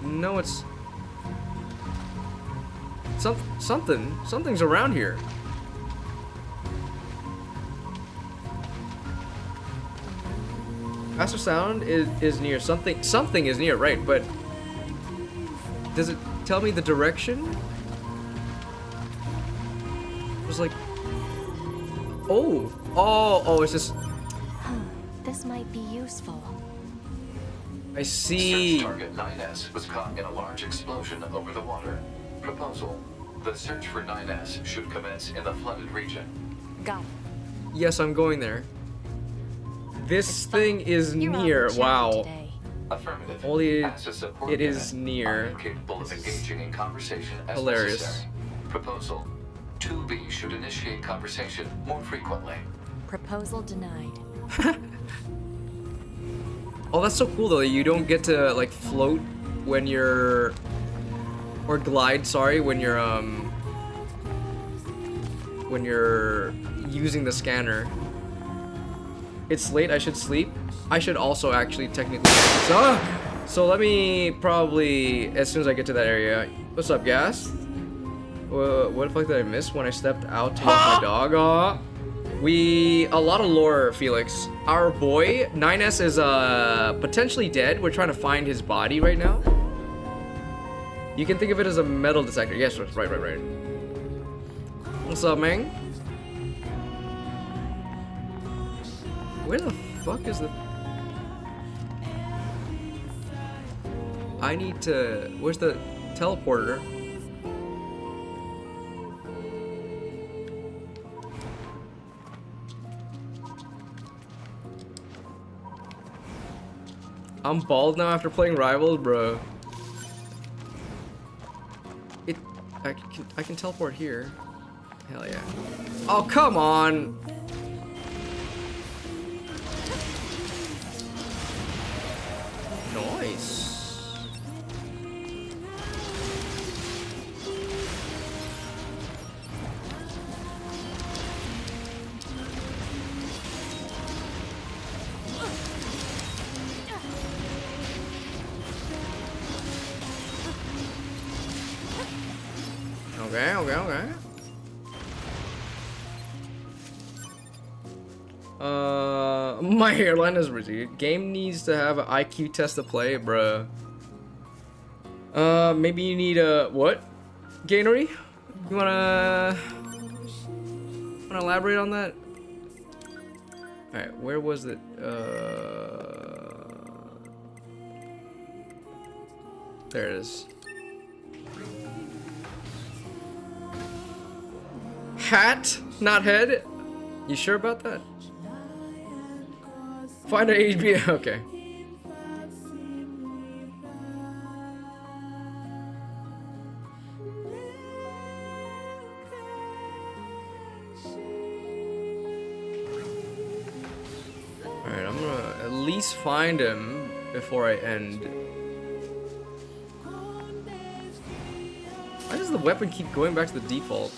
No, it's... Something's around here. Faster sound is near. Something is near, right? But does it tell me the direction? It was like, oh, it's just. This might be useful. I see. Search target 9S was caught in a large explosion over the water. Proposal: the search for 9S should commence in the flooded region. Got it. Yes, I'm going there. This thing is near. Wow. Affirmative. Only As a support it unit, is I near. am capable of engaging in conversation as Hilarious. necessary. Proposal: 2B should initiate conversation more frequently. Proposal denied. Oh, that's so cool though. You don't get to like float when you're, or glide. Sorry, when you're using the scanner. It's late. I should sleep. I should also actually technically. So let me probably as soon as I get to that area. What's up, Gas? What the fuck did I miss when I stepped out to walk my dog? A lot of lore, Felix. Our boy 9S is potentially dead. We're trying to find his body right now. You can think of it as a metal detector. Yes, right. What's up, man? Where the fuck is the... I need to... Where's the teleporter? I'm bald now after playing Rivals, bro. I can teleport here. Hell yeah. Oh, come on! Nice. Okay. My hairline is risky. Game needs to have an IQ test to play, bruh. Maybe you need a what? Gainery? You wanna elaborate on that? Alright, where was it? There it is. Hat, not head. You sure about that? Find an HB. Okay. Alright, I'm gonna at least find him before I end. Why does the weapon keep going back to the default?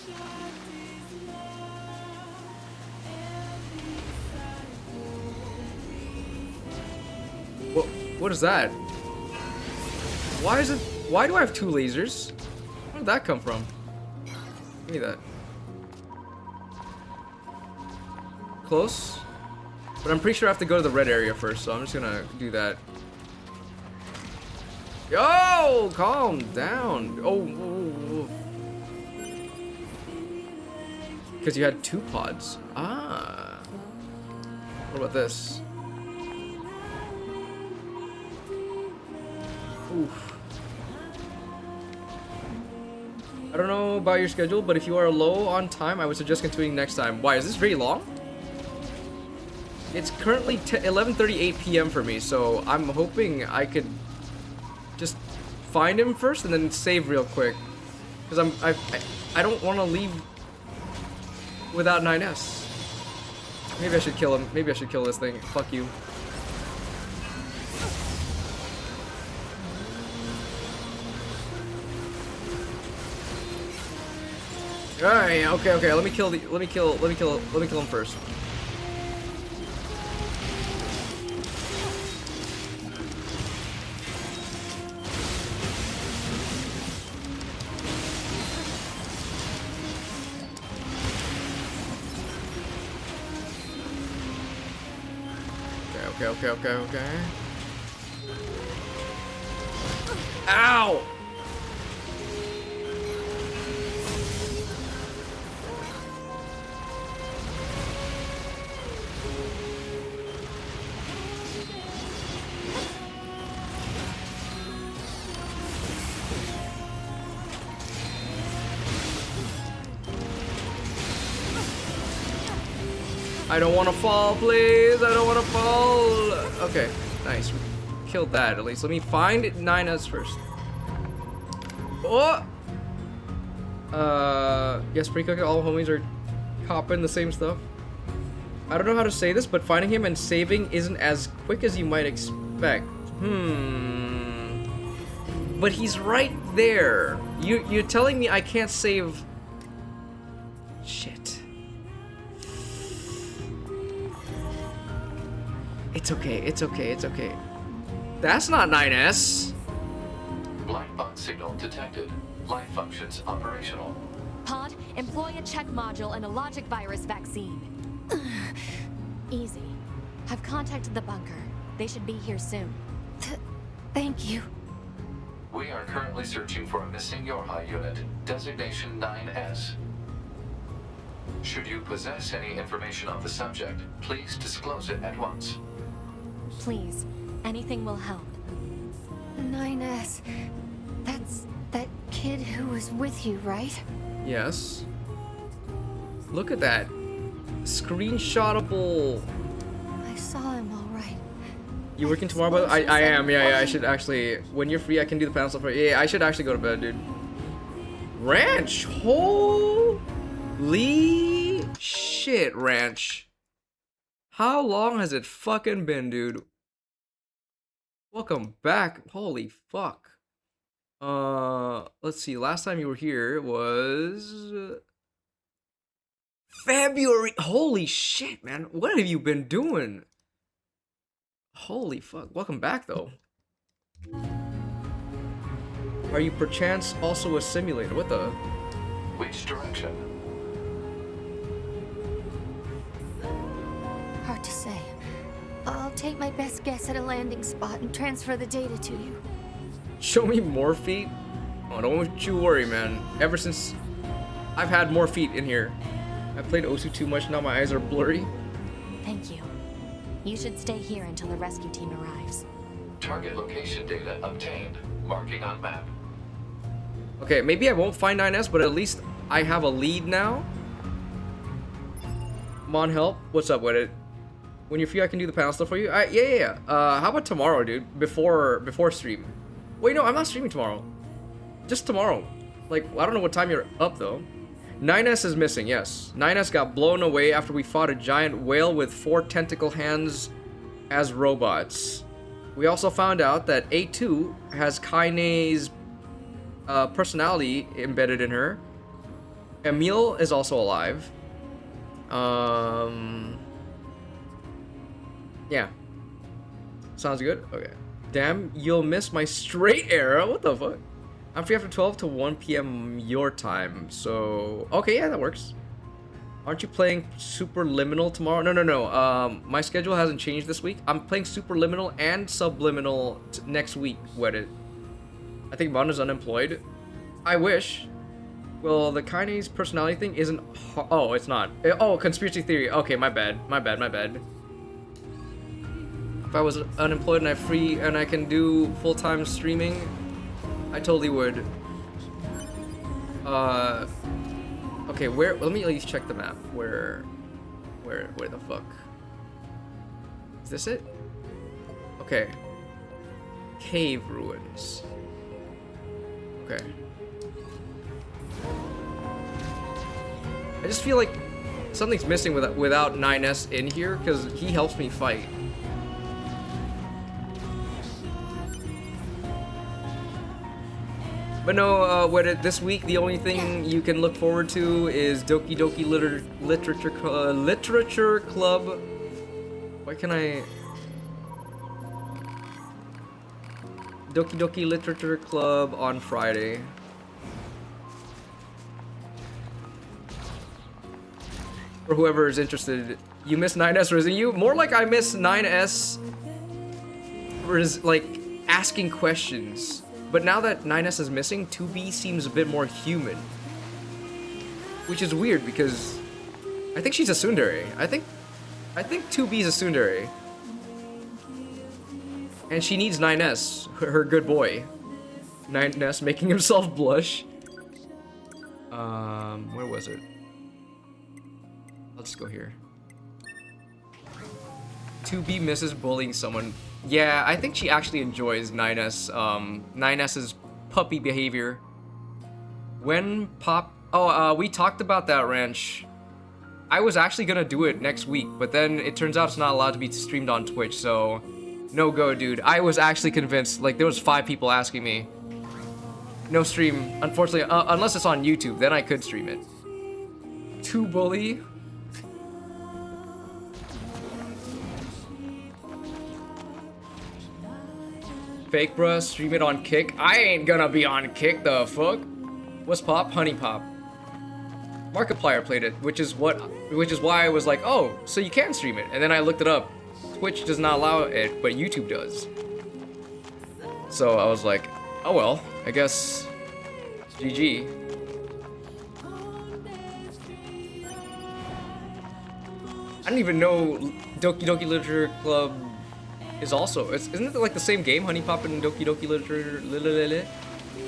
What is that? Why do I have two lasers? Where did that come from? Give me that. Close? But I'm pretty sure I have to go to the red area first, so I'm just gonna do that. Yo, calm down. Oh. Because you had two pods. Ah. What about this? Oof. I don't know about your schedule, but if you are low on time, I would suggest continuing next time. Why, is this very long? It's currently 11:38 p.m. for me, so I'm hoping I could just find him first and then save real quick. Because I don't want to leave without 9S. Maybe I should kill him. Maybe I should kill this thing. Fuck you. Alright, okay. Let me kill him first. Okay. Ow! I don't want to fall, please. I don't want to fall. Okay, nice. We killed that at least. Let me find 9S first. Oh! Yes, pre-cooked. All homies are copping the same stuff. I don't know how to say this, but finding him and saving isn't as quick as you might expect. But he's right there. You're telling me I can't save... Shit. It's okay. That's not 9S. Black box signal detected. Life functions operational. Pod, employ a check module and a logic virus vaccine. Easy. I've contacted the bunker. They should be here soon. Thank you. We are currently searching for a missing Yorha unit, designation 9S. Should you possess any information on the subject, please disclose it at once. Please, anything will help. 9S. That's that kid who was with you, right? Yes. Look at that. Screenshotable. I saw him all right. You working tomorrow? But I am. Yeah. I should actually. When you're free, I can do the panel stuff. Yeah, I should actually go to bed, dude. Ranch. Holy shit, Ranch. How long has it fucking been, dude? Welcome back. Holy fuck. Let's see. Last time you were here was February. Holy shit, man. What have you been doing? Holy fuck. Welcome back, though. Are you perchance also a simulator? What the? Which direction? Hard to say. I'll take my best guess at a landing spot and transfer the data to you. Show me more feet? Oh, don't you worry, man. Ever since I've had more feet in here. I played Osu too much, now my eyes are blurry. Thank you. You should stay here until the rescue team arrives. Target location data obtained. Marking on map. Okay, maybe I won't find 9S, but at least I have a lead now. Mon help. What's up with it? When you're free, I can do the panel stuff for you. Yeah. How about tomorrow, dude? Before stream. Wait, no, I'm not streaming tomorrow. Just tomorrow. Like, I don't know what time you're up, though. 9S is missing, yes. 9S got blown away after we fought a giant whale with 4 tentacle hands as robots. We also found out that A2 has Kaine's personality embedded in her. Emil is also alive. Yeah. Sounds good? Okay. Damn, you'll miss my straight arrow. What the fuck? I'm free after 12 to 1 p.m. your time. So, okay, yeah, that works. Aren't you playing Superliminal tomorrow? No. My schedule hasn't changed this week. I'm playing Superliminal and Subliminal next week. Wedded. I think Mon is unemployed. I wish. Well, the Kaine's personality thing isn't. Oh, it's not. Oh, conspiracy theory. Okay, my bad. If I was unemployed and I'm free and I can do full-time streaming, I totally would. Okay, where? Let me at least check the map. Where the fuck? Is this it? Okay. Cave ruins. Okay. I just feel like something's missing without 9S in here, because he helps me fight. But no, this week the only thing you can look forward to is Doki Doki Literature Club. Why can I? Doki Doki Literature Club on Friday. For whoever is interested, you miss 9S Risen You? More like I miss 9S like asking questions. But now that 9S is missing, 2B seems a bit more human. Which is weird because I think she's a tsundere. I think 2B is a tsundere. And she needs 9S, her good boy. 9S making himself blush. Where was it? Let's go here. 2B misses bullying someone. Yeah, I think she actually enjoys 9S, 9S's puppy behavior. When we talked about that, Ranch. I was actually gonna do it next week, but then it turns out it's not allowed to be streamed on Twitch, so no go, dude. I was actually convinced, like, there was 5 people asking me. No stream, unfortunately, unless it's on YouTube, then I could stream it. 2 bully. Fake bruh, stream it on Kick. I ain't gonna be on Kick, the fuck? What's Pop? Honey Pop. Markiplier played it, which is why I was like, oh, so you can stream it. And then I looked it up. Twitch does not allow it, but YouTube does. So I was like, oh well, I guess GG. I didn't even know Doki Doki Literature Club is also, isn't it like the same game, Honey Pop and Doki Doki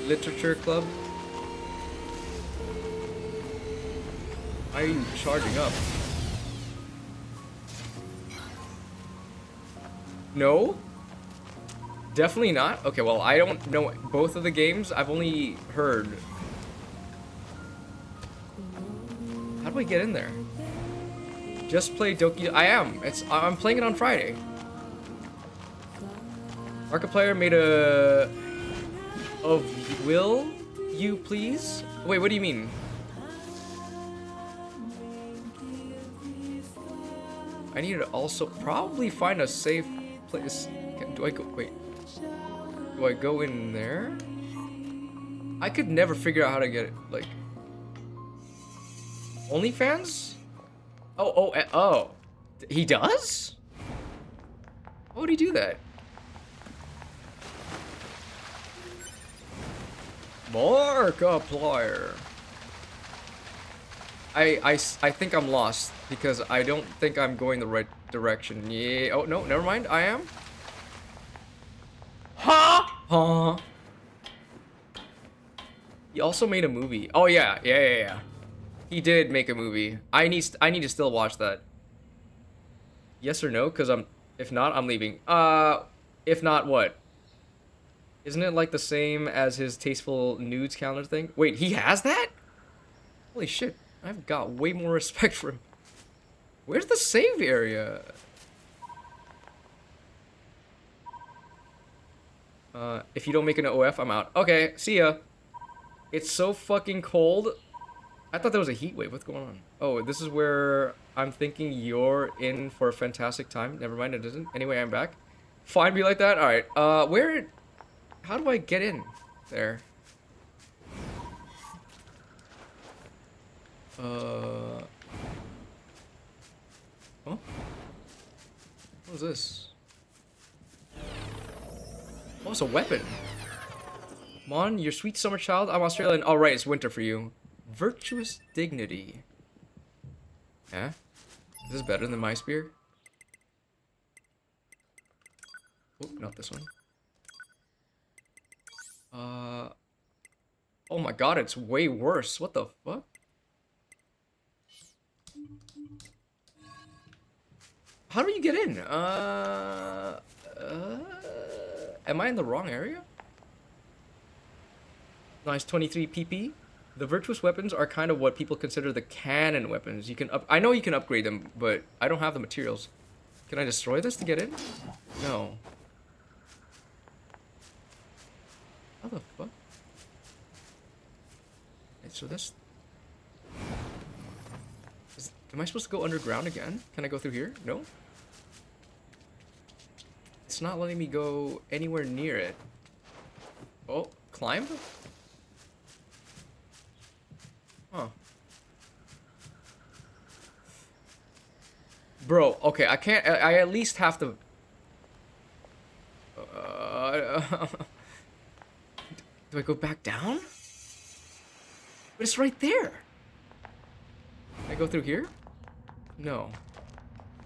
Literature Club? Why are you charging up? No? Definitely not? Okay, well, I don't know both of the games. I've only heard. How do I get in there? Just play Doki. I'm playing it on Friday. Markiplier made a... Will you please? Wait, what do you mean? I need to also probably find a safe place. Do I go? Wait. Do I go in there? I could never figure out how to get it. Like. OnlyFans? Oh. He does? Why would he do that? Markiplier. I think I'm lost because I don't think I'm going the right direction. Yeah. Oh no, never mind. I am. Huh? He also made a movie. Oh yeah. He did make a movie. I need to still watch that. Yes or no? Cause if not, I'm leaving. If not, what? Isn't it like the same as his tasteful nudes calendar thing? Wait, he has that? Holy shit. I've got way more respect for him. Where's the save area? If you don't make an OF, I'm out. Okay, see ya. It's so fucking cold. I thought there was a heat wave. What's going on? Oh, this is where I'm thinking you're in for a fantastic time. Never mind, it isn't. Anyway, I'm back. Fine, be like that? Alright, how do I get in there? Huh? What is this? Oh, it's a weapon. Mon, your sweet summer child. I'm Australian. All right, it's winter for you. Virtuous dignity. Yeah? Is this better than my spear? Oh, not this one. Oh my god, it's way worse. What the fuck? How do you get in? Am I in the wrong area? Nice 23 PP. The virtuous weapons are kind of what people consider the canon weapons. You can I know you can upgrade them, but I don't have the materials. Can I destroy this to get in? No. How the fuck? Wait, so this... Am I supposed to go underground again? Can I go through here? No? It's not letting me go anywhere near it. Oh, climb? Huh. Bro, okay, I can't... I at least have to... Do I go back down? But it's right there. Can I go through here? No.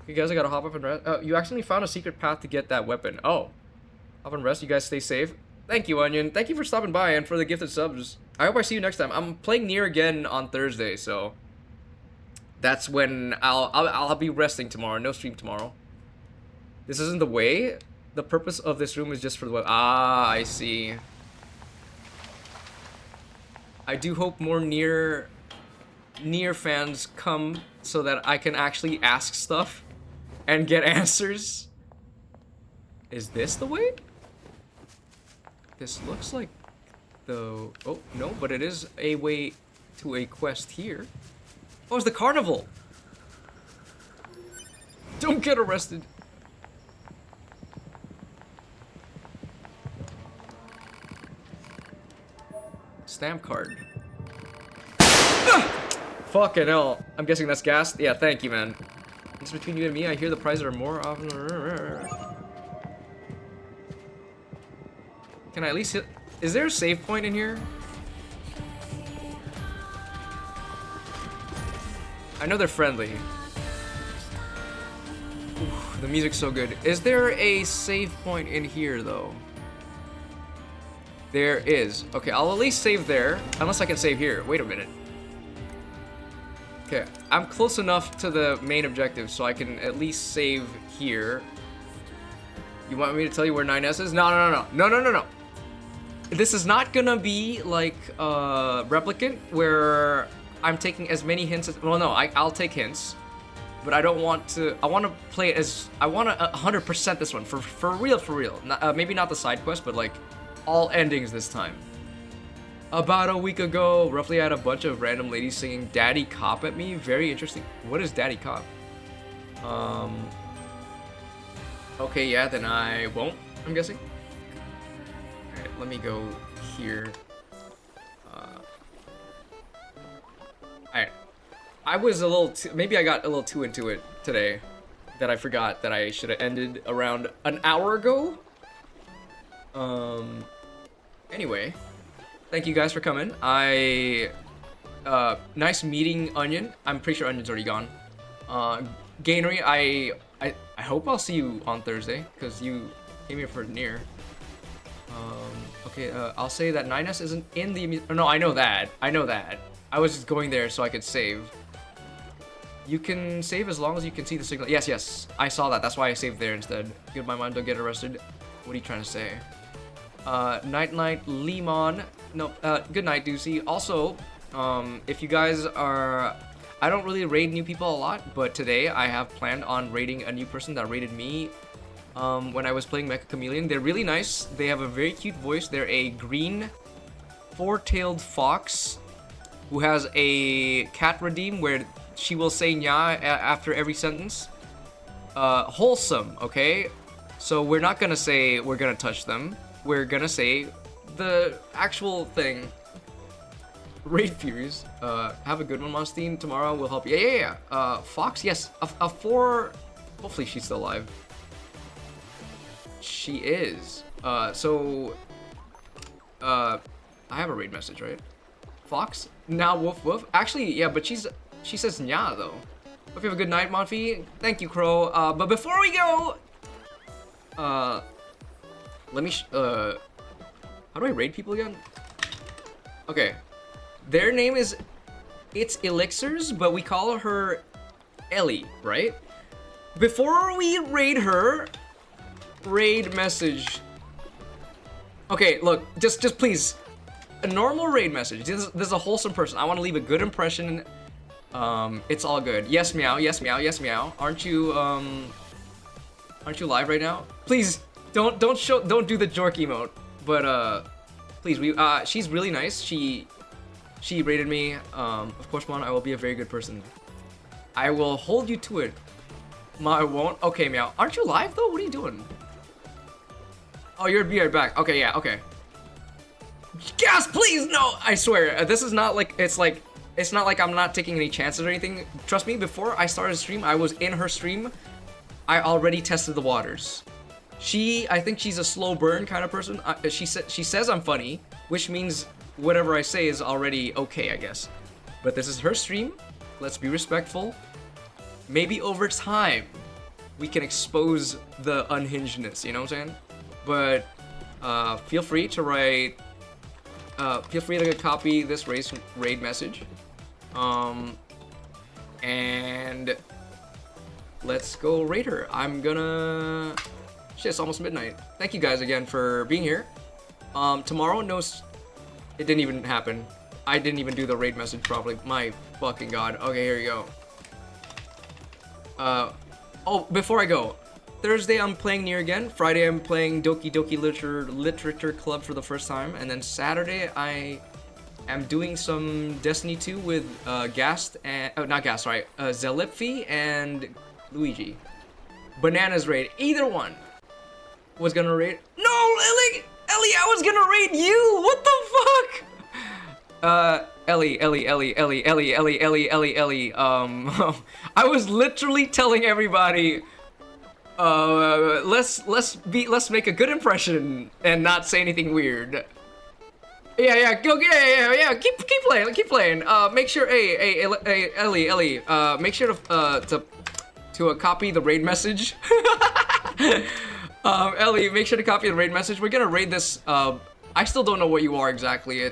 You guys, I gotta hop up and rest. You actually found a secret path to get that weapon. Oh. Hop and rest. You guys stay safe. Thank you, Onion. Thank you for stopping by and for the gifted subs. I hope I see you next time. I'm playing Nier again on Thursday, so... That's when I'll be resting tomorrow. No stream tomorrow. This isn't the way. The purpose of this room is just for the web. Ah, I see. I do hope more Nier fans come so that I can actually ask stuff and get answers. Is this the way? This looks like the... Oh, no, but it is a way to a quest here. Oh, it's the carnival! Don't get arrested! Stamp card. Fucking hell. I'm guessing that's gas? Yeah, thank you, man. It's between you and me. I hear the prices are more often. Can I at least hit... Is there a save point in here? I know they're friendly. Oof, the music's so good. Is there a save point in here, though? There is. Okay, I'll at least save there. Unless I can save here. Wait a minute. Okay, I'm close enough to the main objective so I can at least save here. You want me to tell you where 9S is? No. This is not gonna be like Replicant, where I'm taking as many hints as... Well, no, I'll take hints. But I don't want to... I want to play it as... I want to 100% this one. For real. Not, maybe not the side quest, but like all endings this time. About a week ago, roughly, I had a bunch of random ladies singing Daddy Cop at me. Very interesting. What is Daddy Cop? Okay, yeah, then I won't, I'm guessing. Alright, let me go here. Alright. I was a little maybe I got a little too into it today that I forgot that I should have ended around an hour ago. Anyway, thank you guys for coming. Nice meeting Onion. I'm pretty sure Onion's already gone. Gainery, I hope I'll see you on Thursday, because you came here for Nier. Okay, I'll say that 9S isn't in the... No, I know that. I was just going there so I could save. You can save as long as you can see the signal. Yes, I saw that. That's why I saved there instead. Good my mind, don't get arrested. What are you trying to say? Night Lemon. No, good night, Deucey. Also, if you guys are... I don't really raid new people a lot, but today I have planned on raiding a new person that raided me when I was playing Mecha Chameleon. They're really nice. They have a very cute voice. They're a green four-tailed fox who has a cat redeem where she will say nya after every sentence. Wholesome, okay? So we're not gonna say we're gonna touch them. We're gonna say the actual thing. Raid Furious. Have a good one, Monstein. Tomorrow we'll help you. Yeah. Fox, yes. A 4... Hopefully she's still alive. She is. I have a raid message, right? Fox? Now woof woof. Actually, yeah, but she says nya, though. Hope you have a good night, Monfi. Thank you, Crow. But before we go... let me... how do I raid people again? Okay. Their name is, it's Elixirs, but we call her Ellie, right? Before we raid her, raid message. Okay, look, just please, a normal raid message. This is a wholesome person. I want to leave a good impression. It's all good. Yes, meow. Yes, meow. Yes, meow. Aren't you live right now? Please don't do the jork emote. But please, she's really nice. She rated me. Of course, Mon, I will be a very good person. I will hold you to it. Ma, I won't. Okay, meow. Aren't you live though? What are you doing? Oh, you're be right back. Okay, yeah, okay. Gas, please, no! I swear, this is not like, it's not like I'm not taking any chances or anything. Trust me, before I started stream, I was in her stream. I already tested the waters. I think she's a slow burn kind of person. She says I'm funny, which means whatever I say is already okay, I guess. But this is her stream. Let's be respectful. Maybe over time, we can expose the unhingedness, you know what I'm saying? But feel free to write, feel free to copy this raid message. And let's go raid her. I'm gonna... Shit, it's almost midnight. Thank you guys again for being here. Tomorrow, no... It didn't even happen. I didn't even do the raid message properly. My fucking god. Okay, here you go. Oh, before I go. Thursday, I'm playing Nier again. Friday, I'm playing Doki Doki Literature Club for the first time. And then Saturday, I am doing some Destiny 2 with Gast and... Oh, not Gast, sorry. Zelipfi and Luigi. Bananas raid. Either one was gonna raid... No, Ellie, I was gonna raid you! What the fuck? Ellie. I was literally telling everybody... let's make a good impression and not say anything weird. Yeah, keep playing. Make sure, hey, Ellie, make sure to copy the raid message. Ellie, make sure to copy the raid message. We're gonna raid this. I still don't know what you are exactly.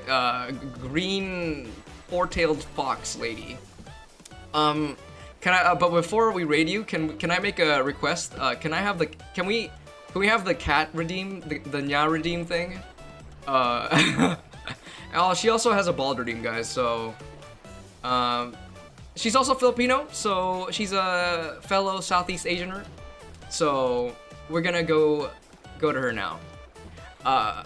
Green four-tailed fox lady. Can I? But before we raid you, can I make a request? Can we have the cat redeem, the Nya redeem thing? Oh, she also has a bald redeem, guys. So, she's also Filipino, so she's a fellow Southeast Asianer. So we're gonna go to her now. Yeah,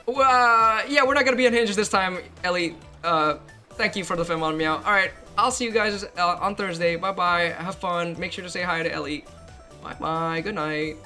we're not gonna be unhinged this time, Ellie. Thank you for the film on meow. All right. I'll see you guys on Thursday. Bye-bye. Have fun. Make sure to say hi to Ellie. Bye-bye. Good night.